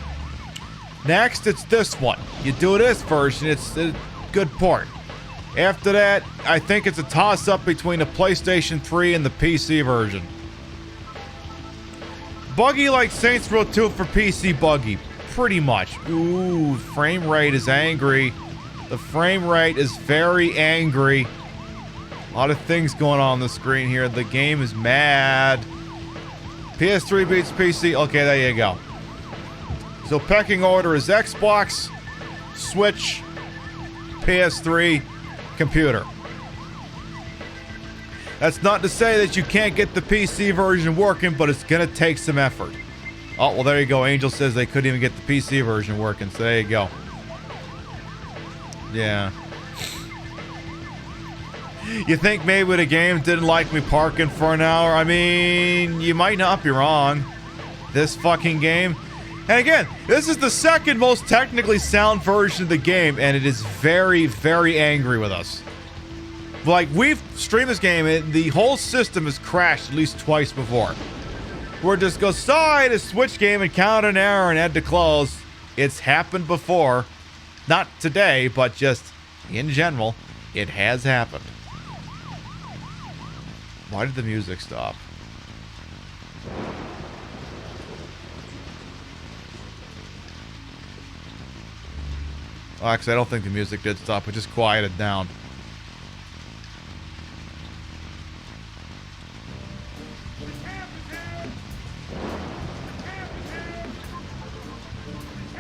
Next, it's this one. You do this version, it's a good port. After that, I think it's a toss-up between the PlayStation 3 and the PC version. Buggy like Saints Row 2 for PC buggy. Pretty much. Ooh, frame rate is angry. The frame rate is very angry. A lot of things going on the screen here. The game is mad. PS3 beats PC. Okay, there you go. So pecking order is Xbox, Switch, PS3, computer. That's not to say that you can't get the PC version working, but it's gonna take some effort. Oh, well, there you go. Angel says they couldn't even get the PC version working, so there you go. Yeah. You think maybe the game didn't like me parking for an hour? I mean, you might not be wrong. This fucking game. And again, this is the second most technically sound version of the game, and it is very, very angry with us. Like, we've streamed this game, and the whole system has crashed at least twice before. Where it just goes, sorry, to switch game, encountered an error, and had to close. It's happened before. Not today, but just in general, it has happened. Why did the music stop? Well, actually, I don't think the music did stop. It just quieted down.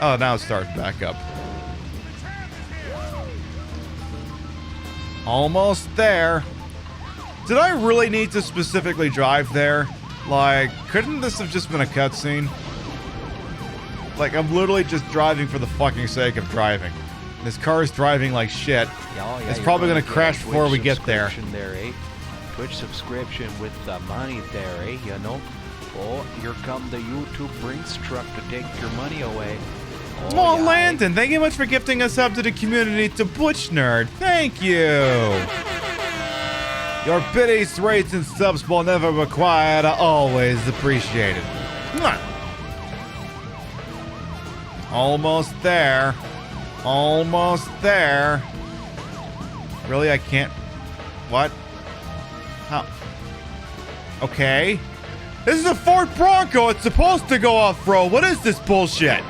Oh, now it's starting back up. Almost there. Did I really need to specifically drive there? Like, couldn't this have just been a cutscene? Like, I'm literally just driving for the fucking sake of driving. This car is driving like shit. Yeah, it's probably going to crash before we get there. There, eh? Twitch subscription with the money there, eh? You know? Oh, here come the YouTube Brinks truck to take your money away. Oh, yeah, Landon, thank you much for gifting us up to the community to Butch Nerd. Thank you. Your biddies, rates, and subs will never required are always appreciated. Almost there. Almost there. Really, I can't. What? How? Okay. This is a Ford Bronco. It's supposed to go off-road. What is this bullshit?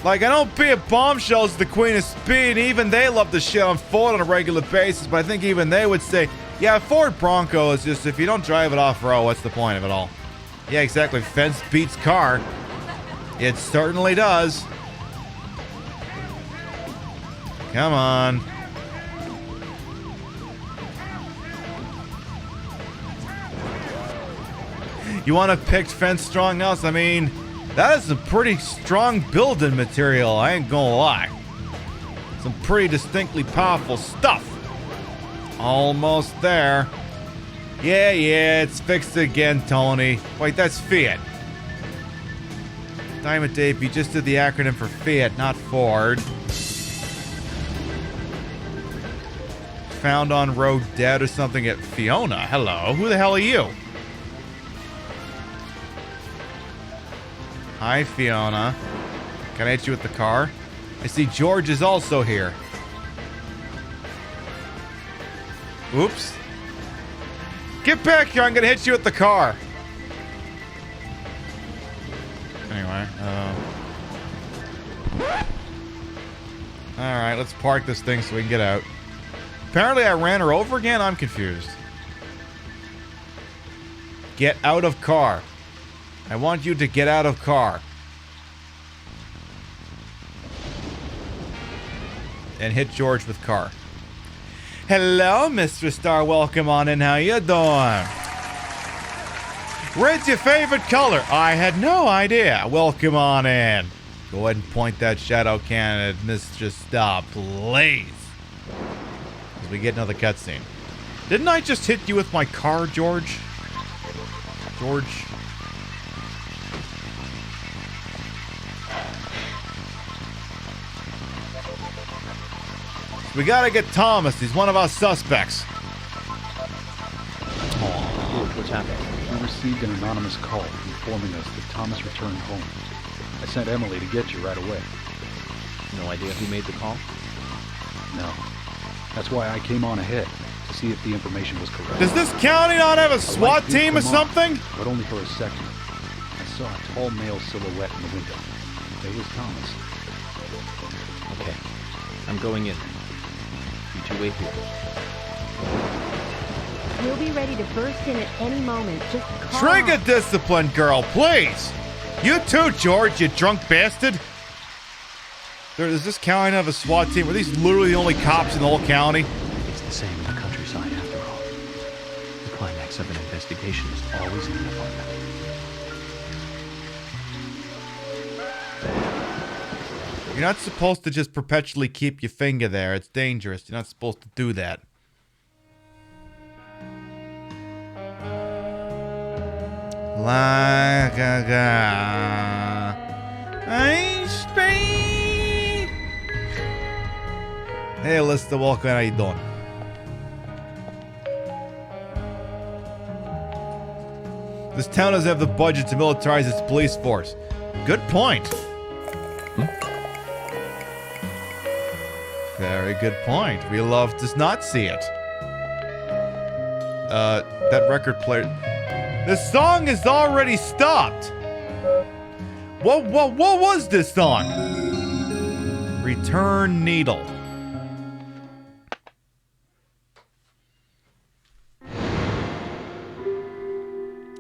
Like, I know Be Bombshell's the queen of speed. Even they love the shit on Ford on a regular basis. But I think even they would say, yeah, Ford Bronco is just, if you don't drive it off-road, what's the point of it all? Yeah, exactly. Fence beats car. It certainly does. Come on. You want a picked fence strong house? I mean, that is some pretty strong building material, I ain't gonna lie. Some pretty distinctly powerful stuff. Almost there. Yeah, it's fixed again, Tony. Wait, that's Fiat. Damn it, Dave, you just did the acronym for Fiat, not Ford. Found on road dead or something at Fiona. Hello, who the hell are you? Hi, Fiona. Can I hit you with the car? I see George is also here. Oops. Get back here, I'm gonna hit you with the car. Anyway, alright, let's park this thing so we can get out. Apparently I ran her over again? I'm confused. Get out of car. I want you to get out of car. And hit George with car. Hello, Mr. Star. Welcome on in. How you doing? Red's your favorite color. I had no idea. Welcome on in. Go ahead and point that shadow cannon at Mr. Star, please. As we get another cutscene. Didn't I just hit you with my car, George? George? We gotta get Thomas. He's one of our suspects. What's happening? We received an anonymous call informing us that Thomas returned home. I sent Emily to get you right away. No idea who made the call? No. That's why I came on ahead, to see if the information was correct. Does this county not have a SWAT team or something? But only for a second. I saw a tall male silhouette in the window. There was Thomas. Okay. I'm going in. You two wait here. We'll be ready to burst in at any moment. Just call. Trigger discipline, girl, please. You too, George, you drunk bastard. Does this county have a SWAT team? Are these literally the only cops in the whole county? It's the same in the countryside, after all. The climax of an investigation is always in an apartment. You're not supposed to just perpetually keep your finger there. It's dangerous. You're not supposed to do that. Like a guy. Hey, Alyssa, welcome. How you doing? This town doesn't have the budget to militarize its police force. Good point. Very good point. We love to not see it. That record player... The song is already stopped! What was this song? Return Needle.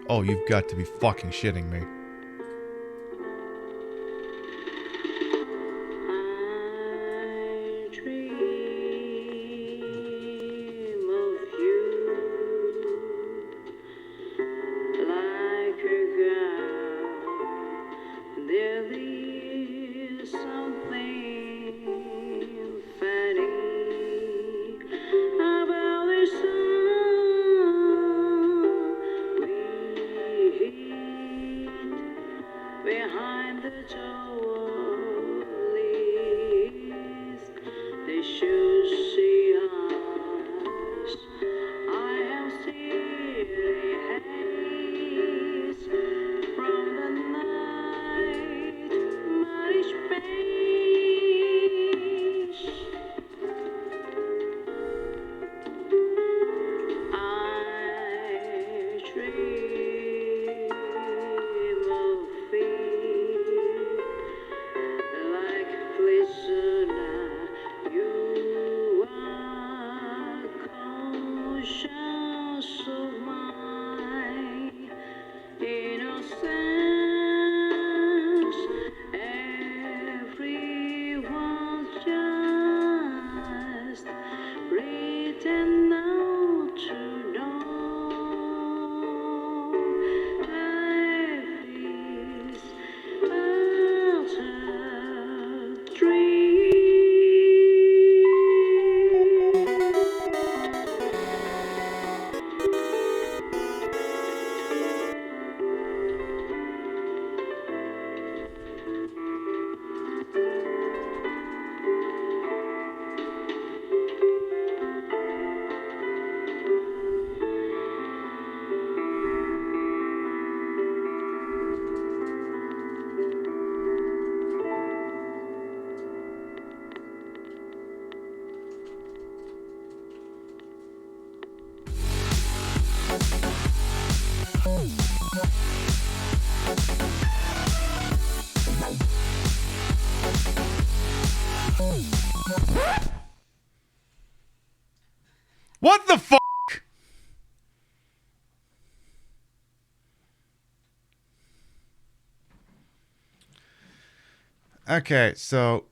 Oh, you've got to be fucking shitting me. What the fuck? Okay, so,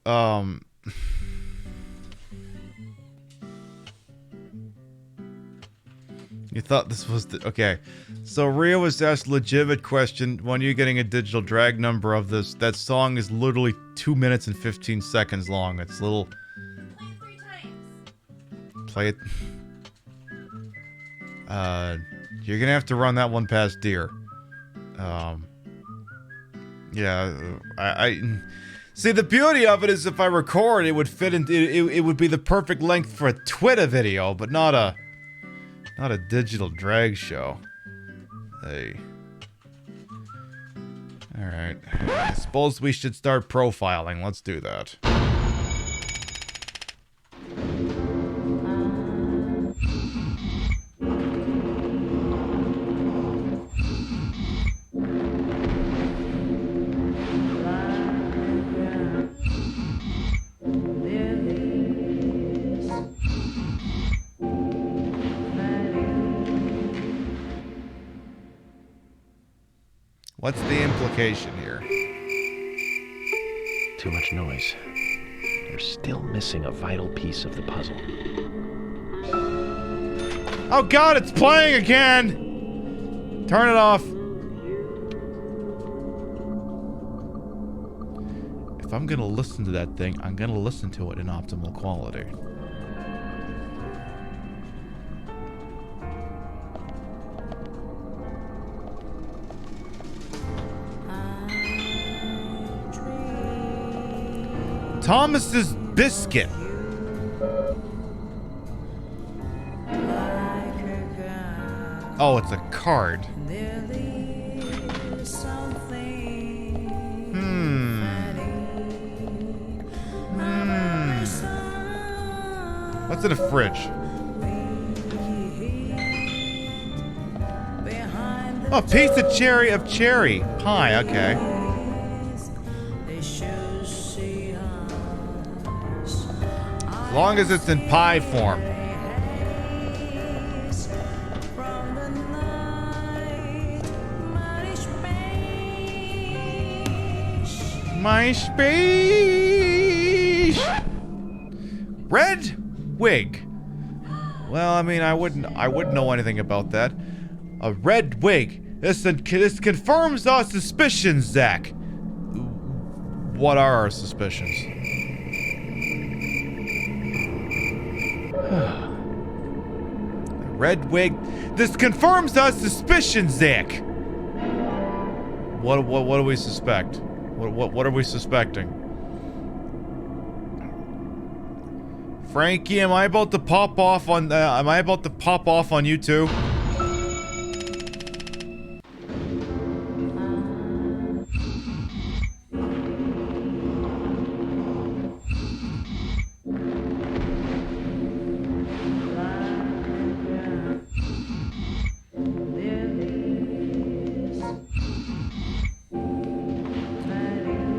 you thought this was the... Okay. So, Rhea was asked a legitimate question. When are you getting a digital drag number of this? That song is literally 2 minutes and 15 seconds long. It's a little... Play it. You're gonna have to run that one past Deer. Yeah, I see, the beauty of it is if I record, it would fit into it would be the perfect length for a Twitter video, but not a digital drag show. Hey. Alright. I suppose we should start profiling. Let's do that. What's the implication here? Too much noise. They're still missing a vital piece of the puzzle. Oh god, it's playing again! Turn it off. If I'm gonna listen to that thing, I'm gonna listen to it in optimal quality. Thomas's biscuit. Oh, it's a card. What's in the fridge? Oh, a piece of cherry pie, okay. As long as it's in pie form. My space. Red wig. Well, I mean, I wouldn't know anything about that. A red wig. This confirms our suspicions, Zach. What are our suspicions? Red wig. This confirms our suspicions, Zach. What do we suspect? What are we suspecting? Frankie, am I about to pop off on you too?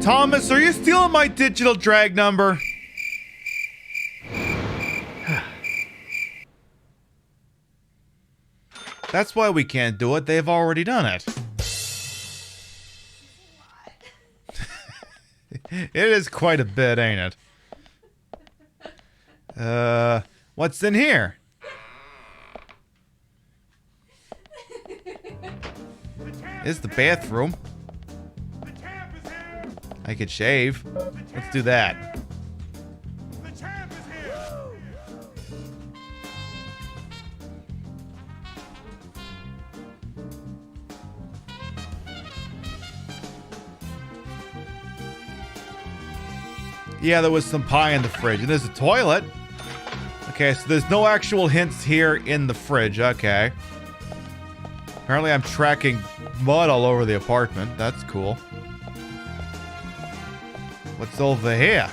Thomas, are you stealing my digital drag number? That's why we can't do it. They've already done it. It is quite a bit, ain't it? What's in here? Is the bathroom. I could shave. Let's do that. Yeah, there was some pie in the fridge. And there's a toilet. Okay, so there's no actual hints here in the fridge. Okay. Apparently I'm tracking mud all over the apartment. That's cool. What's over here?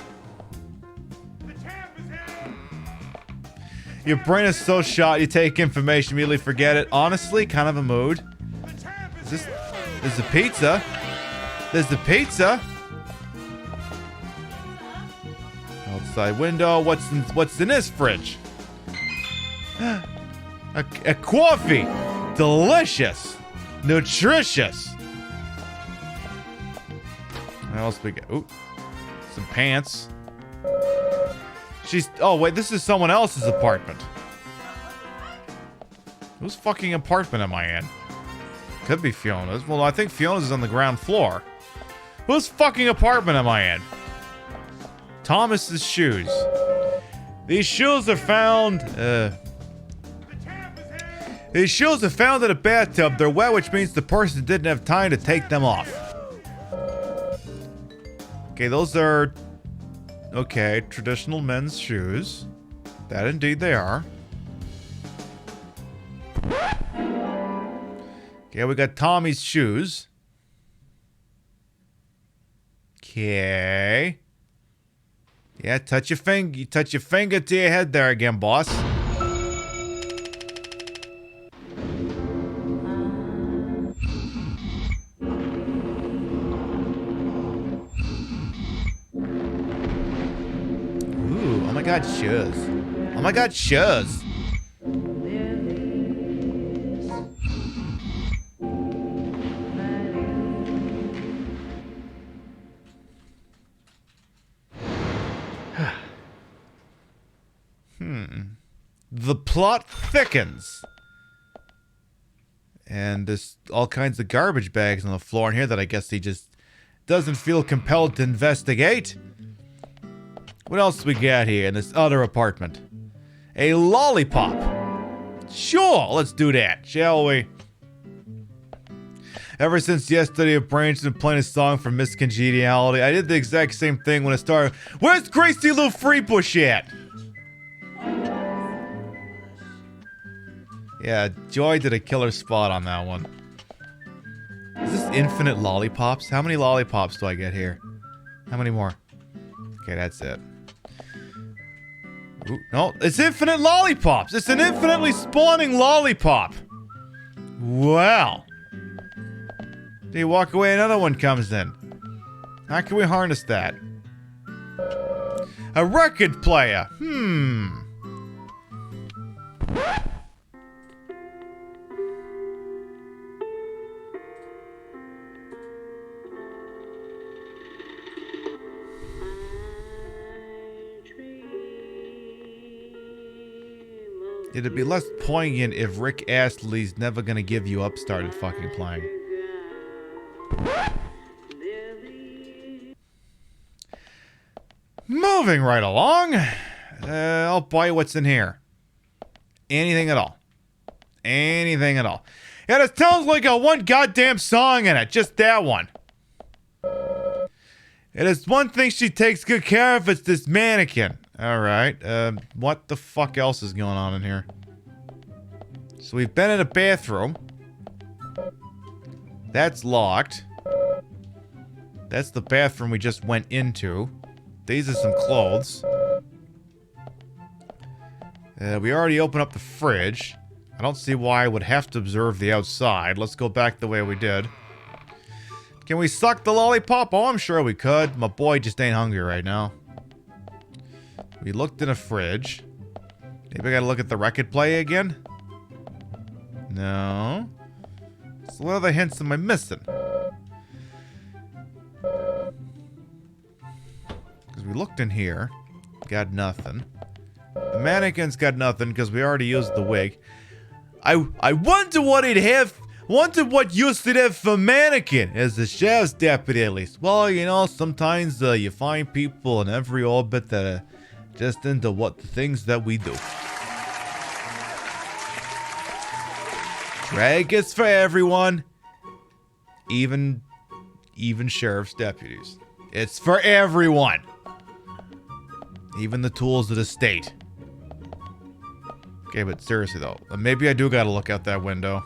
Your brain is so shot, you take information, immediately forget it. Honestly, kind of a mood. Is this... There's the pizza. There's the pizza. Outside window. What's in this fridge? A coffee. Delicious. Nutritious. What else we got? Ooh. Some pants. Oh wait, this is someone else's apartment. Whose fucking apartment am I in? Could be Fiona's. Well, I think Fiona's is on the ground floor. Whose fucking apartment am I in? Thomas's shoes. These shoes are found, These shoes are found in a bathtub. They're wet, which means the person didn't have time to take them off. Okay, those are... Okay, traditional men's shoes. That indeed they are. Okay, we got Tommy's shoes. Okay. Yeah, touch your finger to your head there again, boss. Ooh, oh my god, shoes. Oh my god, shoes. The plot thickens. And there's all kinds of garbage bags on the floor in here that I guess he just doesn't feel compelled to investigate. What else we got here in this other apartment? A lollipop. Sure, let's do that, shall we? Ever since yesterday, Branch has been playing a song from Miss Congeniality. I did the exact same thing when it started. Where's Crazy Lou Freebush at? Yeah, Joy did a killer spot on that one. Is this infinite lollipops? How many lollipops do I get here? How many more? Okay, that's it. Ooh, no, it's infinite lollipops! It's an infinitely spawning lollipop! Wow. Then you walk away, another one comes in. How can we harness that? A record player. It'd be less poignant if Rick Astley's Never Gonna Give You Up started fucking playing. Moving right along. I'll buy you what's in here. Anything at all. Anything at all. Yeah, it sounds like a one goddamn song in it. Just that one. It is one thing she takes good care of. It's this mannequin. Alright. What the fuck else is going on in here? So we've been in a bathroom. That's locked. That's the bathroom we just went into. These are some clothes. We already opened up the fridge. I don't see why I would have to observe the outside. Let's go back the way we did. Can we suck the lollipop? Oh, I'm sure we could. My boy just ain't hungry right now. We looked in a fridge. Maybe I gotta look at the record play again? No. So what other hints am I missing? Because we looked in here. Got nothing. The mannequin's got nothing because we already used the wig. I wonder what he'd have. Wonder what used to have for mannequin as the sheriff's deputy at least. Well, you know, sometimes you find people in every orbit that are just into what the things that we do. Drag is for everyone. Even sheriff's deputies. It's for everyone. Even the tools of the state. Okay, but seriously though, maybe I do gotta look out that window.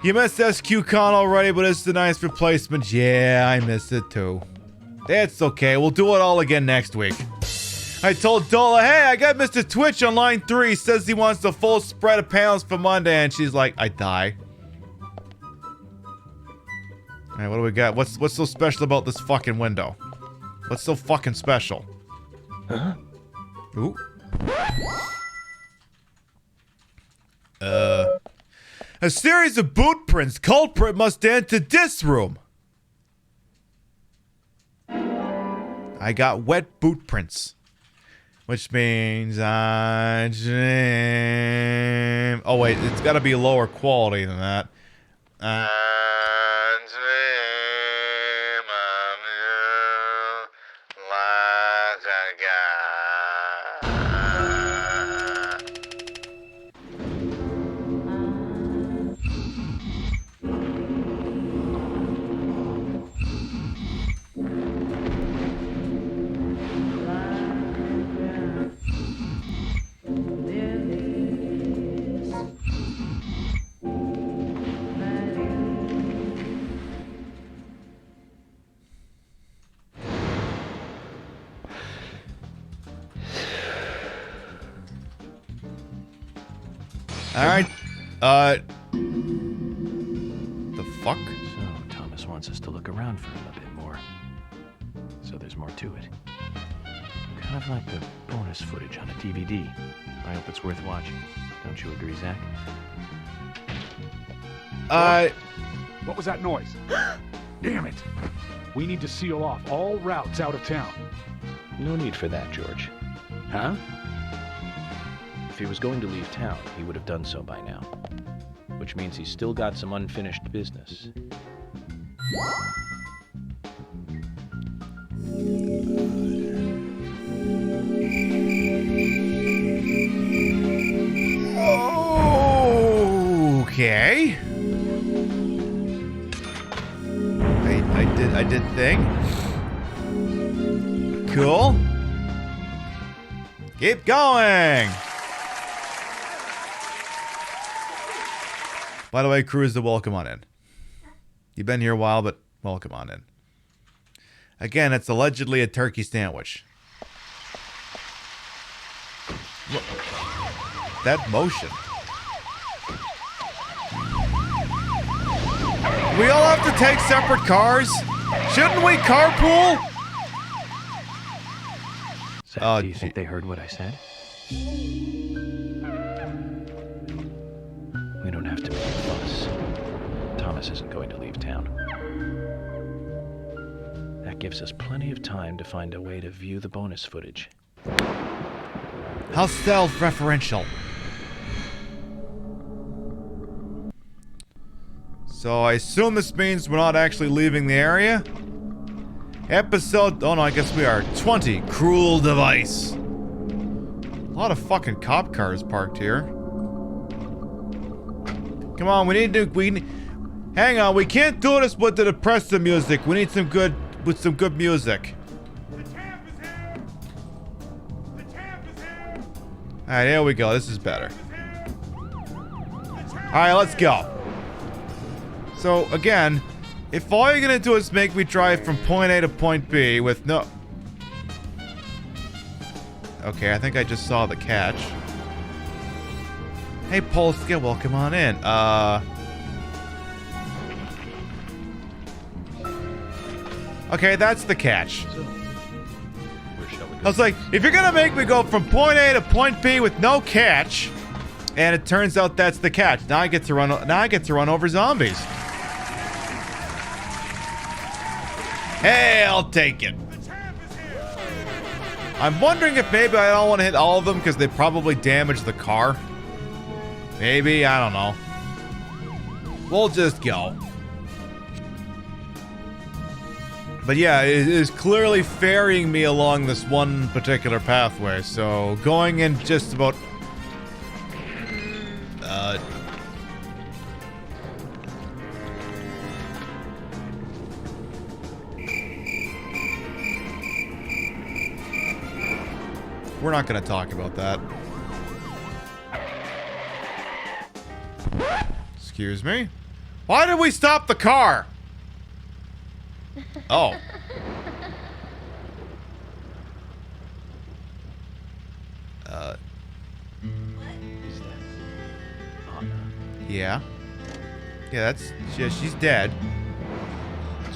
You missed SQCon already, but it's a nice replacement. Yeah, I missed it too. That's okay, we'll do it all again next week. I told Dola, hey, I got Mr. Twitch on line 3. Says he wants the full spread of panels for Monday, and she's like, I die. Alright, what do we got? What's so special about this fucking window? What's so fucking special? Huh? Ooh. A series of boot prints. Culprit must enter this room. I got wet boot prints. Which means I dream. Oh wait, it's gotta be lower quality than that. I dream of you like a Alright, the fuck? So, Thomas wants us to look around for him a bit more. So there's more to it. Kind of like the bonus footage on a DVD. I hope it's worth watching. Don't you agree, Zach? What was that noise? Damn it! We need to seal off all routes out of town. No need for that, George. Huh? If he was going to leave town, he would have done so by now. Which means he's still got some unfinished business. Okay. I did thing. Cool. Keep going. By the way, crew is the welcome on in. You've been here a while, but welcome on in. Again, it's allegedly a turkey sandwich. Look, that motion. We all have to take separate cars? Shouldn't we carpool? Zach, do you think they heard what I said? We don't have to make a fuss. Thomas isn't going to leave town. That gives us plenty of time to find a way to view the bonus footage. How self-referential. So I assume this means we're not actually leaving the area? Episode... Oh no, I guess we are. 20. Cruel Device. A lot of fucking cop cars parked here. Come on, we need to... hang on, we can't do this with the depressive music. We need some good... with some good music. Alright, here we go. This is better. Alright, let's go. So, again, if all you're gonna do is make me drive from point A to point B with no... Okay, I think I just saw the catch. Hey, Polska, welcome on in. Okay, that's the catch. I was like, if you're gonna make me go from point A to point B with no catch, and it turns out that's the catch. Now I get to run over zombies. Hey, I'll take it. I'm wondering if maybe I don't want to hit all of them because they probably damaged the car. Maybe, I don't know. We'll just go. But yeah, it is clearly ferrying me along this one particular pathway, so going in just about... We're not gonna talk about that. Excuse me? Why did we stop the car? Oh. Yeah. Yeah, that's... Yeah, she's dead.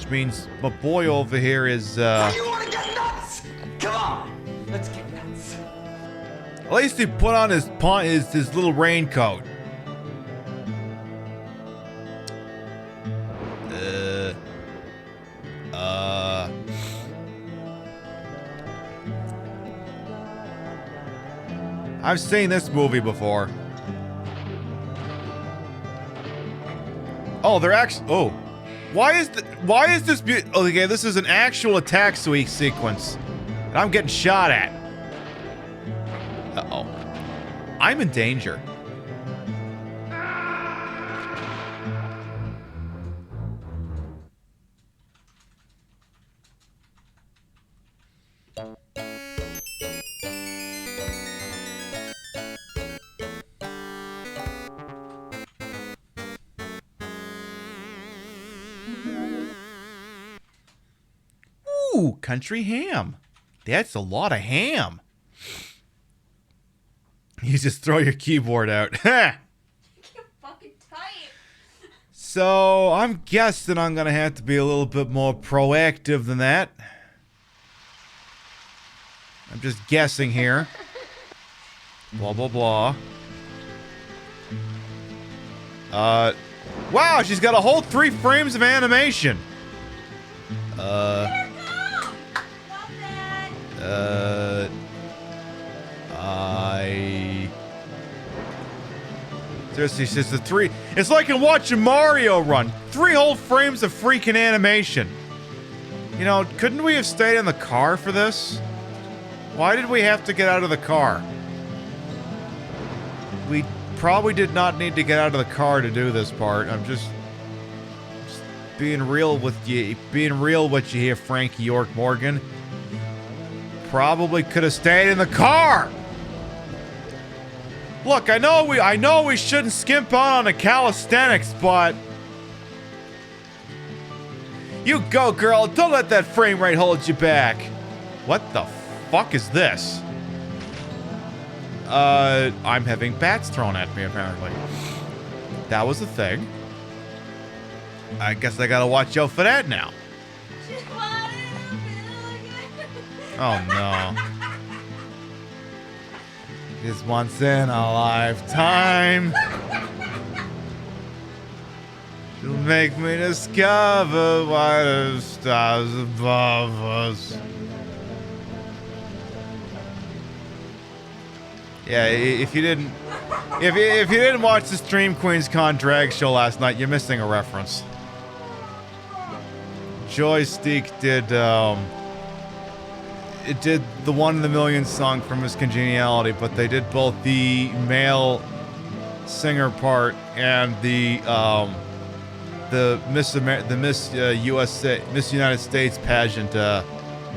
which means my boy over here is, You wanna get nuts? Come on, let's get nuts. At least he put on his little raincoat. I've seen this movie before. Oh, they're actually. Oh, why is this? Okay, this is an actual attack sequence, and I'm getting shot at. Uh-oh, I'm in danger. Ooh, country ham. That's a lot of ham. You just throw your keyboard out. Fucking tight. So, I'm guessing I'm gonna have to be a little bit more proactive than that. I'm just guessing here. Blah, blah, blah. Wow, she's got a whole 3 frames of animation. Seriously, it's just the 3. It's like in watching Mario run. 3 whole frames of freaking animation. You know, couldn't we have stayed in the car for this? Why did we have to get out of the car? We probably did not need to get out of the car to do this part. I'm just being real with you. Being real with you here, Frankie York Morgan. Probably could have stayed in the car. Look, I know we shouldn't skimp on the calisthenics, but you go, girl. Don't let that frame rate hold you back. What the fuck is this? I'm having bats thrown at me, apparently. That was the thing. I guess I gotta watch out for that now. Oh no. This once in a lifetime. She'll make me discover why the stars above us. Yeah, if you didn't watch the Stream Queens Con drag show last night, you're missing a reference. Joystick did it did the One in a Million song from Miss Congeniality, but they did both the male singer part and the Miss United States pageant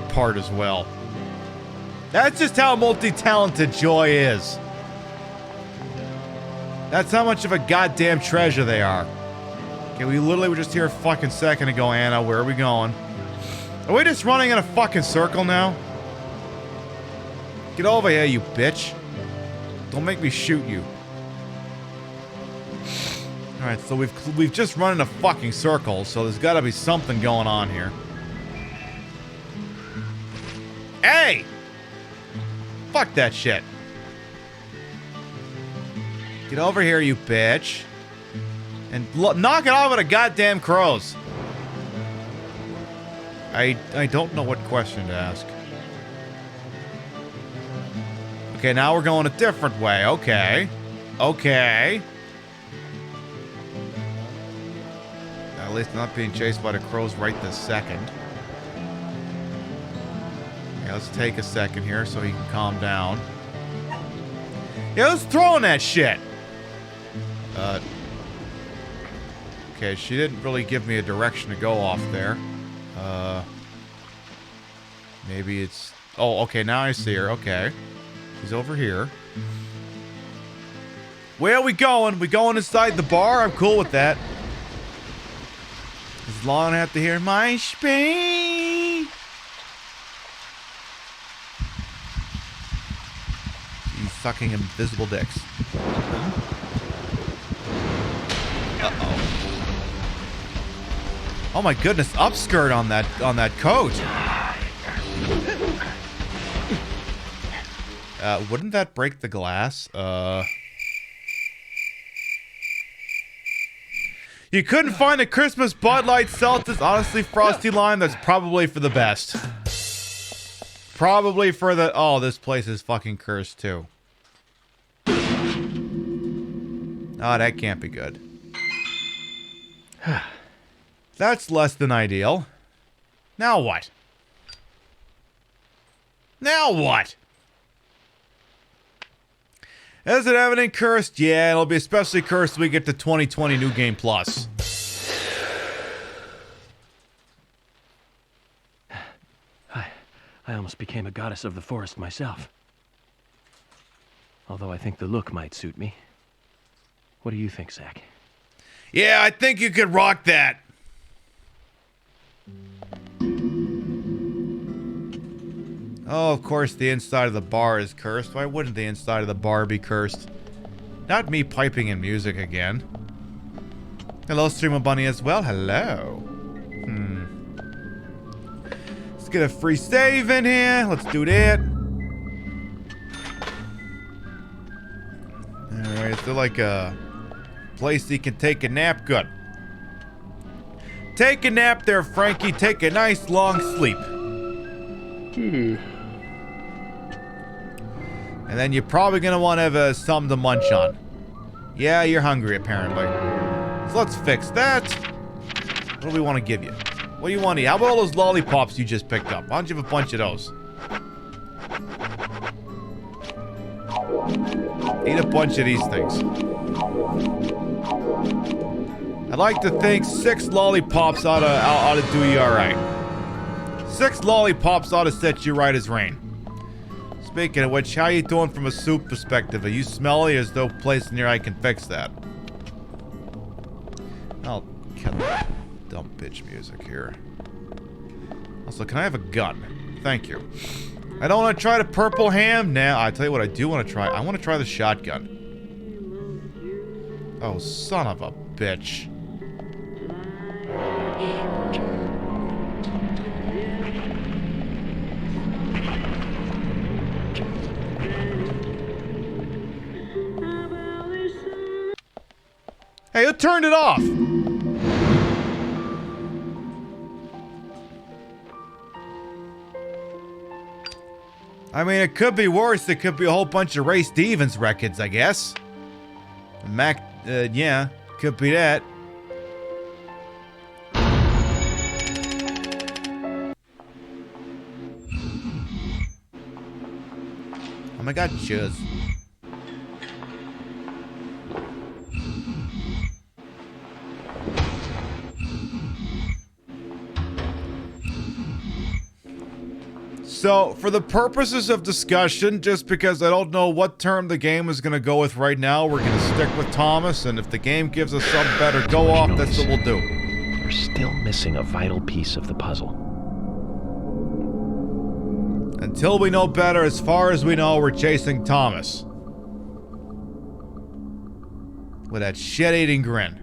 part as well. That's just how multi-talented Joy is. That's how much of a goddamn treasure they are. Okay, we literally were just here a fucking second ago, Anna. Where are we going? Are we just running in a fucking circle now? Get over here, you bitch. Don't make me shoot you. Alright, so we've just run in a fucking circle, so there's gotta be something going on here. Hey! Fuck that shit. Get over here, you bitch. And knock it off with the goddamn crows. I don't know what question to ask. Okay, now we're going a different way. Okay. Okay. At least not being chased by the crows right this second. Yeah, let's take a second here so he can calm down. Yeah, let's throw in that shit. Okay, she didn't really give me a direction to go off there. Maybe it's... Oh, okay, now I see her. Okay. She's over here. Where are we going? We going inside the bar? I'm cool with that. As long as I have to hear my speed. He's sucking invisible dicks. Uh-oh. Oh my goodness, upskirt on that coat. Wouldn't that break the glass? You couldn't find a Christmas Bud Light Seltzer. Honestly, Frosty line, that's probably for the best. Probably for the... Oh, this place is fucking cursed too. Oh, that can't be good. That's less than ideal. Now what? Now what? Is it evident cursed? Yeah, it'll be especially cursed when we get to 2020 New Game Plus. I almost became a goddess of the forest myself. Although I think the look might suit me. What do you think, Zach? Yeah, I think you could rock that. Oh, of course, the inside of the bar is cursed. Why wouldn't the inside of the bar be cursed? Not me piping in music again. Hello, Streamer Bunny as well. Hello. Let's get a free save in here. Let's do that. Alright, is there like a place you can take a nap? Good. Take a nap there, Frankie. Take a nice long sleep. And then you're probably going to want to have something to munch on. Yeah, you're hungry, apparently. So let's fix that. What do we want to give you? What do you want to eat? How about all those lollipops you just picked up? Why don't you have a bunch of those? Eat a bunch of these things. I'd like to think 6 lollipops ought to do you alright. 6 lollipops ought to set you right as rain. Speaking of which, how you doing from a soup perspective? Are you smelly? There's no place near I can fix that. I'll cut the dumb bitch music here. Also, can I have a gun? Thank you. I don't want to try the purple ham. Now, I tell you what I do want to try. I want to try the shotgun. Oh, son of a bitch. Hey, who turned it off? I mean, it could be worse. It could be a whole bunch of Ray Stevens records, I guess. Mac, yeah, could be that. Oh my god, cheers. So, for the purposes of discussion, just because I don't know what term the game is going to go with right now, we're going to stick with Thomas, and if the game gives us something better go off, that's what we'll do. We're still missing a vital piece of the puzzle. Until we know better, as far as we know, we're chasing Thomas. With that shit-eating grin.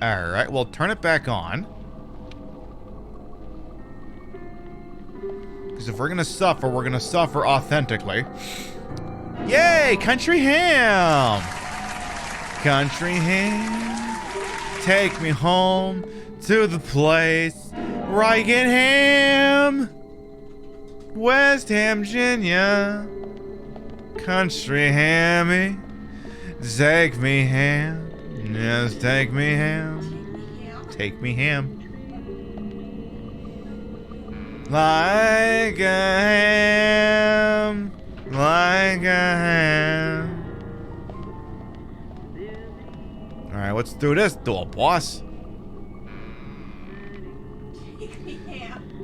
Alright, well, turn it back on. Because if we're gonna suffer authentically. Yay! Country ham! Country ham. Take me home to the place where I get ham. West Ham, Virginia. Country hammy. Take me ham. Yes, take me ham. Take me ham. Like a ham, like a ham. Alright, let's do this door, boss.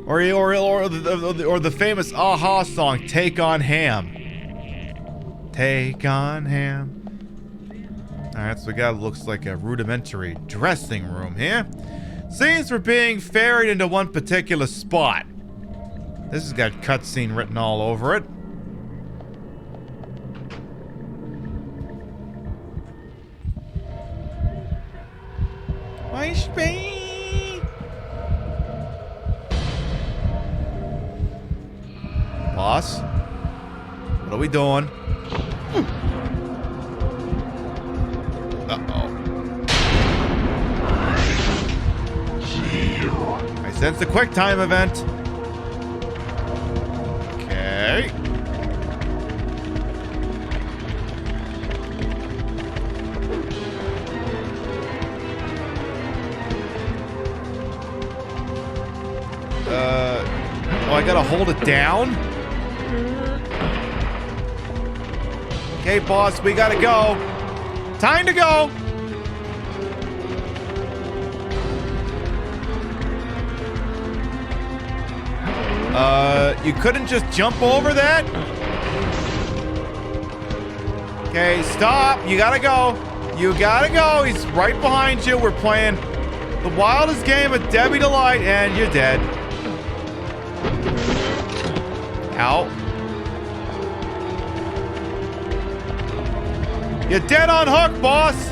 Or the famous Aha song, Take on Ham. Take on ham. Alright, so we got, looks like a rudimentary dressing room here. Seems we're being ferried into one particular spot. This has got cutscene written all over it. Boss. What are we doing? Uh-oh. I sense the quick time event. Okay. Oh, I gotta hold it down? Okay, boss, we gotta go. Time to go! You couldn't just jump over that? Okay, stop. You gotta go. You gotta go. He's right behind you. We're playing the wildest game of Debbie Delight, and you're dead. Ow. You're dead on hook, boss.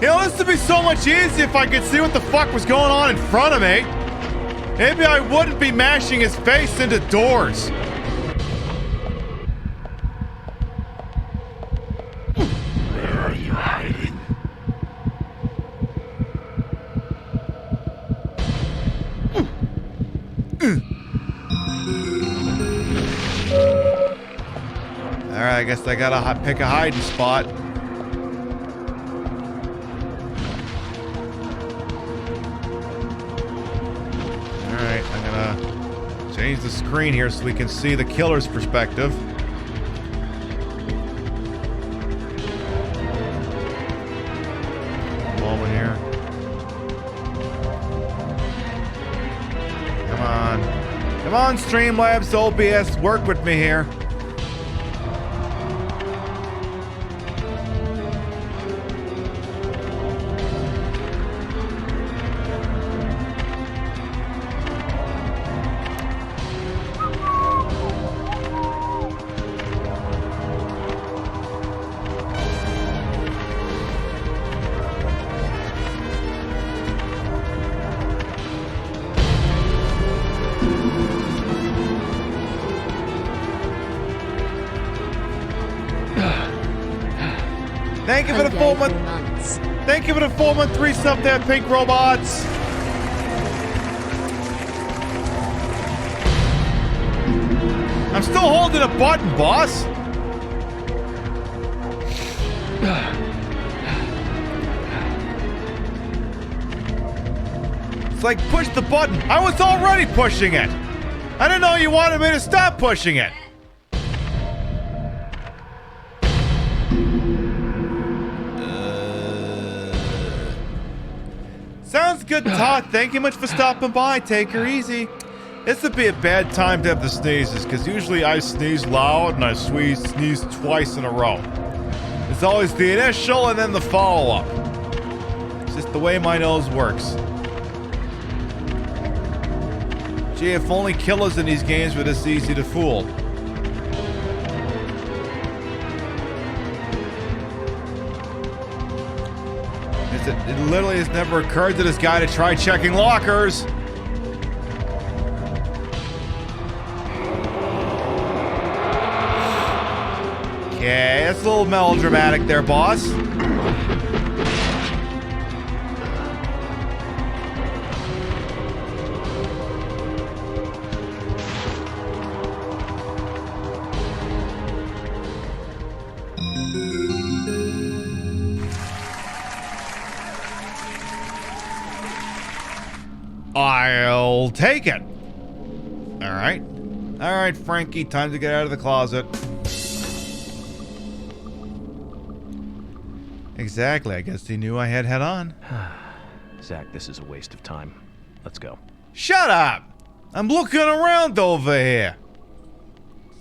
You know, this would be so much easier if I could see what the fuck was going on in front of me. Maybe I wouldn't be mashing his face into doors. Where are you hiding? Alright, I guess I gotta pick a hiding spot. Alright, I'm gonna change the screen here so we can see the killer's perspective. Moment here. Come on. Come on, Streamlabs, OBS, work with me here. Thank you for the 4 month. Thank you for the 4-month 3-sub there, Pink Robots. I'm still holding a button, boss. It's like push the button. I was already pushing it. I didn't know you wanted me to stop pushing it. Sounds good, Todd. Thank you much for stopping by. Take her easy. This would be a bad time to have the sneezes, because usually I sneeze loud and I sneeze twice in a row. It's always the initial and then the follow-up. It's just the way my nose works. Gee, if only killers in these games were this easy to fool. It literally has never occurred to this guy to try checking lockers. Okay, that's a little melodramatic there, boss. I'll take it. All right. All right, Frankie, time to get out of the closet. Exactly. I guess he knew I had head on. Zach, this is a waste of time. Let's go. Shut up! I'm looking around over here.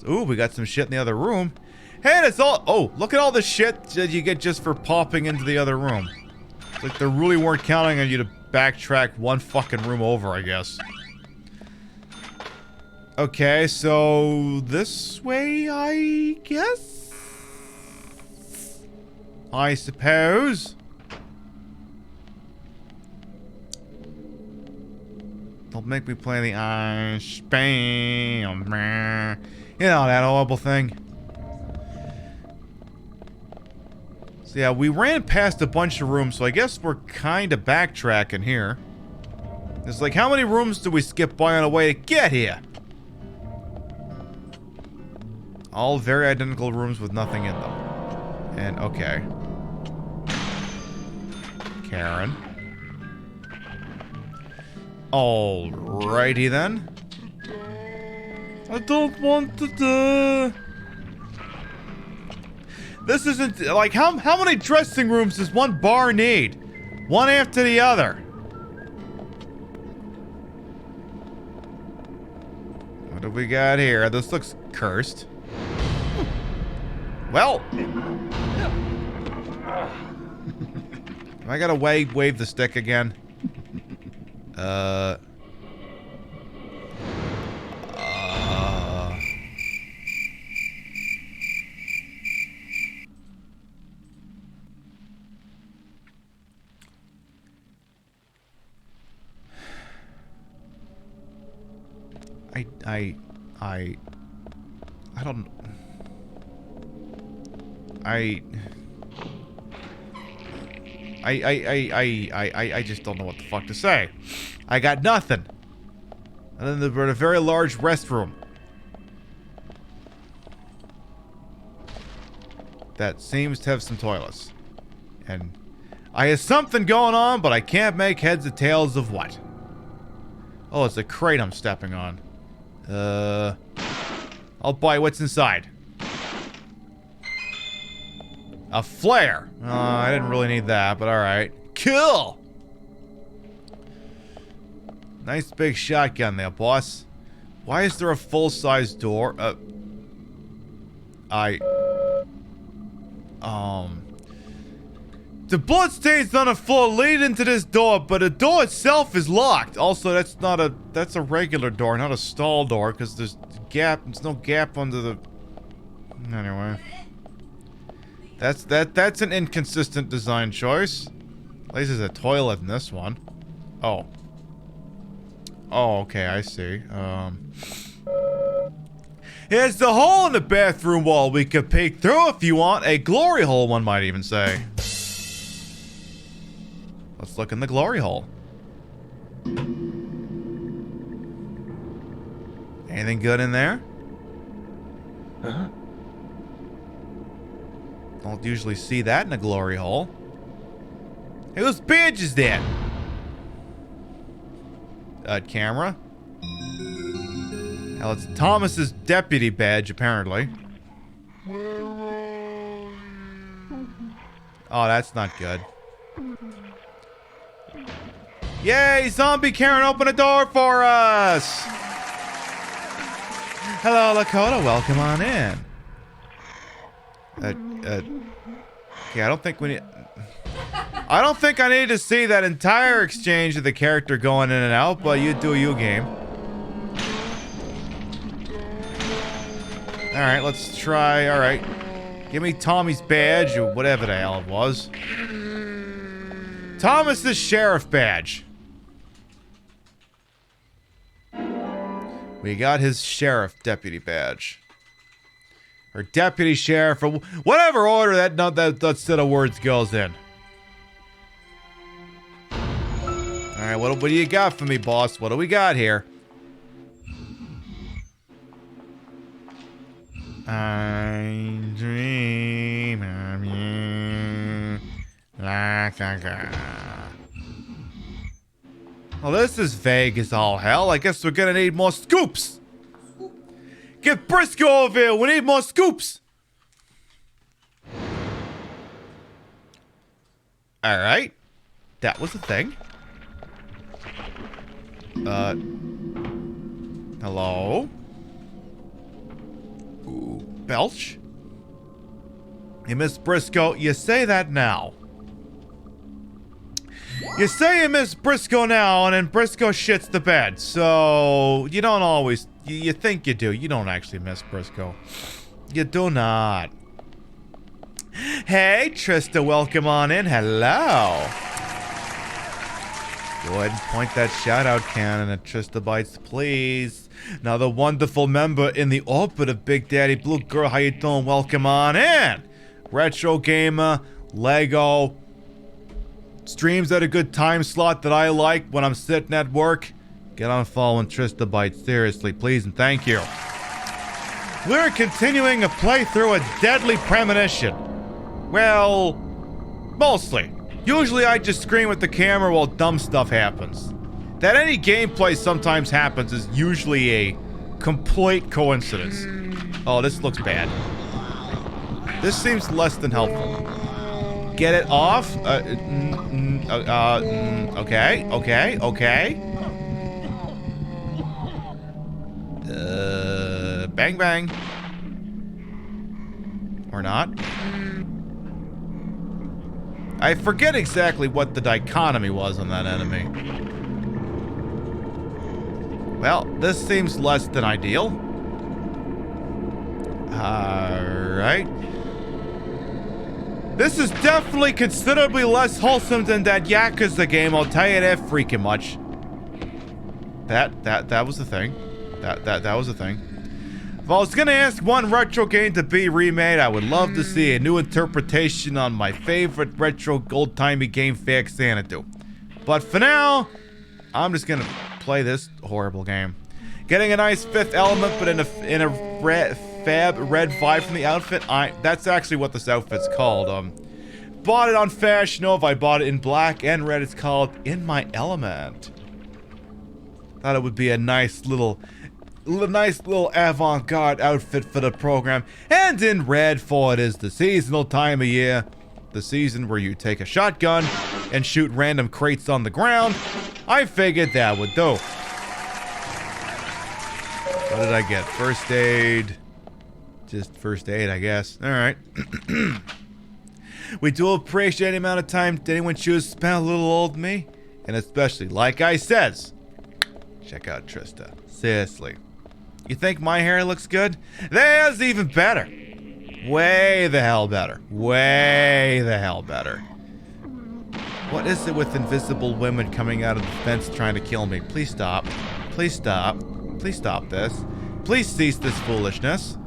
Ooh, we got some shit in the other room. Hey, that's all. Oh, look at all the shit that you get just for popping into the other room. It's like they really weren't counting on you to backtrack one fucking room over, I guess. Okay, so this way, I guess? I suppose. Don't make me play the spam. You know, that horrible thing. So yeah, we ran past a bunch of rooms, so I guess we're kind of backtracking here. It's like, how many rooms do we skip by on the way to get here? All very identical rooms with nothing in them. And, okay. Karen. Alrighty then. I don't want to This isn't, like, how many dressing rooms does one bar need? One after the other. What do we got here? This looks cursed. Well. I gotta wave the stick again. I don't... I just don't know what the fuck to say. I got nothing. And then there's a very large restroom. That seems to have some toilets. And I have something going on, but I can't make heads or tails of what. Oh, it's a crate I'm stepping on. I'll buy what's inside. A flare. I didn't really need that, but alright. Cool! Nice big shotgun there, boss. Why is there a full-size door? The bloodstains on the floor lead into this door, but the door itself is locked. Also, that's a regular door, not a stall door, because there's no gap under the... Anyway. That's an inconsistent design choice. At least there's a toilet in this one. Oh. Oh, okay, I see. Here's the hole in the bathroom wall we could peek through if you want. A glory hole, one might even say. Let's look in the glory hole. Anything good in there? Huh? Don't usually see that in a glory hole. Hey, whose badge is that? Camera? Hell, it's Thomas's deputy badge, apparently. Oh, that's not good. Yay, Zombie Karen, open a door for us! Hello, Lakota, welcome on in. Okay, I don't think we need... I don't think I need to see that entire exchange of the character going in and out, but you do you, game. Alright, let's try, alright. Give me Tommy's badge, or whatever the hell it was. Thomas's sheriff badge. We got his sheriff deputy badge. Or deputy sheriff, or whatever order that set of words goes in. Alright, what do you got for me, boss? What do we got here? I dream of you like a girl. Well, this is vague as all hell. I guess we're gonna need more scoops. Get Briscoe over here. We need more scoops. Alright. That was a thing. Hello? Ooh, belch? Hey, Miss Briscoe, you say that now. You say you miss Briscoe now, and then Briscoe shits the bed. So, you don't always... You think you do. You don't actually miss Briscoe. You do not. Hey, Trista, welcome on in. Hello. Go ahead and point that shout-out cannon at Tristabytes, please. Now the wonderful member in the orbit of Big Daddy Blue Girl, how you doing? Welcome on in. Retro Gamer, Lego, streams at a good time slot that I like when I'm sitting at work. Get on following Tristabytes, seriously, please and thank you. We're continuing a playthrough of Deadly Premonition. Well, mostly. Usually I just scream at the camera while dumb stuff happens. That any gameplay sometimes happens is usually a complete coincidence. Oh, this looks bad. This seems less than helpful. Get it off? Okay. Bang bang. Or not. I forget exactly what the dichotomy was on that enemy. Well, this seems less than ideal. Alright. This is definitely considerably less wholesome than that Yakuza game, I'll tell you that freaking much. That was the thing. That was the thing. If I was gonna ask one retro game to be remade, I would love to see a new interpretation on my favorite retro old-timey game, Fake Xanadu. But for now, I'm just gonna play this horrible game. Getting a nice fifth element, but in a fab red vibe from the outfit. That's actually what this outfit's called. Bought it on Fashion Nova. I bought it in black and red. It's called In My Element. Thought it would be a nice little avant-garde outfit for the program. And in red, for it is the seasonal time of year. The season where you take a shotgun and shoot random crates on the ground. I figured that would do. What did I get? First aid. Just first aid, I guess. Alright. We do appreciate the amount of time anyone chooses to spend a little old me. And especially, like I says, check out Trista. Seriously. You think my hair looks good? That's even better. Way the hell better. Way the hell better. What is it with invisible women coming out of the fence trying to kill me? Please stop. Please stop. Please stop this. Please cease this foolishness.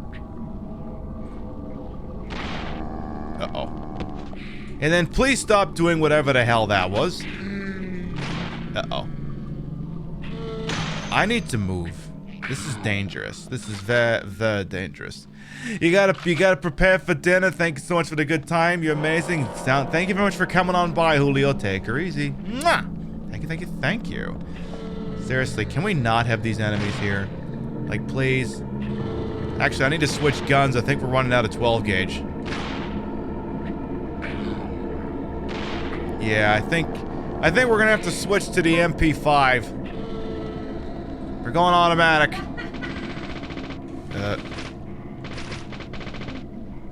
Uh-oh. And then please stop doing whatever the hell that was. Uh-oh. I need to move. This is dangerous. This is very dangerous. You gotta prepare for dinner. Thank you so much for the good time. You're amazing. Thank you very much for coming on by, Julio. Take her easy. Mwah! Thank you. Seriously, can we not have these enemies here? Like, please. Actually, I need to switch guns. I think we're running out of 12 gauge. Yeah, I think we're gonna have to switch to the MP5. We're going automatic.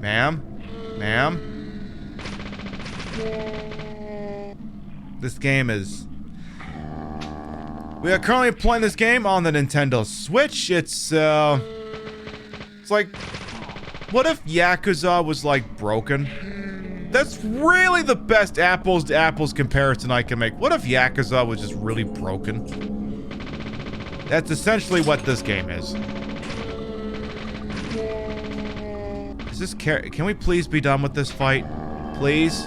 Ma'am? This game is... We are currently playing this game on the Nintendo Switch. It's like... What if Yakuza was, like, broken? That's really the best apples-to-apples comparison I can make. What if Yakuza was just really broken? That's essentially what this game is. Is this can we please be done with this fight? Please?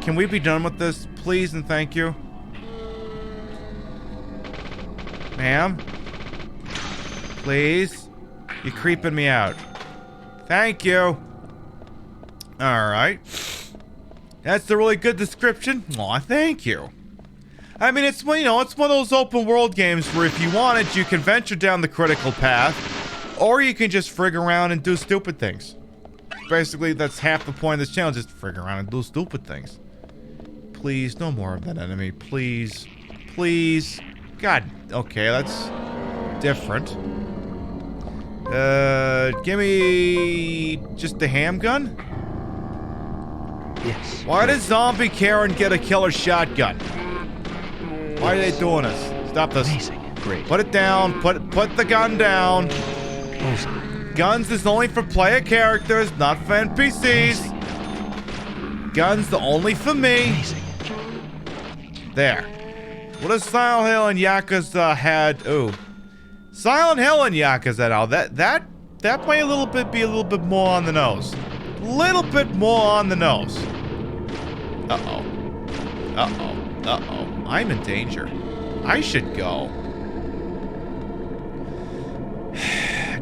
Can we be done with this? Please and thank you. Ma'am? Please? You're creeping me out. Thank you. Alright. That's a really good description. Aw, thank you. I mean, it's, you know, it's one of those open world games where if you want it, you can venture down the critical path, or you can just frig around and do stupid things. Basically, that's half the point of this channel, just frig around and do stupid things. Please, no more of that enemy. Please. Please. God, okay, that's different. Give me just the handgun? Yes. Why did Zombie Karen get a killer shotgun? Why are they doing this? Stop this. Amazing. Great. Put it down. Put the gun down. Bullseye. Guns is only for player characters, not for NPCs. Amazing. Guns are only for me. Amazing. There. What does Silent Hill and Yakuza had? Ooh. Silent Hill and Yakuza now. That might be a little bit more on the nose. Little bit more on the nose. Uh-oh. Uh-oh. Uh-oh. I'm in danger. I should go.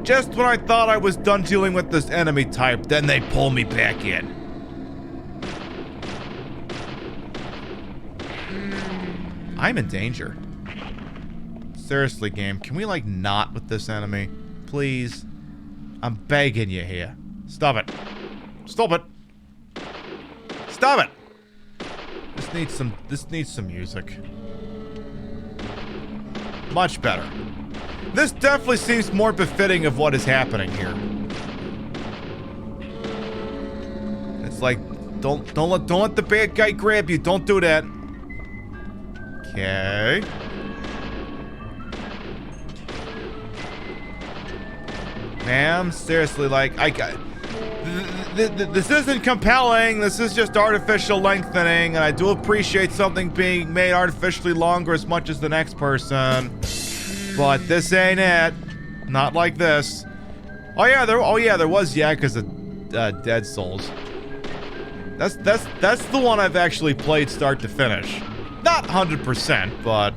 Just when I thought I was done dealing with this enemy type, then they pull me back in. I'm in danger. Seriously, game, can we, like, not with this enemy? Please? I'm begging you here. Stop it. Stop it. Stop it. This needs some music. Much better. This definitely seems more befitting of what is happening here. It's like, don't let the bad guy grab you. Don't do that. Okay. Ma'am, seriously, like, this isn't compelling. This is just artificial lengthening, and I do appreciate something being made artificially longer as much as the next person. But this ain't it. Not like this. Oh yeah, there was Yakuza Dead Souls. That's the one I've actually played start to finish. Not 100%, but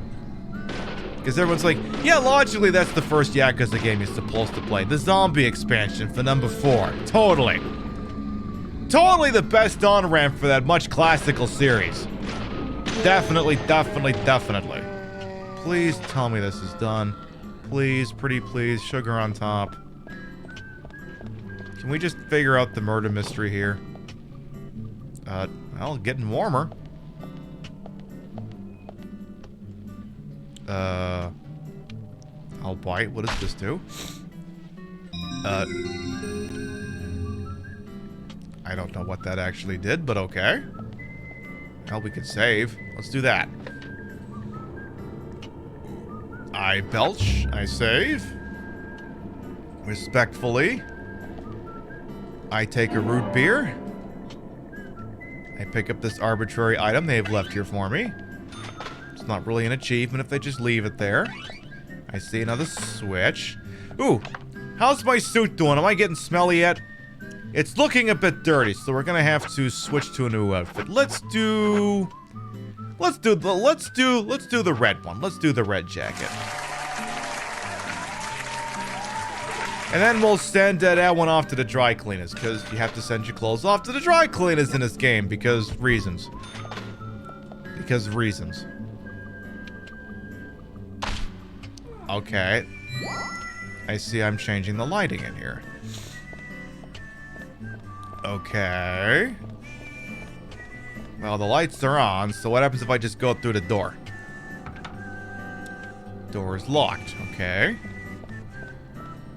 because everyone's like, yeah, logically that's the first Yakuza game you're supposed to play. The zombie expansion for number 4. Totally. Totally the best on-ramp for that much classical series. Definitely. Please tell me this is done. Please, pretty please, sugar on top. Can we just figure out the murder mystery here? Well, getting warmer. I'll bite. What does this do? I don't know what that actually did, but okay. Well, we could save. Let's do that. I belch. I save. Respectfully. I take a root beer. I pick up this arbitrary item they have left here for me. It's not really an achievement if they just leave it there. I see another switch. Ooh, how's my suit doing? Am I getting smelly yet? It's looking a bit dirty, so we're gonna have to switch to a new outfit. Let's do the red one. Let's do the red jacket. And then we'll send that one off to the dry cleaners, because you have to send your clothes off to the dry cleaners in this game, because reasons. Okay. I see I'm changing the lighting in here. Okay. Well, the lights are on, so what happens if I just go through the door? Door is locked. Okay.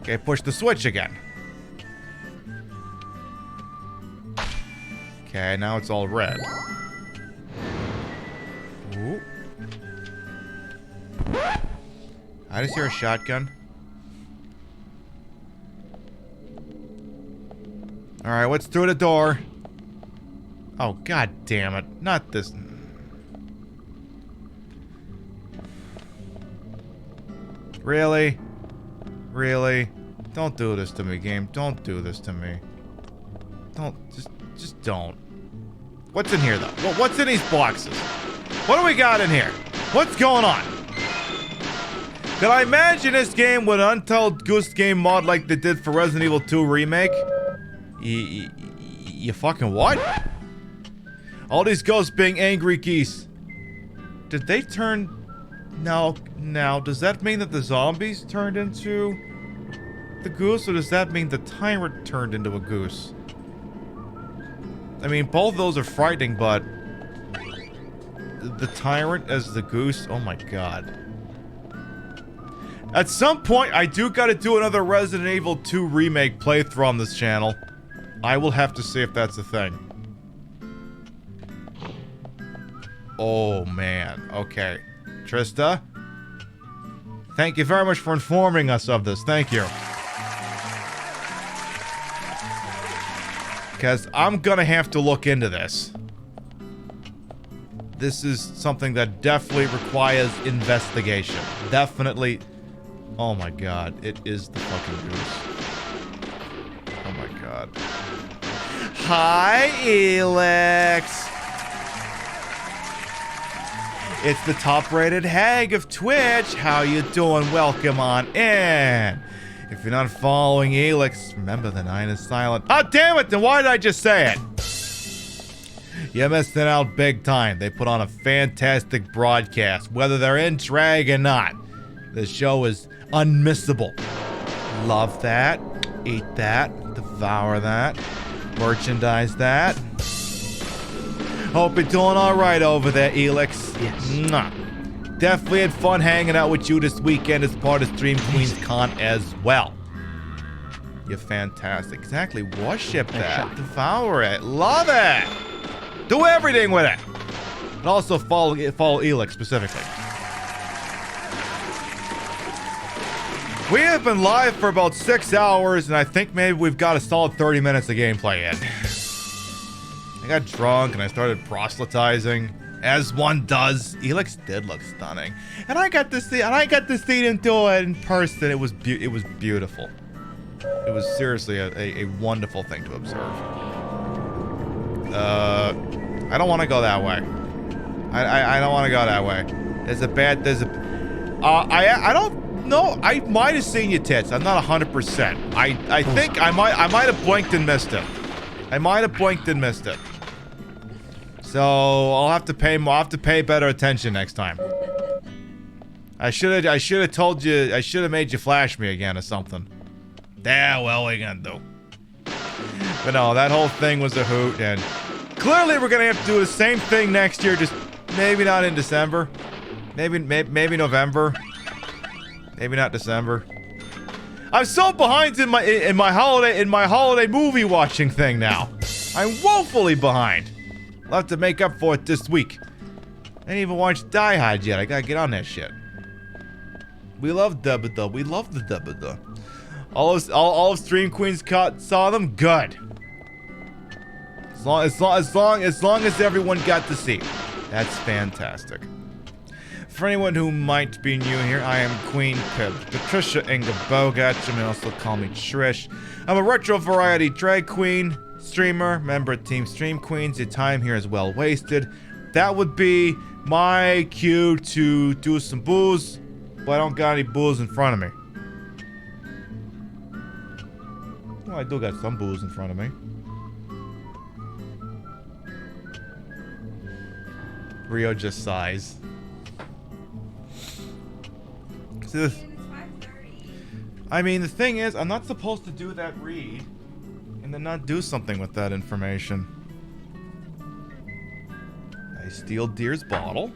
Okay, push the switch again. Okay, now it's all red. Ooh. I just hear a shotgun. Alright, what's through the door? Oh, god damn it. Not this. Really? Really? Don't do this to me, game. Don't do this to me. Don't. Just don't. What's in here, though? Well, what's in these boxes? What do we got in here? What's going on? Did I imagine this game with an Untold Goose Game mod like they did for Resident Evil 2 Remake? You fucking what? All these ghosts being angry geese. Did they turn... Now, does that mean that the zombies turned into the goose, or does that mean the tyrant turned into a goose? I mean, both of those are frightening, but... The tyrant as the goose? Oh my god. At some point, I do gotta do another Resident Evil 2 Remake playthrough on this channel. I will have to see if that's a thing. Oh, man. Okay. Trista? Thank you very much for informing us of this. Thank you. Because I'm gonna have to look into this. this is something that definitely requires investigation. Definitely. Oh my god, it is the fucking goose. Oh my god. Hi, Elix. It's the top-rated hag of Twitch. How you doing? Welcome on in. If you're not following Elix, remember the 9 is silent. Oh, damn it! Then why did I just say it? You missed it out big time. They put on a fantastic broadcast, whether they're in drag or not. The show is unmissable. Love that. Eat that. Devour that. Merchandise that. Hope you're doing alright over there, Elix. Yes. Mwah. Definitely had fun hanging out with you this weekend as part of Stream Queens Con as well. You're fantastic. Exactly. Worship that. Devour it. Love it. Do everything with it. And also follow Elix specifically. We have been live for about 6 hours, and I think maybe we've got a solid 30 minutes of gameplay in. I got drunk and I started proselytizing, as one does. Elix did look stunning, and I got to see him do it in person. It was beautiful. It was seriously a wonderful thing to observe. I don't want to go that way. I don't want to go that way. I don't know. I might have seen your tits. I'm not 100%. I think I might have blinked and missed it. I might have blinked and missed it. So I'll have to pay better attention next time. I should have told you. I should have made you flash me again or something. Yeah, well, what are you gonna do? But no, that whole thing was a hoot, and clearly we're gonna have to do the same thing next year. Just maybe not in December. Maybe November. Maybe not December. I'm so behind in my holiday movie watching thing now. I'm woefully behind. I'll have to make up for it this week. I didn't even watch Die Hard yet. I gotta get on that shit. We love Dubba. We love the Dubba. All of Stream Queens saw them. Good. As long as everyone got to see. That's fantastic. For anyone who might be new here, I am Queen Patricia Inga Bogart. You may also call me Trish. I'm a retro variety drag queen, streamer, member of Team Stream Queens. Your time here is well wasted. That would be my cue to do some booze, but I don't got any booze in front of me. Well, I do got some booze in front of me. Rio just sighs. I mean, the thing is, I'm not supposed to do that read and then not do something with that information. I steal Deer's bottle.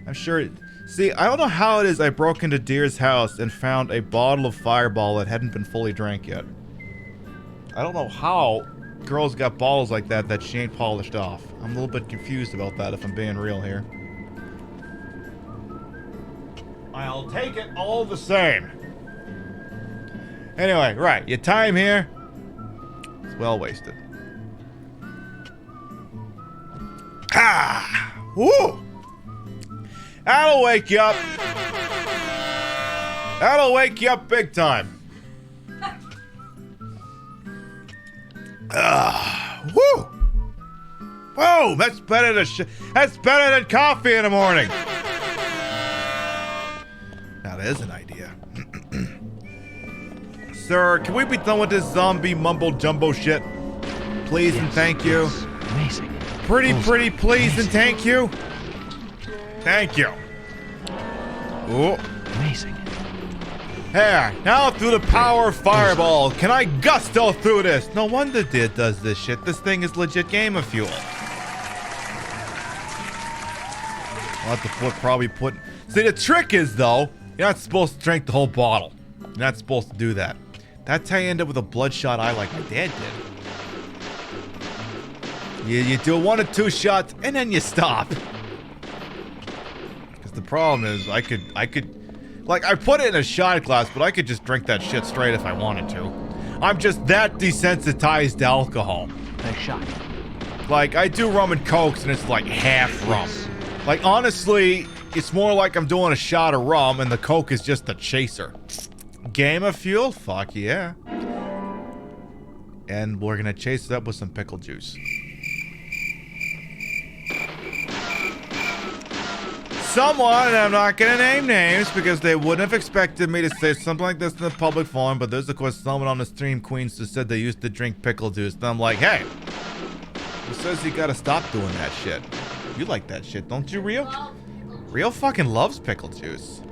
I'm sure... See, I don't know how it is I broke into Deer's house and found a bottle of Fireball that hadn't been fully drank yet. I don't know how girls got bottles like that she ain't polished off. I'm a little bit confused about that if I'm being real here. I'll take it all the same. Anyway, right, your time here is well wasted. Ah! Woo! That'll wake you up. That'll wake you up big time. Woo! Whoa, that's better than coffee in the morning. Now there's an idea. Sir, can we be done with this zombie mumbo jumbo shit? Please and thank you. Amazing. Pretty please and thank you. Thank you. Ooh. Amazing. Here, now through the power of Fireball, can I gusto through this? No wonder Deer does this shit. This thing is legit gamer fuel. I'll have to probably put... See, the trick is, though, you're not supposed to drink the whole bottle. You're not supposed to do that. That's how you end up with a bloodshot eye like my dad did. You do 1 or 2 shots, and then you stop. Because the problem is, I could... Like, I put it in a shot glass, but I could just drink that shit straight if I wanted to. I'm just that desensitized to alcohol. Nice shot. Like, I do rum and cokes, and it's like half rum. Like, honestly, it's more like I'm doing a shot of rum, and the coke is just the chaser. Game of fuel? Fuck yeah. And we're gonna chase it up with some pickle juice. Someone, and I'm not gonna name names because they wouldn't have expected me to say something like this in the public forum, but there's of course someone on the stream, Queens, who said they used to drink pickle juice, and I'm like, hey, who says you gotta stop doing that shit? You like that shit, don't you, Rio? Rio fucking loves pickle juice.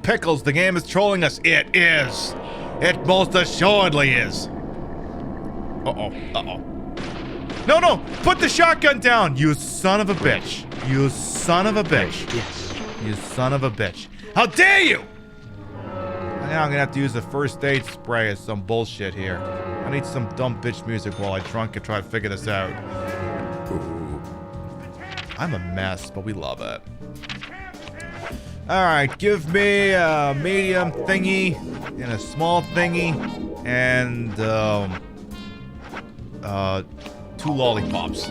Pickles, the game is trolling us. It is. It most assuredly is. Uh-oh, uh-oh. No, no! Put the shotgun down! You son of a bitch. You son of a bitch. Yes. You son of a bitch. How dare you! Now I'm gonna have to use a first aid spray or some bullshit here. I need some dumb bitch music while I drunk and try to figure this out. Ooh. I'm a mess, but we love it. Alright, give me a medium thingy and a small thingy and 2 lollipops.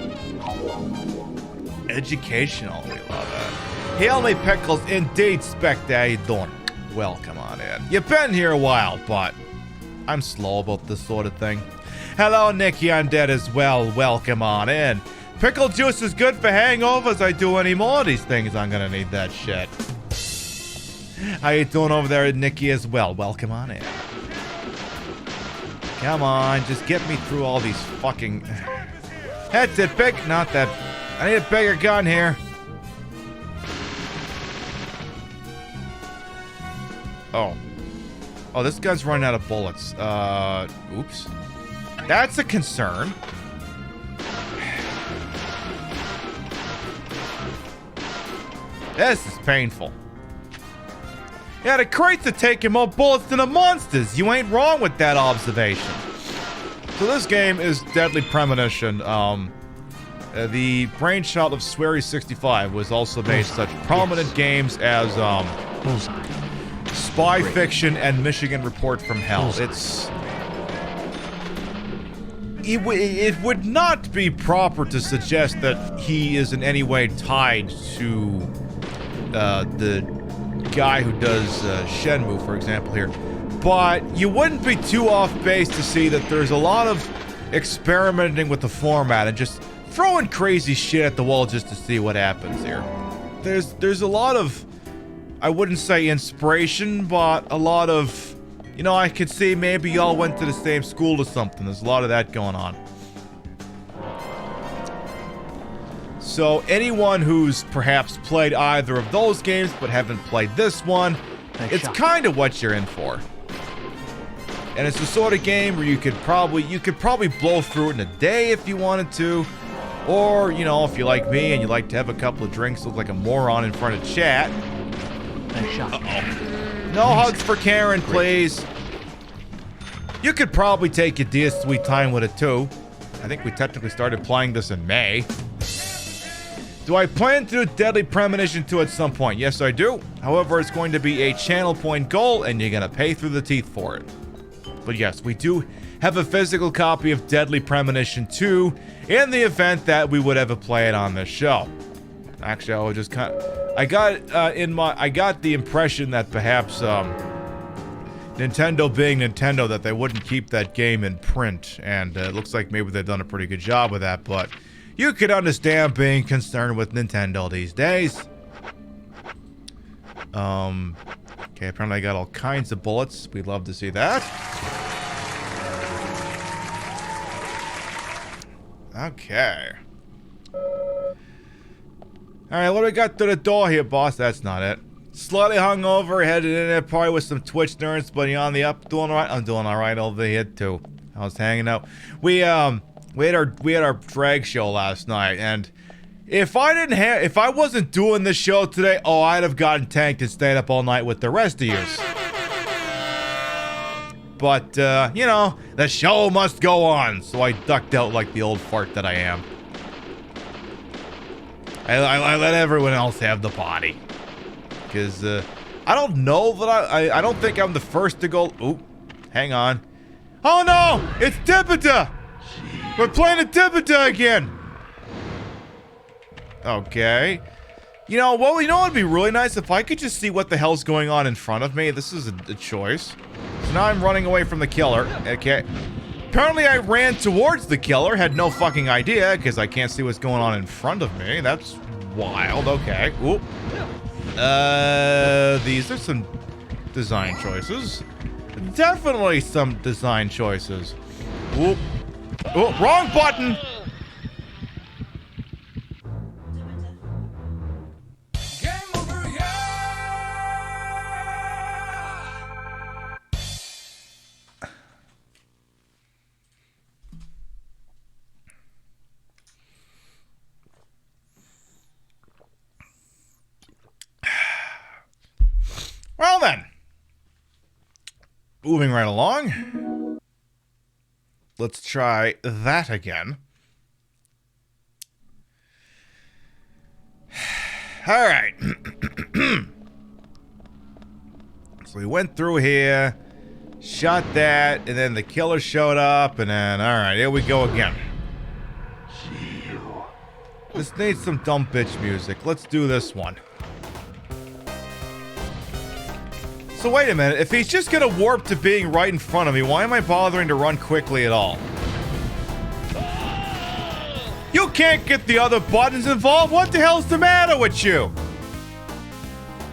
Educational, we love it. Hail me pickles, indeed, Spectre. How you doing? Welcome on in. You've been here a while, but I'm slow about this sort of thing. Hello, Nicky Undead as well. Welcome on in. Pickle juice is good for hangovers. I do any more of these things, I'm gonna need that shit. How you doing over there, Nikki, as well? Welcome on in. Come on, just get me through all these fucking... That's it, big... Not that... I need a bigger gun here. Oh. Oh, this gun's running out of bullets. Oops. That's a concern. This is painful. Yeah, the crates are taking more bullets than the monsters. You ain't wrong with that observation. So this game is Deadly Premonition. The brainchild of Swery65 was also made such prominent games as Spy Fiction and Michigan Report from Hell. It would not be proper to suggest that he is in any way tied to the guy who does Shenmue, for example, here. But you wouldn't be too off base to see that there's a lot of experimenting with the format and just throwing crazy shit at the wall just to see what happens here. There's a lot of, I wouldn't say inspiration, but a lot of, you know, I could see maybe y'all went to the same school or something. There's a lot of that going on. So anyone who's perhaps played either of those games but haven't played this one, it's kind of what you're in for. And it's the sort of game where you could probably blow through it in a day if you wanted to. Or, you know, if you're like me and you like to have a couple of drinks, look like a moron in front of chat. Nice shot. Uh-oh. No hugs for Karen, please. You could probably take your dear sweet time with it too. I think we technically started playing this in May. Do I plan to do Deadly Premonition 2 at some point? Yes, I do. However, it's going to be a channel point goal, and you're going to pay through the teeth for it. But yes, we do have a physical copy of Deadly Premonition 2 in the event that we would ever play it on this show. Actually, I was just kind of... I got the impression that perhaps, Nintendo being Nintendo, that they wouldn't keep that game in print, and it looks like maybe they've done a pretty good job with that, but... You could understand being concerned with Nintendo these days. Okay, apparently I got all kinds of bullets. We'd love to see that. Okay. Alright, what do we got through the door here, boss? That's not it. Slightly hungover, headed in there probably with some Twitch nerds, but you on the up? Doing alright? I'm doing alright over here too. I was hanging out. We had our drag show last night, and if I wasn't doing this show today, oh, I'd have gotten tanked and stayed up all night with the rest of yous. But, you know, the show must go on, so I ducked out like the old fart that I am. I let everyone else have the party. Because, I don't know that I don't think I'm the first to go... Ooh, hang on. Oh no! It's Dipita! We're playing a Dipita again! Okay. You know what would be really nice if I could just see what the hell's going on in front of me. This is a choice. So now I'm running away from the killer. Okay. Apparently I ran towards the killer, had no fucking idea, because I can't see what's going on in front of me. That's wild. Okay. Ooh. These are some design choices. Definitely some design choices. Ooh. Oh, wrong button! Well then, moving right along, let's try that again. All right. So we went through here, shot that, and then the killer showed up, and then, all right, here we go again. This needs some dumb bitch music. Let's do this one. So wait a minute, if he's just gonna warp to being right in front of me, why am I bothering to run quickly at all? You can't get the other buttons involved, what the hell's the matter with you?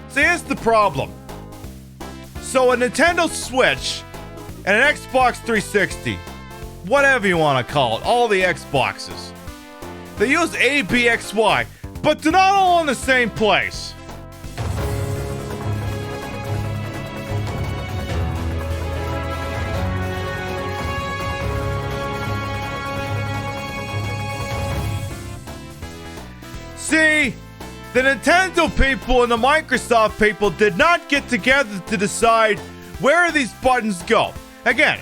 See, here's the problem. So a Nintendo Switch and an Xbox 360, whatever you want to call it, all the Xboxes, they use A, B, X, Y, but they're not all in the same place. See, the Nintendo people and the Microsoft people did not get together to decide where these buttons go. Again,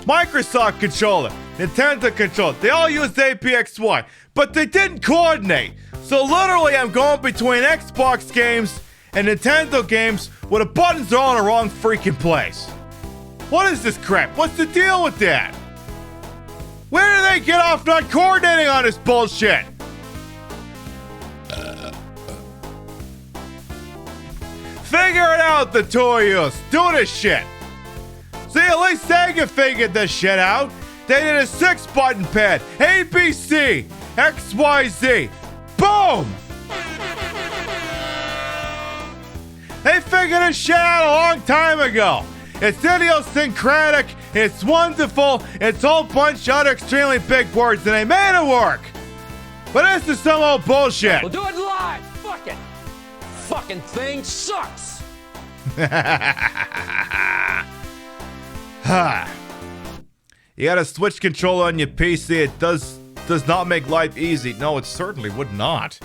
Microsoft controller, Nintendo controller, they all use APXY, but they didn't coordinate. So literally I'm going between Xbox games and Nintendo games where the buttons are all in the wrong freaking place. What is this crap? What's the deal with that? Where do they get off not coordinating on this bullshit? Figure it out, the two of you. Do this shit. See, at least Sega figured this shit out. They did a 6-button pad. A, B, C, X, Y, Z. Boom! They figured this shit out a long time ago. It's idiosyncratic, it's wonderful, it's a whole bunch of other extremely big words, and they made it work. But this is some old bullshit. We'll do it live. Fuck it. Fucking thing sucks. You got a Switch controller on your PC. It does not make life easy. No, it certainly would not.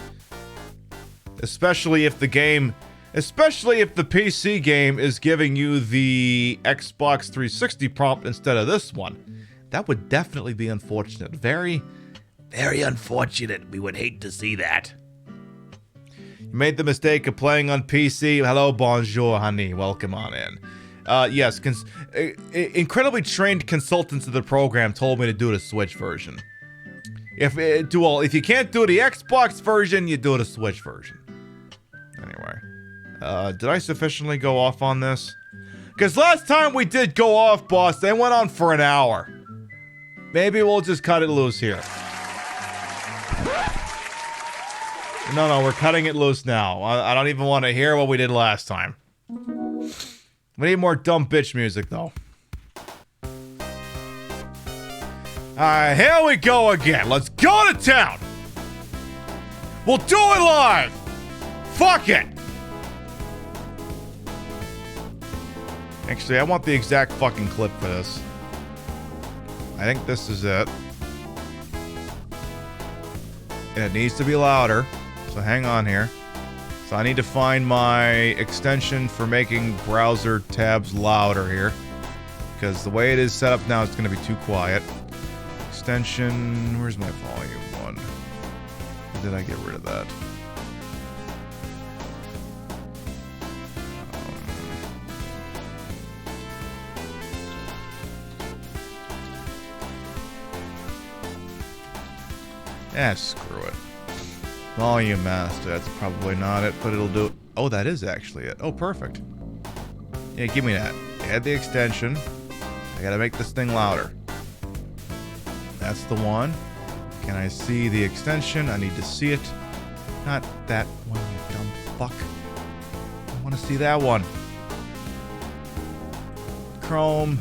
Especially if the PC game is giving you the Xbox 360 prompt instead of this one. That would definitely be unfortunate. Very, very unfortunate. We would hate to see that. You made the mistake of playing on PC. Hello, bonjour, honey. Welcome on in. Yes, incredibly trained consultants of the program told me to do the Switch version. If you can't do the Xbox version, you do the Switch version. Anyway, did I sufficiently go off on this? Because last time we did go off, boss, they went on for an hour. Maybe we'll just cut it loose here. No, we're cutting it loose now. I don't even want to hear what we did last time. We need more dumb bitch music, though. Alright, here we go again. Let's go to town. We'll do it live. Fuck it. Actually, I want the exact fucking clip for this. I think this is it. And it needs to be louder. So hang on here. So I need to find my extension for making browser tabs louder here. Because the way it is set up now, it's going to be too quiet. Extension... Where's my volume one? Or did I get rid of that? Screw it. Volume master, that's probably not it, but it'll do. Oh, that is actually it. Oh, perfect. Yeah, give me that. Add the extension. I gotta make this thing louder. That's the one. Can I see the extension? I need to see it. Not that one, you dumb fuck. I want to see that one. Chrome,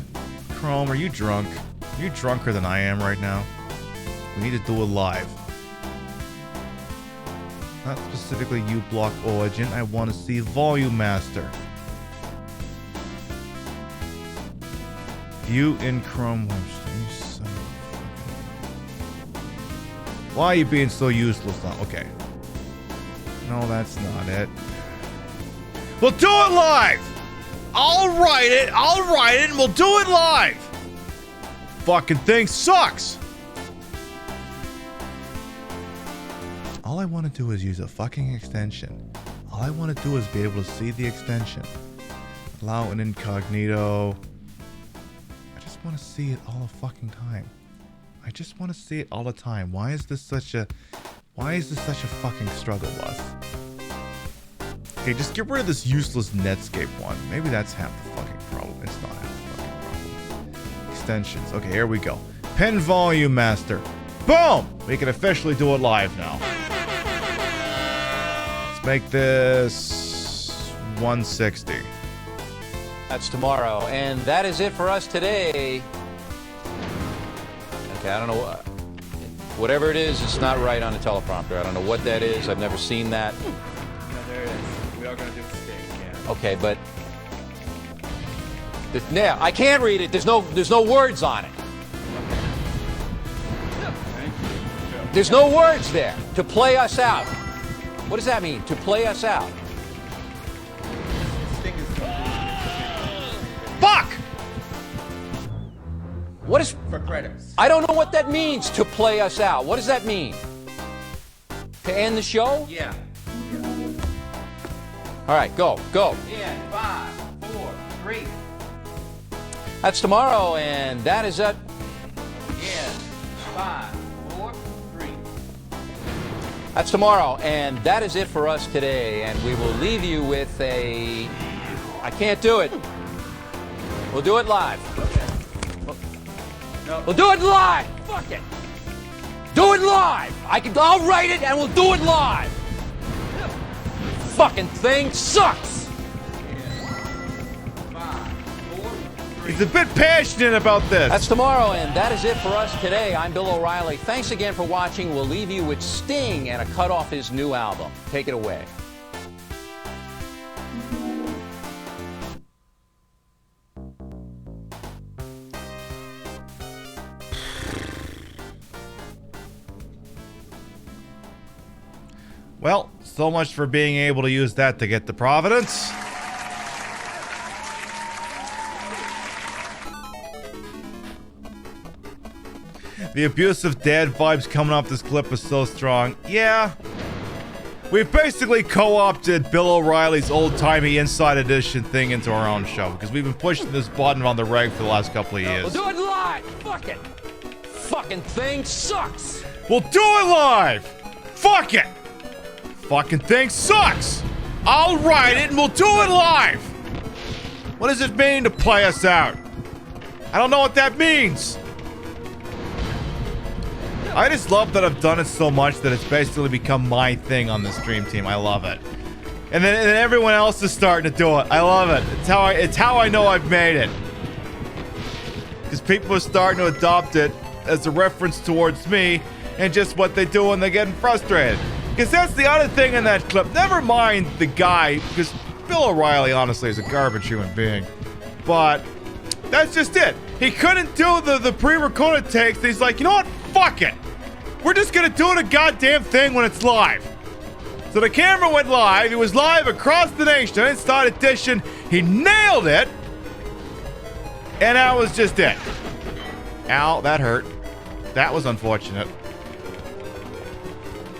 are you drunk? Are you drunker than I am right now? We need to do it live. Not specifically U-Block Origin. I want to see Volume Master. View in Chrome. Why are you being so useless now? Okay. No, that's not it. We'll do it live! I'll write it, and we'll do it live! Fucking thing sucks! All I want to do is use a fucking extension. All I want to do is be able to see the extension. Allow an incognito. I just want to see it all the fucking time. I just want to see it all the time. Why is this such a fucking struggle bus? Okay, just get rid of this useless Netscape one. Maybe that's half the fucking problem. It's not half the fucking problem. Extensions. Okay, here we go. Pen Volume Master. Boom! We can officially do it live now. Let's make this 160. That's tomorrow, and that is it for us today. Okay, I don't know. Whatever it is, it's not right on the teleprompter. I don't know what that is. I've never seen that. No, there it is. We are going to do the stick, yeah. Okay, but now I can't read it. There's no words on it. There's no words there. To play us out. What does that mean? To play us out. Fuck! What is for credits? I don't know what that means. To play us out. What does that mean? To end the show? Yeah. All right, go. In 5, 4, 3. That's tomorrow, and that is it. In 5, 4, 3. That's tomorrow, and that is it for us today. And we will leave you with a. I can't do it. We'll do it live. No. We'll do it live. Fuck it. Do it live. I'll write it, and we'll do it live. Fucking thing sucks. He's a bit passionate about this. That's tomorrow, and that is it for us today. I'm Bill O'Reilly. Thanks again for watching. We'll leave you with Sting and a cut off his new album. Take it away. Well, so much for being able to use that to get to Providence. The abusive dad vibes coming off this clip is so strong. Yeah. We've basically co-opted Bill O'Reilly's old-timey Inside Edition thing into our own show because we've been pushing this button on the reg for the last couple of years. We'll do it live. Fuck it. Fucking thing sucks. We'll do it live. Fuck it. Fucking thing sucks. I'll write it and we'll do it live. What does it mean to play us out? I don't know what that means. I just love that I've done it so much that it's basically become my thing on the stream team. I love it. And then everyone else is starting to do it. I love it. It's how I know I've made it. Because people are starting to adopt it as a reference towards me and just what they do when they're getting frustrated. Because that's the other thing in that clip. Never mind the guy, because Bill O'Reilly, honestly, is a garbage human being. But that's just it. He couldn't do the pre-recorded takes. He's like, you know what? Fuck it. We're just going to do the goddamn thing when it's live. So the camera went live. It was live across the nation. Inside Edition. He nailed it. And that was just it. Ow, that hurt. That was unfortunate.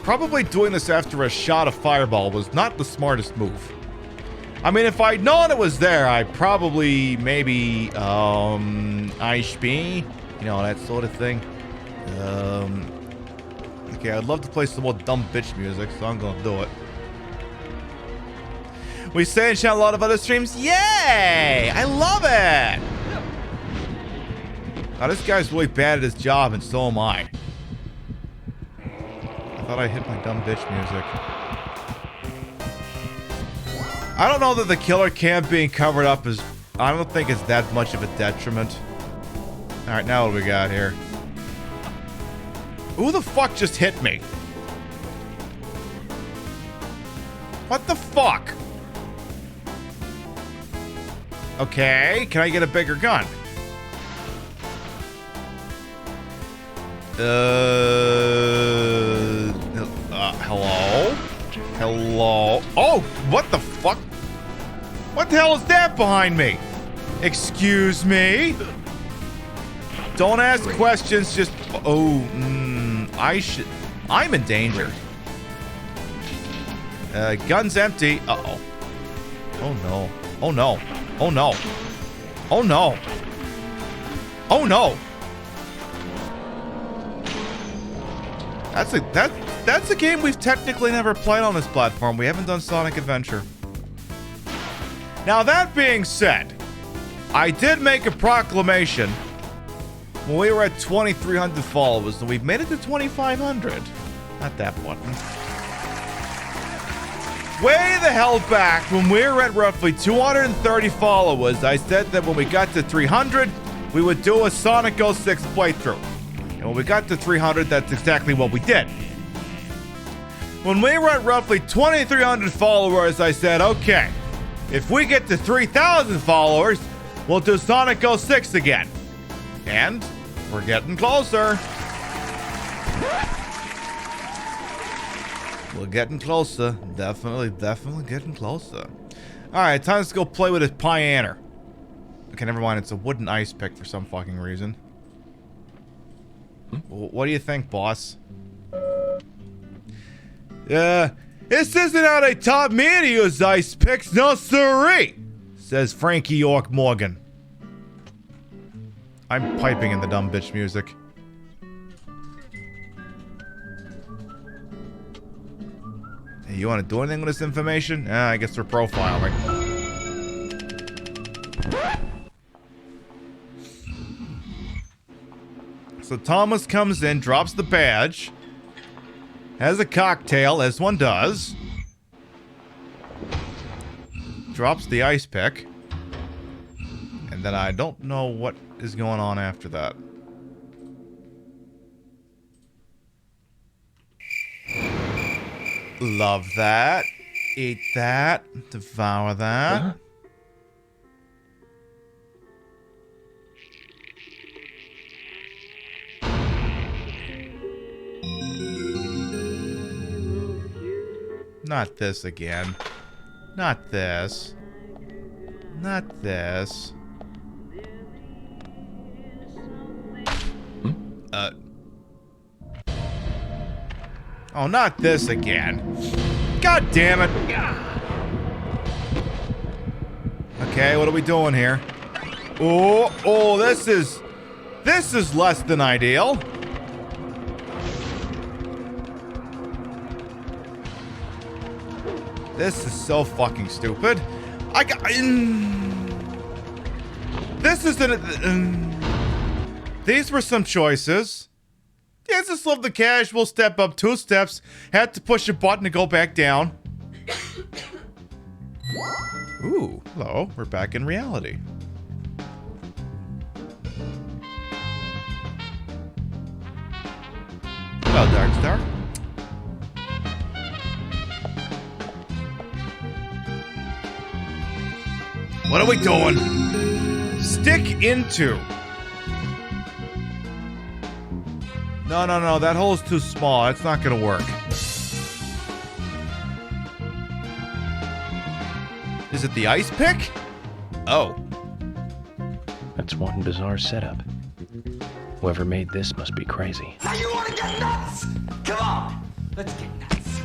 Probably doing this after a shot of Fireball was not the smartest move. I mean, if I'd known it was there, I'd probably maybe, Ice B, you know, that sort of thing. Okay, I'd love to play some more dumb bitch music, so I'm gonna do it. We say and shout a lot of other streams. Yay! I love it! Now, this guy's really bad at his job, and so am I. I thought I hit my dumb bitch music. I don't know that the killer cam being covered up is... I don't think it's that much of a detriment. Alright, now what do we got here? Who the fuck just hit me? What the fuck? Okay, can I get a bigger gun? Hello? Hello? Oh, what the fuck? What the hell is that behind me? Excuse me? Don't ask questions, just... Oh, I'm in danger. Gun's empty. Uh-oh. Oh, no. Oh, no. Oh, no. Oh, no. Oh, no. That's a game we've technically never played on this platform. We haven't done Sonic Adventure. Now, that being said, I did make a proclamation when we were at 2,300 followers, and we've made it to 2,500. Not that button. Way the hell back, when we were at roughly 230 followers, I said that when we got to 300, we would do a Sonic 06 playthrough. And when we got to 300, that's exactly what we did. When we were at roughly 2,300 followers, I said, okay, if we get to 3,000 followers, we'll do Sonic 06 again. And we're getting closer. We're getting closer. Definitely getting closer. Alright, time to go play with his Pianer. Okay, never mind. It's a wooden ice pick for some fucking reason. What do you think, boss? This isn't how they taught me to use ice picks, no siree, says Frankie York Morgan. I'm piping in the dumb bitch music. Hey, you want to do anything with this information? I guess we're profiling. So Thomas comes in, drops the badge, has a cocktail, as one does, drops the ice pick, and then I don't know what is going on after that. Love that. Eat that. Devour that. Huh? Not this again. Not this. Not this. Oh, not this again. God damn it. Okay, what are we doing here? Oh, this is less than ideal. This is so fucking stupid. This isn't... these were some choices. Yeah, just love the casual step up 2 steps. Had to push a button to go back down. Ooh, hello. We're back in reality. Hello, Darkstar. What are we doing? Stick into. No. That hole's too small. That's not gonna work. Is it the ice pick? Oh. That's one bizarre setup. Whoever made this must be crazy. Now you want to get nuts? Come on, let's get nuts.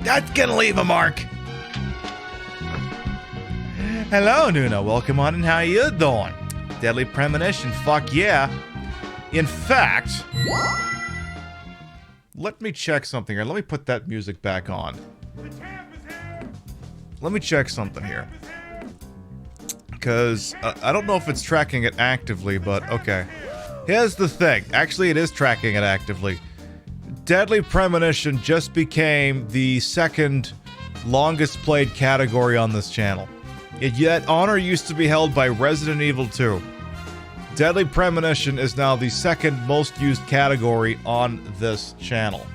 That's gonna leave a mark. Hello, Nuna. Welcome on, and how you doing? Deadly Premonition, fuck yeah. In fact, let me check something here. Let me put that music back on. Let me check something here. Because I don't know if it's tracking it actively, but okay. Here's the thing. Actually, it is tracking it actively. Deadly Premonition just became the second longest played category on this channel. Yet honor used to be held by Resident Evil 2. Deadly Premonition is now the second most used category on this channel.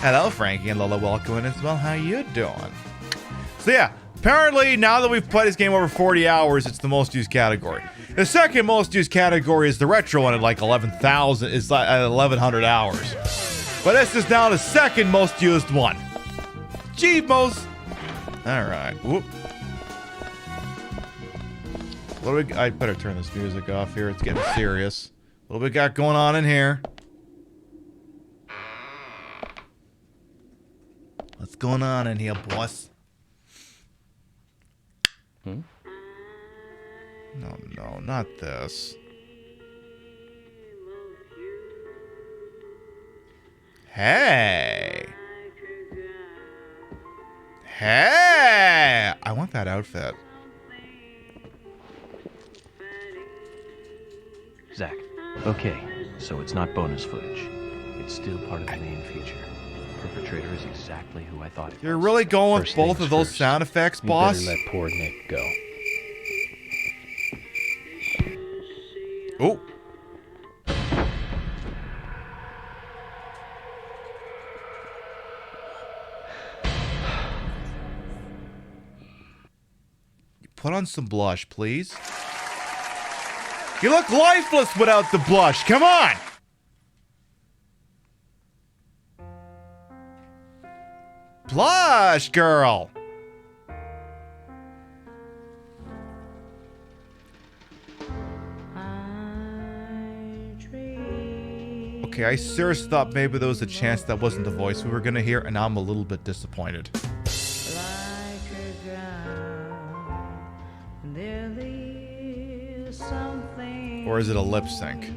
Hello, Frankie and Lola, welcome in as well. How you doing? So yeah, apparently now that we've played this game over 40 hours, it's the most used category. The second most used category is the retro one at like 11,000. It's like at 1,100 hours. But this is now the second most used one. Jeebos. All right. Whoop. What do we? I better turn this music off here. It's getting serious. What do we got going on in here? What's going on in here, boss? No, not this. Hey! Hey! I want that outfit. Zach. Okay, so it's not bonus footage. It's still part of the main feature. Perpetrator is exactly who I thought it was. You're really going with both of those sound effects, boss? You better let poor Nick go. Oh. Put on some blush, please. You look lifeless without the blush. Come on. Blush, girl. Okay, I seriously thought maybe there was a chance that wasn't the voice we were gonna hear, and now I'm a little bit disappointed. Or is it a lip sync?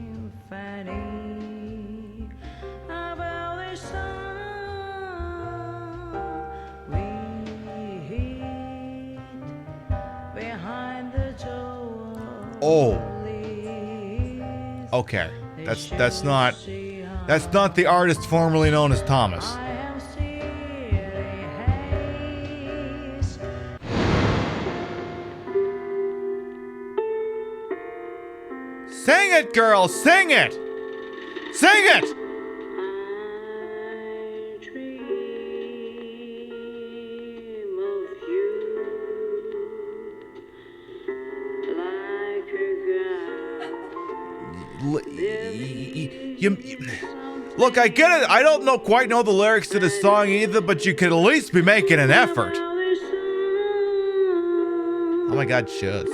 Oh. Okay. That's not the artist formerly known as Thomas. Sing it, girl! Sing it! Sing it! Look, I get it. I don't quite know the lyrics to the song either, but you could at least be making an effort. Oh my God, Shuz.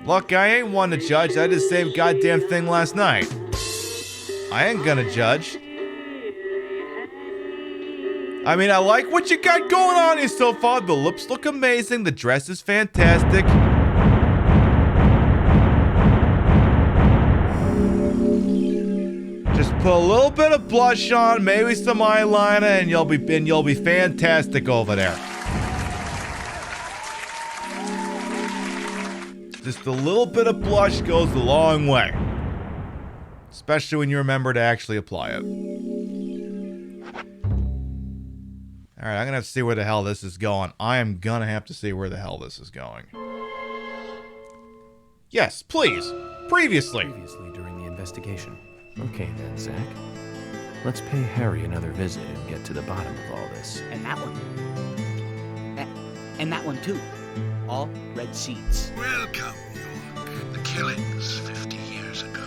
Look, I ain't one to judge. I did the same goddamn thing last night. I ain't gonna judge. I mean, I like what you got going on here so far. The lips look amazing. The dress is fantastic. Just put a little bit of blush on, maybe some eyeliner, and you'll be fantastic over there. Just a little bit of blush goes a long way. Especially when you remember to actually apply it. Alright, I'm gonna have to see where the hell this is going. I am gonna have to see where the hell this is going. Yes, please. Previously during the investigation. Okay then, Zach. Let's pay Harry another visit and get to the bottom of all this. And that one. And that one too. All red seeds. Welcome, York. The killings 50 years ago.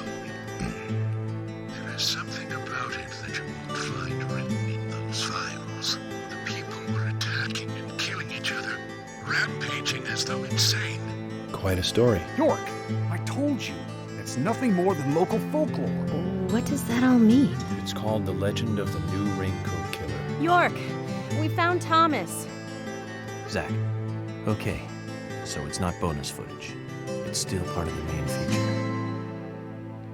There is something about it that you won't find written in those files. The people were attacking and killing each other, rampaging as though insane. Quite a story. York, I told you, it's nothing more than local folklore. What does that all mean? It's called The Legend of the New Raincoat Killer. York, we found Thomas. Zach. Okay, so it's not bonus footage. It's still part of the main feature.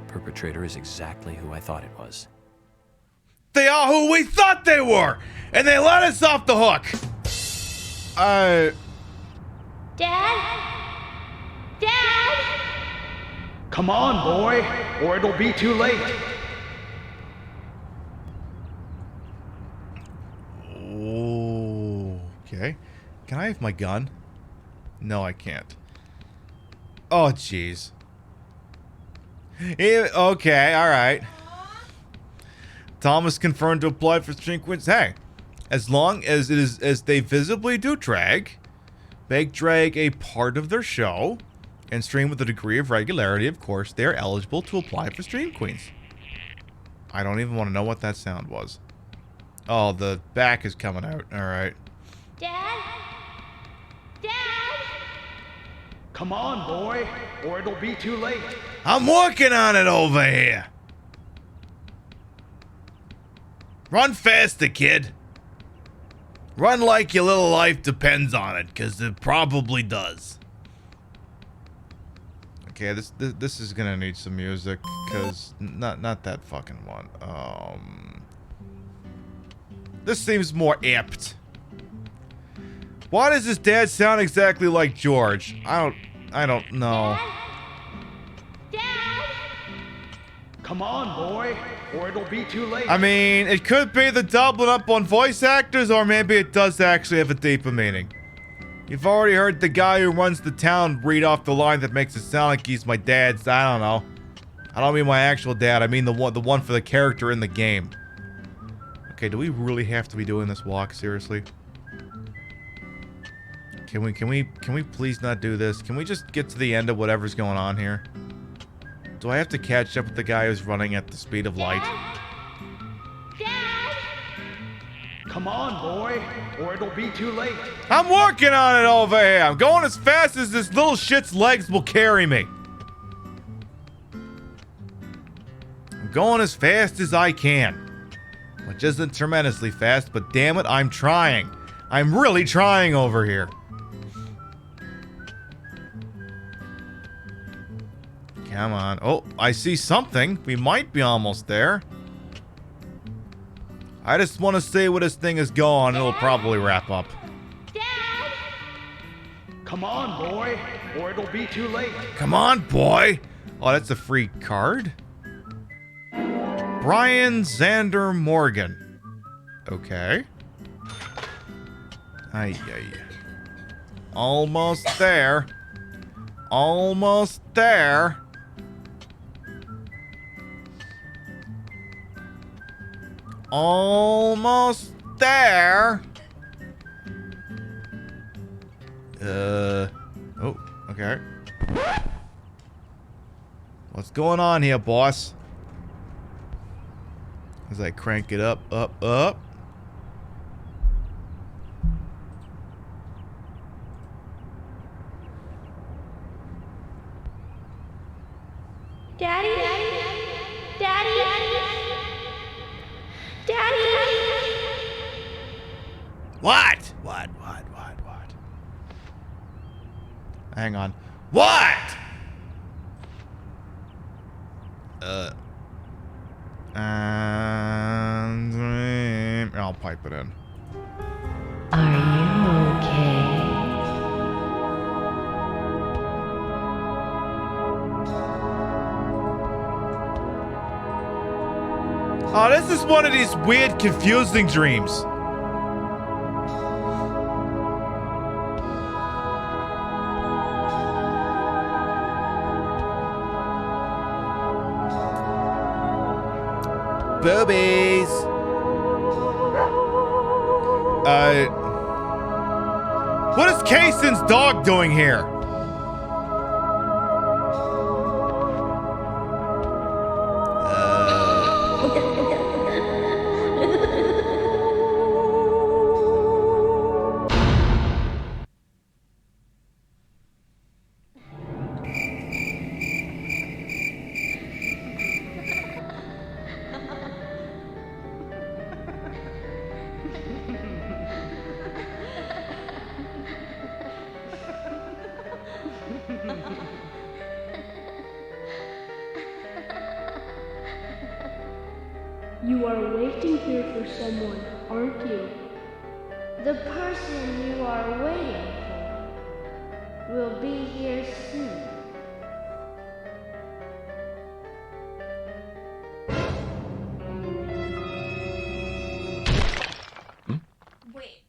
Perpetrator is exactly who I thought it was. They are who we thought they were, and they let us off the hook. Dad? Dad? Come on, boy, or it'll be too late. Okay. Can I have my gun? No, I can't. Oh, jeez. Okay, alright. Thomas confirmed to apply for stream queens. Hey, as long as it is as they visibly do drag, make drag a part of their show, and stream with a degree of regularity, of course, they are eligible to apply for stream queens. I don't even want to know what that sound was. Oh, the back is coming out. Alright. Dad? Dad? Come on, boy, or it'll be too late. I'm working on it over here. Run faster, kid. Run like your little life depends on it, because it probably does. Okay, this is gonna need some music, because not that fucking one. This seems more apt. Why does his dad sound exactly like George? I don't know. Dad? Come on, boy, or it'll be too late. I mean, it could be the doubling up on voice actors, or maybe it does actually have a deeper meaning. You've already heard the guy who runs the town read off the line that makes it sound like he's my dad's. I don't know. I don't mean my actual dad. I mean the one for the character in the game. Okay, do we really have to be doing this walk? Seriously? Can we please not do this? Can we just get to the end of whatever's going on here? Do I have to catch up with the guy who's running at the speed of light? Dad? Come on, boy, or it'll be too late. I'm working on it over here. I'm going as fast as this little shit's legs will carry me. I'm going as fast as I can. Which isn't tremendously fast, but damn it, I'm trying. I'm really trying over here. Come on. Oh, I see something. We might be almost there. I just want to see where this thing is going. It'll probably wrap up. Dad? Come on, boy, or it'll be too late. Come on, boy. Oh, that's a free card. Brian Xander Morgan. Okay. Ay. Almost there. Almost there. Almost there. Oh, okay. What's going on here, boss? As I crank it up. Daddy? Daddy? Daddy? What? Hang on. What? And I'll pipe it in. Are you okay? Oh, this is one of these weird, confusing dreams. Boobies. What is Kaysen's dog doing here? You are waiting here for someone, aren't you? The person you are waiting for will be here soon. Wait.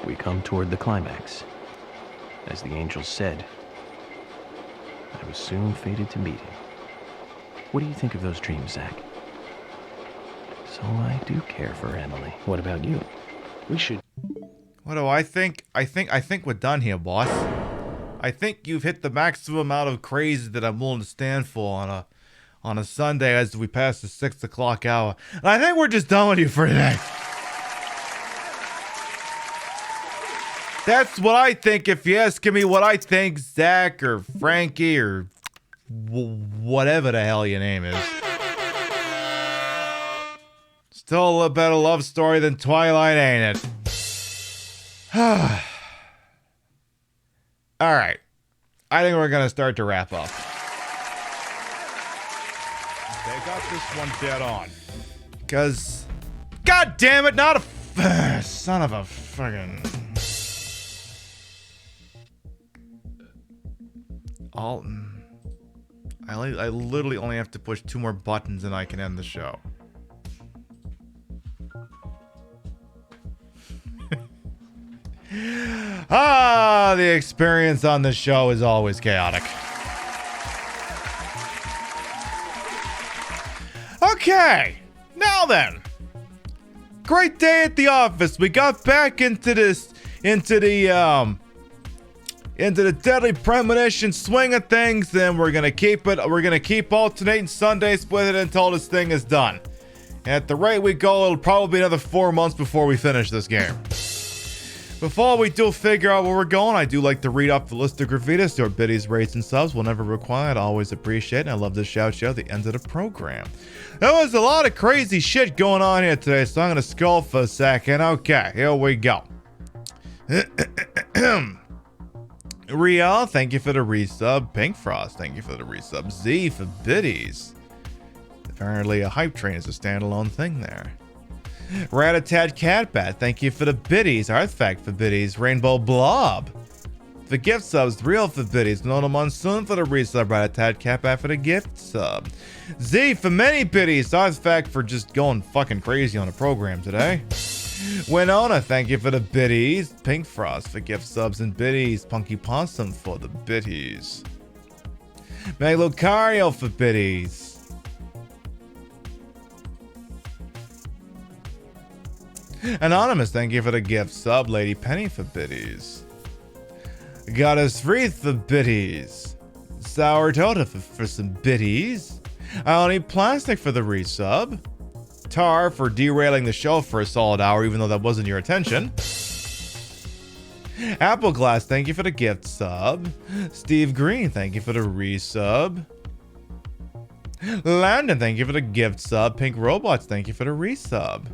We come toward the climax. As the angel said, I was soon fated to meet him. What do you think of those dreams, Zach? So I do care for Emily. What about you? We should... What do I think? I think we're done here, boss. I think you've hit the maximum amount of crazy that I'm willing to stand for on a Sunday as we pass the 6 o'clock hour. And I think we're just done with you for today. That's what I think. If you're asking me what I think, Zach or Frankie or whatever the hell your name is. Still a better love story than Twilight, ain't it? Alright. I think we're gonna start to wrap up. They got this one dead on. Because, god damn it, not a son of a fucking... I literally only have to push 2 more buttons and I can end the show. The experience on this show is always chaotic. Okay, now then. Great day at the office. We got back into the deadly premonition swing of things, and we're gonna keep it. We're gonna keep alternating Sundays with it until this thing is done. At the rate we go, it'll probably be another 4 months before we finish this game. Before we do figure out where we're going, I do like to read off the list of graffitis. Your biddies, rates, and subs whenever required. I always appreciate it, and I love to shout you out at the end of the program. There was a lot of crazy shit going on here today, so I'm gonna scroll for a second. Okay, here we go. Riel, thank you for the resub. Pink Frost, thank you for the resub. Z for biddies. Apparently a hype train is a standalone thing there. Ratatat Catbat, thank you for the biddies. Artifact for biddies. Rainbow Blob for gift subs. Real for biddies. Nona Monsoon for the resub. Ratatat Catbat for the gift sub. Z for many biddies. Artifact for just going fucking crazy on the program today. Winona, thank you for the biddies. Pink Frost for gift subs and biddies. Punky Possum for the biddies. Maglucario for biddies. Anonymous, thank you for the gift sub. Lady Penny for biddies. Goddess Wreath for biddies. Sour Tota for some biddies. I don't need plastic for the resub. Tar for derailing the show for a solid hour, even though that wasn't your intention. Appleglass, thank you for the gift sub. Steve Green, thank you for the resub. Landon, thank you for the gift sub. Pink Robots, thank you for the resub.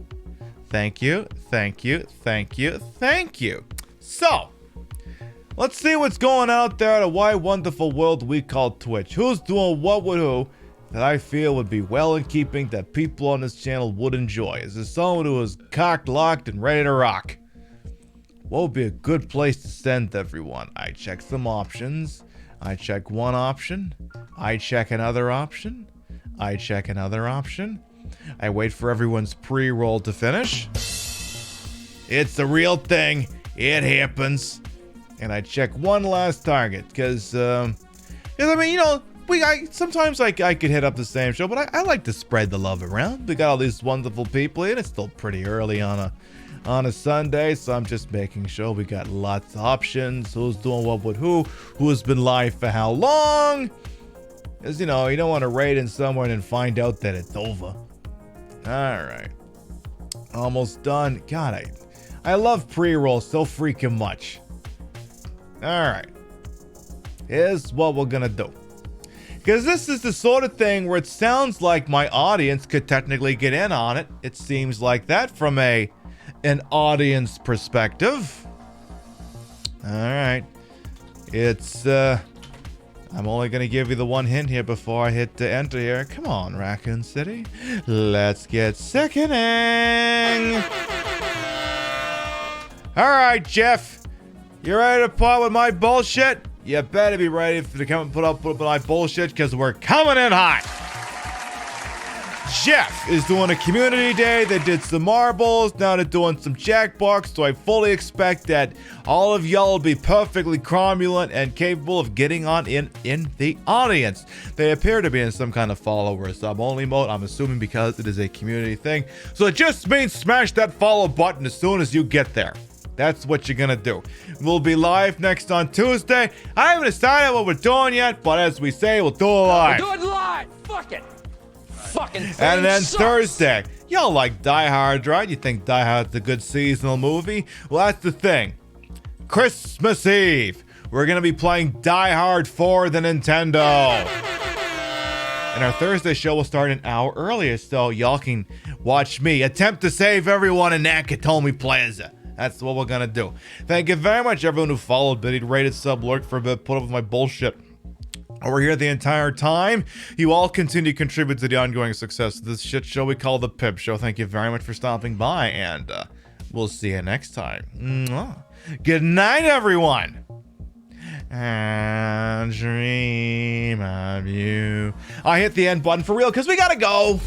Thank you, thank you, thank you, thank you. So, let's see what's going out there at a wide, wonderful world we call Twitch. Who's doing what with who that I feel would be well in keeping that people on this channel would enjoy? Is there someone who is cocked, locked, and ready to rock? What would be a good place to send everyone? I check some options. I check one option. I check another option. I check another option. I wait for everyone's pre-roll to finish. It's the real thing. It happens. And I check one last target because, I mean, you know, sometimes I could hit up the same show, but I like to spread the love around. We got all these wonderful people in. It's still pretty early on a Sunday, so I'm just making sure we got lots of options. Who's doing what with who's been live for how long? Because, you know, you don't want to raid in someone and find out that it's over. All right. Almost done. God, I love pre-roll so freaking much. Alright. Here's what we're gonna do. Because this is the sort of thing where it sounds like my audience could technically get in on it. It seems like that from an audience perspective. Alright. It's, I'm only going to give you the one hint here before I hit the enter here. Come on, Raccoon City. Let's get sickening. Alright, Jeff. You ready to part with my bullshit? You better be ready to come and put up with my bullshit because we're coming in hot. Jeff is doing a community day. They did some marbles. Now they're doing some jackbox. So I fully expect that all of y'all will be perfectly cromulent and capable of getting on in the audience. They appear to be in some kind of follower sub-only mode. I'm assuming because it is a community thing. So it just means smash that follow button as soon as you get there. That's what you're gonna do. We'll be live next on Tuesday. I haven't decided what we're doing yet, but as we say, we'll do it live. Do it live. Fuck it. Fucking thing and then sucks. Thursday, y'all like Die Hard, right? You think Die Hard's a good seasonal movie? Well, that's the thing. Christmas Eve, we're gonna be playing Die Hard for the Nintendo. And our Thursday show will start an hour earlier, so y'all can watch me attempt to save everyone in Nakatomi Plaza. That's what we're gonna do. Thank you very much, everyone who followed, biddied, rated, sub, lurked for a bit, put up with my bullshit. We're here the entire time. You all continue to contribute to the ongoing success of this shit show we call the Pip Show. Thank you very much for stopping by, and we'll see you next time. Mwah. Good night, everyone. And dream of you. I hit the end button for real because we gotta go.